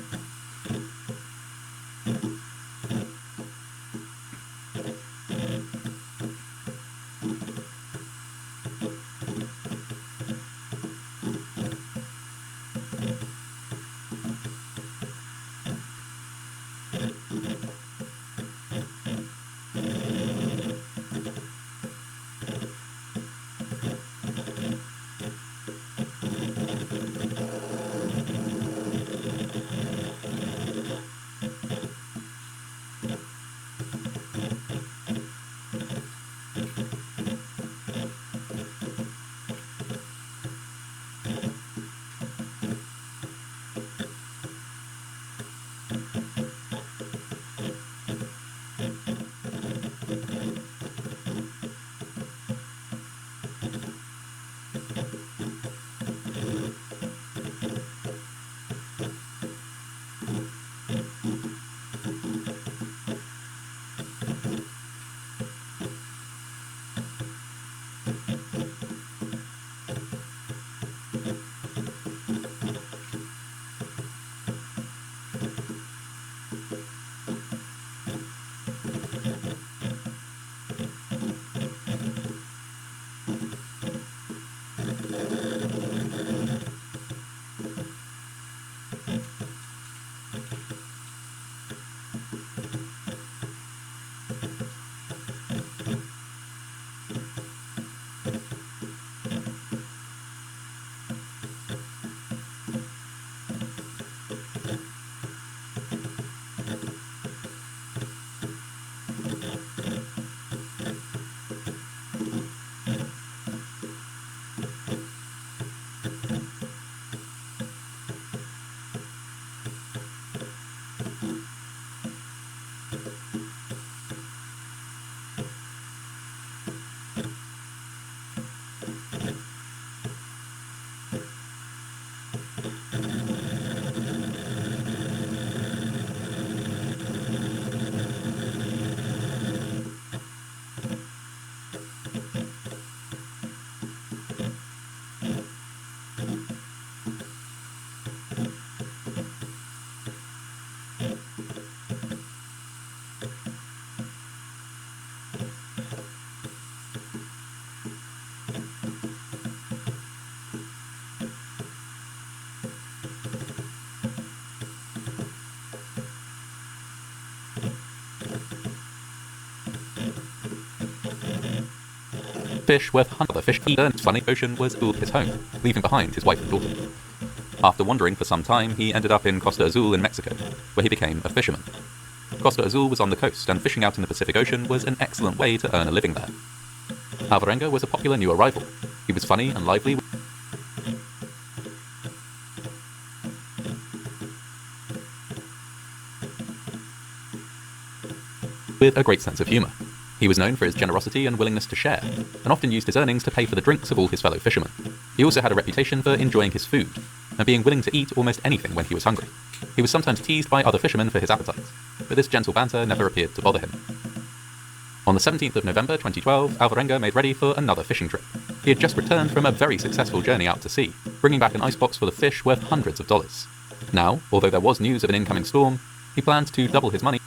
Fish worth hundreds of fish turned sunny ocean was his home, leaving behind his wife and daughter. After wandering for some time, he ended up in Costa Azul in Mexico, where he became a fisherman. Costa Azul was on the coast, and fishing out in the Pacific Ocean was an excellent way to earn a living there. Alvarenga was a popular new arrival. He was funny and lively, with a great sense of humour. He was known for his generosity and willingness to share, and often used his earnings to pay for the drinks of all his fellow fishermen. He also had a reputation for enjoying his food, and being willing to eat almost anything when he was hungry. He was sometimes teased by other fishermen for his appetites, but this gentle banter never appeared to bother him. On the 17th of November 2012, Alvarenga made ready for another fishing trip. He had just returned from a very successful journey out to sea, bringing back an icebox full of fish worth hundreds of dollars. Now, although there was news of an incoming storm, he planned to double his money.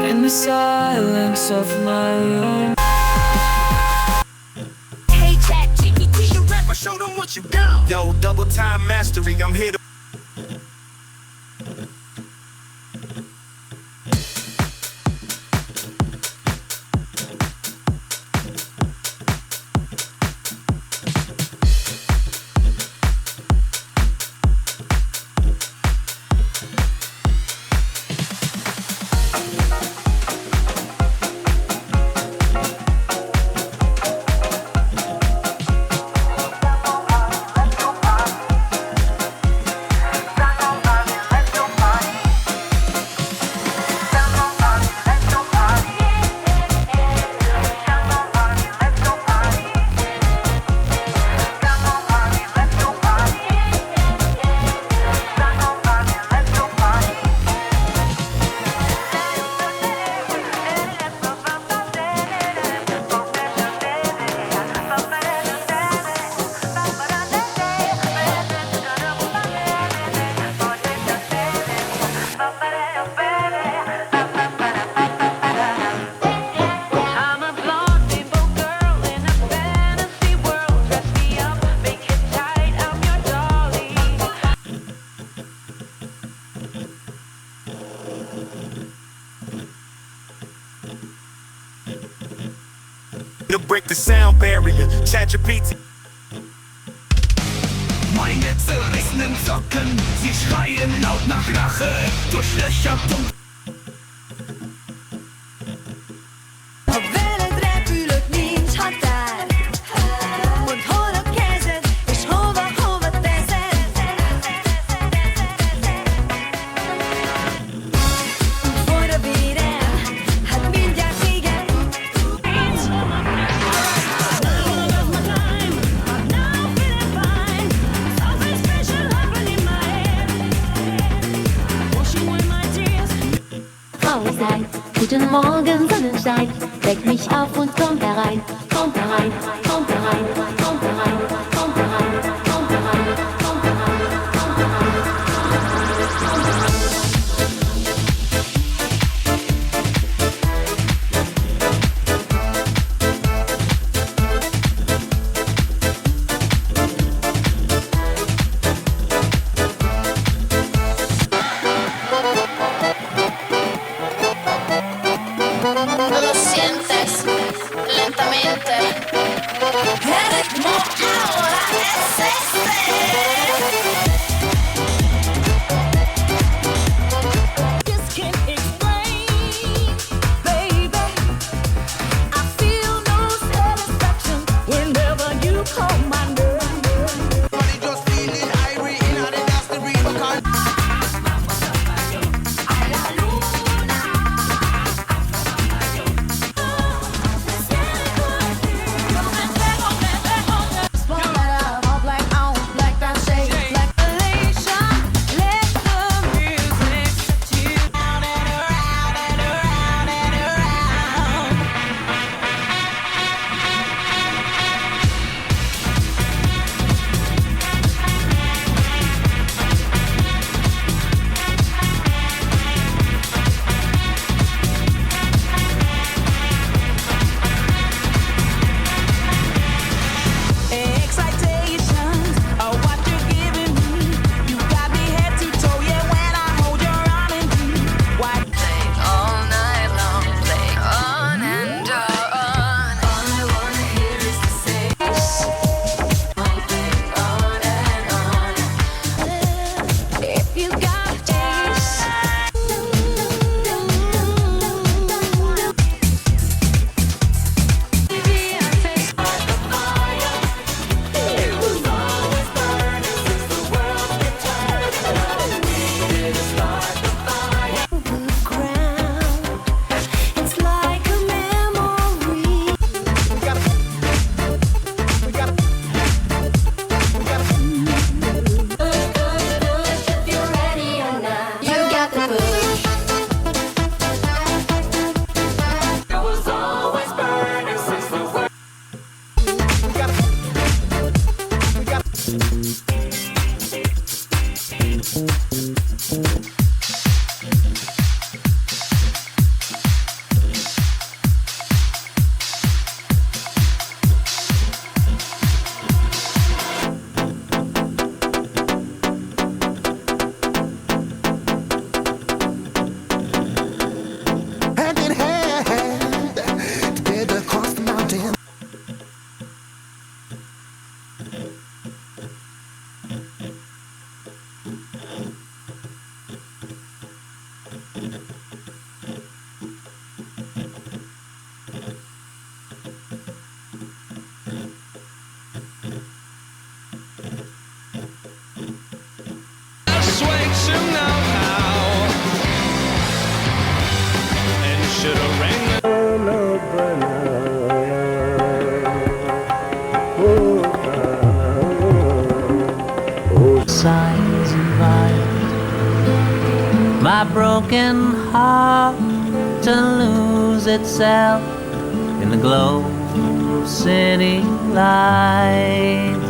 In the silence of my room. Hey, ChatGPT, the rapper, show them what you got. Yo, double time mastery, I'm here to. To break the sound barrier, ChatGPT. Meine zerrissenen Socken, sie schreien laut nach Rache, durch Löcher und Veled repülök, nincs határ. Mondd, hol a kezed, és hova teszed. Folyt a vérem, hát mindjárt igen. Not enough my time, not now. Guten Morgen, Sonnenschein, weck mich auf und komm herein, komm herein, komm herein, komm herein, komm herein, komm herein, komm herein, komm herein. Lo sientes lentamente. El ritmo ahora es este. Just can't explain, baby. I feel no satisfaction whenever you call my name. Body just feeling irie in the dusty river. Signs invite my broken heart to lose itself in the glow of city lights.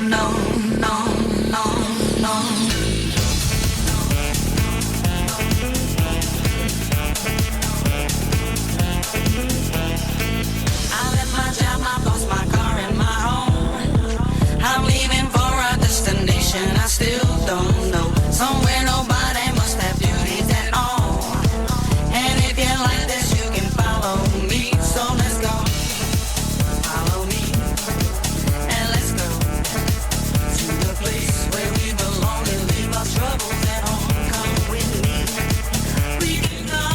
no, no, no, no. I left my job, my boss, my car, and my home. I'm leaving for a destination I still don't know. Somewhere nobody must have duties at all. And if you like this, you can follow me. So let's go. Follow me. And let's go to the place where we belong and leave our troubles at home. Come with me. We can go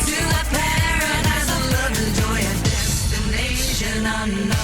to a paradise of love and joy, a destination unknown.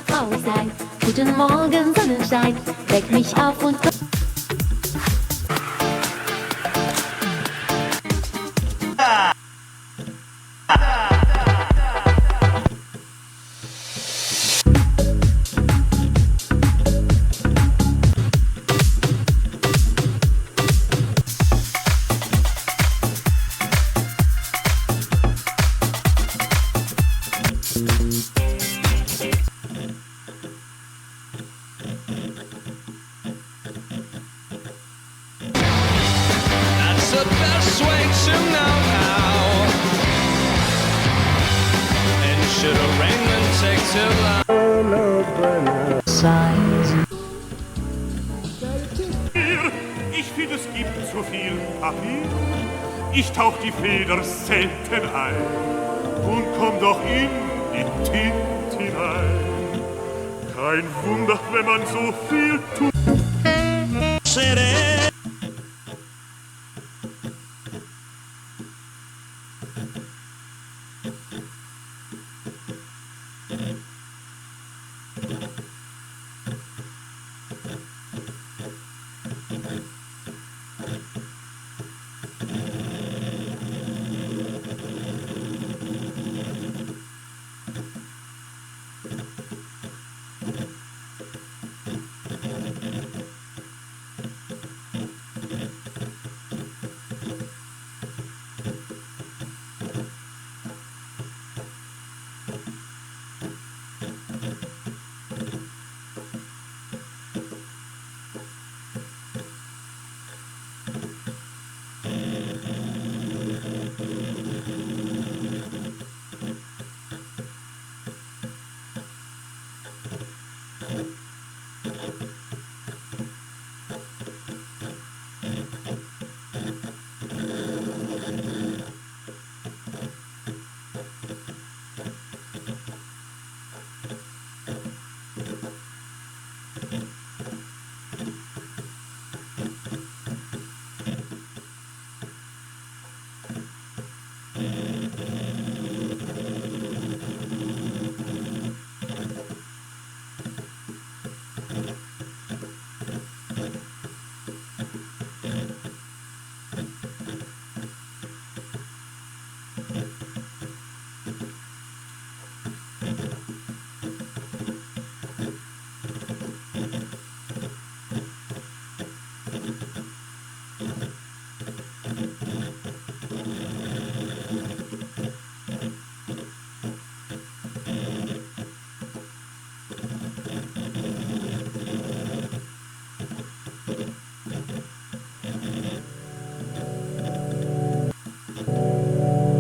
Frau sein, guten Morgen, Sonnenschein, weck mich auf und That's the best way to know how. And should arraignment take too long? Ich finde, es gibt zu viel Papier. Ich tauch die Feder selten ein und komm doch in die Tinte hinein. Kein Wunder, wenn man so viel tut.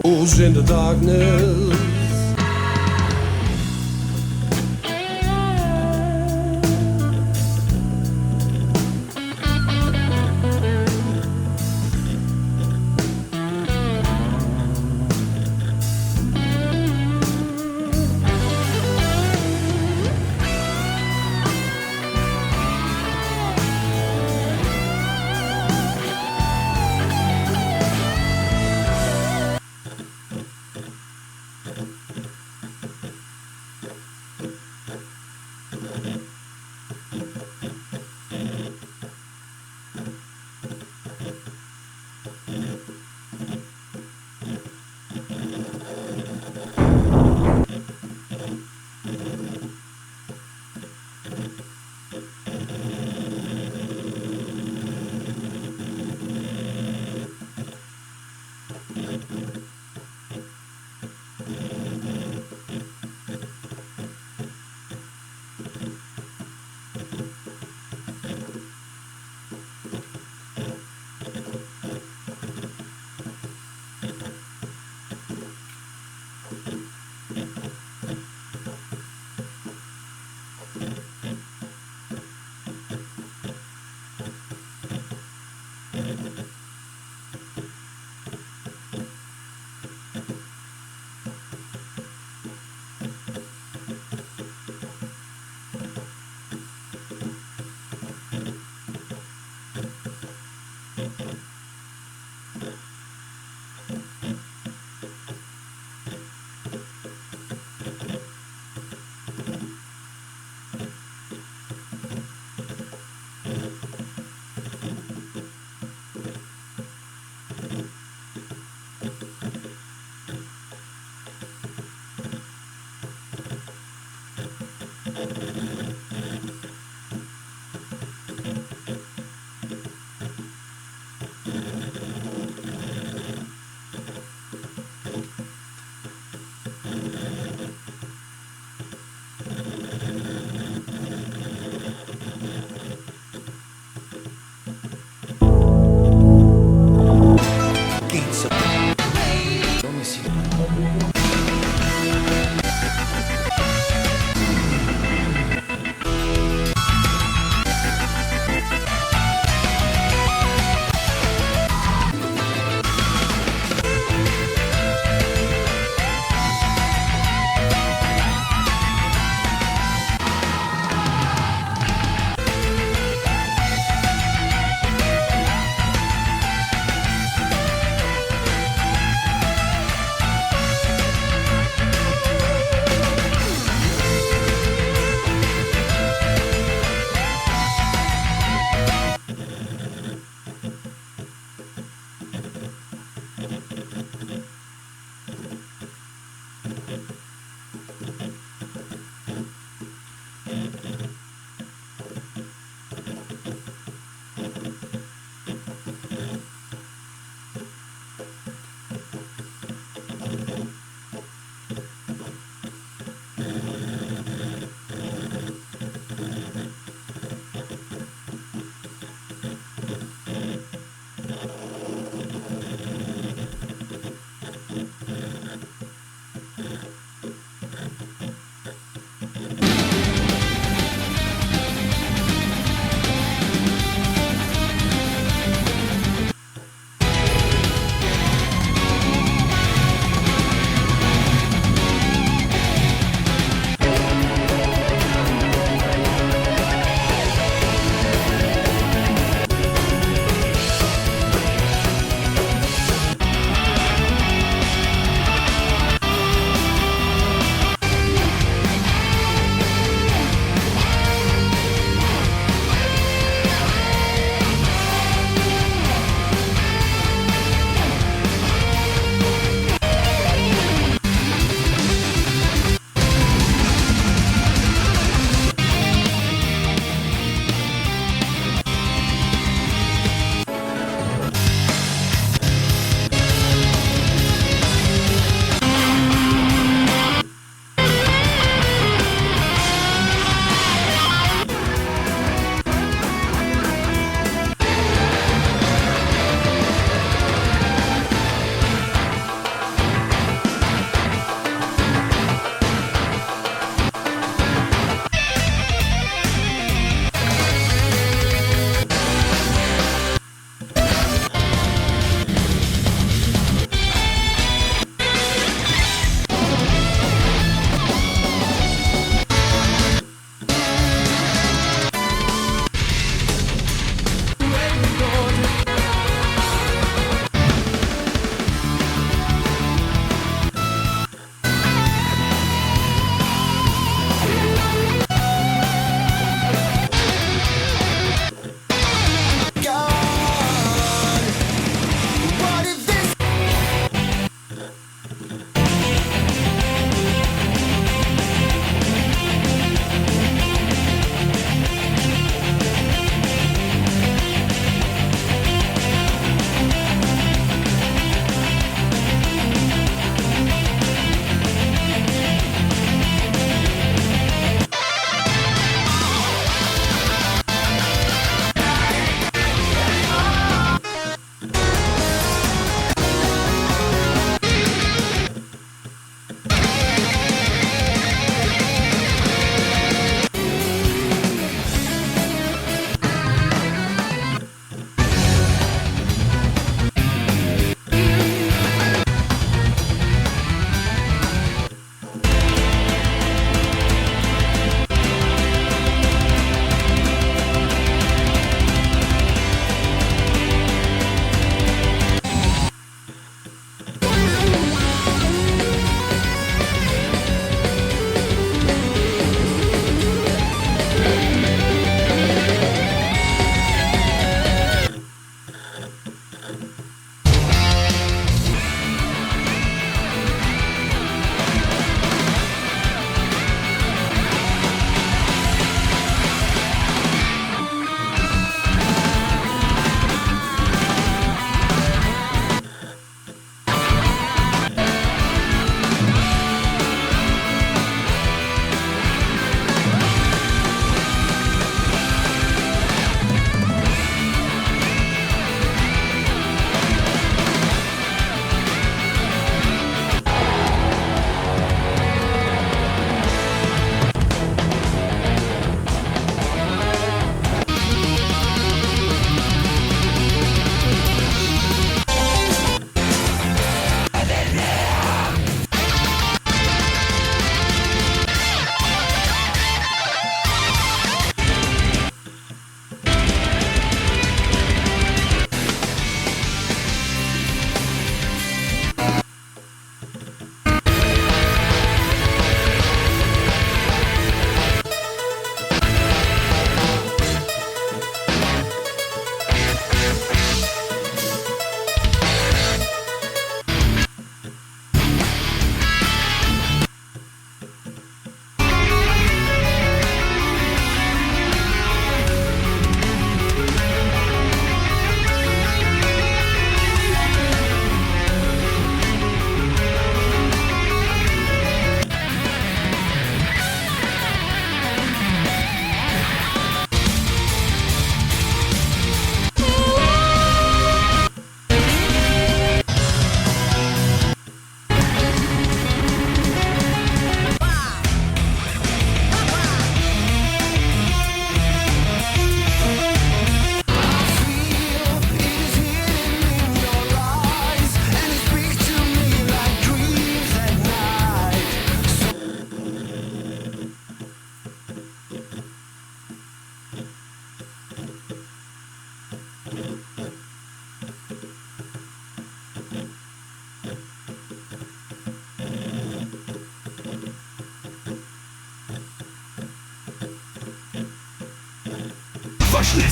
Who's in the darkness?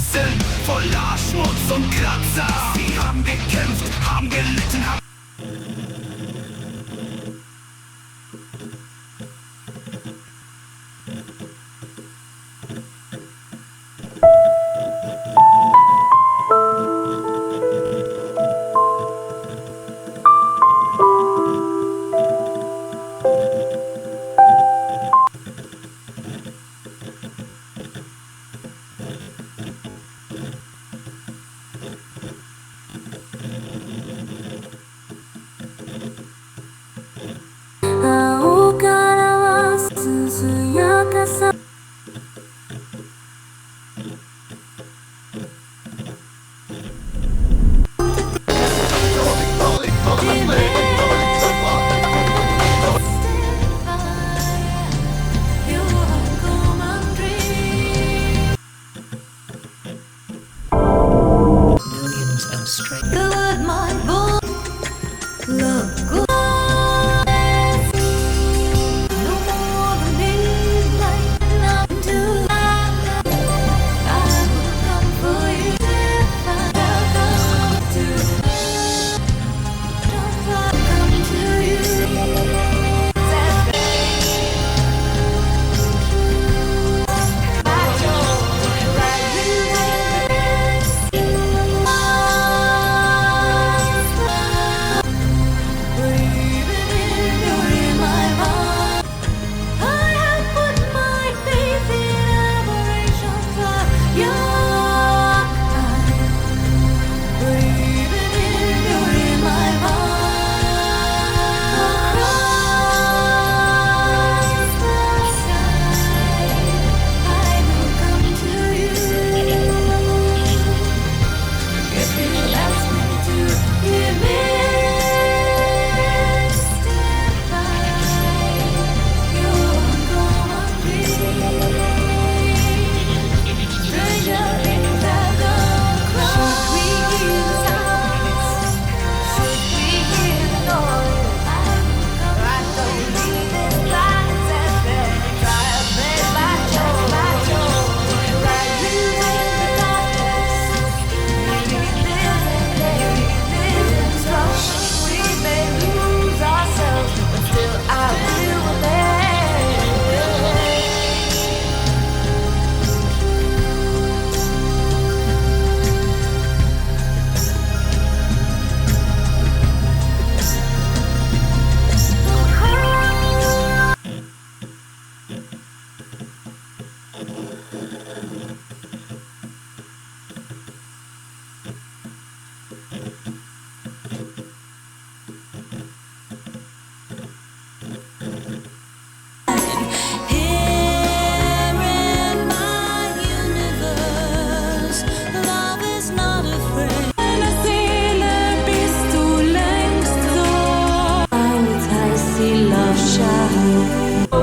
Straßen voller Schmutz und Kratzer. Sie haben gekämpft, haben gelitten, haben青からはすすやかさGood, my boy. Look good. No more than midnight, nothing to hide. I will come for you if I come to. Don't I come to you?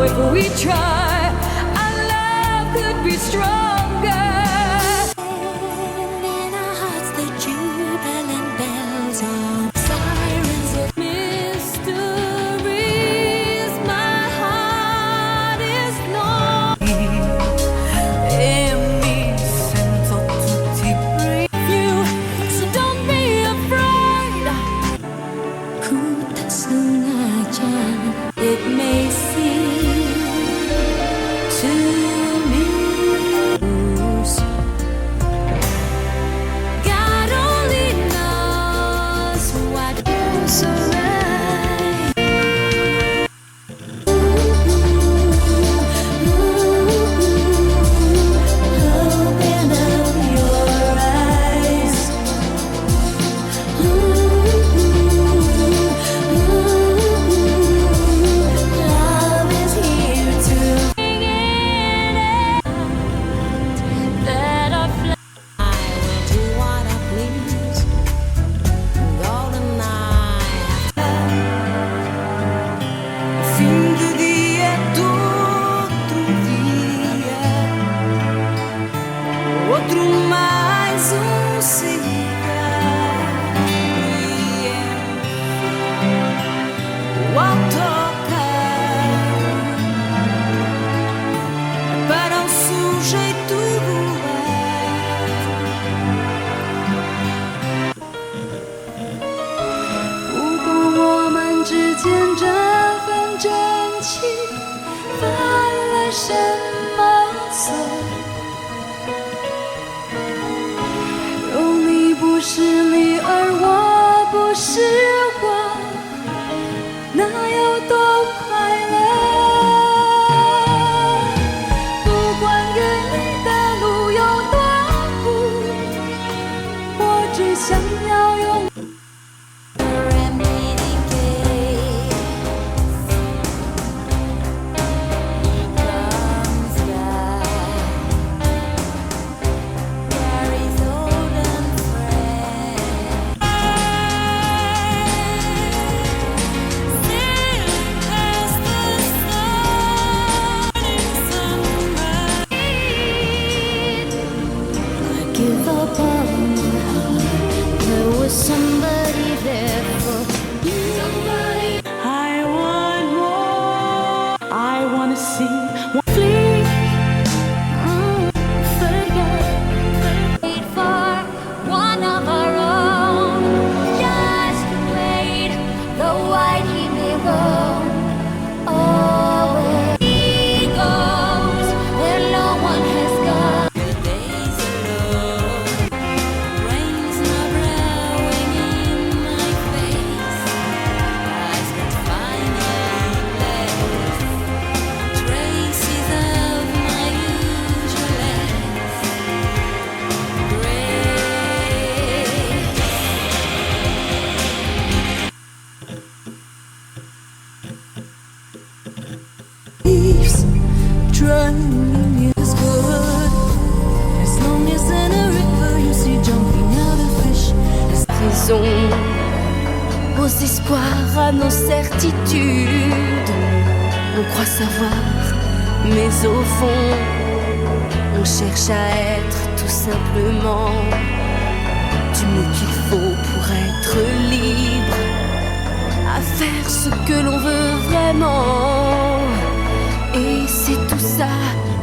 If we try, our love could be stronger. In our hearts, the jubilant bells are sirens of mysteries. My heart is longing. E mi sento tutti you, so don't be afraid. Ku tak sengaja, it may seem to me. God only knows what goes right. Open up your eyes. Love is here to that I fly. I will do what I please. Golden night. Fim do dia é do outro dia. Outro mais cigarro. O autocarro para um sujeito do ar. the bottom of my heart, there was somebody there for you. I want more. I want to see. Flee, forget, wait for one of our own. Just wait, the white he may roam. Always he goes where no one has gone. Good days alone, rain's not blowing in my face. Eyes that finally bless traces of my usualness. Leaves drowning is good as long as in a river you see jumping out a fish. Raison aux espoirs, à nos certitudes. On croit savoir, mais au fond, on cherche à être tout simplement du mieux qu'il faut pour être libre, à faire ce que l'on veut vraiment. Et c'est tout ça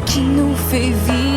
qui nous fait vivre.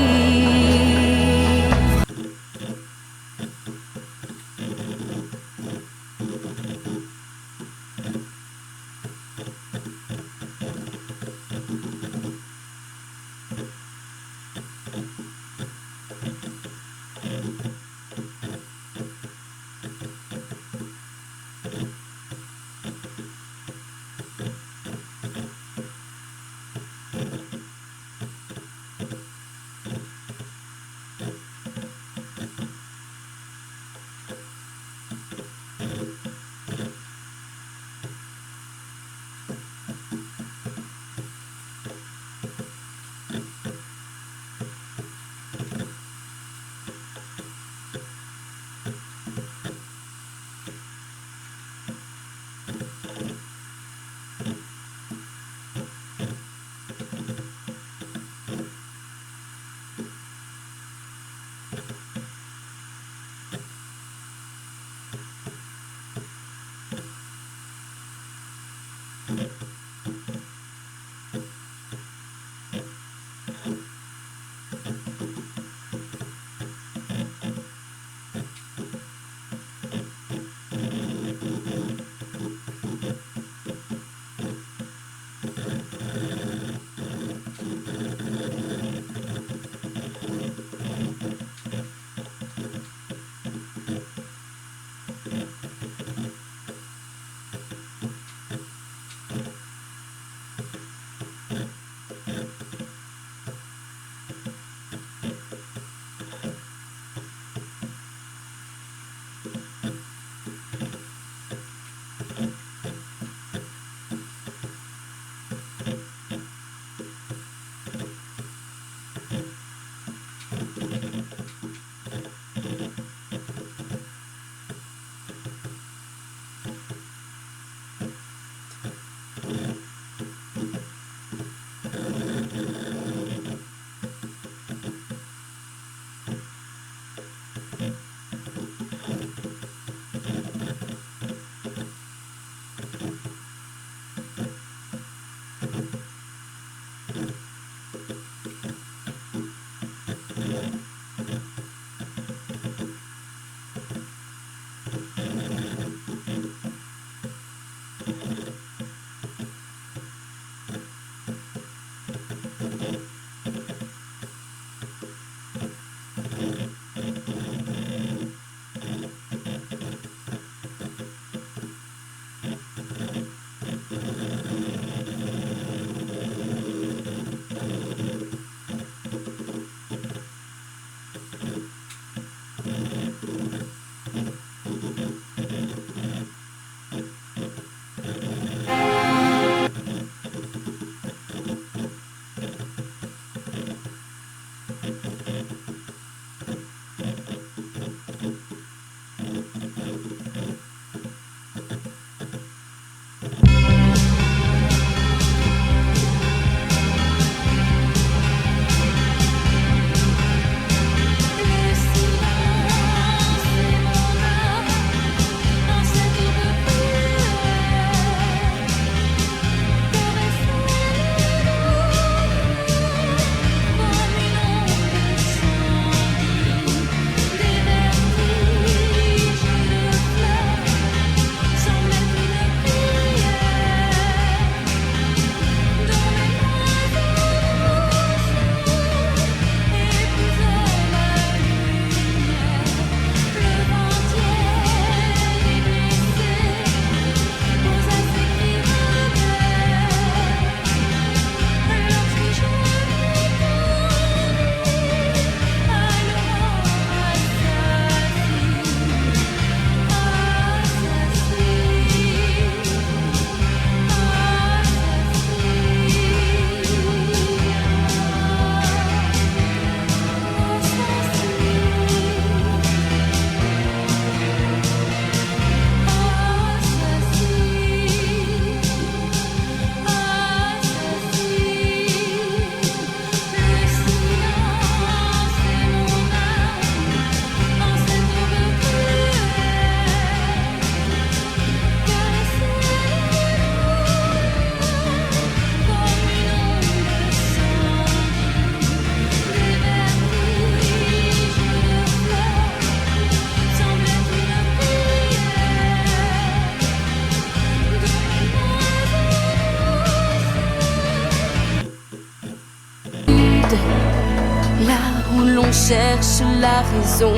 cherche la raison,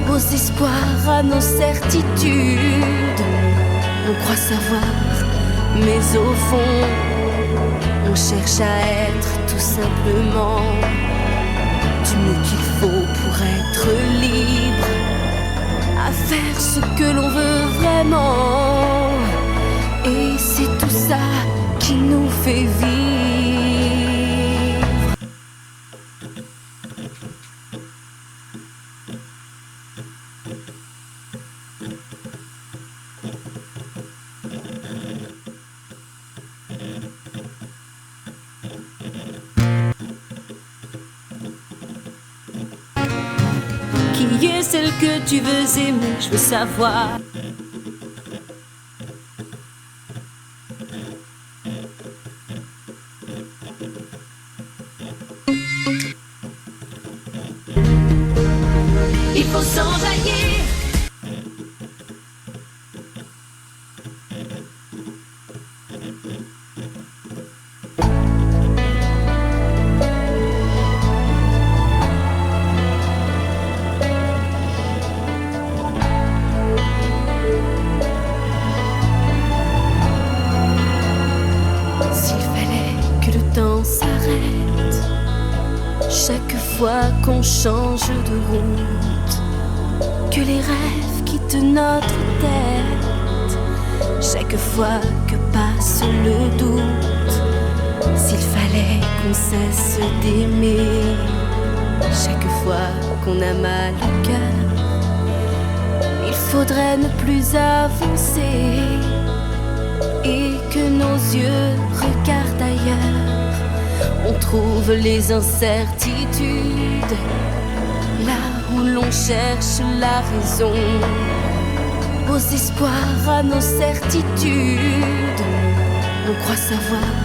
aux espoirs, à nos certitudes. On croit savoir, mais au fond, on cherche à être tout simplement du mieux qu'il faut pour être libre, à faire ce que l'on veut vraiment. Et c'est tout ça qui nous fait vivre. Qui est celle que tu veux aimer? Je veux savoir. Il faut s'enjailler. S'il fallait que le temps s'arrête chaque fois qu'on change de route, que les rêves quittent notre tête chaque fois que passe le doute, s'il fallait qu'on cesse d'aimer chaque fois qu'on a mal au cœur, il faudrait ne plus avancer et que nos yeux regardent ailleurs. On trouve les incertitudes là où l'on cherche la raison, aux espoirs, à nos certitudes. On croit savoir,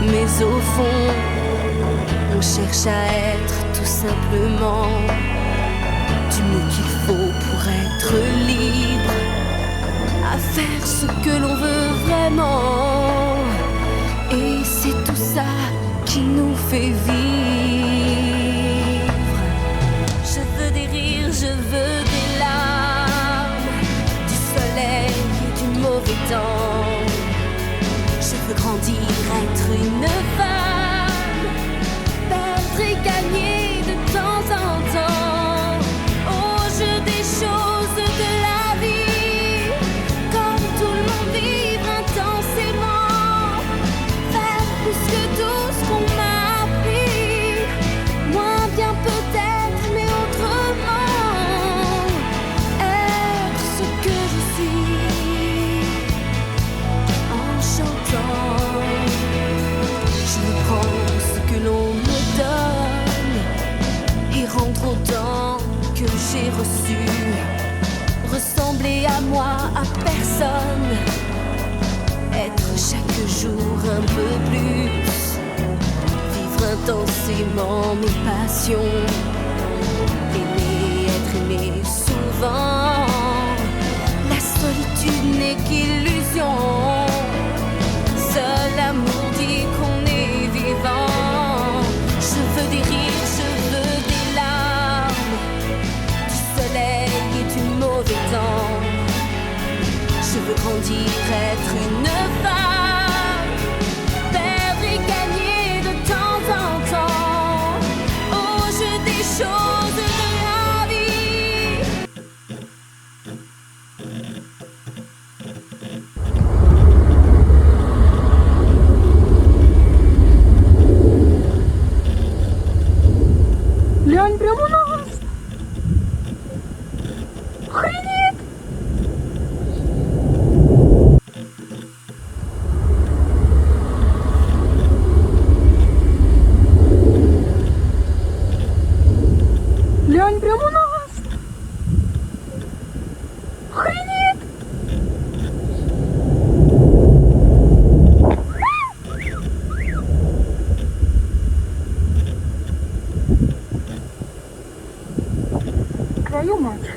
mais au fond, on cherche à être tout simplement du mieux qu'il faut pour être libre, à faire ce que l'on veut vraiment. Et c'est tout ça qui nous fait vivre. Je veux des rires, je veux des larmes, du soleil et du mauvais temps. Je veux grandir, être une femme, perdre et gagner de temps en temps, au jeu des choses de la vie, comme tout le monde vivre intensément, faire plus que tout ce qu'on m'a appris, moins bien peut-être mais autrement, être ce que je suis en chantant. Je prends ce que l'on me donne et rendre autant que j'ai reçu, ressembler à moi, à personne, être chaque jour un peu plus, vivre intensément mes passions, aimer, être aimé souvent. La solitude n'est qu'illusion, seul l'amour dit qu'on est vivant. Je veux des rires, je veux des larmes, du soleil et du mauvais temps. Je veux grandir, être une femme, perdre et gagner de temps en temps, au jeu des choses de la vie. Глянь, прямо на нас! Охренеть! Глянь, прямо на нас! Охренеть! Твою мать!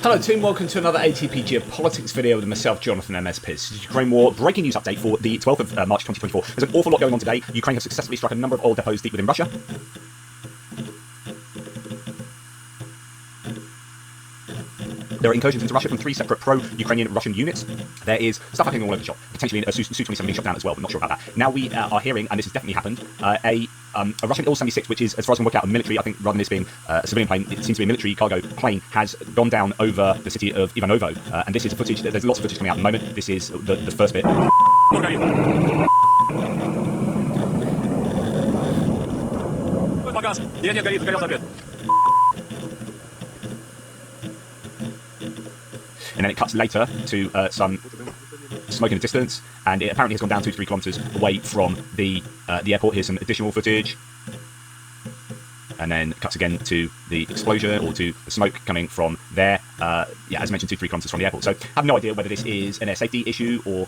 Hello team, welcome to another ATP Geopolitics video with myself, Jonathan MS Piz. Ukraine War breaking news update for the 12th of March 2024. There's an awful lot going on today. Ukraine have successfully struck a number of oil depots deep within Russia. There are incursions into Russia from 3 separate pro-Ukrainian Russian units. There is stuff happening all over the shop, potentially a Su-27 being shot down as well, but not sure about that. Now we are hearing, and this has definitely happened, a Russian Il-76, which is, as far as I can work out, a military, I think rather than this being a civilian plane, it seems to be a military cargo plane, has gone down over the city of Ivanovo. And this is footage, there's lots of footage coming out at the moment. This is the first bit. And then it cuts later to some smoke in the distance, and it apparently has gone down 2 to 3 kilometers away from the airport. Here's some additional footage, and then cuts again to the explosion or to the smoke coming from there. Yeah, as mentioned, 2 to 3 kilometers from the airport. So I have no idea whether this is an air safety issue or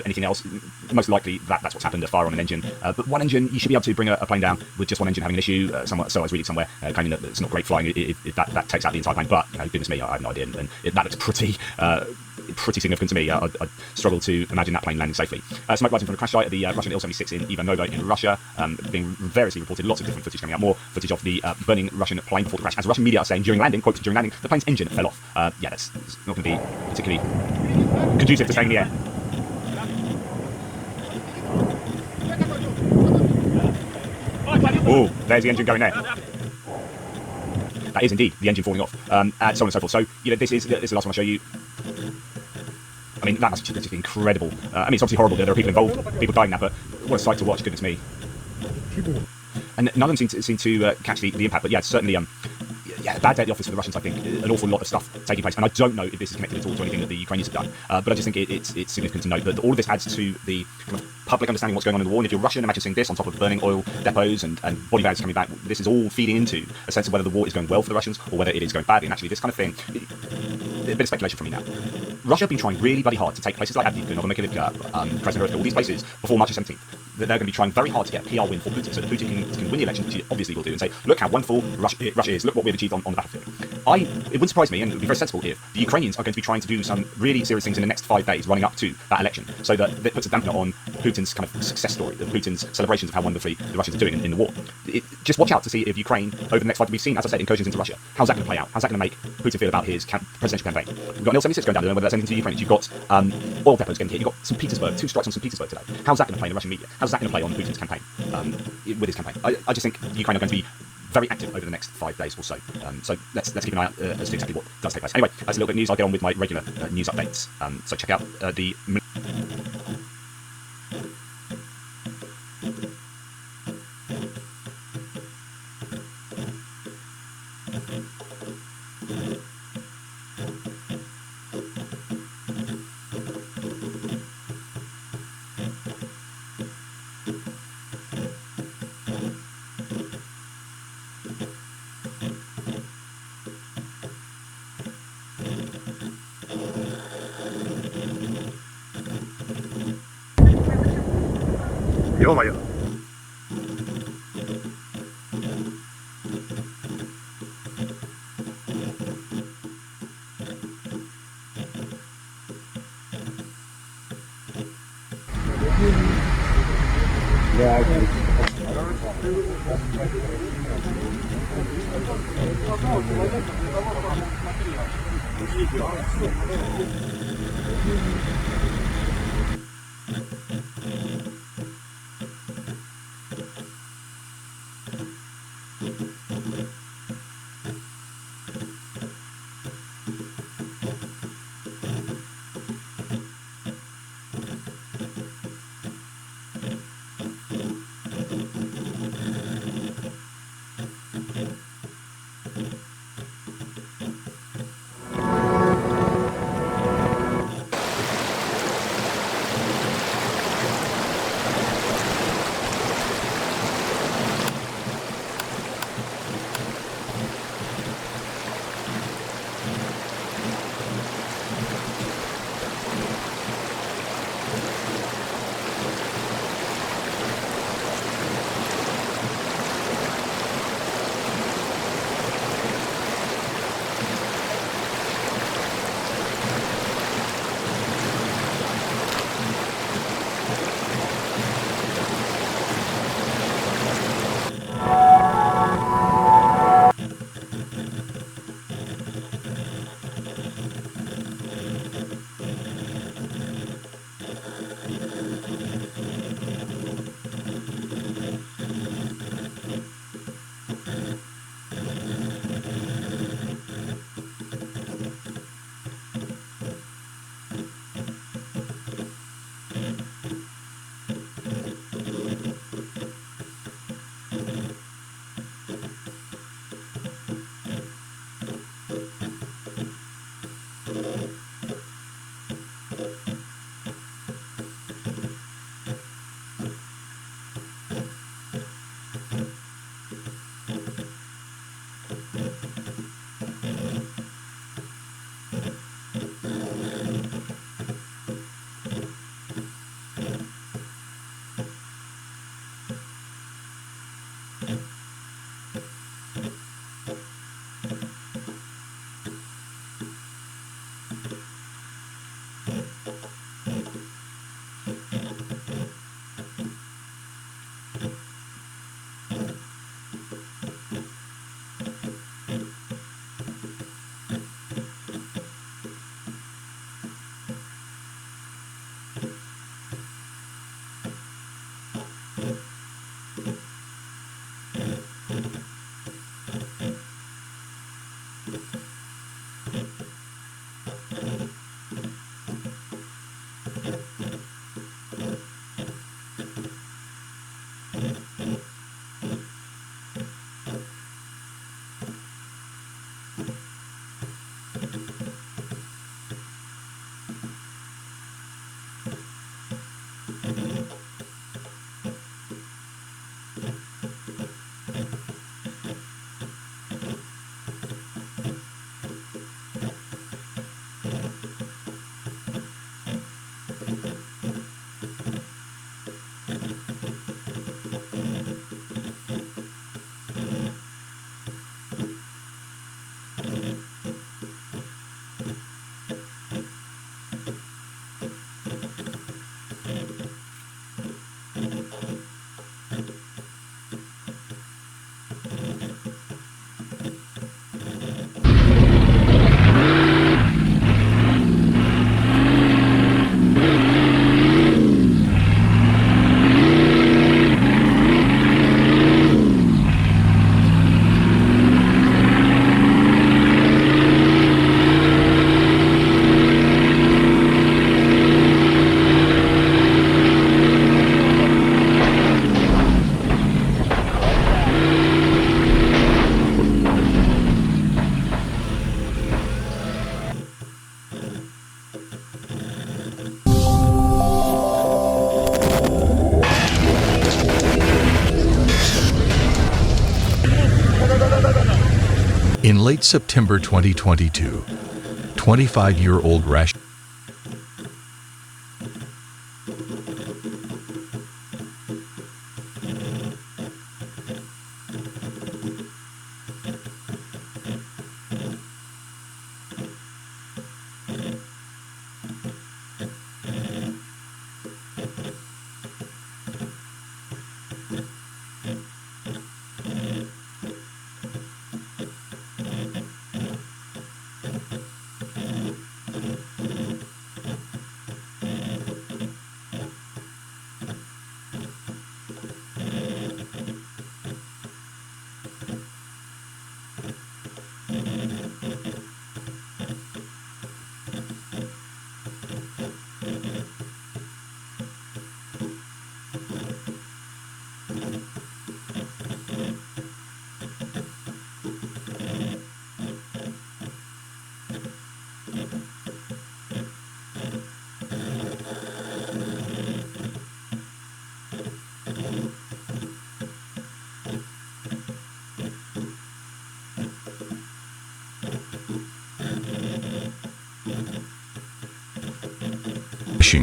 anything else. Most likely that's what's happened, a fire on an engine. But one engine, you should be able to bring a plane down with just one engine having an issue. So I was reading somewhere claiming that it's not great flying if that takes out the entire plane. But goodness me, I have no idea, and that looks pretty significant to me. I'd struggle to imagine that plane landing safely. Smoke rising from a crash site at the Russian Il-76 in Ivanovo in Russia, being variously reported. Lots of different footage coming out. More footage of the burning Russian plane before the crash. As Russian media are saying, during landing, quote, during landing, the plane's engine fell off. Yeah, that's not going to be particularly conducive to staying in the air. Oh, there's the engine going there. That is indeed the engine falling off, and so on and so forth. So, this is the last one I'll show you. I mean, that must just be incredible. I mean, it's obviously horrible that there are people involved, people dying now, but what a sight to watch, goodness me. And none of them seem to catch the impact, but yeah, it's certainly a bad day at the office for the Russians, I think. An awful lot of stuff taking place, and I don't know if this is connected at all to anything that the Ukrainians have done, but I just think it's significant to note that all of this adds to the kind of public understanding what's going on in the war. And if you're Russian, imagine seeing this on top of burning oil depots and body bags coming back. This is all feeding into a sense of whether the war is going well for the Russians or whether it is going badly. And actually, this kind of thing, a bit of speculation from me now. Russia have been trying really bloody hard to take places like Avdiivka, Novomykhailivka, Krasnohorivka, all these places before March 17th. They're going to be trying very hard to get a PR win for Putin, so that Putin can win the election, which he obviously will do, and say, look how wonderful Russia is, look what we've achieved on the battlefield. It wouldn't surprise me, and it would be very sensible if the Ukrainians are going to be trying to do some really serious things in the next 5 days running up to that election, so that it puts a dampener on Putin's kind of success story, Putin's celebrations of how wonderfully the Russians are doing in the war. Just watch out to see if Ukraine, over the next 5 days, we've seen, as I said, incursions into Russia. How's that going to play out? How's that going to make Putin feel about his presidential campaign? We've got an Il-76 going down, I don't know whether that's anything to Ukraine. You've got oil depots getting hit. You've got St. Petersburg, 2 strikes on St. Petersburg today. How's that going to play in the Russian media? How's that going to play on Putin's campaign, with his campaign? I just think Ukraine are going to be very active over the next 5 days or so. So let's keep an eye out as to exactly what does take place. Anyway, that's a little bit of news. I'll get on with my regular news updates. So check out the... Ё-моё. In late September 2022, 25-year-old Rasheen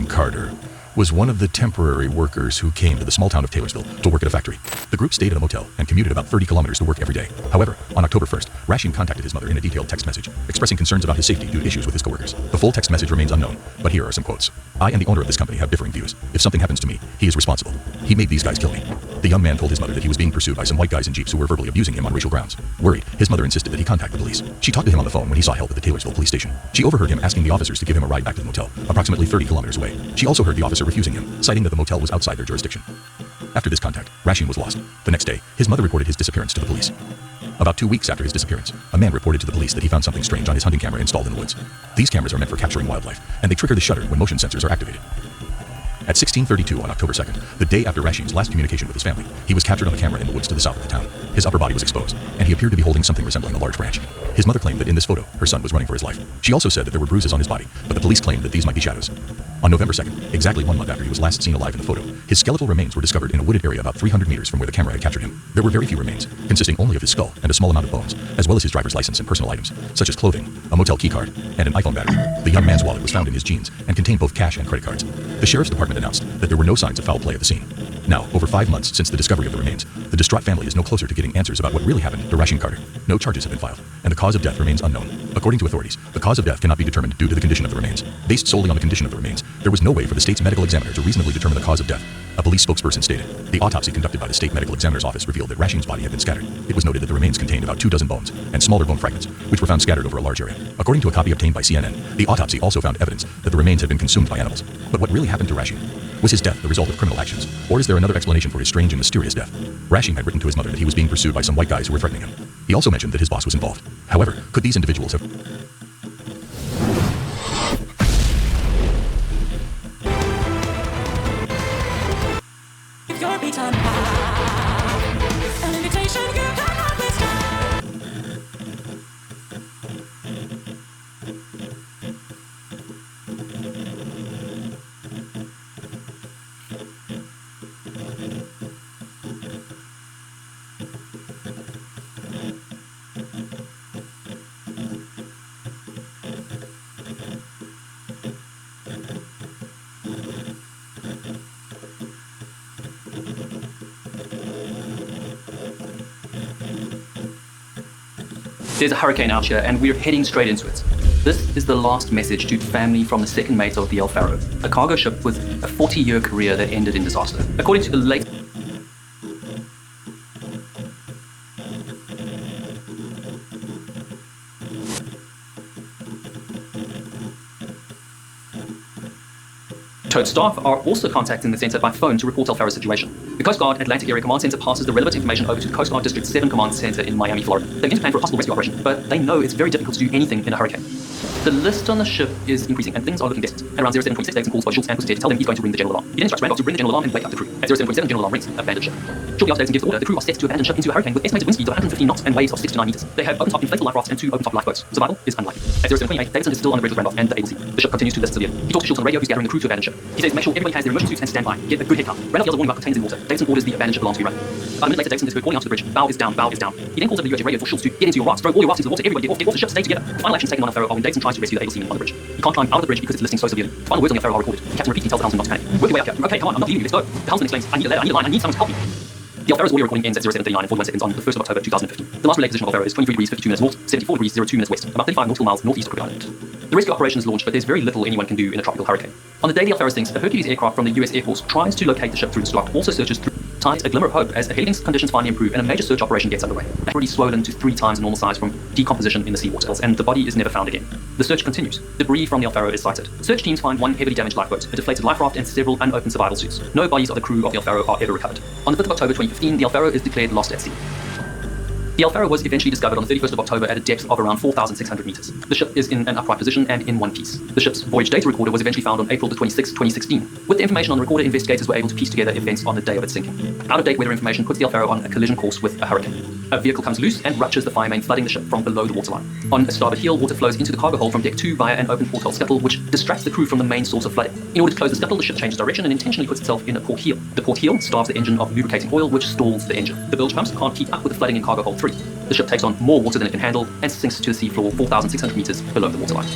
Carter was one of the temporary workers who came to the small town of Taylorsville to work at a factory. The group stayed at a motel and commuted about 30 kilometers to work every day. However, on October 1st, Rasheen contacted his mother in a detailed text message, expressing concerns about his safety due to issues with his coworkers. The full text message remains unknown, but here are some quotes. "I and the owner of this company have differing views. If something happens to me, he is responsible. He made these guys kill me." The young man told his mother that he was being pursued by some white guys in jeeps who were verbally abusing him on racial grounds. Worried, his mother insisted that he contact the police. She talked to him on the phone when he saw help at the Taylorsville police station. She overheard him asking the officers to give him a ride back to the motel, approximately 30 kilometers away. She also heard the officer refusing him, citing that the motel was outside their jurisdiction. After this contact, Rasheen was lost. The next day, his mother reported his disappearance to the police. About 2 weeks after his disappearance, a man reported to the police that he found something strange on his hunting camera installed in the woods. These cameras are meant for capturing wildlife, and they trigger the shutter when motion sensors are activated. At 16:32 on October 2nd, the day after Rasheen's last communication with his family, he was captured on the camera in the woods to the south of the town. His upper body was exposed, and he appeared to be holding something resembling a large branch. His mother claimed that in this photo, her son was running for his life. She also said that there were bruises on his body, but the police claimed that these might be shadows. On November 2nd, exactly 1 month after he was last seen alive in the photo, his skeletal remains were discovered in a wooded area about 300 meters from where the camera had captured him. There were very few remains, consisting only of his skull and a small amount of bones, as well as his driver's license and personal items, such as clothing, a motel keycard, and an iPhone battery. The young man's wallet was found in his jeans and contained both cash and credit cards. The sheriff's department announced that there were no signs of foul play at the scene. Now, over 5 months since the discovery of the remains, the distraught family is no closer to getting answers about what really happened to Rasheen Carter. No charges have been filed, and the cause of death remains unknown. According to authorities, the cause of death cannot be determined due to the condition of the remains. Based solely on the condition of the remains, there was no way for the state's medical examiner to reasonably determine the cause of death. A police spokesperson stated, "The autopsy conducted by the state medical examiner's office revealed that Rasheen's body had been scattered. It was noted that the remains contained about 2 dozen bones and smaller bone fragments, which were found scattered over a large area." According to a copy obtained by CNN, the autopsy also found evidence that the remains had been consumed by animals. But what really happened to Rasheen? Was his death the result of criminal actions, or is there another explanation for his strange and mysterious death? Rasheen had written to his mother that he was being pursued by some white guys who were threatening him. He also mentioned that his boss was involved. However, could these individuals have... If your beat on high, an invitation you cannot withstand. There's a hurricane out here, and we're heading straight into it. This is the last message to family from the second mate of the El Faro, a cargo ship with a 40-year career that ended in disaster. According to the late Toad staff are also contacting the centre by phone to report El Faro's situation. The Coast Guard Atlantic Area Command Centre passes the relevant information over to the Coast Guard District 7 Command Centre in Miami, Florida. They begin to plan for a possible rescue operation, but they know it's very difficult to do anything in a hurricane. The list on the ship is increasing, and things are looking desperate. At around 07:26, Davidson calls for Schultz and Pussy to tell them he's going to ring the general alarm. He then instructs Randolph to ring the general alarm and wake up the crew. At 07:27, general alarm rings, abandoned ship. Shortly after Davidson gives the order, the crew are set to abandon ship into a hurricane with estimated wind speeds of 115 knots and waves of 6 to 9 meters. They have open-top inflatable life rafts and 2 open-top lifeboats. Survival is unlikely. At 07:28, Davidson is still on the bridge with Randolph and the ABC. The ship continues to list civilian. He talks to Schultz on the radio, who's gathering the crew to abandon ship. He says, make sure everybody has their immersion suits and stand by. Get a good head count. Randolph yells a warning about containers in water. Davidson orders the abandoned ship alarm to be run. About a minute later, Davidson is heard calling out to the bridge. Bow is down, bow is down. He then calls over the UHF radio for Schultz to get into your rafts. Throw all your rafts into the water. Everybody get off the ship, stay together. The final action taken on El Faro are when Davidson tries to rescue the able seaman on the bridge. He can't climb out of the bridge because it's listing so severely. The final words on the El Faro are recorded. The captain repeats, he tells the helmsman not to panic. Work your way up here. Okay, come on, I'm not leaving you, let's go. The helmsman explains, I need a ladder, I need a line, I need someone to help me. The El Faro's audio recording ends at 07:39 and 41 seconds on the 1st of October 2015. The last relayed position of El Faro is 23 degrees 52 minutes north, 74 degrees 02 minutes west, about 35 nautical miles northeast of Cook Island. The rescue operation is launched, but there's very little anyone can do in a tropical hurricane. On the day the El Faro sinks, a Hercules aircraft from the US Air Force tries to locate the ship through the slot, also searches through tides, a glimmer of hope as the hailing conditions finally improve and a major search operation gets underway. It's already swollen to 3 times the normal size from decomposition in the seawater, and the body is never found again. The search continues. Debris from the El Faro is sighted. Search teams find 1 heavily damaged lifeboat, a deflated life raft, and several unopened survival suits. No bodies of the crew of the El Faro are ever recovered. On the 5th of October 2015, the El Faro is declared lost at sea. The El Faro was eventually discovered on the 31st of October at a depth of around 4,600 meters. The ship is in an upright position and in one piece. The ship's voyage data recorder was eventually found on April the 26th, 2016. With the information on the recorder, investigators were able to piece together events on the day of its sinking. Out-of-date weather information puts the El Faro on a collision course with a hurricane. A vehicle comes loose and ruptures the fire main, flooding the ship from below the waterline. On a starboard heel, water flows into the cargo hold from deck 2 via an open porthole scuttle, which distracts the crew from the main source of flooding. In order to close the scuttle, the ship changes direction and intentionally puts itself in a port heel. The port heel starves the engine of lubricating oil, which stalls the engine. The bilge pumps can't keep up with the flooding in cargo hold 3. The ship takes on more water than it can handle and sinks to the seafloor 4,600 meters below the waterline.